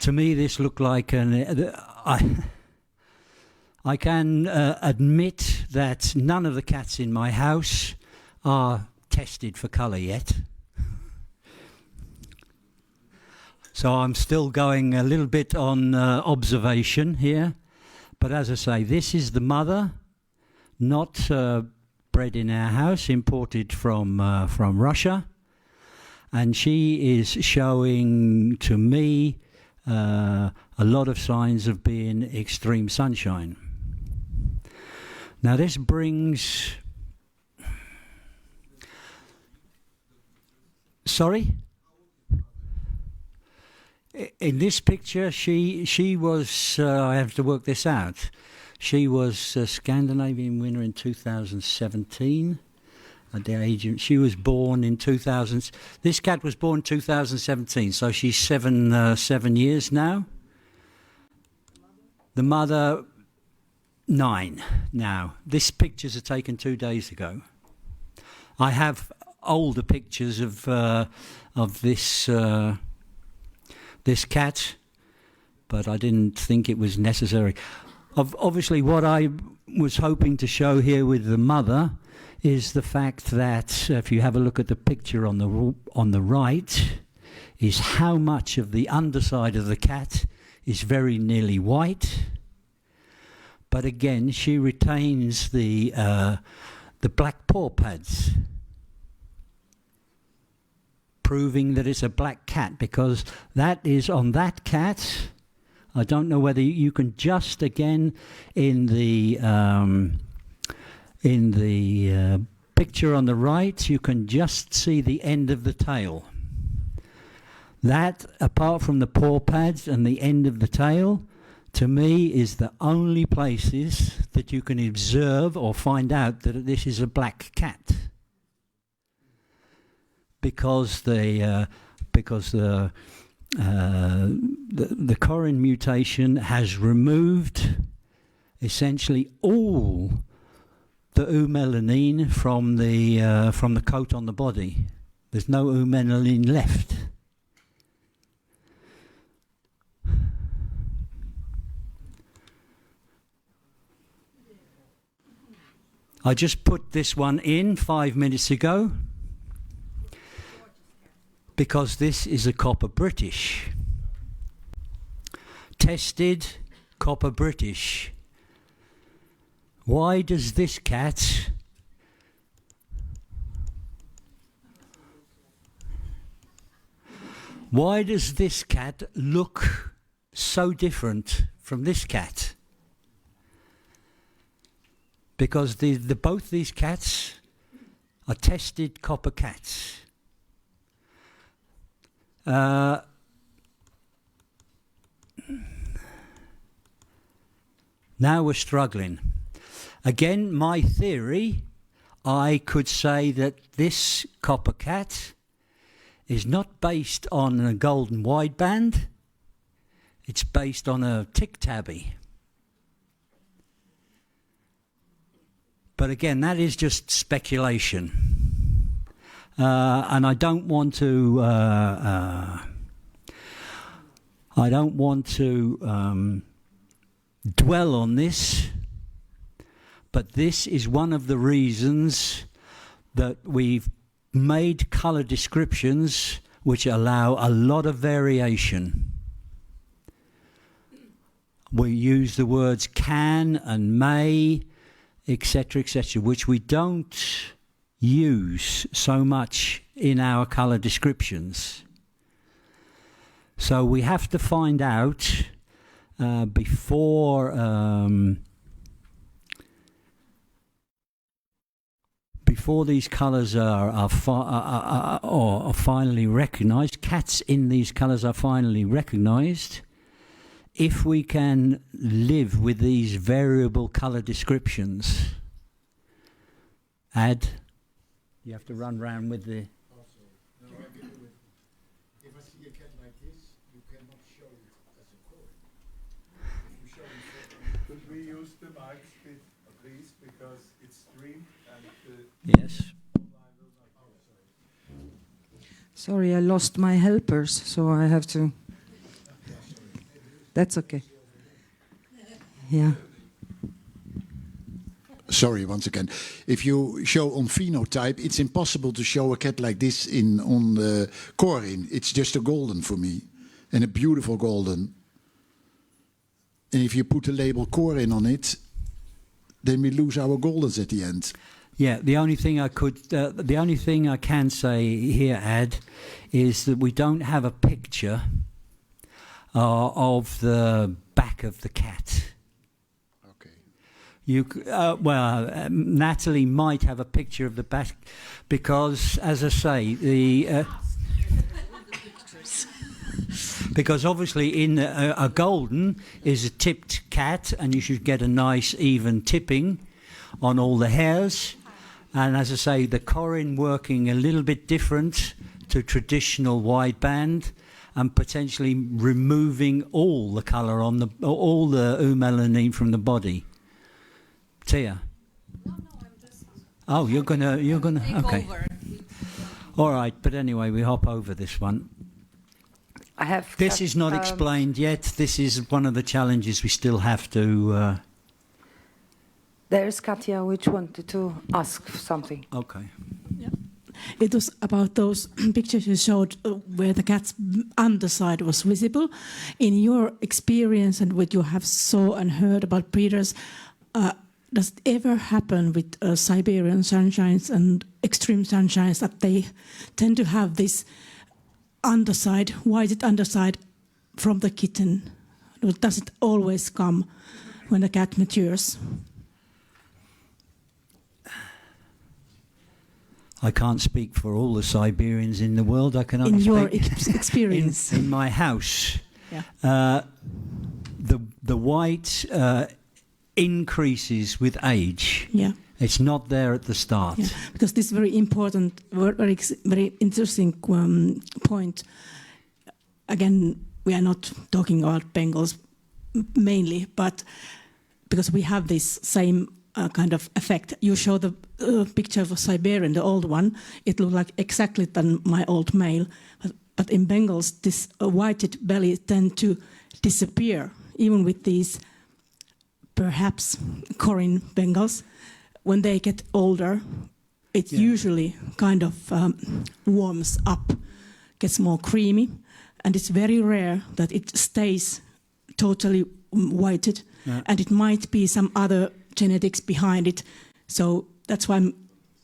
To me, this looked like an... I can admit that none of the cats in my house are tested for colour yet. So I'm still going a little bit on observation here. But as I say, this is the mother, not bred in our house, imported from Russia. And she is showing to me a lot of signs of being extreme sunshine. Now this brings... Sorry? In this picture, she was, I have to work this out, she was a Scandinavian winner in 2017. At the age of, she was born in 2000, this cat was born 2017, so she's 7 years now. The mother, 9 now. This pictures are taken 2 days ago. I have older pictures of this this cat, but I didn't think it was necessary. Obviously, what I was hoping to show here with the mother is the fact that if you have a look at the picture on the right, is how much of the underside of the cat is very nearly white. But again, she retains the black paw pads, proving that it's a black cat, because that is on that cat. I don't know whether you can just, again, in the picture on the right, you can just see the end of the tail. That, apart from the paw pads and the end of the tail, to me is the only places that you can observe or find out that this is a black cat. Because the Corin mutation has removed essentially all the eumelanin from the coat on the body. There's no eumelanin left. I just put this one in 5 minutes ago, because this is a copper British. Tested copper British. Why does this cat look so different from this cat? Because both these cats are tested copper cats. Now we're struggling. Again, my theory, I could say that this copper cat is not based on a golden wideband, it's based on a tick tabby. But again, that is just speculation. And I don't want to dwell on this, But this is one of the reasons that we've made colour descriptions which allow a lot of variation. We use the words can and may, etc., which we don't use so much in our colour descriptions. So we have to find out before these colours are finally recognised, cats in these colours are finally recognised, if we can live with these variable colour descriptions. Add. You have to run round with the... If I see a cat like this, you cannot show it as a Corin. If you show it... Could we use the mic, please, because it's streamed and... Yes. Sorry, I lost my helpers, so I have to... That's okay. Yeah. Sorry, once again. If you show on phenotype, it's impossible to show a cat like this on the Corin. It's just a golden for me, and a beautiful golden. And if you put the label Corin on it, then we lose our goldens at the end. Yeah, the only thing I can say here, Ad, is that we don't have a picture of the back of the cat. Okay. Natalie might have a picture of the back, because, as I say, because obviously in a golden is a tipped cat, and you should get a nice even tipping on all the hairs. And as I say, the Corin working a little bit different to traditional wideband, and potentially removing all the colour on all the eumelanin from the body. Tia. Oh, you're gonna. Okay. All right, but anyway, we hop over this one. This is not explained yet. This is one of the challenges we still have to. There's Katja, which wanted to ask something. Okay. Yeah. It was about those pictures you showed where the cat's underside was visible. In your experience and what you have saw and heard about breeders, does it ever happen with Siberian sunshines and extreme sunshines that they tend to have this underside, whited underside from the kitten? Or does it always come when the cat matures? I can't speak for all the Siberians in the world. I can only in your speak experience in my house. Yeah. The white increases with age. Yeah. It's not there at the start. Yeah, because this is very important, very interesting point. Again, we are not talking about Bengals mainly, but because we have this same kind of effect. You show the picture of a Siberian, the old one. It looked like exactly than my old male. But in Bengals, this whited belly tend to disappear, even with these perhaps Corin Bengals. When they get older, it usually kind of warms up, gets more creamy, and it's very rare that it stays totally whited, and it might be some other genetics behind it. So that's why I'm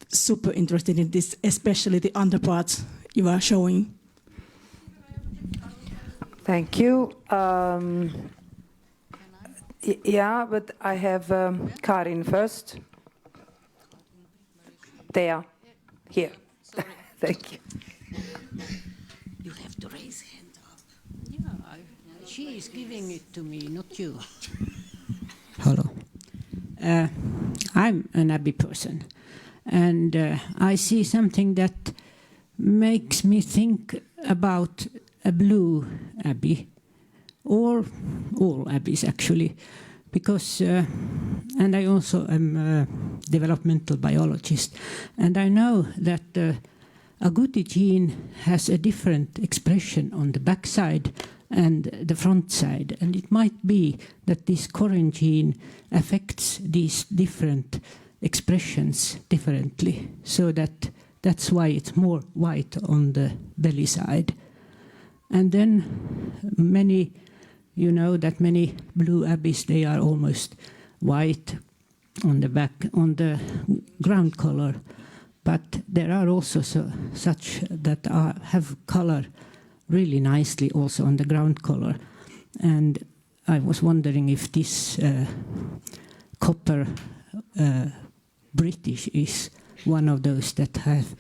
super interested in this, especially the underparts you are showing. Thank you. Yeah, but I have Corin first. There, here. Thank you. You have to raise hand up. Yeah, she is giving it to me, not you. Hello. I'm an Abbey person, and I see something that makes me think about a blue Abbey, or all Abbeys actually, because, and I also am a developmental biologist, and I know that agouti gene has a different expression on the back side and the front side, and it might be that this Corin gene affects these different expressions differently, so that's why it's more white on the belly side. And then you know that many blue abbeys, they are almost white on the back, on the ground color, but there are also such that have color really nicely also on the ground color. And I was wondering if this copper British is one of those that have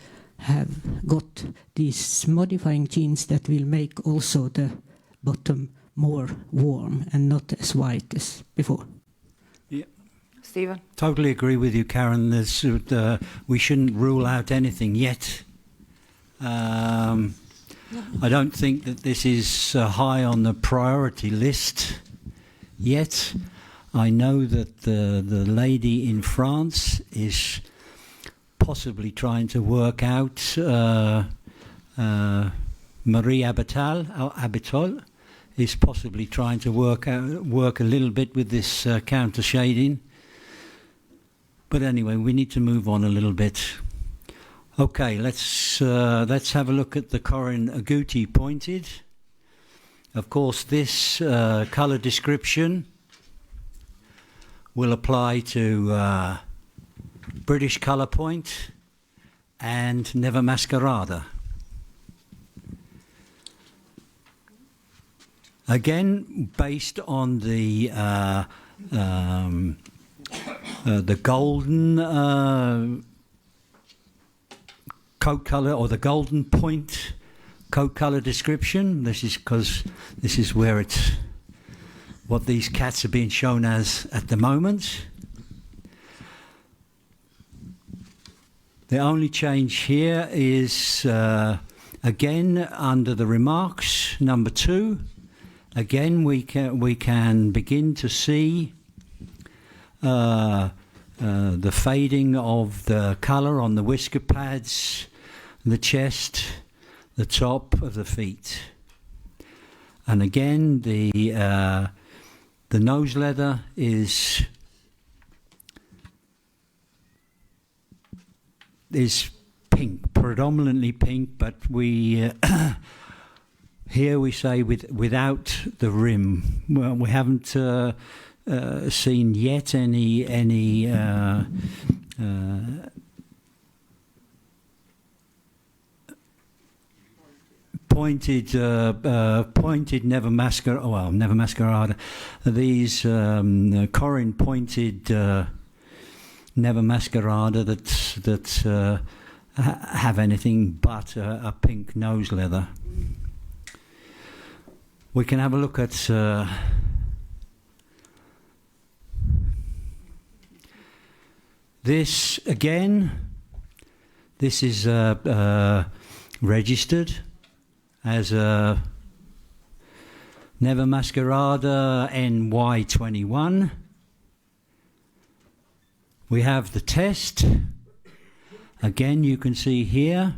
got these modifying genes that will make also the bottom more warm and not as white as before. Yeah. Stephen? Totally agree with you, Karen. We shouldn't rule out anything yet. I don't think that this is high on the priority list yet. I know that the lady in France is possibly trying to work out, Marie Abitol is possibly trying to work a little bit with this counter shading. But anyway, we need to move on a little bit. Okay, let's have a look at the Corin agouti pointed. Of course, this colour description will apply to British colour point and Never Masquerada. Again, based on the golden coat colour, or the golden point coat colour description. This is because this is where what these cats are being shown as at the moment. The only change here is again under the remarks, number 2. Again, we can begin to see the fading of the colour on the whisker pads, the chest, the top of the feet, and again the nose leather is pink, predominantly pink, but we here we say without the rim. Well, we haven't seen yet any pointed Never Masquerada. These Corin pointed Never Masquerada that have anything but a pink nose leather. We can have a look at this again. This is registered as a Never Masquerada NY21. We have the test. Again, you can see here,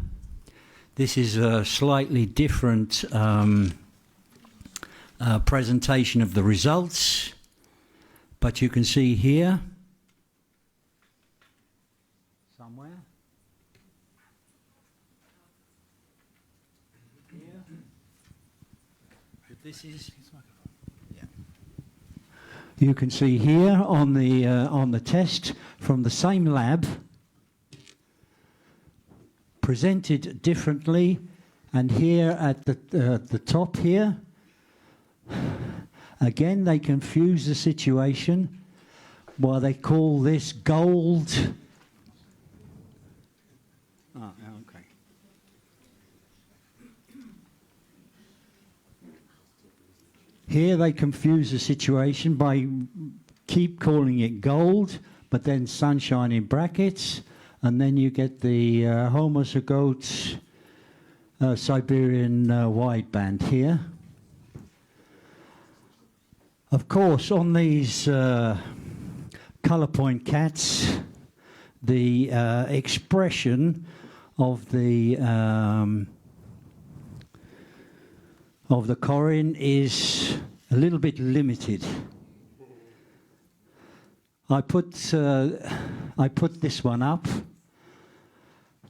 this is a slightly different presentation of the results, but you can see here, somewhere, here, that this is, yeah. You can see here on the test from the same lab, presented differently, and here at the top here, again they confuse the situation. Well, they call this gold. Oh, okay. Here they confuse the situation by keep calling it gold, but then sunshine in brackets. And then you get the homozygote Siberian wideband here. Of course, on these colour point cats, the expression of the Corin is a little bit limited. I put this one up.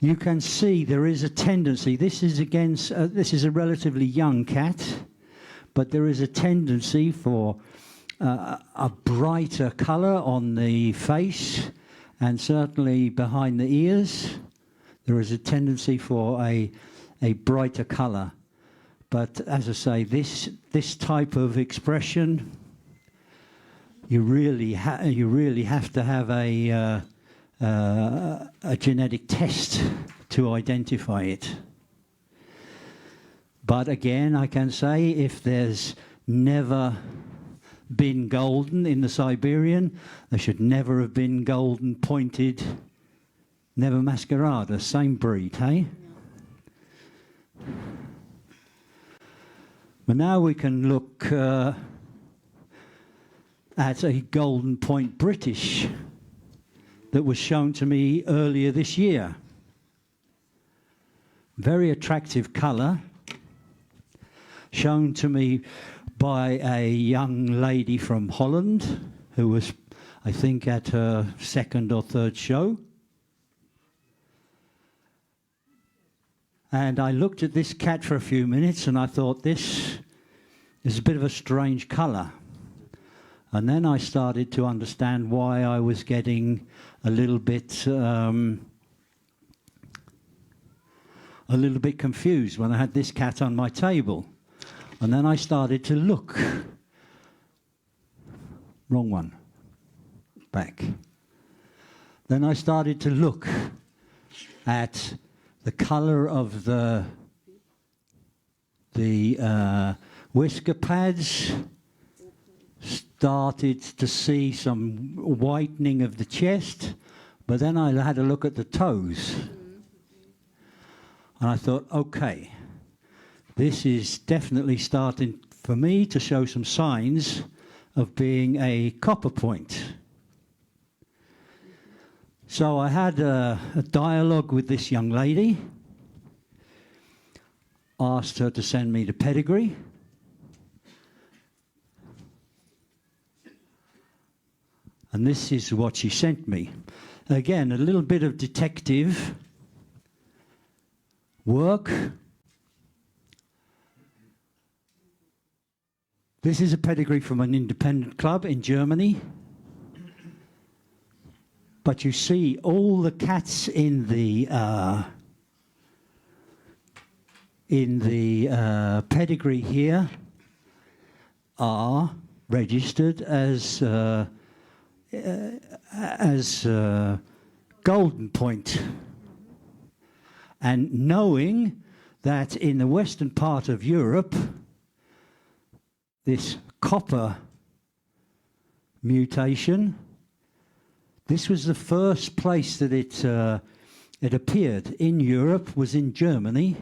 You can see there is a tendency. This is against. This is a relatively young cat, but there is a tendency for a brighter colour on the face, and certainly behind the ears, there is a tendency for a brighter colour. But as I say, this type of expression, you really have to have a genetic test to identify it. But again, I can say if there's never been golden in the Siberian, there should never have been golden pointed, never masquerada, same breed, hey? But now we can look at a golden point British that was shown to me earlier this year. Very attractive colour, shown to me by a young lady from Holland who was, I think, at her second or third show. And I looked at this cat for a few minutes and I thought, this is a bit of a strange colour. And then I started to understand why I was getting a little bit confused when I had this cat on my table. And then I started to look. Wrong one. Back. Then I started to look at the colour of the whisker pads. Started to see some whitening of the chest, but then I had a look at the toes. And I thought, okay, this is definitely starting for me to show some signs of being a copper point. So I had a dialogue with this young lady, asked her to send me the pedigree. And this is what she sent me. Again, a little bit of detective work. This is a pedigree from an independent club in Germany. But you see all the cats in the pedigree here are registered as golden point. And knowing that in the western part of Europe, this copper mutation, this was the first place that it appeared in Europe, was in Germany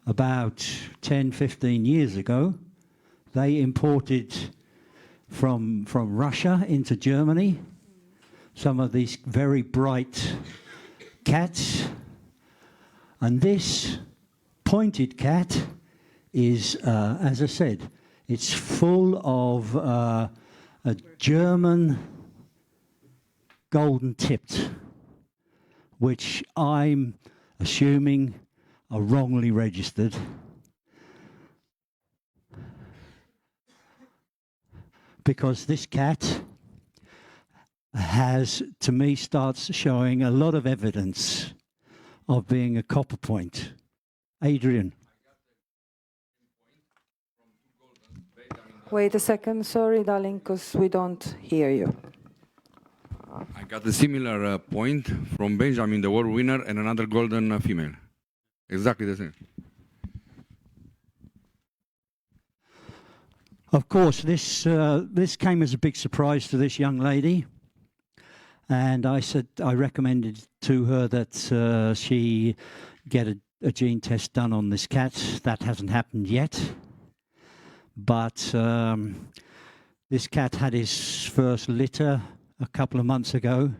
about 10, 15 years ago. They imported from Russia into Germany some of these very bright cats. And this pointed cat is, as I said, it's full of a German golden tipped, which I'm assuming are wrongly registered. Because this cat has, to me, starts showing a lot of evidence of being a copper point. Adrian. Wait a second, sorry, darling, because we don't hear you. I got a similar point from Benjamin, the world winner, and another golden female. Exactly the same. Of course, this came as a big surprise to this young lady, and I recommended to her that she get a gene test done on this cat. That hasn't happened yet, but this cat had his first litter a couple of months ago,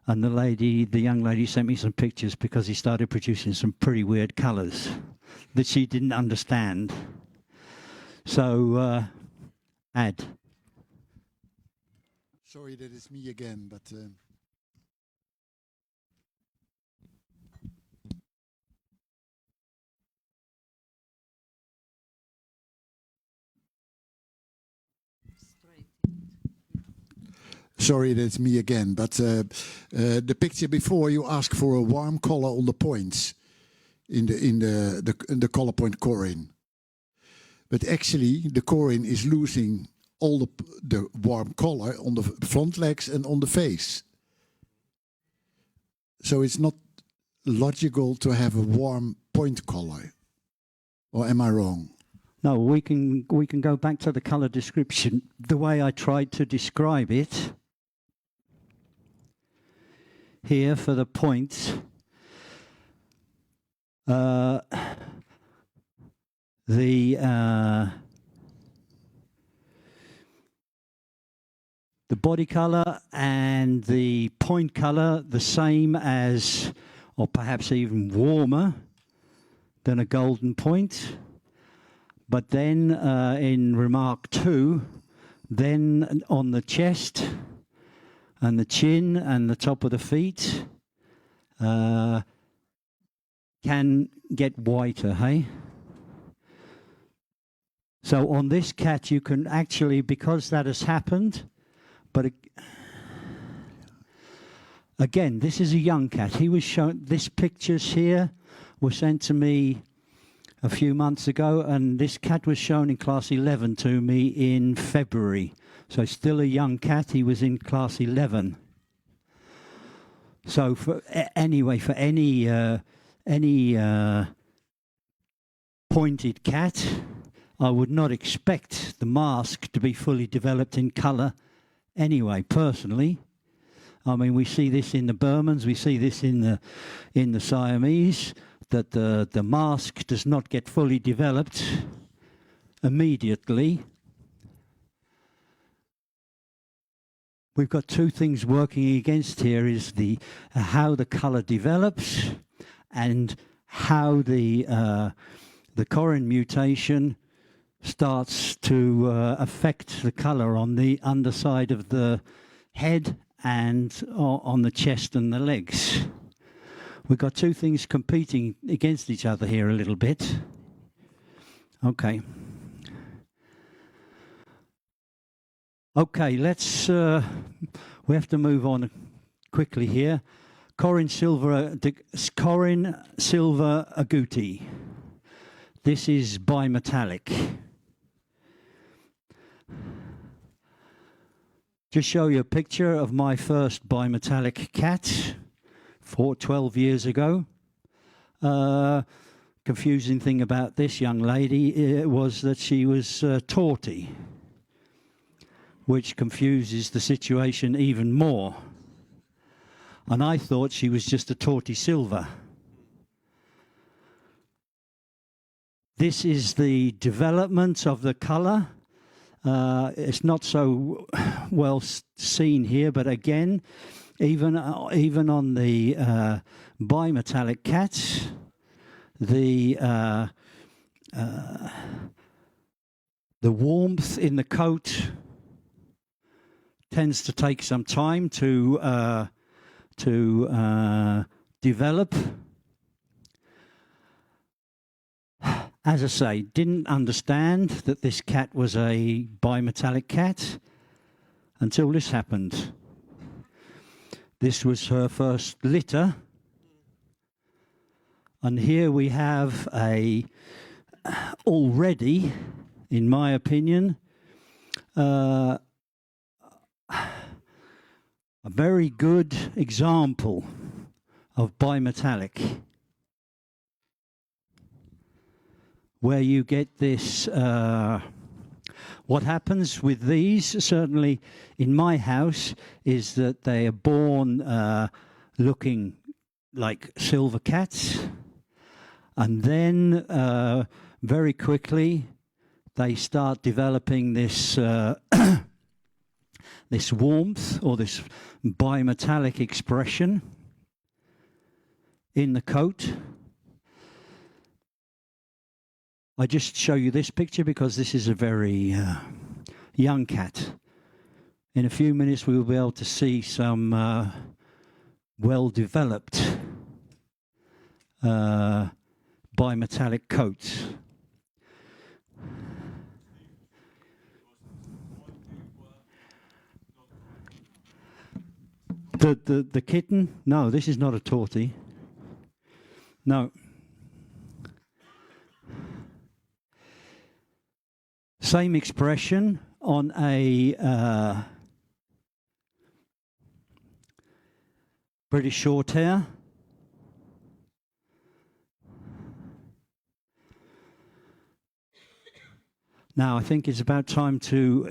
And the young lady sent me some pictures because he started producing some pretty weird colours that she didn't understand. So, Ad. Sorry that it's me again, but... Sorry that it's me again, but the picture before you asked for a warm color on the points in the color point Corin. But actually the Corin is losing all the warm color on the front legs and on the face. So it's not logical to have a warm point color. Or am I wrong? No, we can go back to the color description. The way I tried to describe it here for the points, the body color and the point color the same as, or perhaps even warmer than a golden point. But then in remark 2, then on the chest and the chin and the top of the feet can get whiter, hey? So on this cat you can actually, because that has happened, but again, this is a young cat. He was shown, this pictures here were sent to me a few months ago, and this cat was shown in class 11 to me in February. So still a young cat. He was in class 11. So for anyway, for any pointed cat, I would not expect the mask to be fully developed in colour anyway, personally. I mean, we see this in the Burmans, we see this in the Siamese, that the mask does not get fully developed immediately. We've got two things working against here, is how the colour develops and how the Corin mutation starts to affect the colour on the underside of the head and on the chest and the legs. We've got two things competing against each other here a little bit. Okay. Okay, let's, we have to move on quickly here. Corin silver agouti. This is bimetallic. Just show you a picture of my first bimetallic cat 12 years ago. Confusing thing about this young lady was that she was torty, which confuses the situation even more. And I thought she was just a torty silver. This is the development of the colour. It's not so well seen here, but again, even on the bimetallic cats, the warmth in the coat tends to take some time to develop. As I say, didn't understand that this cat was a bimetallic cat until this happened. This was her first litter. And here we have already, in my opinion, a very good example of bimetallic, where you get this, what happens with these, certainly in my house, is that they are born looking like silver cats, and then very quickly they start developing this this warmth or this bimetallic expression in the coat. I just show you this picture because this is a very young cat. In a few minutes we will be able to see some well-developed bimetallic coats. The kitten? No, this is not a tortie. No. Same expression on a British Shorthair. Now, I think it's about time to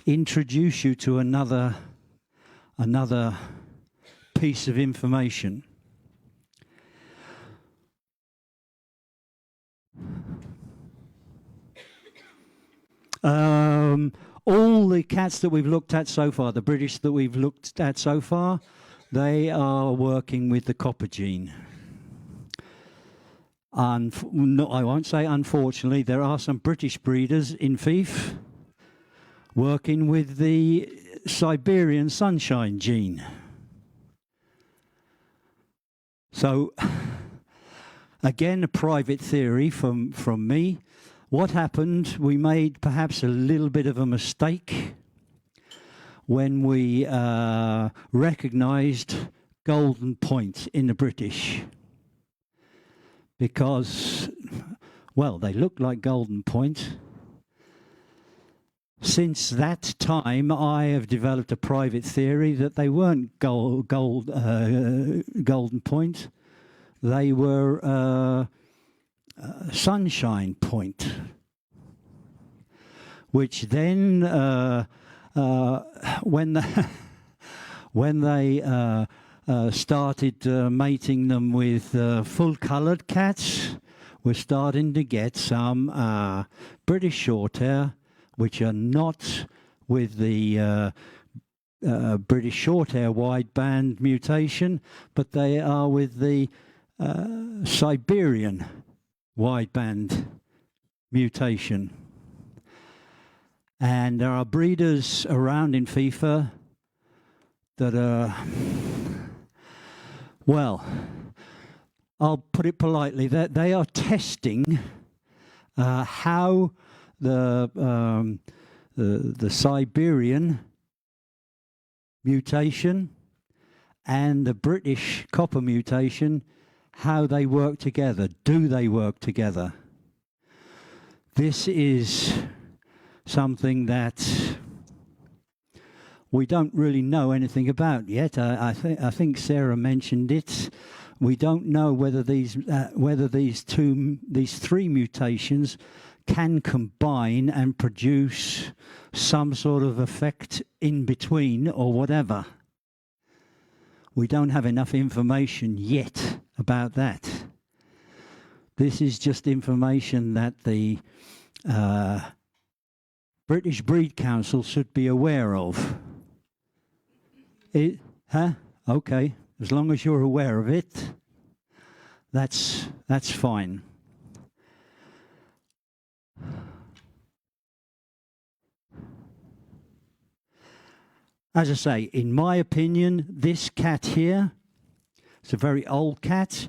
introduce you to another piece of information. All the cats that we've looked at so far, the British that we've looked at so far, they are working with the copper gene. No, I won't say unfortunately, there are some British breeders in FIFe working with the Siberian sunshine gene. So, again, a private theory from me. What happened, we made perhaps a little bit of a mistake when we recognised golden point in the British. Because, well, they look like golden point. Since that time, I have developed a private theory that they weren't golden point. They were sunshine point, which then, when they started mating them with full-coloured cats, we're starting to get some British Shorthair, which are not with the British Shorthair wideband mutation, but they are with the Siberian wideband mutation. And there are breeders around in FIFe that are, well, I'll put it politely, that they are testing how the Siberian mutation and the British copper mutation, how they work together. Do they work together? This is something that we don't really know anything about yet. I think Sara mentioned it. We don't know whether these three mutations can combine and produce some sort of effect in between or whatever. We don't have enough information yet about that. This is just information that the British Breed Council should be aware of. Okay, as long as you're aware of it, that's fine. As I say, in my opinion, this cat here, it's a very old cat.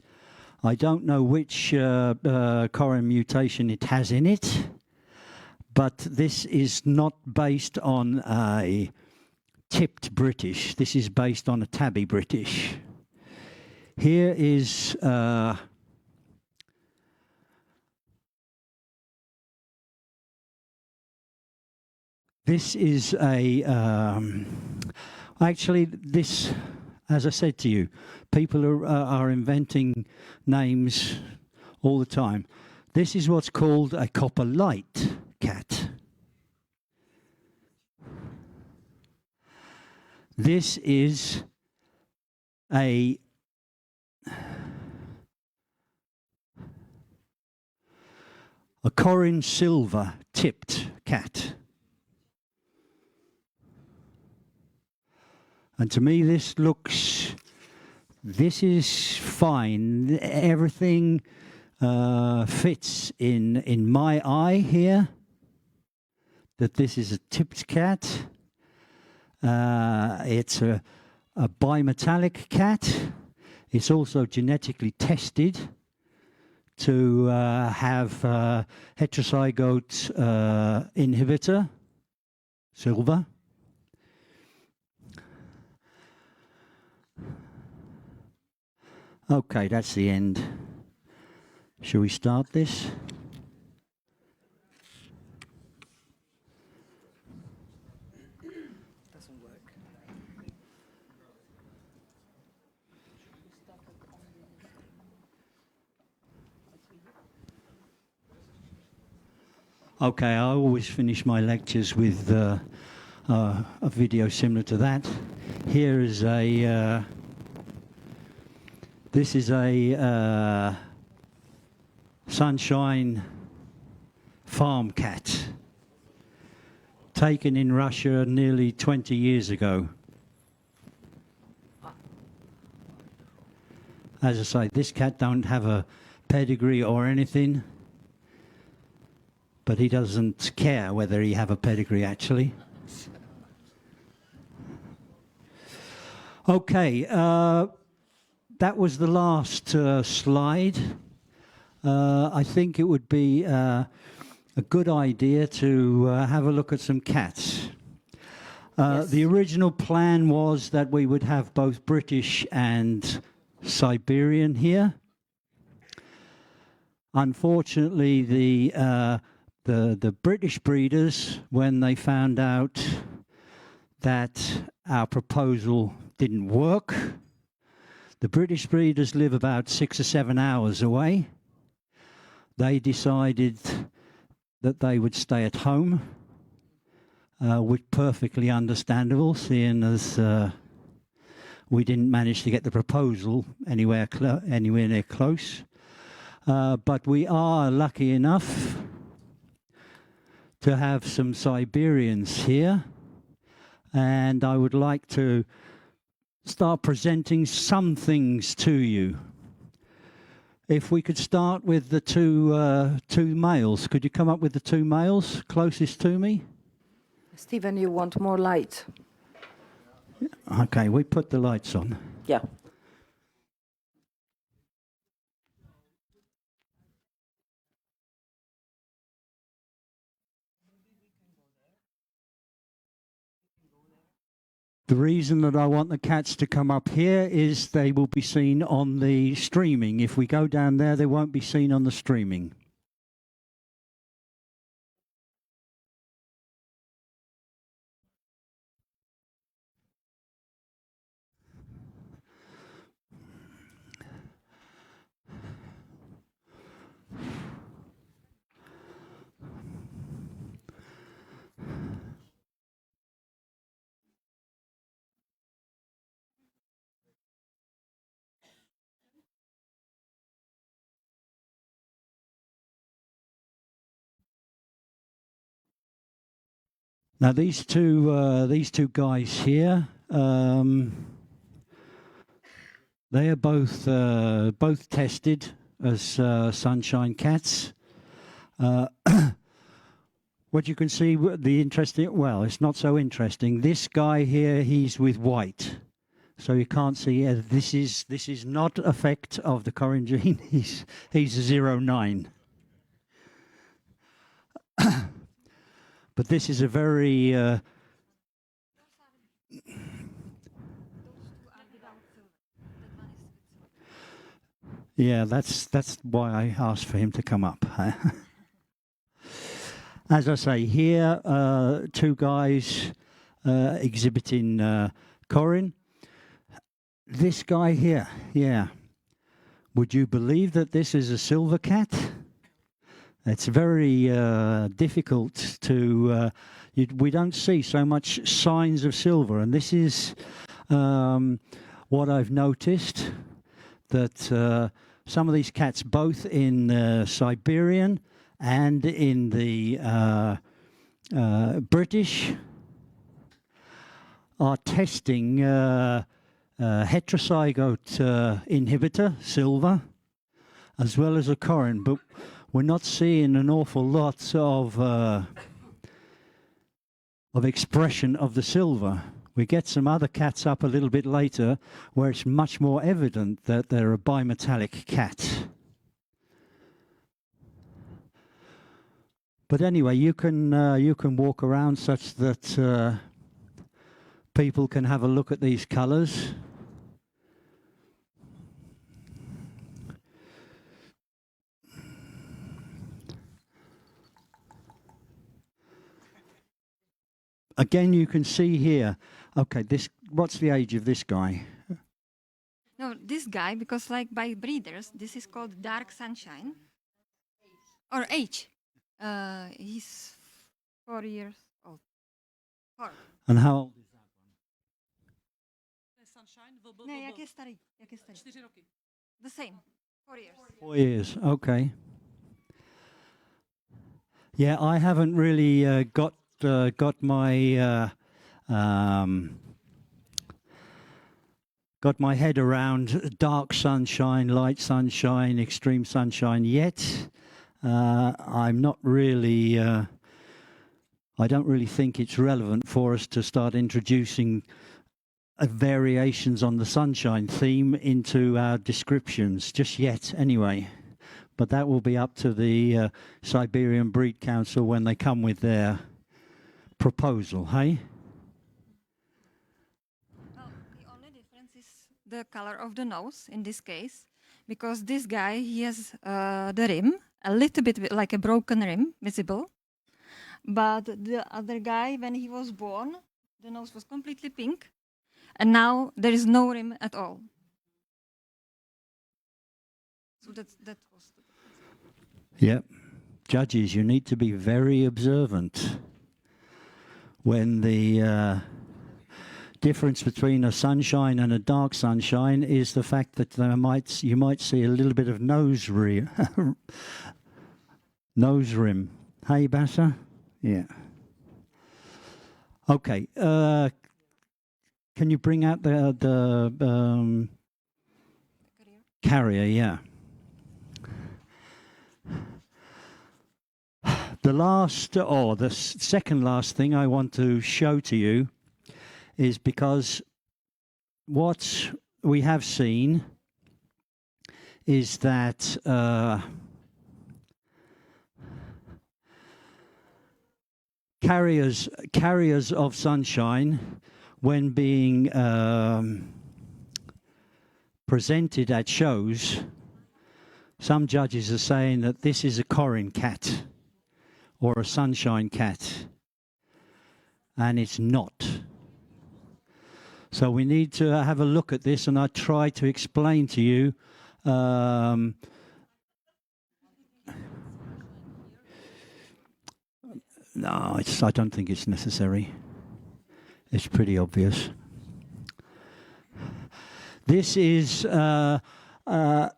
I don't know which Corin mutation it has in it, but this is not based on a tipped British. This is based on a tabby British. Here is this is a actually this, as I said to you, people are inventing names all the time. This is what's called a copper light cat. This is a Corin silver tipped cat. And to me, this is fine. Everything fits in my eye here, that this is a tipped cat. It's a bimetallic cat. It's also genetically tested to have heterozygote inhibitor, silver. Okay, that's the end. Shall we start this? Doesn't work. Okay, I always finish my lectures with a video similar to that. Here is a this is a sunshine farm cat taken in Russia nearly 20 years ago. As I say, this cat don't have a pedigree or anything, but he doesn't care whether he have a pedigree actually. Okay, that was the last slide. I think it would be a good idea to have a look at some cats. Yes. The original plan was that we would have both British and Siberian here. Unfortunately, the British breeders, when they found out that our proposal didn't work, the British breeders live about 6 or 7 hours away. They decided that they would stay at home, which perfectly understandable, seeing as we didn't manage to get the proposal anywhere near close. But we are lucky enough to have some Siberians here, and I would like to start presenting some things to you. If we could start with the two males. Could you come up with the two males closest to me? Stephen, you want more light? Okay, we put the lights on. Yeah. The reason that I want the cats to come up here is they will be seen on the streaming. If we go down there, they won't be seen on the streaming. Now these two guys here, they are both tested as sunshine cats. What you can see, the interesting, well, it's not so interesting. This guy here, he's with white, so you can't see. This is not effect of the Corin gene. He's a 09. But this is a very yeah, that's why I asked for him to come up. As I say, here two guys exhibiting Corin. This guy here, yeah. Would you believe that this is a silver cat? It's very difficult to, we don't see so much signs of silver, and this is what I've noticed, that some of these cats, both in Siberian and in the British, are testing heterozygote inhibitor, silver, as well as a Corin, but we're not seeing an awful lot of expression of the silver. We get some other cats up a little bit later where it's much more evident that they're a bimetallic cat. But anyway, you can walk around such that people can have a look at these colours. Again, you can see here. Okay, what's the age of this guy? No, this guy, because like by breeders, this is called dark sunshine or age. He's 4 years old. 4. And how old is that one? Ne, jak je starý? Jak je starý? 4 roky. The same. 4 years. 4 years, okay. Yeah, I haven't really got my head around dark sunshine, light sunshine, extreme sunshine yet. I'm not really. I don't really think it's relevant for us to start introducing variations on the sunshine theme into our descriptions just yet, anyway. But that will be up to the Siberian Breed Council when they come with their proposal, hey? Well, the only difference is the color of the nose in this case, because this guy, he has the rim, a little bit like a broken rim, visible. But the other guy, when he was born, the nose was completely pink, and now there is no rim at all. So that was the difference. Yep. Judges, you need to be very observant when the difference between a sunshine and a dark sunshine is the fact that you might see a little bit of nose rim. Hey, Bassa? Yeah. Okay. Can you bring out the carrier? Yeah. The second last thing I want to show to you is because what we have seen is that carriers of sunshine, when being presented at shows, some judges are saying that this is a Corin cat or a sunshine cat, and it's not. So we need to have a look at this, and I try to explain to you no, I don't think it's necessary. It's pretty obvious. This is what I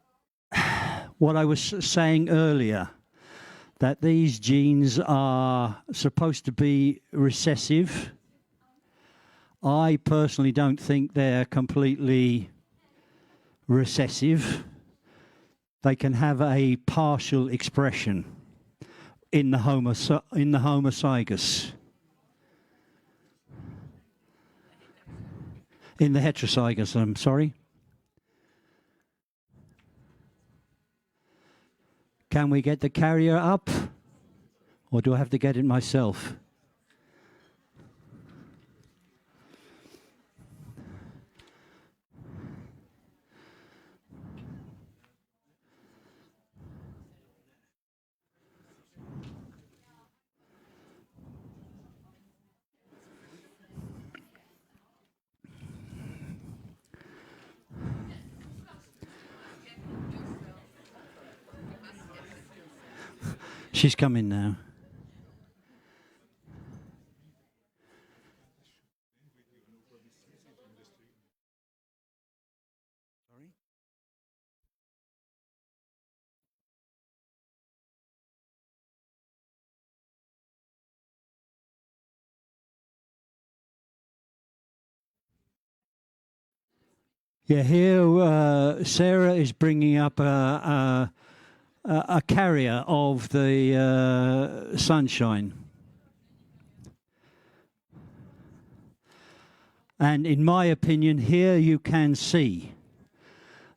was saying earlier, that these genes are supposed to be recessive. I personally don't think they're completely recessive. They can have a partial expression in the homozygous. In the heterozygous, I'm sorry. Can we get the carrier up? Or do I have to get it myself? She's coming now. Yeah, here Sarah is bringing up a carrier of the sunshine. And in my opinion, here you can see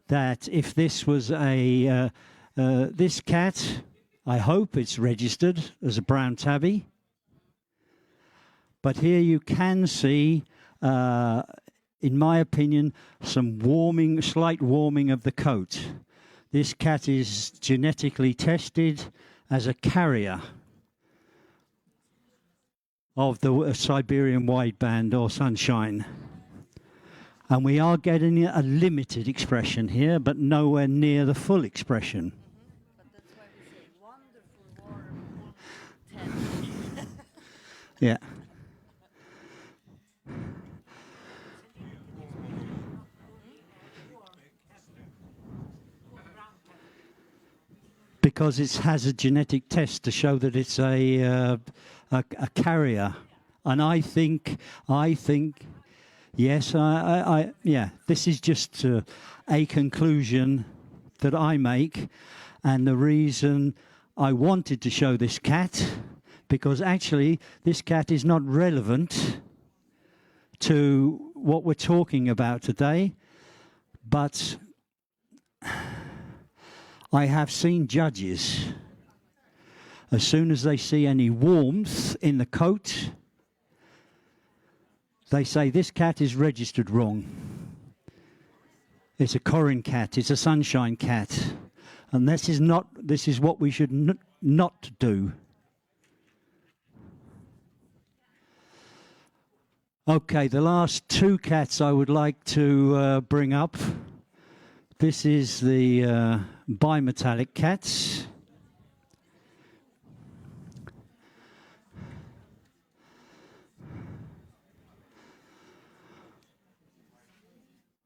that if this was this cat, I hope it's registered as a brown tabby. But here you can see, in my opinion, some slight warming of the coat. This cat is genetically tested as a carrier of the Siberian wideband or sunshine. And we are getting a limited expression here, but nowhere near the full expression. Yeah. Because it has a genetic test to show that it's a carrier, and I think, yes, yeah, this is just a conclusion that I make, and the reason I wanted to show this cat, because actually this cat is not relevant to what we're talking about today, but I have seen judges, as soon as they see any warmth in the coat, they say this cat is registered wrong. It's a Corin cat, it's a sunshine cat. And this is what we should not do. Okay, the last two cats I would like to bring up. This is the bimetallic cats.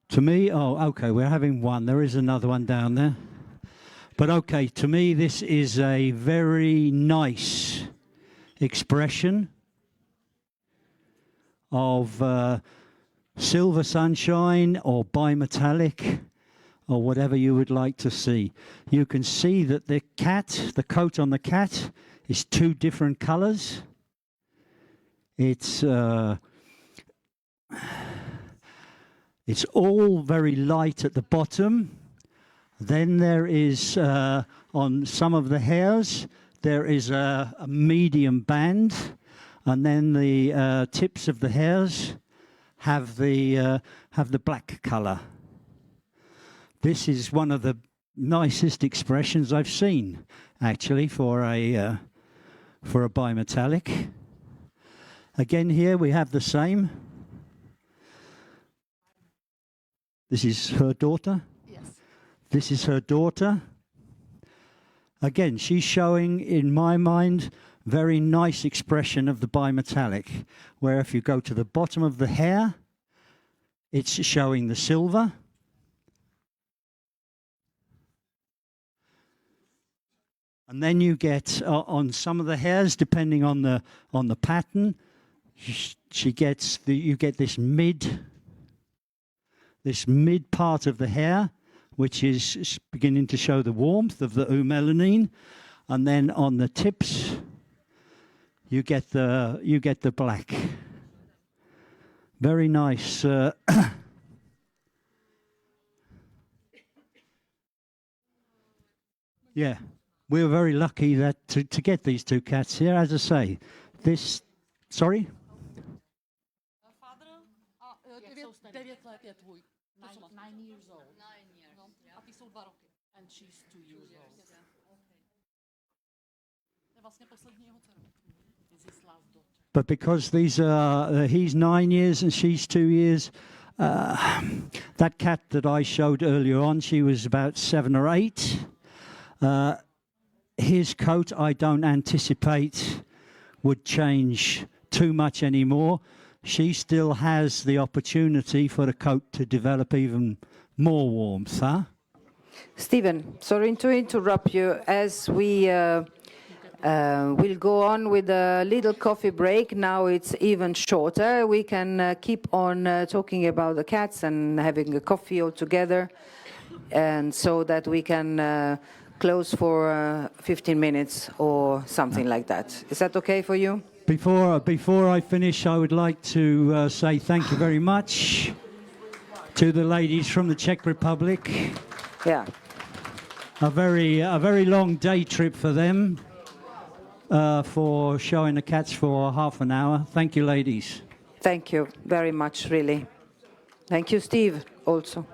To me, oh, okay, we're having one. There is another one down there. But okay, to me, this is a very nice expression of silver sunshine or bimetallic, or whatever you would like to see. You can see that the coat on the cat is two different colors. It's all very light at the bottom. Then there is, on some of the hairs, there is a medium band, and then the tips of the hairs have the black color. This is one of the nicest expressions I've seen, actually, for a bimetallic. Again, here we have the same. This is her daughter. Yes. This is her daughter. Again, she's showing, in my mind, very nice expression of the bimetallic, where if you go to the bottom of the hair, it's showing the silver. And then you get on some of the hairs, depending on the pattern, you get this mid part of the hair, which is beginning to show the warmth of the eumelanin, and then on the tips, you get the black. Very nice. Yeah. We were very lucky that to get these two cats here. As I say, this. Sorry? Father? 9 years old. 9 years. And she's 2 years old. But because these are, he's 9 years and she's 2 years, that cat that I showed earlier on, she was about 7 or 8. His coat, I don't anticipate would change too much anymore. She still has the opportunity for the coat to develop even more warmth, huh? Stephen, sorry to interrupt you. As we We'll go on with a little coffee break. Now it's even shorter. We can keep on talking about the cats and having a coffee all together, and so that we can close for 15 minutes or something like that. Is that okay for you? Before I finish, I would like to say thank you very much to the ladies from the Czech Republic. Yeah. A very long day trip for them, for showing the cats for half an hour. Thank you, ladies. Thank you very much, really. Thank you, Steve, also.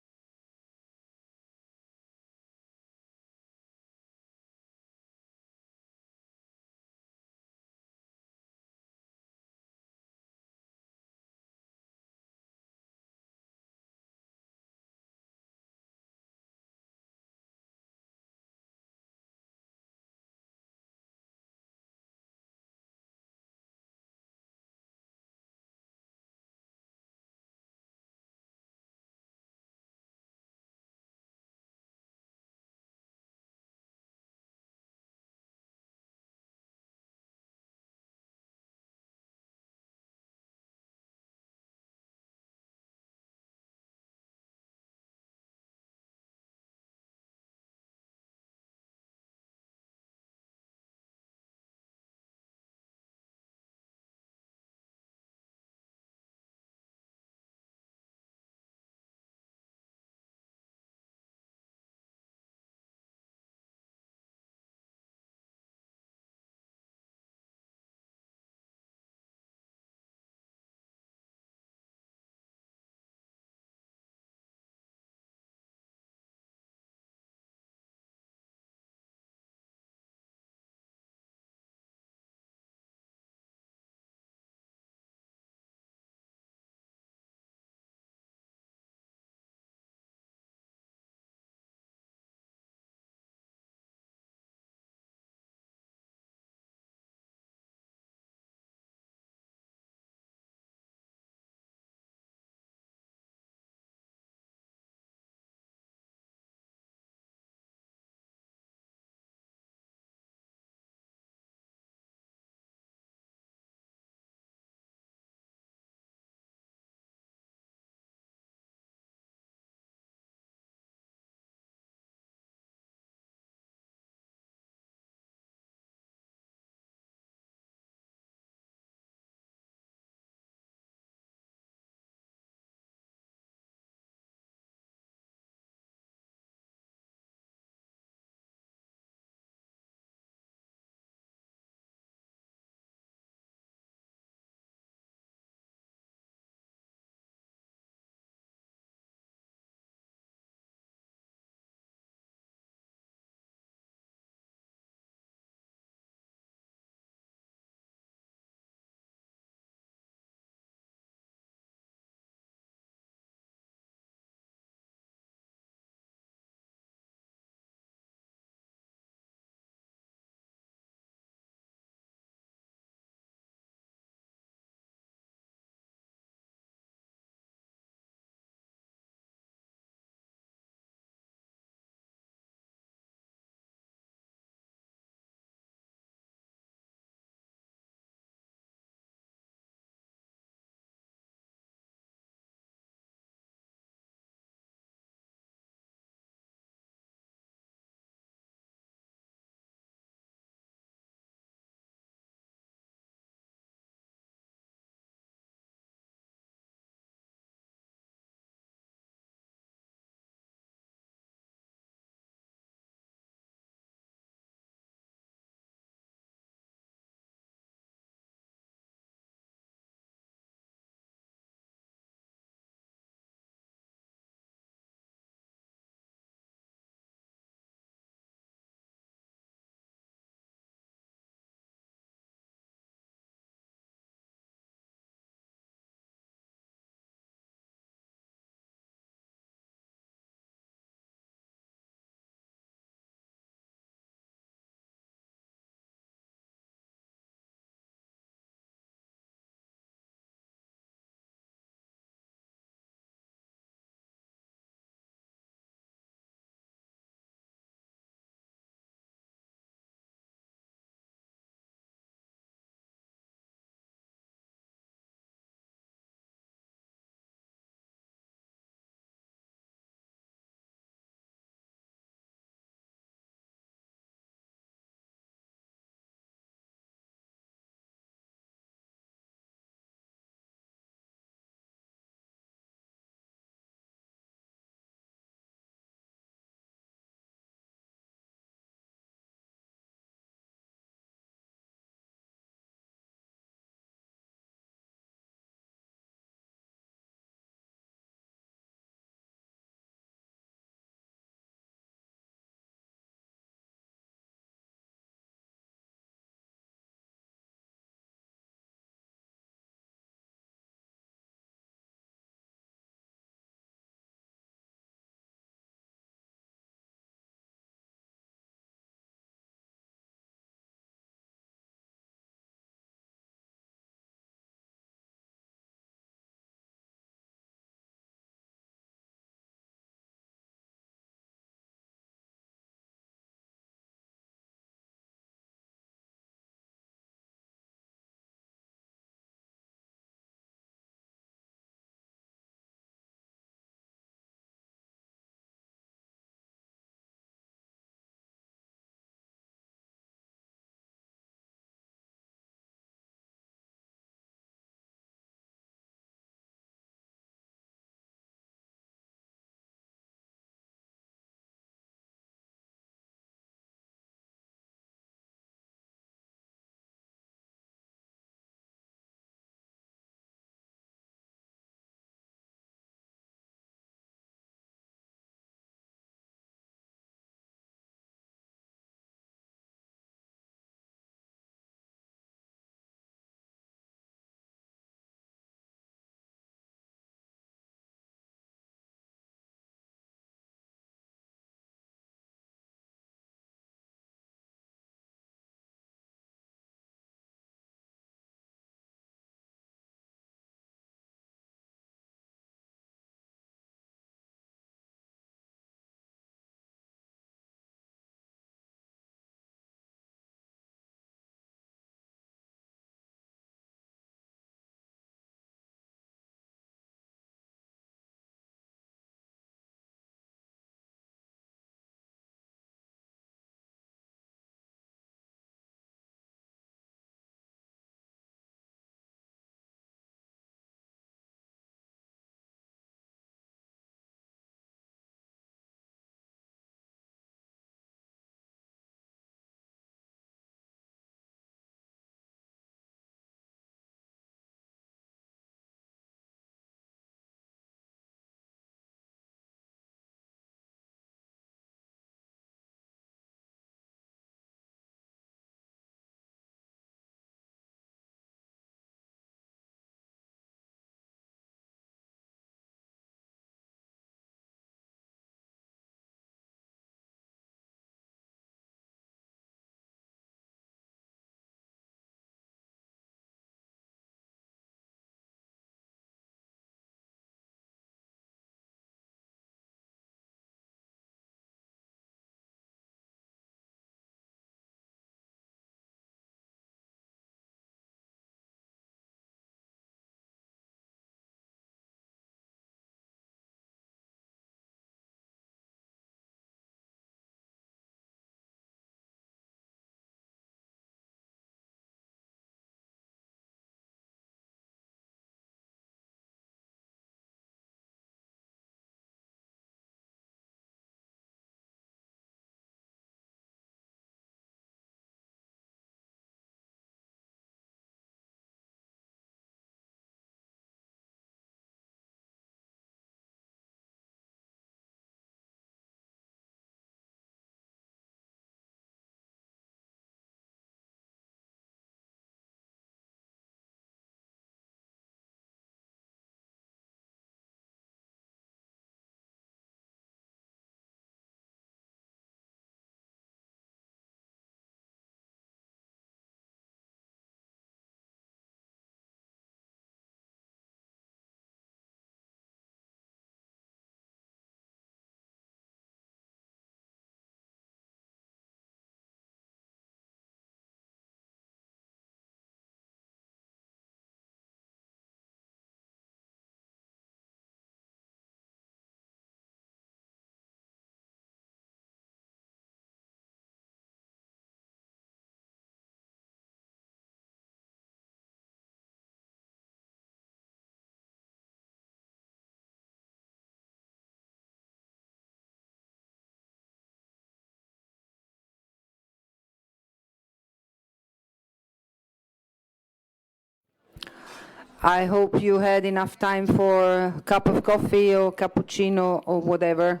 I hope you had enough time for a cup of coffee or cappuccino or whatever.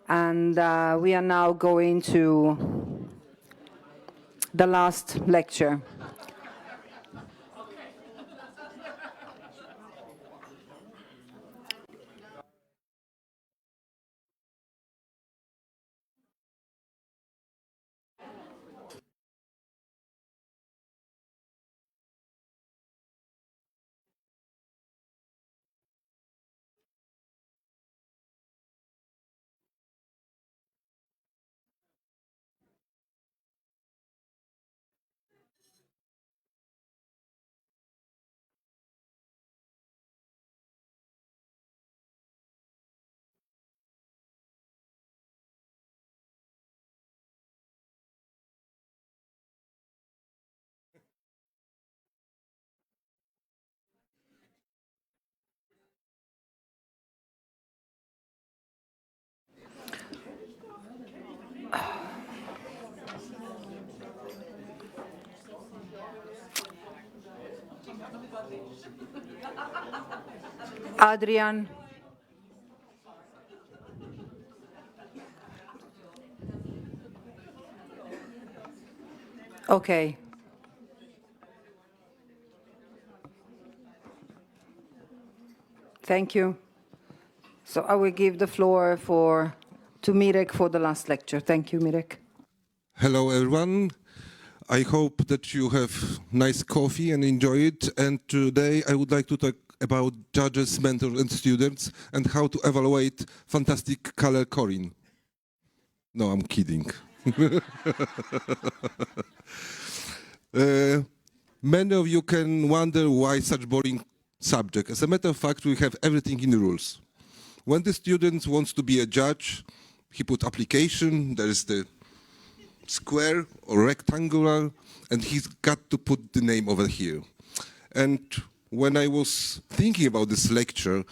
And we are now going to the last lecture. Adrian. Okay. Thank you. So I will give the floor to Mirek for the last lecture. Thank you, Mirek. Hello, everyone. I hope that you have nice coffee and enjoy it. And today I would like to talk about judges, mentors, and students, and how to evaluate fantastic color Corin. No, I'm kidding. Many of you can wonder why such boring subject. As a matter of fact, we have everything in the rules. When the student wants to be a judge, he put application, there is the square or rectangular, and he's got to put the name over here. And when I was thinking about this lecture,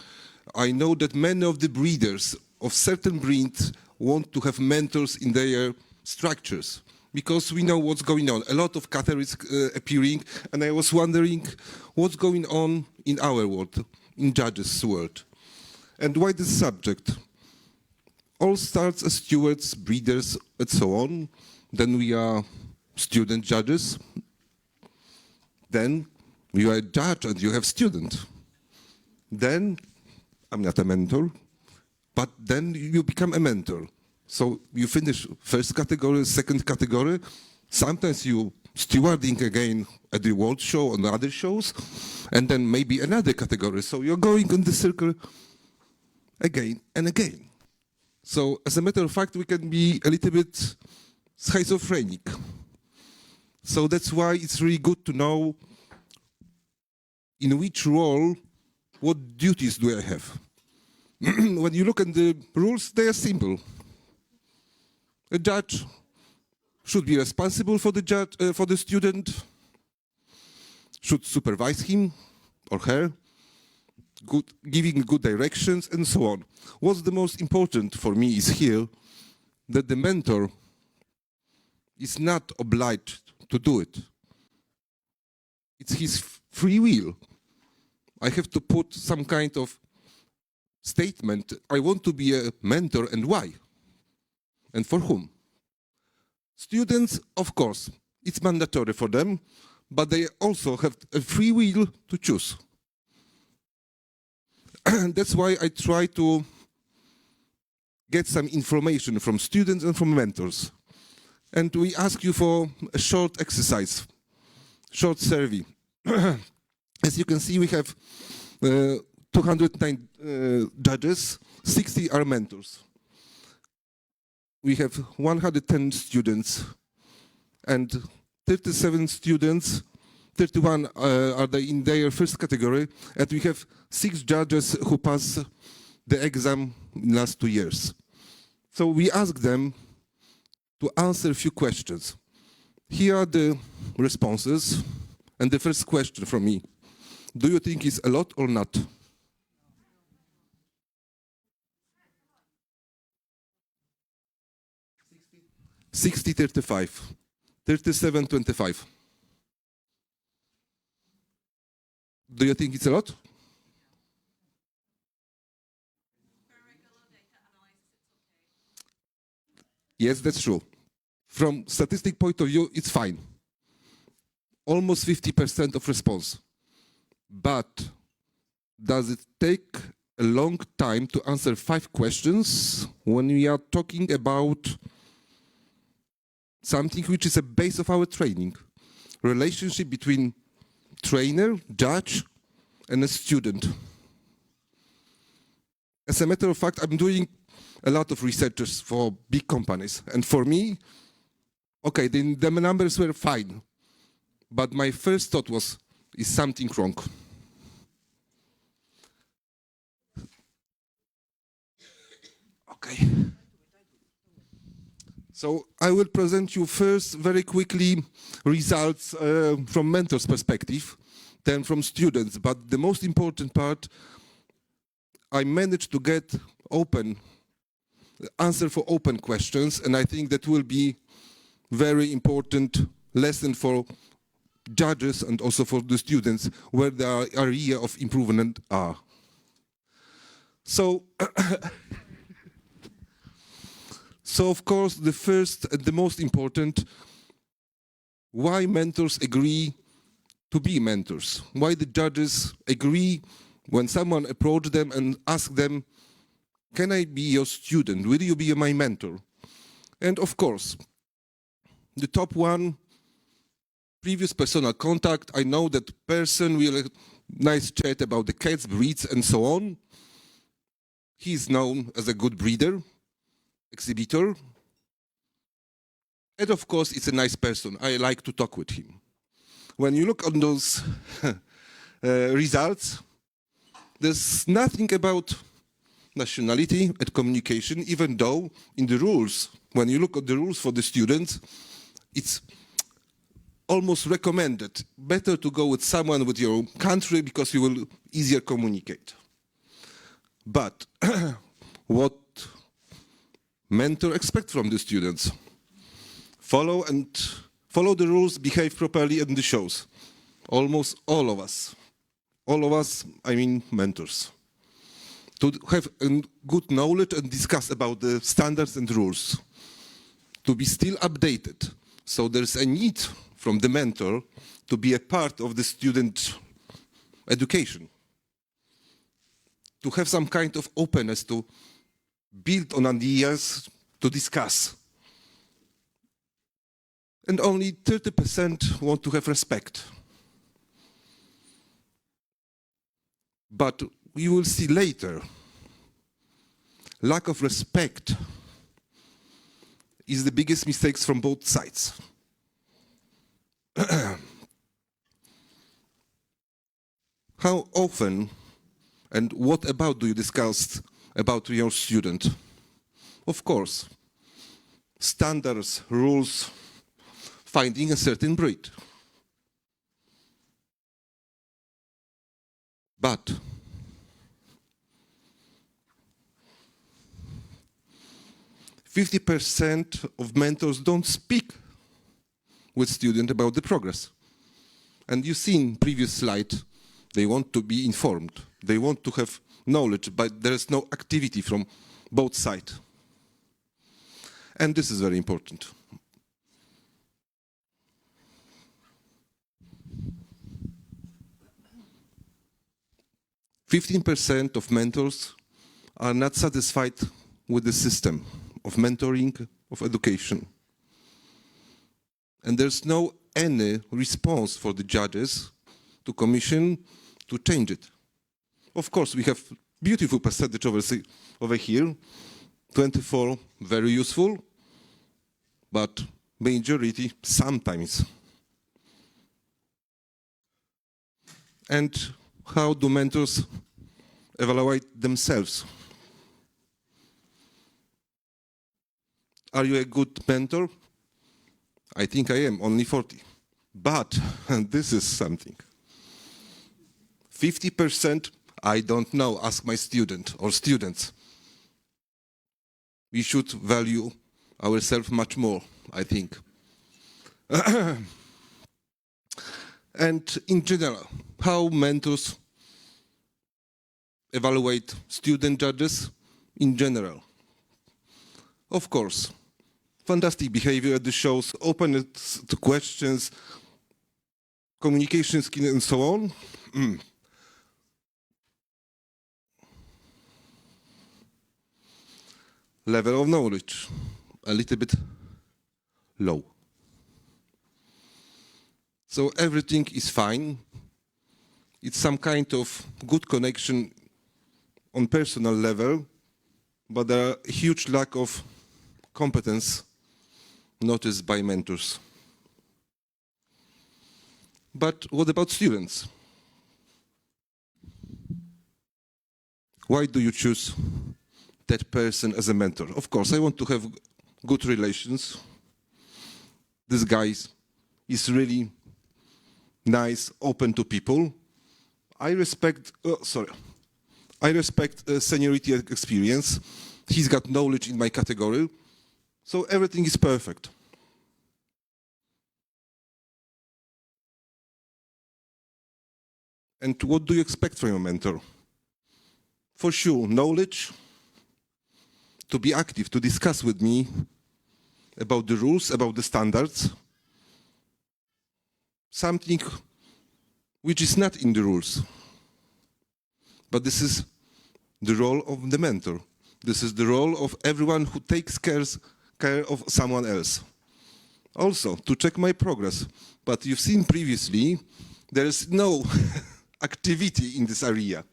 I know that many of the breeders of certain breeds want to have mentors in their structures, because we know what's going on. A lot of cattle is appearing, and I was wondering what's going on in our world, in judges' world. And why this subject? All starts as stewards, breeders, and so on. Then we are student judges. Then you are a judge and you have student. Then, I'm not a mentor, but then you become a mentor. So you finish first category, second category. Sometimes you stewarding again at the world show and other shows, and then maybe another category. So you're going in the circle again and again. So as a matter of fact, we can be a little bit schizophrenic. So that's why it's really good to know in which role, what duties do I have. When you look at the rules, they are simple. A judge should be responsible for the student, should supervise him or her, giving good directions, and so on. What's the most important for me is here that the mentor is not obliged to do it. It's his free will. I have to put some kind of statement. I want to be a mentor, and why? And for whom? Students, of course, it's mandatory for them, but they also have a free will to choose. And that's why I try to get some information from students and from mentors. And we ask you for a short exercise, short survey. As you can see, we have 209 judges, 60 are mentors. We have 110 students, and 37 students, 31 are in their first category, and we have 6 judges who passed the exam in the last 2 years. So we ask them to answer a few questions. Here are the responses, and the first question from me. Do you think it's a lot or not? $60, 35, 37, 25. Do you think it's a lot? Yes, that's true. From statistic point of view, it's fine. Almost 50% of response. But does it take a long time to answer 5 questions when we are talking about something which is a base of our training? Relationship between trainer, judge, and a student. As a matter of fact, I'm doing a lot of researches for big companies. And for me, okay, the numbers were fine. But my first thought was, is something wrong? Okay. So I will present you first very quickly results from mentors' perspective, then from students. But the most important part, I managed to get answer for open questions, and I think that will be very important lesson for judges and also for the students where the area of improvement are. So, so of course, the first and the most important, why mentors agree to be mentors? Why the judges agree when someone approaches them and asks them, can I be your student? Will you be my mentor? And of course, the top one, previous personal contact. I know that person will have a nice chat about the cats, breeds, and so on. He is known as a good breeder, exhibitor. And of course, it's a nice person. I like to talk with him. When you look on those results, there's nothing about nationality and communication, even though in the rules, when you look at the rules for the students, it's almost recommended. Better to go with someone with your country because you will easier communicate. But what mentor expect from the students? Follow the rules, behave properly in the shows. Almost all of us, I mean mentors. To have a good knowledge and discuss about the standards and rules. To be still updated. So there's a need from the mentor to be a part of the student education. To have some kind of openness to build on ideas, to discuss. And only 30% want to have respect. But we will see later, lack of respect is the biggest mistakes from both sides. How often and what about do you discuss about your student? Of course, standards, rules, finding a certain breed. But %50 of mentors don't speak with students about the progress. And you see in previous slide, they want to be informed. They want to have knowledge, but there is no activity from both sides. And this is very important. %15 of mentors are not satisfied with the system of mentoring, of education. And there's no any response for the judges to commission to change it. Of course, we have beautiful percentage over here, 24 very useful, but majority sometimes. And how do mentors evaluate themselves? Are you a good mentor? I think I am, only 40. But, and this is something, 50%, I don't know, ask my student or students. We should value ourselves much more, I think. And in general, how mentors evaluate student judges in general. Of course, fantastic behavior at the shows, openness to questions, communication skills, and so on. Level of knowledge, a little bit low. So everything is fine. It's some kind of good connection on personal level, but there are a huge lack of competence noticed by mentors. But what about students? Why do you choose that person as a mentor? Of course, I want to have good relations. This guy is really nice, open to people. I respect seniority and experience. He's got knowledge in my category, so everything is perfect. And what do you expect from your mentor? For sure, knowledge, to be active, to discuss with me about the rules, about the standards, something which is not in the rules. But this is the role of the mentor. This is the role of everyone who takes care of someone else. Also, to check my progress. But you've seen previously, there is no activity in this area.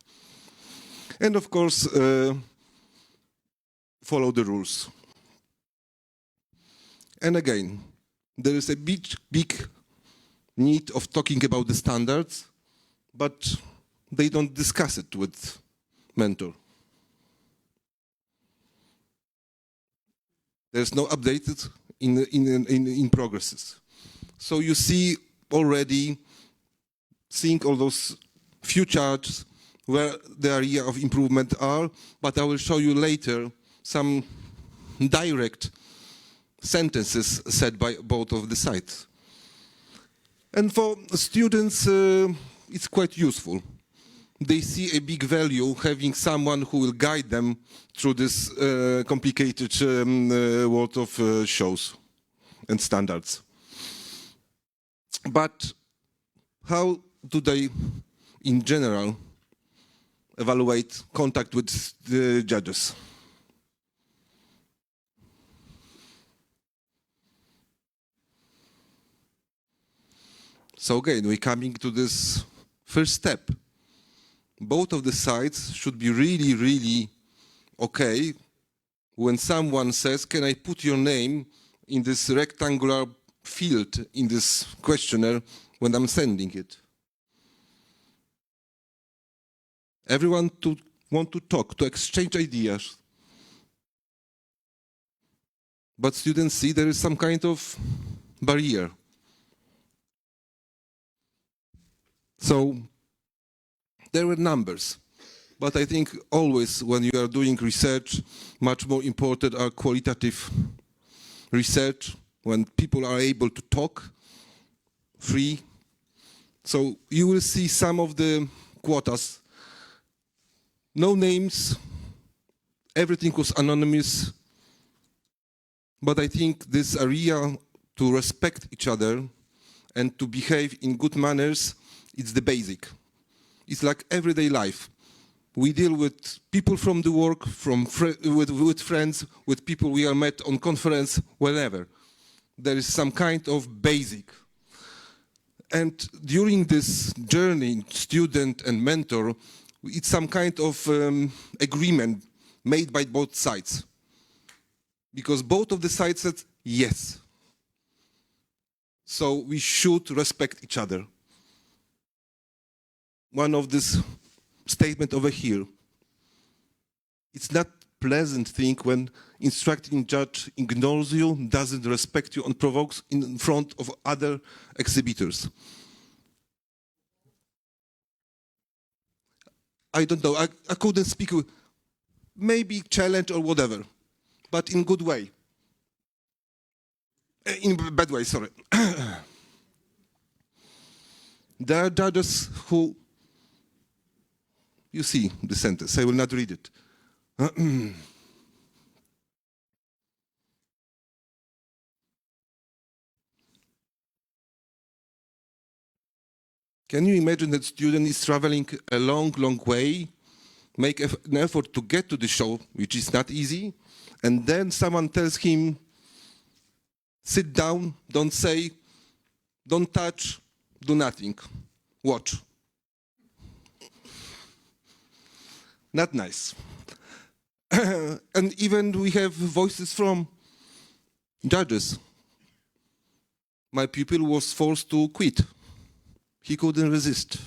And of course, follow the rules. And again, there is a big need of talking about the standards, but they don't discuss it with mentor. There's no updated in progresses. So you see already, seeing all those few charts where the area of improvement are, but I will show you later some direct sentences said by both of the sides. And for students, it's quite useful. They see a big value having someone who will guide them through this complicated world of shows and standards. But how do they, in general, evaluate contact with the judges? So again, we're coming to this first step. Both of the sides should be really, really okay when someone says, can I put your name in this rectangular field in this questionnaire when I'm sending it? Everyone want to talk, to exchange ideas. But students see there is some kind of barrier. So there were numbers, but I think always when you are doing research, much more important are qualitative research, when people are able to talk free. So you will see some of the quotas. No names, everything was anonymous, but I think this area to respect each other and to behave in good manners, it's the basic. It's like everyday life. We deal with people from the work, with friends, with people we are met on conference, wherever. There is some kind of basic. And during this journey, student and mentor, it's some kind of agreement made by both sides. Because both of the sides said yes. So we should respect each other. One of this statement over here. It's not pleasant thing when instructing judge ignores you, doesn't respect you, and provokes in front of other exhibitors. I don't know, I couldn't speak, maybe challenge or whatever, but in good way. In bad way, sorry. There are judges who, you see the sentence, I will not read it. Can you imagine that student is traveling a long, long way, make an effort to get to the show, which is not easy, and then someone tells him, sit down, don't say, don't touch, do nothing, watch. Not nice. And even we have voices from judges. My pupil was forced to quit. He couldn't resist.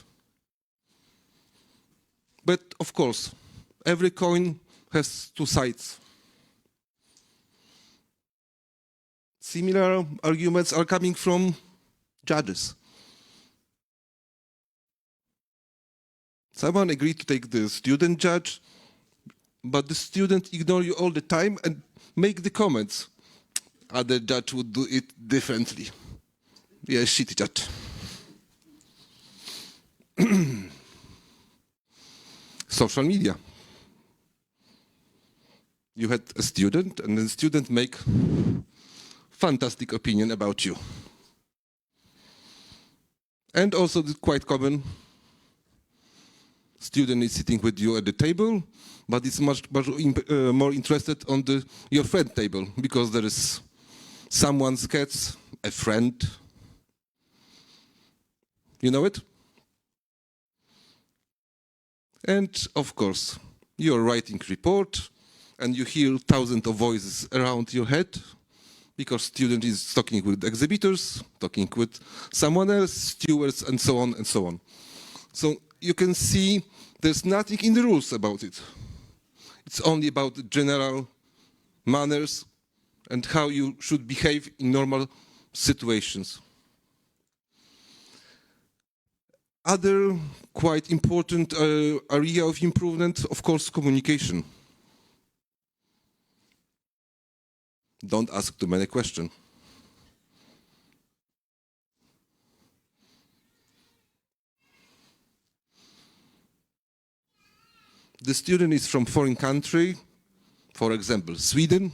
But of course, every coin has two sides. Similar arguments are coming from judges. Someone agreed to take the student judge, but the student ignore you all the time and make the comments. Other judge would do it differently. Yeah, shitty judge. Social media. You had a student, and the student make fantastic opinion about you. And also, it's quite common. Student is sitting with you at the table, but it's much more interested on your friend table because there is someone's cat, a friend. You know it? And of course, you're writing report and you hear thousands of voices around your head because student is talking with exhibitors, talking with someone else, stewards, and so on and so on. So you can see there's nothing in the rules about it. It's only about the general manners and how you should behave in normal situations. Other quite important area of improvement, of course, communication. Don't ask too many questions. The student is from foreign country, for example, Sweden.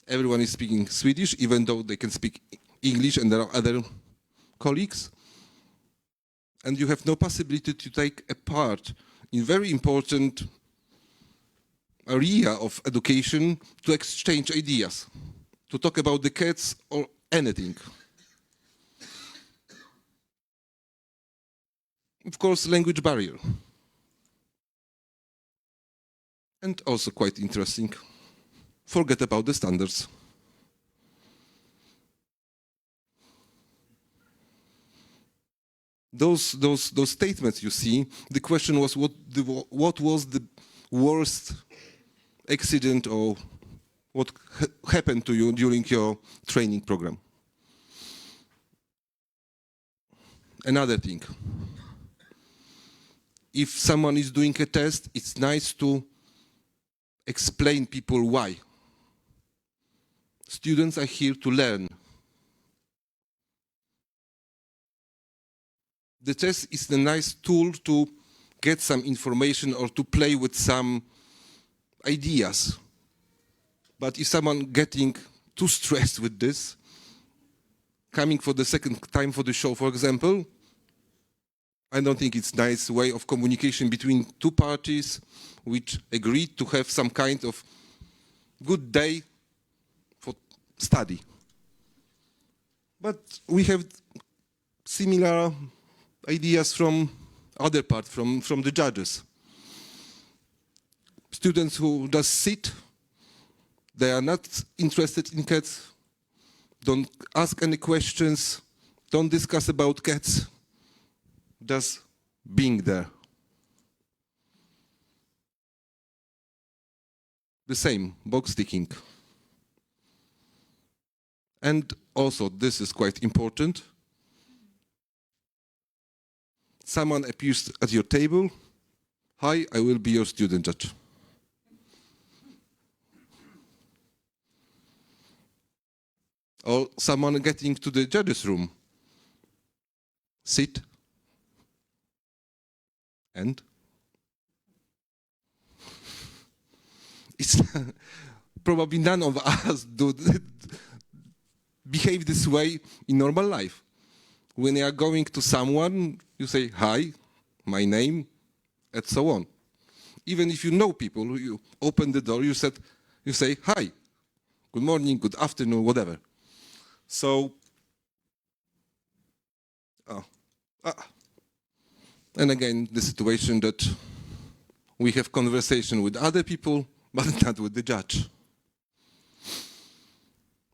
Everyone is speaking Swedish, even though they can speak English and there are other colleagues. And you have no possibility to take a part in very important area of education to exchange ideas, to talk about the cats or anything. Of course, language barrier. And also quite interesting, forget about the standards. Those statements you see, the question was what was the worst accident or what happened to you during your training program. Another thing, if someone is doing a test, it's nice to explain people why. Students are here to learn. The test is a nice tool to get some information or to play with some ideas. But if someone getting too stressed with this, coming for the second time for the show, for example, I don't think it's a nice way of communication between two parties which agreed to have some kind of good day for study. But we have similar ideas from other part, from the judges. Students who just sit, they are not interested in cats, don't ask any questions, don't discuss about cats, just being there. The same, box ticking. And also, this is quite important. Someone appears at your table. Hi, I will be your student judge. Or someone getting to the judge's room. sit, and it's probably none of us do behave this way in normal life. When you are going to someone, you say, hi, my name, and so on. Even if you know people, you open the door, you say, hi, good morning, good afternoon, whatever. So, and again, the situation that we have conversation with other people, but not with the judge.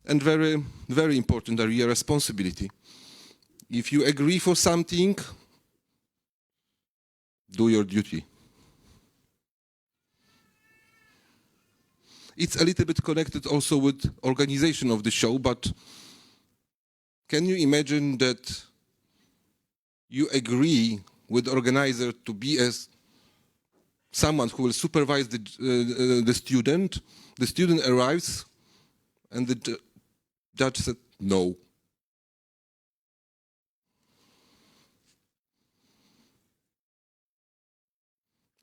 And very, very important area, responsibility. If you agree for something, do your duty. It's a little bit connected also with organization of the show, but can you imagine that you agree with the organizer to be as someone who will supervise the student arrives, and the judge said no.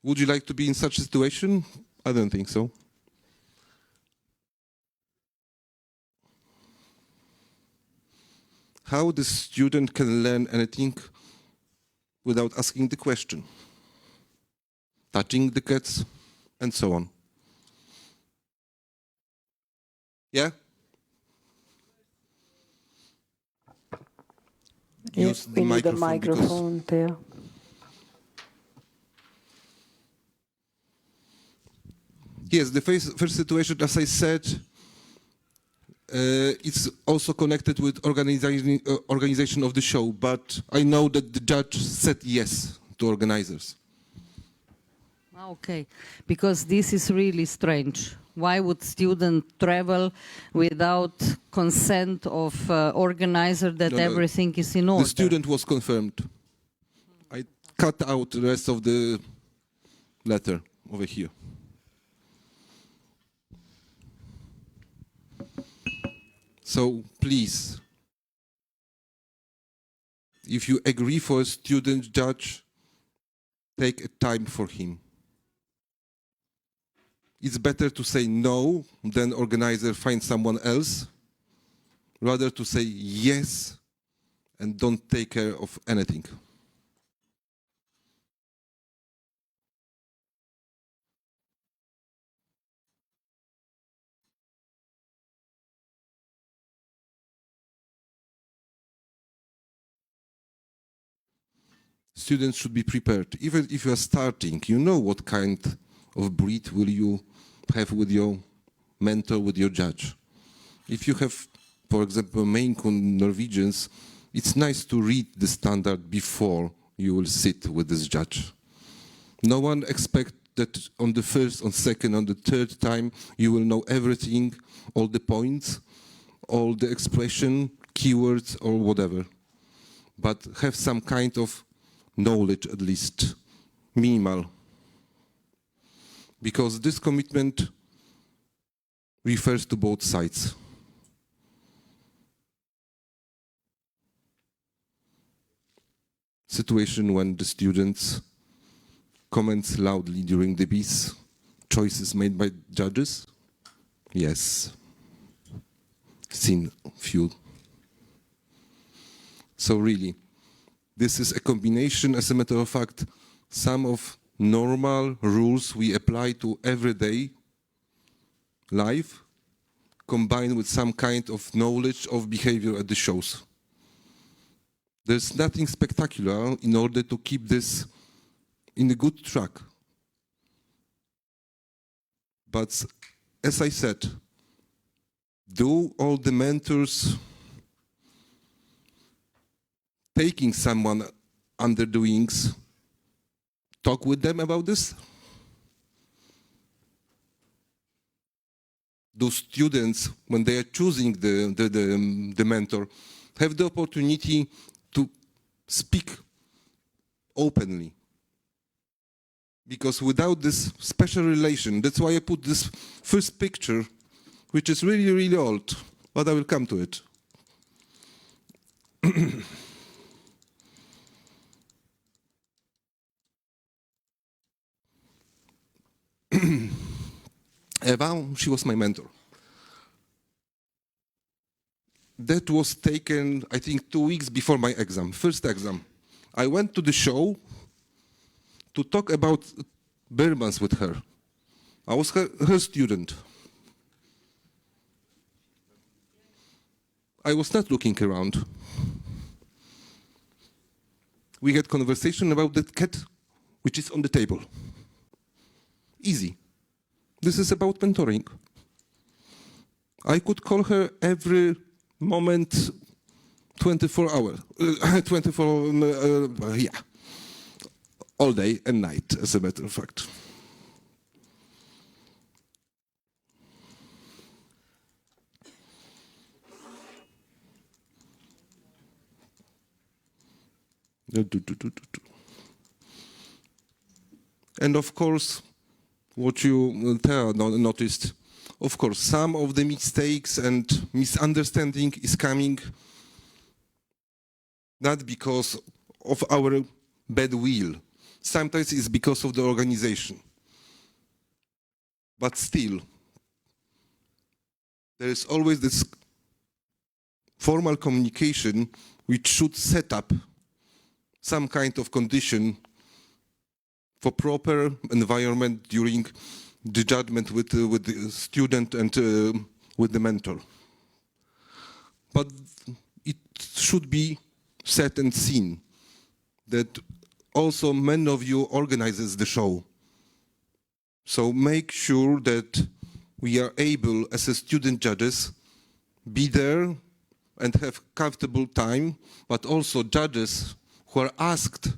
Would you like to be in such a situation? I don't think so. How the student can learn anything without asking the question, touching the cats, and so on. Yeah? Yes, we need a microphone there. Yes, the first situation, as I said, it's also connected with organization of the show, but I know that the judge said yes to organizers. Okay, because this is really strange. Why would student travel without consent of organizer that everything is in order? The student was confirmed. I cut out the rest of the letter over here. So please, if you agree for a student judge, take a time for him. It's better to say no than organizer find someone else, rather to say yes and don't take care of anything. Students should be prepared. Even if you are starting, you know what kind of breed will you have with your mentor, with your judge. If you have, for example, Maine Coon Norwegians, it's nice to read the standard before you will sit with this judge. No one expects that on the first, on second, on the third time, you will know everything, all the points, all the expression, keywords, or whatever. But have some kind of knowledge, at least, minimal. Because this commitment refers to both sides. Situation when the students comments loudly during the debates, choices made by judges? Yes. Seen few. So really, this is a combination, as a matter of fact, some of normal rules we apply to everyday life, combined with some kind of knowledge of behavior at the shows. There's nothing spectacular in order to keep this in a good track. But as I said, do all the mentors taking someone under the wings, talk with them about this? Do students, when they are choosing the mentor, have the opportunity to speak openly? Because without this special relation, that's why I put this first picture, which is really, really old, but I will come to it. Eva, she was my mentor. That was taken, I think, 2 weeks before my exam, first exam. I went to the show to talk about Burmans with her. I was her student. I was not looking around. We had conversation about that cat which is on the table. Easy. This is about mentoring. I could call her every moment, 24 hours, yeah, all day and night, as a matter of fact. And of course, what you noticed, of course, some of the mistakes and misunderstanding is coming not because of our bad will. Sometimes it's because of the organization. But still, there is always this formal communication which should set up some kind of condition for proper environment during the judgment with the student and with the mentor. But it should be said and seen that also many of you organizes the show. So make sure that we are able, as a student judges, be there and have comfortable time, but also judges who are asked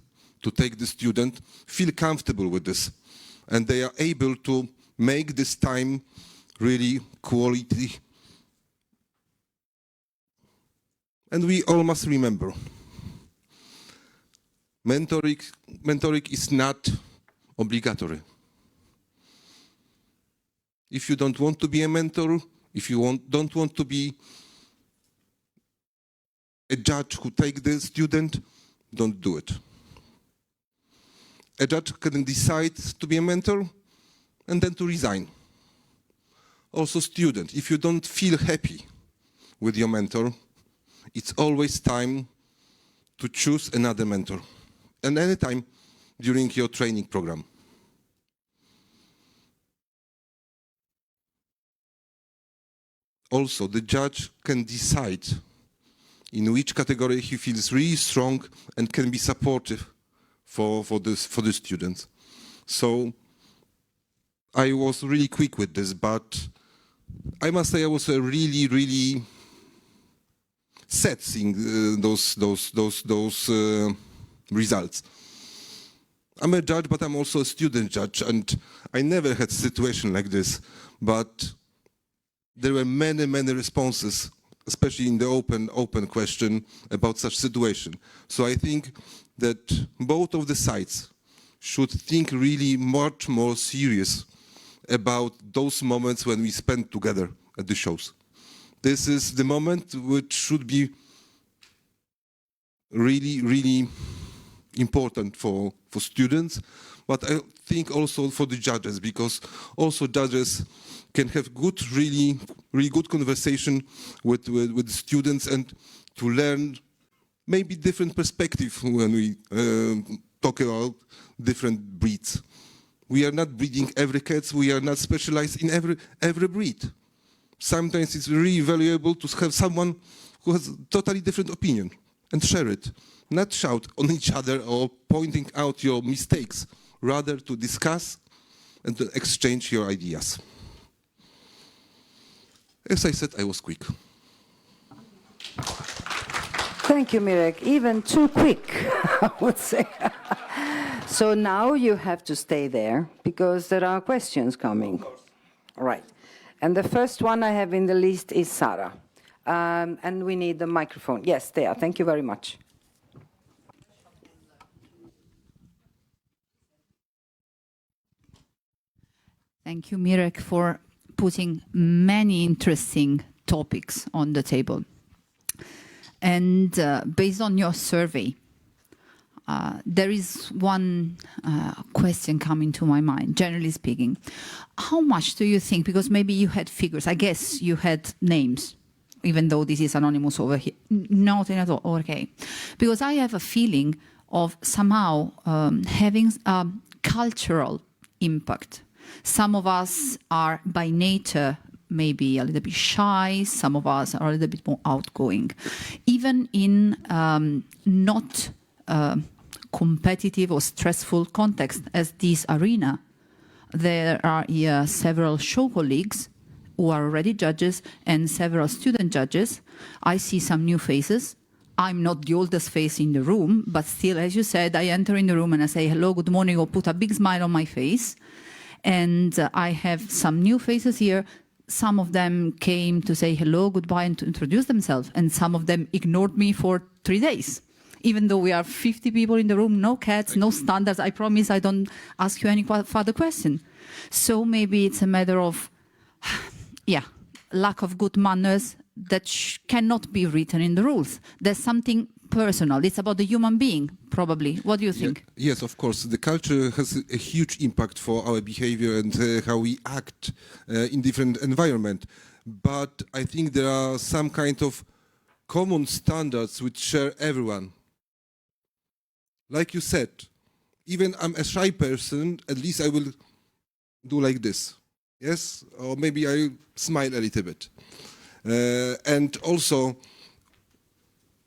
to take the student feel comfortable with this, and they are able to make this time really quality. And we all must remember, mentoring is not obligatory. If you don't want to be a mentor, if you don't want to be a judge who takes the student, don't do it. A judge can decide to be a mentor and then to resign. Also student, if you don't feel happy with your mentor, it's always time to choose another mentor. And anytime during your training program. Also, the judge can decide in which category he feels really strong and can be supportive for the students. So I was really quick with this, but I must say I was really sad seeing those results. I'm a judge, but I'm also a student judge, and I never had a situation like this. But there were many responses, especially in the open question about such situation. So I think that both of the sides should think really much more serious about those moments when we spend together at the shows. This is the moment which should be really important for students, but I think also for the judges, because also judges can have really good conversation with the students and to learn maybe different perspective when we talk about different breeds. We are not breeding every cat, we are not specialized in every breed. Sometimes it's really valuable to have someone who has a totally different opinion and share it. Not shout on each other or pointing out your mistakes, rather to discuss and to exchange your ideas. As I said, I was quick. Thank you, Mirek. Even too quick, I would say. So now you have to stay there because there are questions coming. All right. And the first one I have in the list is Sara. And we need the microphone. Yes, there. Thank you very much. Thank you, Mirek, for putting many interesting topics on the table. And based on your survey, there is one question coming to my mind, generally speaking. How much do you think, because maybe you had figures, I guess you had names, even though this is anonymous over here. Not at all, okay. Because I have a feeling of somehow having a cultural impact. Some of us are by nature maybe a little bit shy, some of us are a little bit more outgoing. Even in not competitive or stressful context as this arena, there are here several show colleagues who are already judges and several student judges. I see some new faces. I'm not the oldest face in the room, but still, as you said, I enter in the room and I say hello, good morning, or put a big smile on my face. And I have some new faces here. Some of them came to say hello, goodbye, and to introduce themselves. And some of them ignored me for 3 days. Even though we are 50 people in the room, no cats, no standards, I promise I don't ask you any further question. So maybe it's a matter of, lack of good manners that cannot be written in the rules. There's something personal. It's about the human being, probably. What do you think? Yes, of course. The culture has a huge impact for our behavior and how we act in different environments. But I think there are some kind of common standards which share everyone. Like you said, even I'm a shy person, at least I will do like this. Yes? Or maybe I smile a little bit. And also,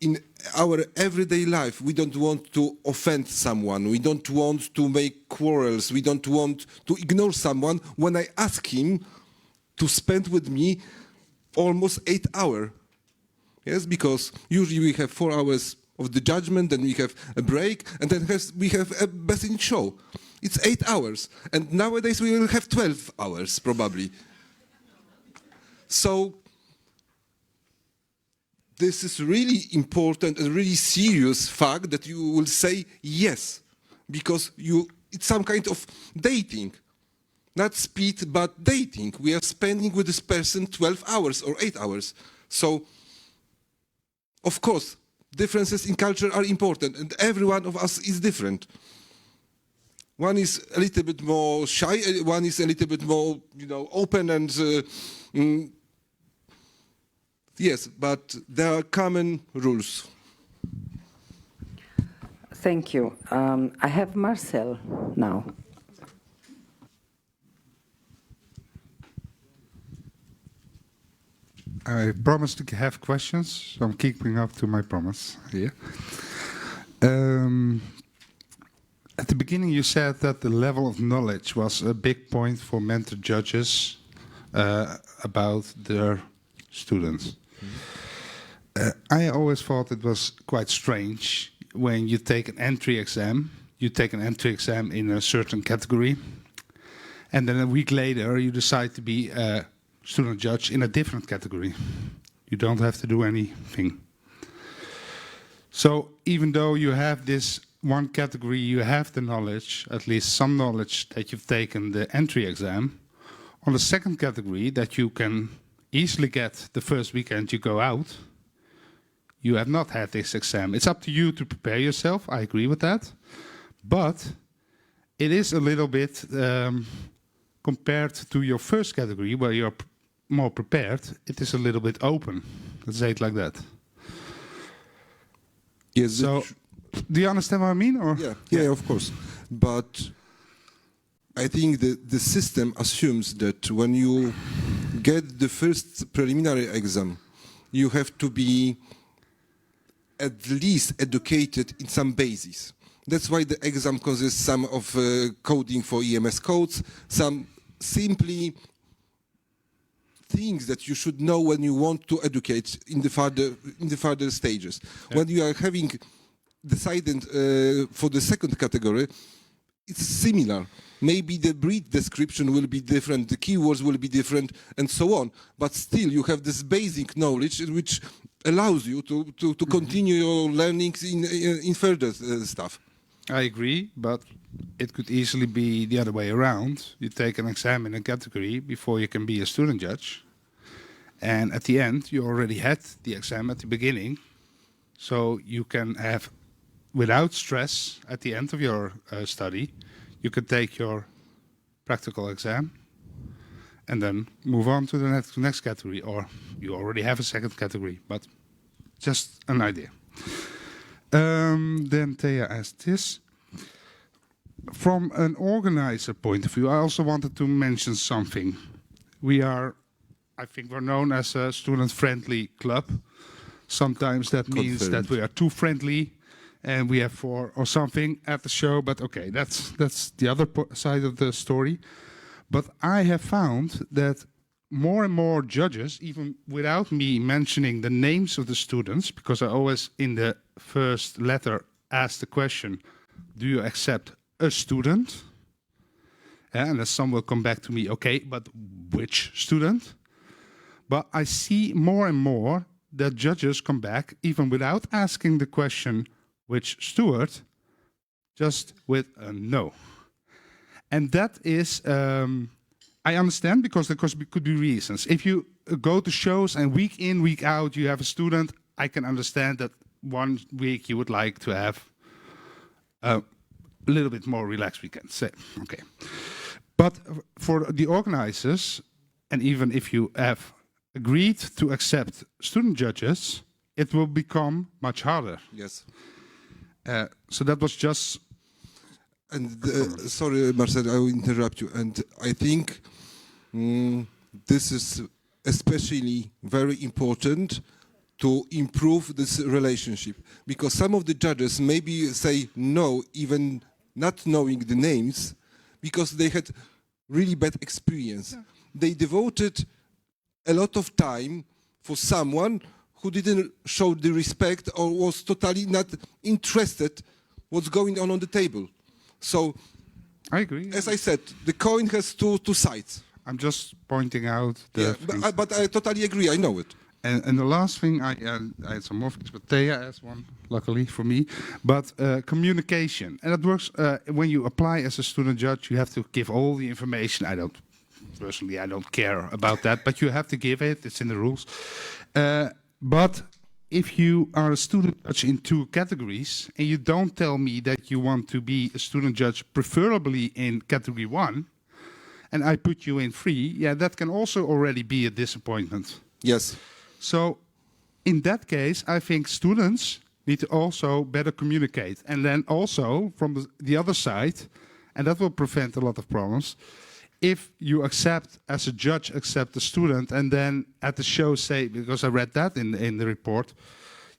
in our everyday life, we don't want to offend someone. We don't want to make quarrels. We don't want to ignore someone when I ask him to spend with me almost 8 hours. Yes, because usually we have 4 hours of the judgment, then we have a break, and then we have a best in show. It's 8 hours. And nowadays we will have 12 hours, probably. So this is really important and really serious fact that you will say yes, because it's some kind of dating. Not speed, but dating. We are spending with this person 12 hours or 8 hours. So, of course, differences in culture are important, and every one of us is different. One is a little bit more shy, one is a little bit more, open and... yes, but there are common rules. Thank you. I have Marcel now. I promised to have questions, so I'm keeping up to my promise here. At the beginning you said that the level of knowledge was a big point for mentor judges about their students. I always thought it was quite strange when you take an entry exam. You take an entry exam in a certain category, and then a week later you decide to be a student judge in a different category. You don't have to do anything. So even though you have this one category, you have the knowledge, at least some knowledge, that you've taken the entry exam. On the second category that you can easily get the first weekend you go out, you have not had this exam. It's up to you to prepare yourself, I agree with that. But it is a little bit, compared to your first category, where you're more prepared, it is a little bit open. Let's say it like that. Yes. So, do you understand what I mean? Or? Yeah, of course. But I think the system assumes that when you get the first preliminary exam, you have to be at least educated in some basis. That's why the exam consists some of coding for EMS codes, some simply things that you should know when you want to educate in the further stages. Yeah. When you are having decided for the second category, it's similar. Maybe the breed description will be different, the keywords will be different, and so on. But still, you have this basic knowledge which allows you to continue your learnings in further stuff. I agree, but it could easily be the other way around. You take an exam in a category before you can be a student judge. And at the end, you already had the exam at the beginning. So you can have without stress, at the end of your study, you can take your practical exam and then move on to the next category, or you already have a second category, but just an idea. Then Thea asked this. From an organizer point of view, I also wanted to mention something. I think we're known as a student-friendly club. Sometimes that means that we are too friendly and we have 4 or something at the show, but okay, that's the other side of the story. But I have found that more and more judges, even without me mentioning the names of the students, because I always in the first letter ask the question, do you accept a student? And then some will come back to me, okay, but which student? But I see more and more that judges come back, even without asking the question, which steward, just with a no. And that is, I understand, because there could be reasons. If you go to shows and week in, week out, you have a student, I can understand that one week you would like to have a little bit more relaxed weekend, say, okay. But for the organizers, and even if you have agreed to accept student judges, it will become much harder. Yes. So that was just... And sorry, Marcel, I will interrupt you. And I think this is especially very important to improve this relationship, because some of the judges maybe say no, even not knowing the names, because they had really bad experience. Yeah. They devoted a lot of time for someone who didn't show the respect or was totally not interested what's going on the table. So, I agree. As I said, the coin has two sides. I'm just pointing out the... Yeah, but I totally agree, I know it. And the last thing, I had some more things, but Thea has one, luckily for me. But communication. And it works when you apply as a student judge, you have to give all the information. Personally, I don't care about that, but you have to give it. It's in the rules. But if you are a student judge in 2 categories, and you don't tell me that you want to be a student judge, preferably in category 1, and I put you in 3, yeah, that can also already be a disappointment. Yes. So in that case, I think students need to also better communicate. And then also from the other side, and that will prevent a lot of problems, if you accept, as a judge, accept the student, and then at the show say, because I read that in the report,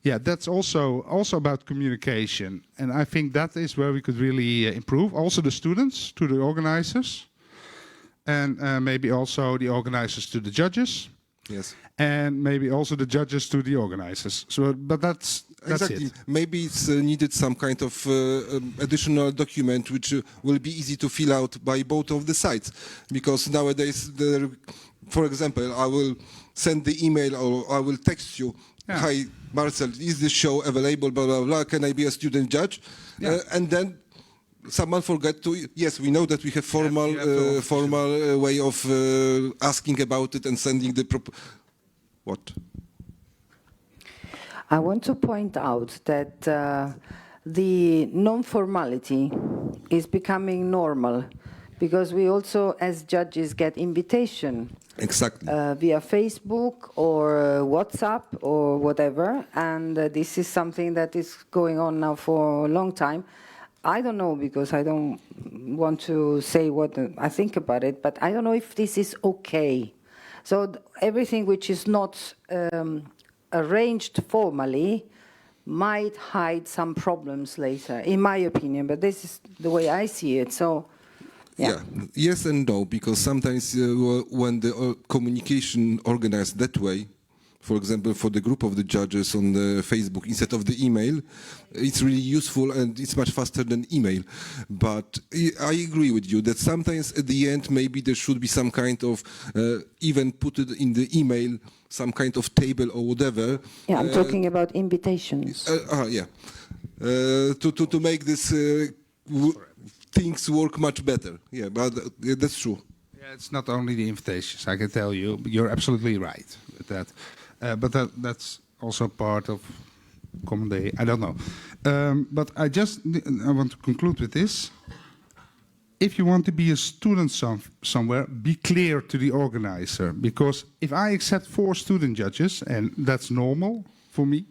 yeah, that's also about communication. And I think that is where we could really improve. Also the students to the organizers, and maybe also the organizers to the judges. Yes. And maybe also the judges to the organizers. So, but that's exactly. It. Maybe it's needed some kind of additional document which will be easy to fill out by both of the sides, because nowadays, for example, I will send the email or I will text you, hi Marcel, is this show available? Blah blah blah. Can I be a student judge? Yeah. And then someone forgot to. Yes, we know that we have formal way of asking about it and sending the What? I want to point out that the non-formality is becoming normal, because we also, as judges, get invitation. Exactly. Via Facebook or WhatsApp or whatever, and this is something that is going on now for a long time. I don't know, because I don't want to say what I think about it, but I don't know if this is okay. So everything which is not arranged formally might hide some problems later, in my opinion, but this is the way I see it. So, yeah. Yes and no, because sometimes when the communication organized that way, for example, for the group of the judges on the Facebook instead of the email, it's really useful and it's much faster than email. But I agree with you that sometimes at the end maybe there should be some kind of, even put it in the email, some kind of table or whatever. Yeah, I'm talking about invitations. Yeah. To make this things work much better. Yeah, but that's true. Yeah, it's not only the invitations, I can tell you. You're absolutely right with that. But that's also part of common day. I don't know. But I want to conclude with this. If you want to be a student somewhere, be clear to the organizer. Because if I accept 4 student judges, and that's normal for me,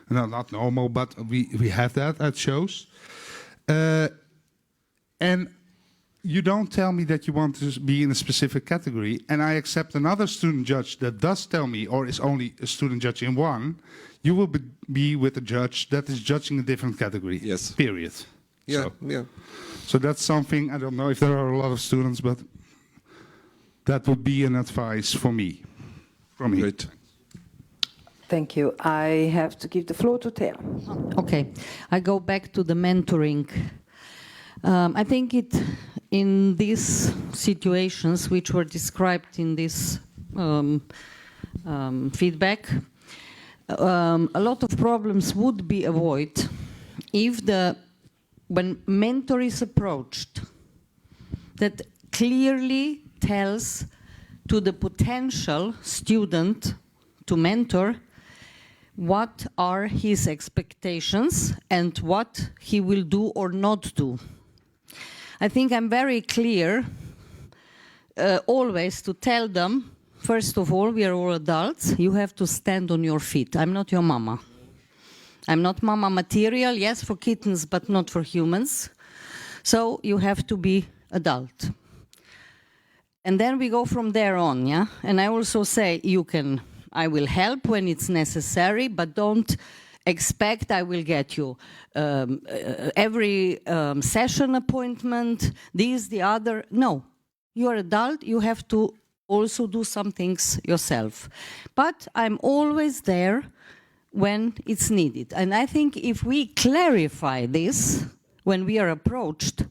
no, not normal, but we have that at shows, and you don't tell me that you want to be in a specific category, and I accept another student judge that does tell me, or is only a student judge in one, you will be with a judge that is judging a different category. Yes. Period. Yeah, so, yeah. So that's something, I don't know if there are a lot of students, but that would be an advice for me. From me. Great. Thank you. I have to give the floor to Thea. Okay, I go back to the mentoring. I think in these situations which were described in this feedback, a lot of problems would be avoided if when mentor is approached, that clearly tells to the potential student to mentor what are his expectations and what he will do or not do. I think I'm very clear always to tell them, first of all, we are all adults, you have to stand on your feet. I'm not your mama. I'm not mama material, yes, for kittens, but not for humans. So you have to be adult. And then we go from there on, yeah? And I also say, I will help when it's necessary, but don't expect I will get you every session appointment, this, the other. No, you're adult, you have to also do some things yourself. But I'm always there when it's needed. And I think if we clarify this when we are approached,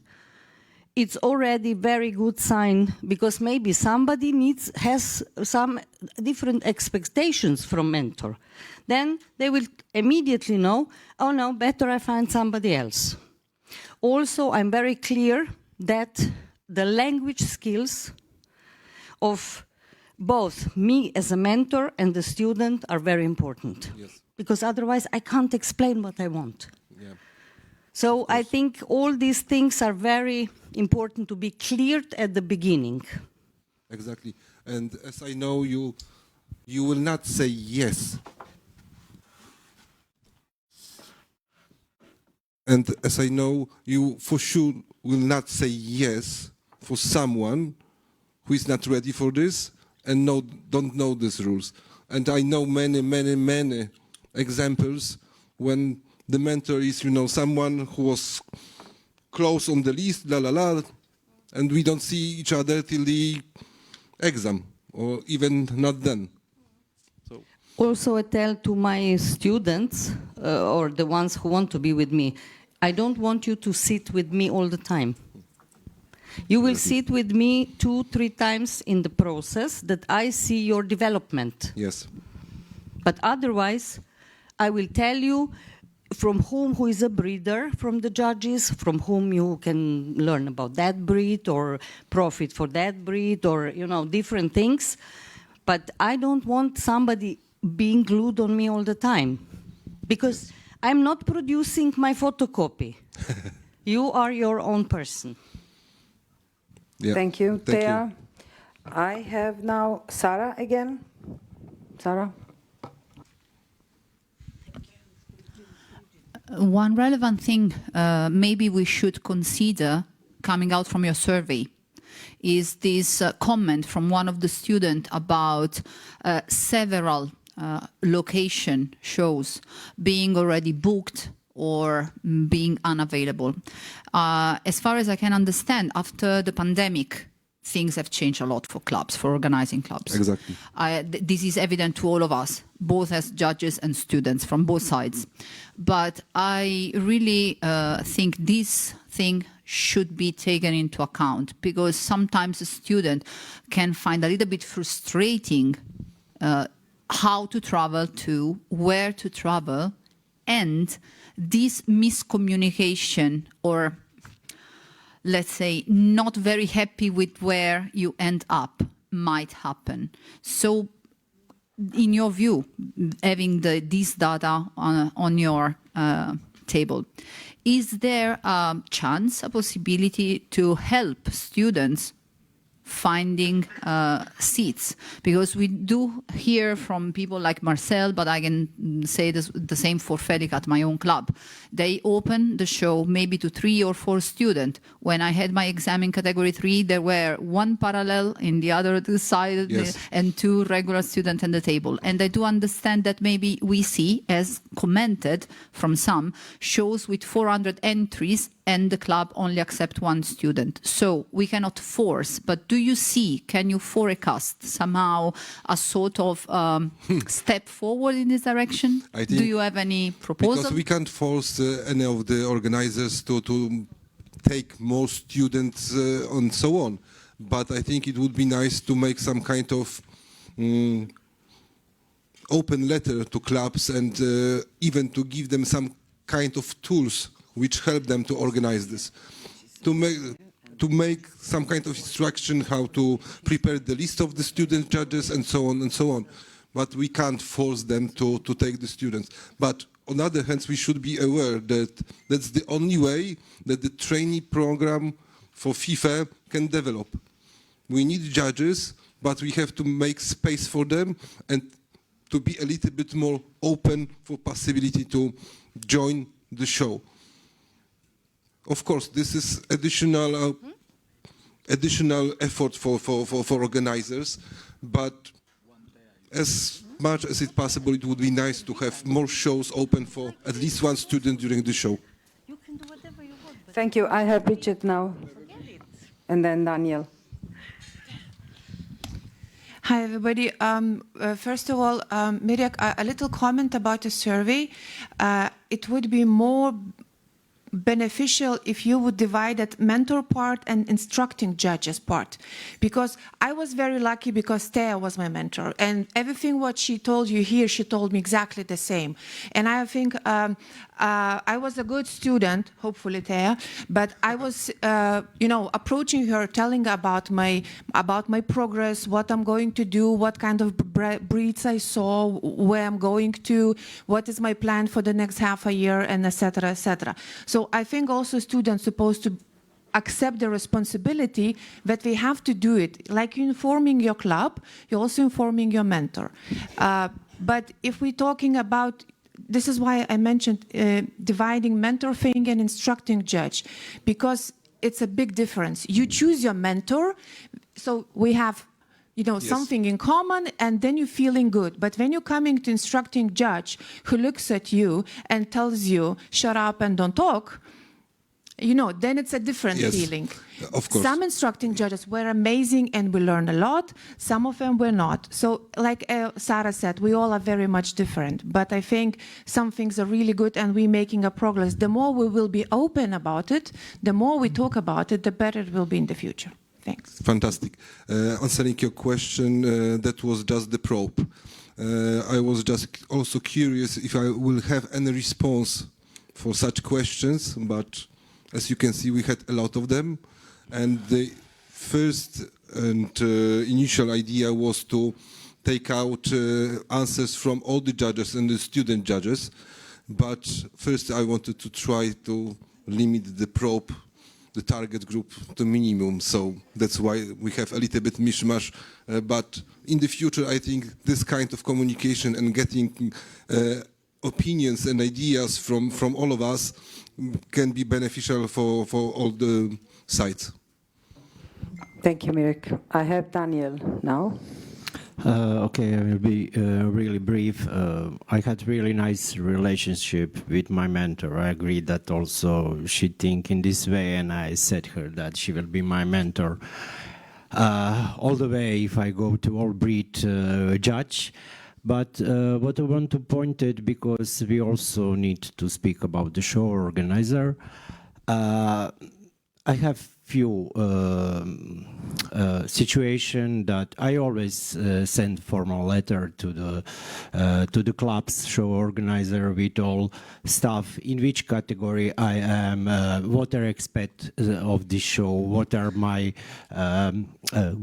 it's already very good sign, because maybe somebody has some different expectations from mentor. Then they will immediately know, oh no, better I find somebody else. Also, I'm very clear that the language skills of both me as a mentor and the student are very important. Yes. Because otherwise I can't explain what I want. Yeah. So I think all these things are very important to be cleared at the beginning. Exactly. And as I know, you will not say yes. And as I know, you for sure will not say yes for someone who is not ready for this and don't know these rules. And I know many, many, many examples when the mentor is, someone who was close on the list, and we don't see each other till the exam, or even not then. So. Also, I tell to my students, or the ones who want to be with me, I don't want you to sit with me all the time. You will sit with me 2-3 times in the process that I see your development. Yes. But otherwise, I will tell you from who is a breeder from the judges, from whom you can learn about that breed or profit for that breed, or different things. But I don't want somebody being glued on me all the time, because I'm not producing my photocopy. You are your own person. Yeah. Thank you, Thea. I have now Sara again. Sara? One relevant thing maybe we should consider coming out from your survey is this comment from one of the students about several location shows being already booked or being unavailable. As far as I can understand, after the pandemic, things have changed a lot for clubs, for organizing clubs. Exactly. This is evident to all of us, both as judges and students from both sides. But I really think this thing should be taken into account, because sometimes a student can find a little bit frustrating how to travel to, where to travel, and this miscommunication, or let's say not very happy with where you end up, might happen. So in your view, having this data on your table. Is there a chance, a possibility to help students finding seats? Because we do hear from people like Marcel, but I can say this, the same for FEDIC at my own club. They open the show maybe to 3 or 4 students. When I had my exam in category 3, there were 1 parallel in the other side, Yes. and 2 regular students at the table. And I do understand that maybe we see, as commented from some, shows with 400 entries and the club only accept 1 student. So we cannot force, but do you see, can you forecast somehow a sort of step forward in this direction? I think Do you have any proposal? Because we can't force any of the organizers to take more students and so on. But I think it would be nice to make some kind of open letter to clubs and even to give them some kind of tools which help them to organize this. To make some kind of instruction how to prepare the list of the student judges and so on and so on. But we can't force them to take the students. But on the other hand, we should be aware that that's the only way that the trainee program for FIFe can develop. We need judges, but we have to make space for them and to be a little bit more open for possibility to join the show. Of course, this is additional effort for organizers, but as much as it's possible, it would be nice to have more shows open for at least 1 student during the show. Thank you. I have Richard now, and then Daniel. Hi, everybody. First of all, Mirek, a little comment about the survey. It would be more beneficial if you would divide that mentor part and instructing judges part, because I was very lucky because Thea was my mentor, and everything what she told you here, she told me exactly the same. And I think I was a good student, hopefully Thea, but I was approaching her, telling about my progress, what I'm going to do, what kind of breeds I saw, where I'm going to, what is my plan for the next half a year, and etc., etc. So I think also students supposed to accept the responsibility that they have to do it. Like you're informing your club, you're also informing your mentor. But if we're talking about, this is why I mentioned dividing mentor thing and instructing judge, because it's a big difference. You choose your mentor, so we have something in common, and then you're feeling good. But when you're coming to instructing judge who looks at you and tells you, shut up and don't talk, then it's a different feeling. Of course. Some instructing judges were amazing and we learned a lot. Some of them were not. So like Sara said, we all are very much different. But I think some things are really good and we're making a progress. The more we will be open about it, the more we talk about it, the better it will be in the future. Thanks. Fantastic. Answering your question, that was just the probe. I was just also curious if I will have any response for such questions, but as you can see, we had a lot of them. And the first and initial idea was to take out answers from all the judges and the student judges. But first I wanted to try to limit the probe, the target group, to minimum. So that's why we have a little bit mishmash. But in the future, I think this kind of communication and getting opinions and ideas from all of us can be beneficial for all the sides. Thank you, Mirek. I have Daniel now. Okay, I will be really brief. I had really nice relationship with my mentor. I agreed that also she think in this way, and I said her that she will be my mentor all the way if I go to all breed judge. But what I want to point out, because we also need to speak about the show organizer, I have few situation that I always send formal letter to the clubs show organizer with all stuff in which category I am, what I expect of the show, what are my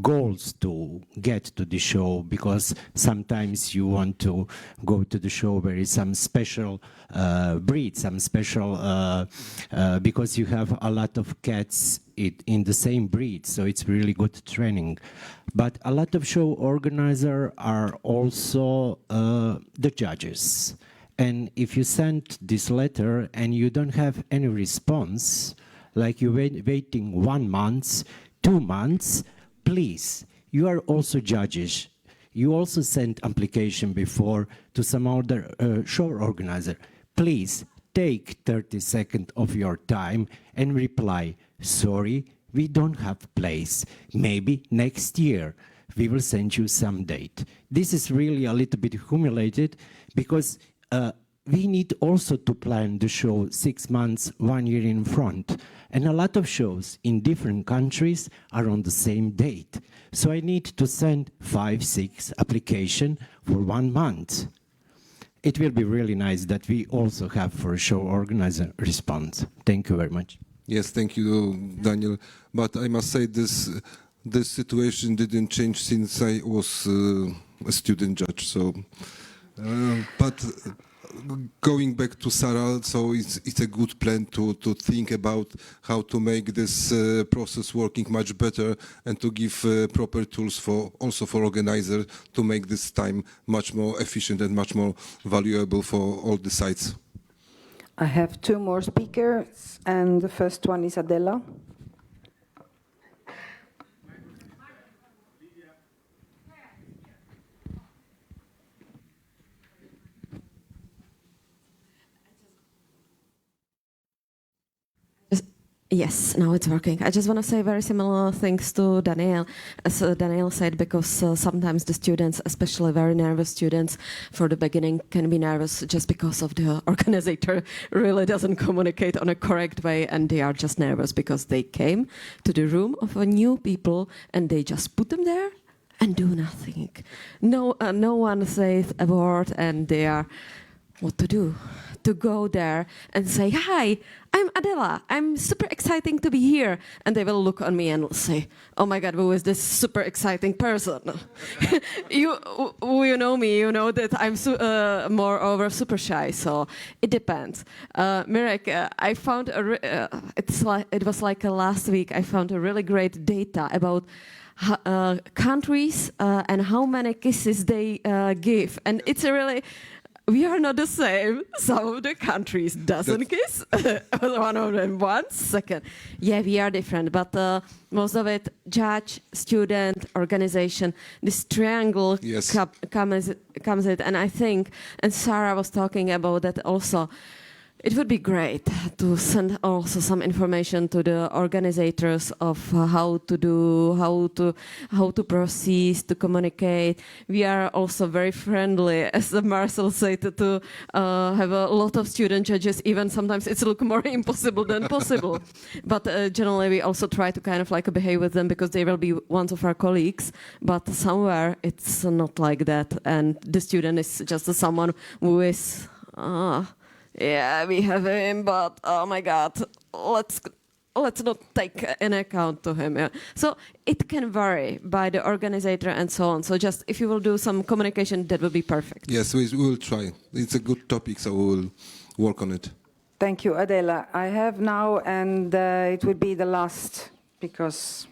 goals to get to the show, because sometimes you want to go to the show where is some special breed, some special because you have a lot of cats in the same breed, so it's really good training. But a lot of show organizers are also the judges. And if you send this letter and you don't have any response, like you're waiting 1 month, 2 months, please, you are also judges. You also sent application before to some other show organizer. Please take 30 seconds of your time and reply, sorry, we don't have place. Maybe next year we will send you some date. This is really a little bit humiliated because we need also to plan the show 6 months, 1 year in front. And a lot of shows in different countries are on the same date. So I need to send 5, 6 applications for 1 month. It will be really nice that we also have for a show organizer response. Thank you very much. Yes, thank you, Daniel. But I must say this situation didn't change since I was a student judge. So, but going back to Sara, so it's a good plan to think about how to make this process working much better and to give proper tools also for organizers to make this time much more efficient and much more valuable for all the sites. I have 2 more speakers, and the first one is Adela. Yes, now it's working. I just want to say very similar things to Daniel, as Daniel said, because sometimes the students, especially very nervous students, for the beginning can be nervous just because of the organizer really doesn't communicate on a correct way, and they are just nervous because they came to the room of a new people and they just put them there and do nothing. No one says a word, and they are, what to do? To go there and say, hi, I'm Adela, I'm super exciting to be here. And they will look on me and say, oh my God, who is this super exciting person? you know me, you know that I'm moreover super shy, so it depends. Mirek, I found, it was like last week, I found a really great data about countries and how many kisses they give. And it's a really... We are not the same. Some of the countries doesn't kiss. One of them 1 second. Yeah, we are different, but most of it, judge, student, organization, this triangle comes it. And I think, and Sara was talking about that also, it would be great to send also some information to the organizers of how to do, how to proceed, to communicate. We are also very friendly, as Marcel said, to have a lot of student judges. Even sometimes it's look more impossible than possible. But generally, we also try to kind of like behave with them because they will be one of our colleagues. But somewhere it's not like that, and the student is just someone who is. Yeah, we have him, but oh my God, let's not take an account to him. Yeah. So it can vary by the organizer and so on. So just if you will do some communication, that will be perfect. Yes, we will try. It's a good topic, so we will work on it. Thank you, Adela. I have now, and it will be the last, because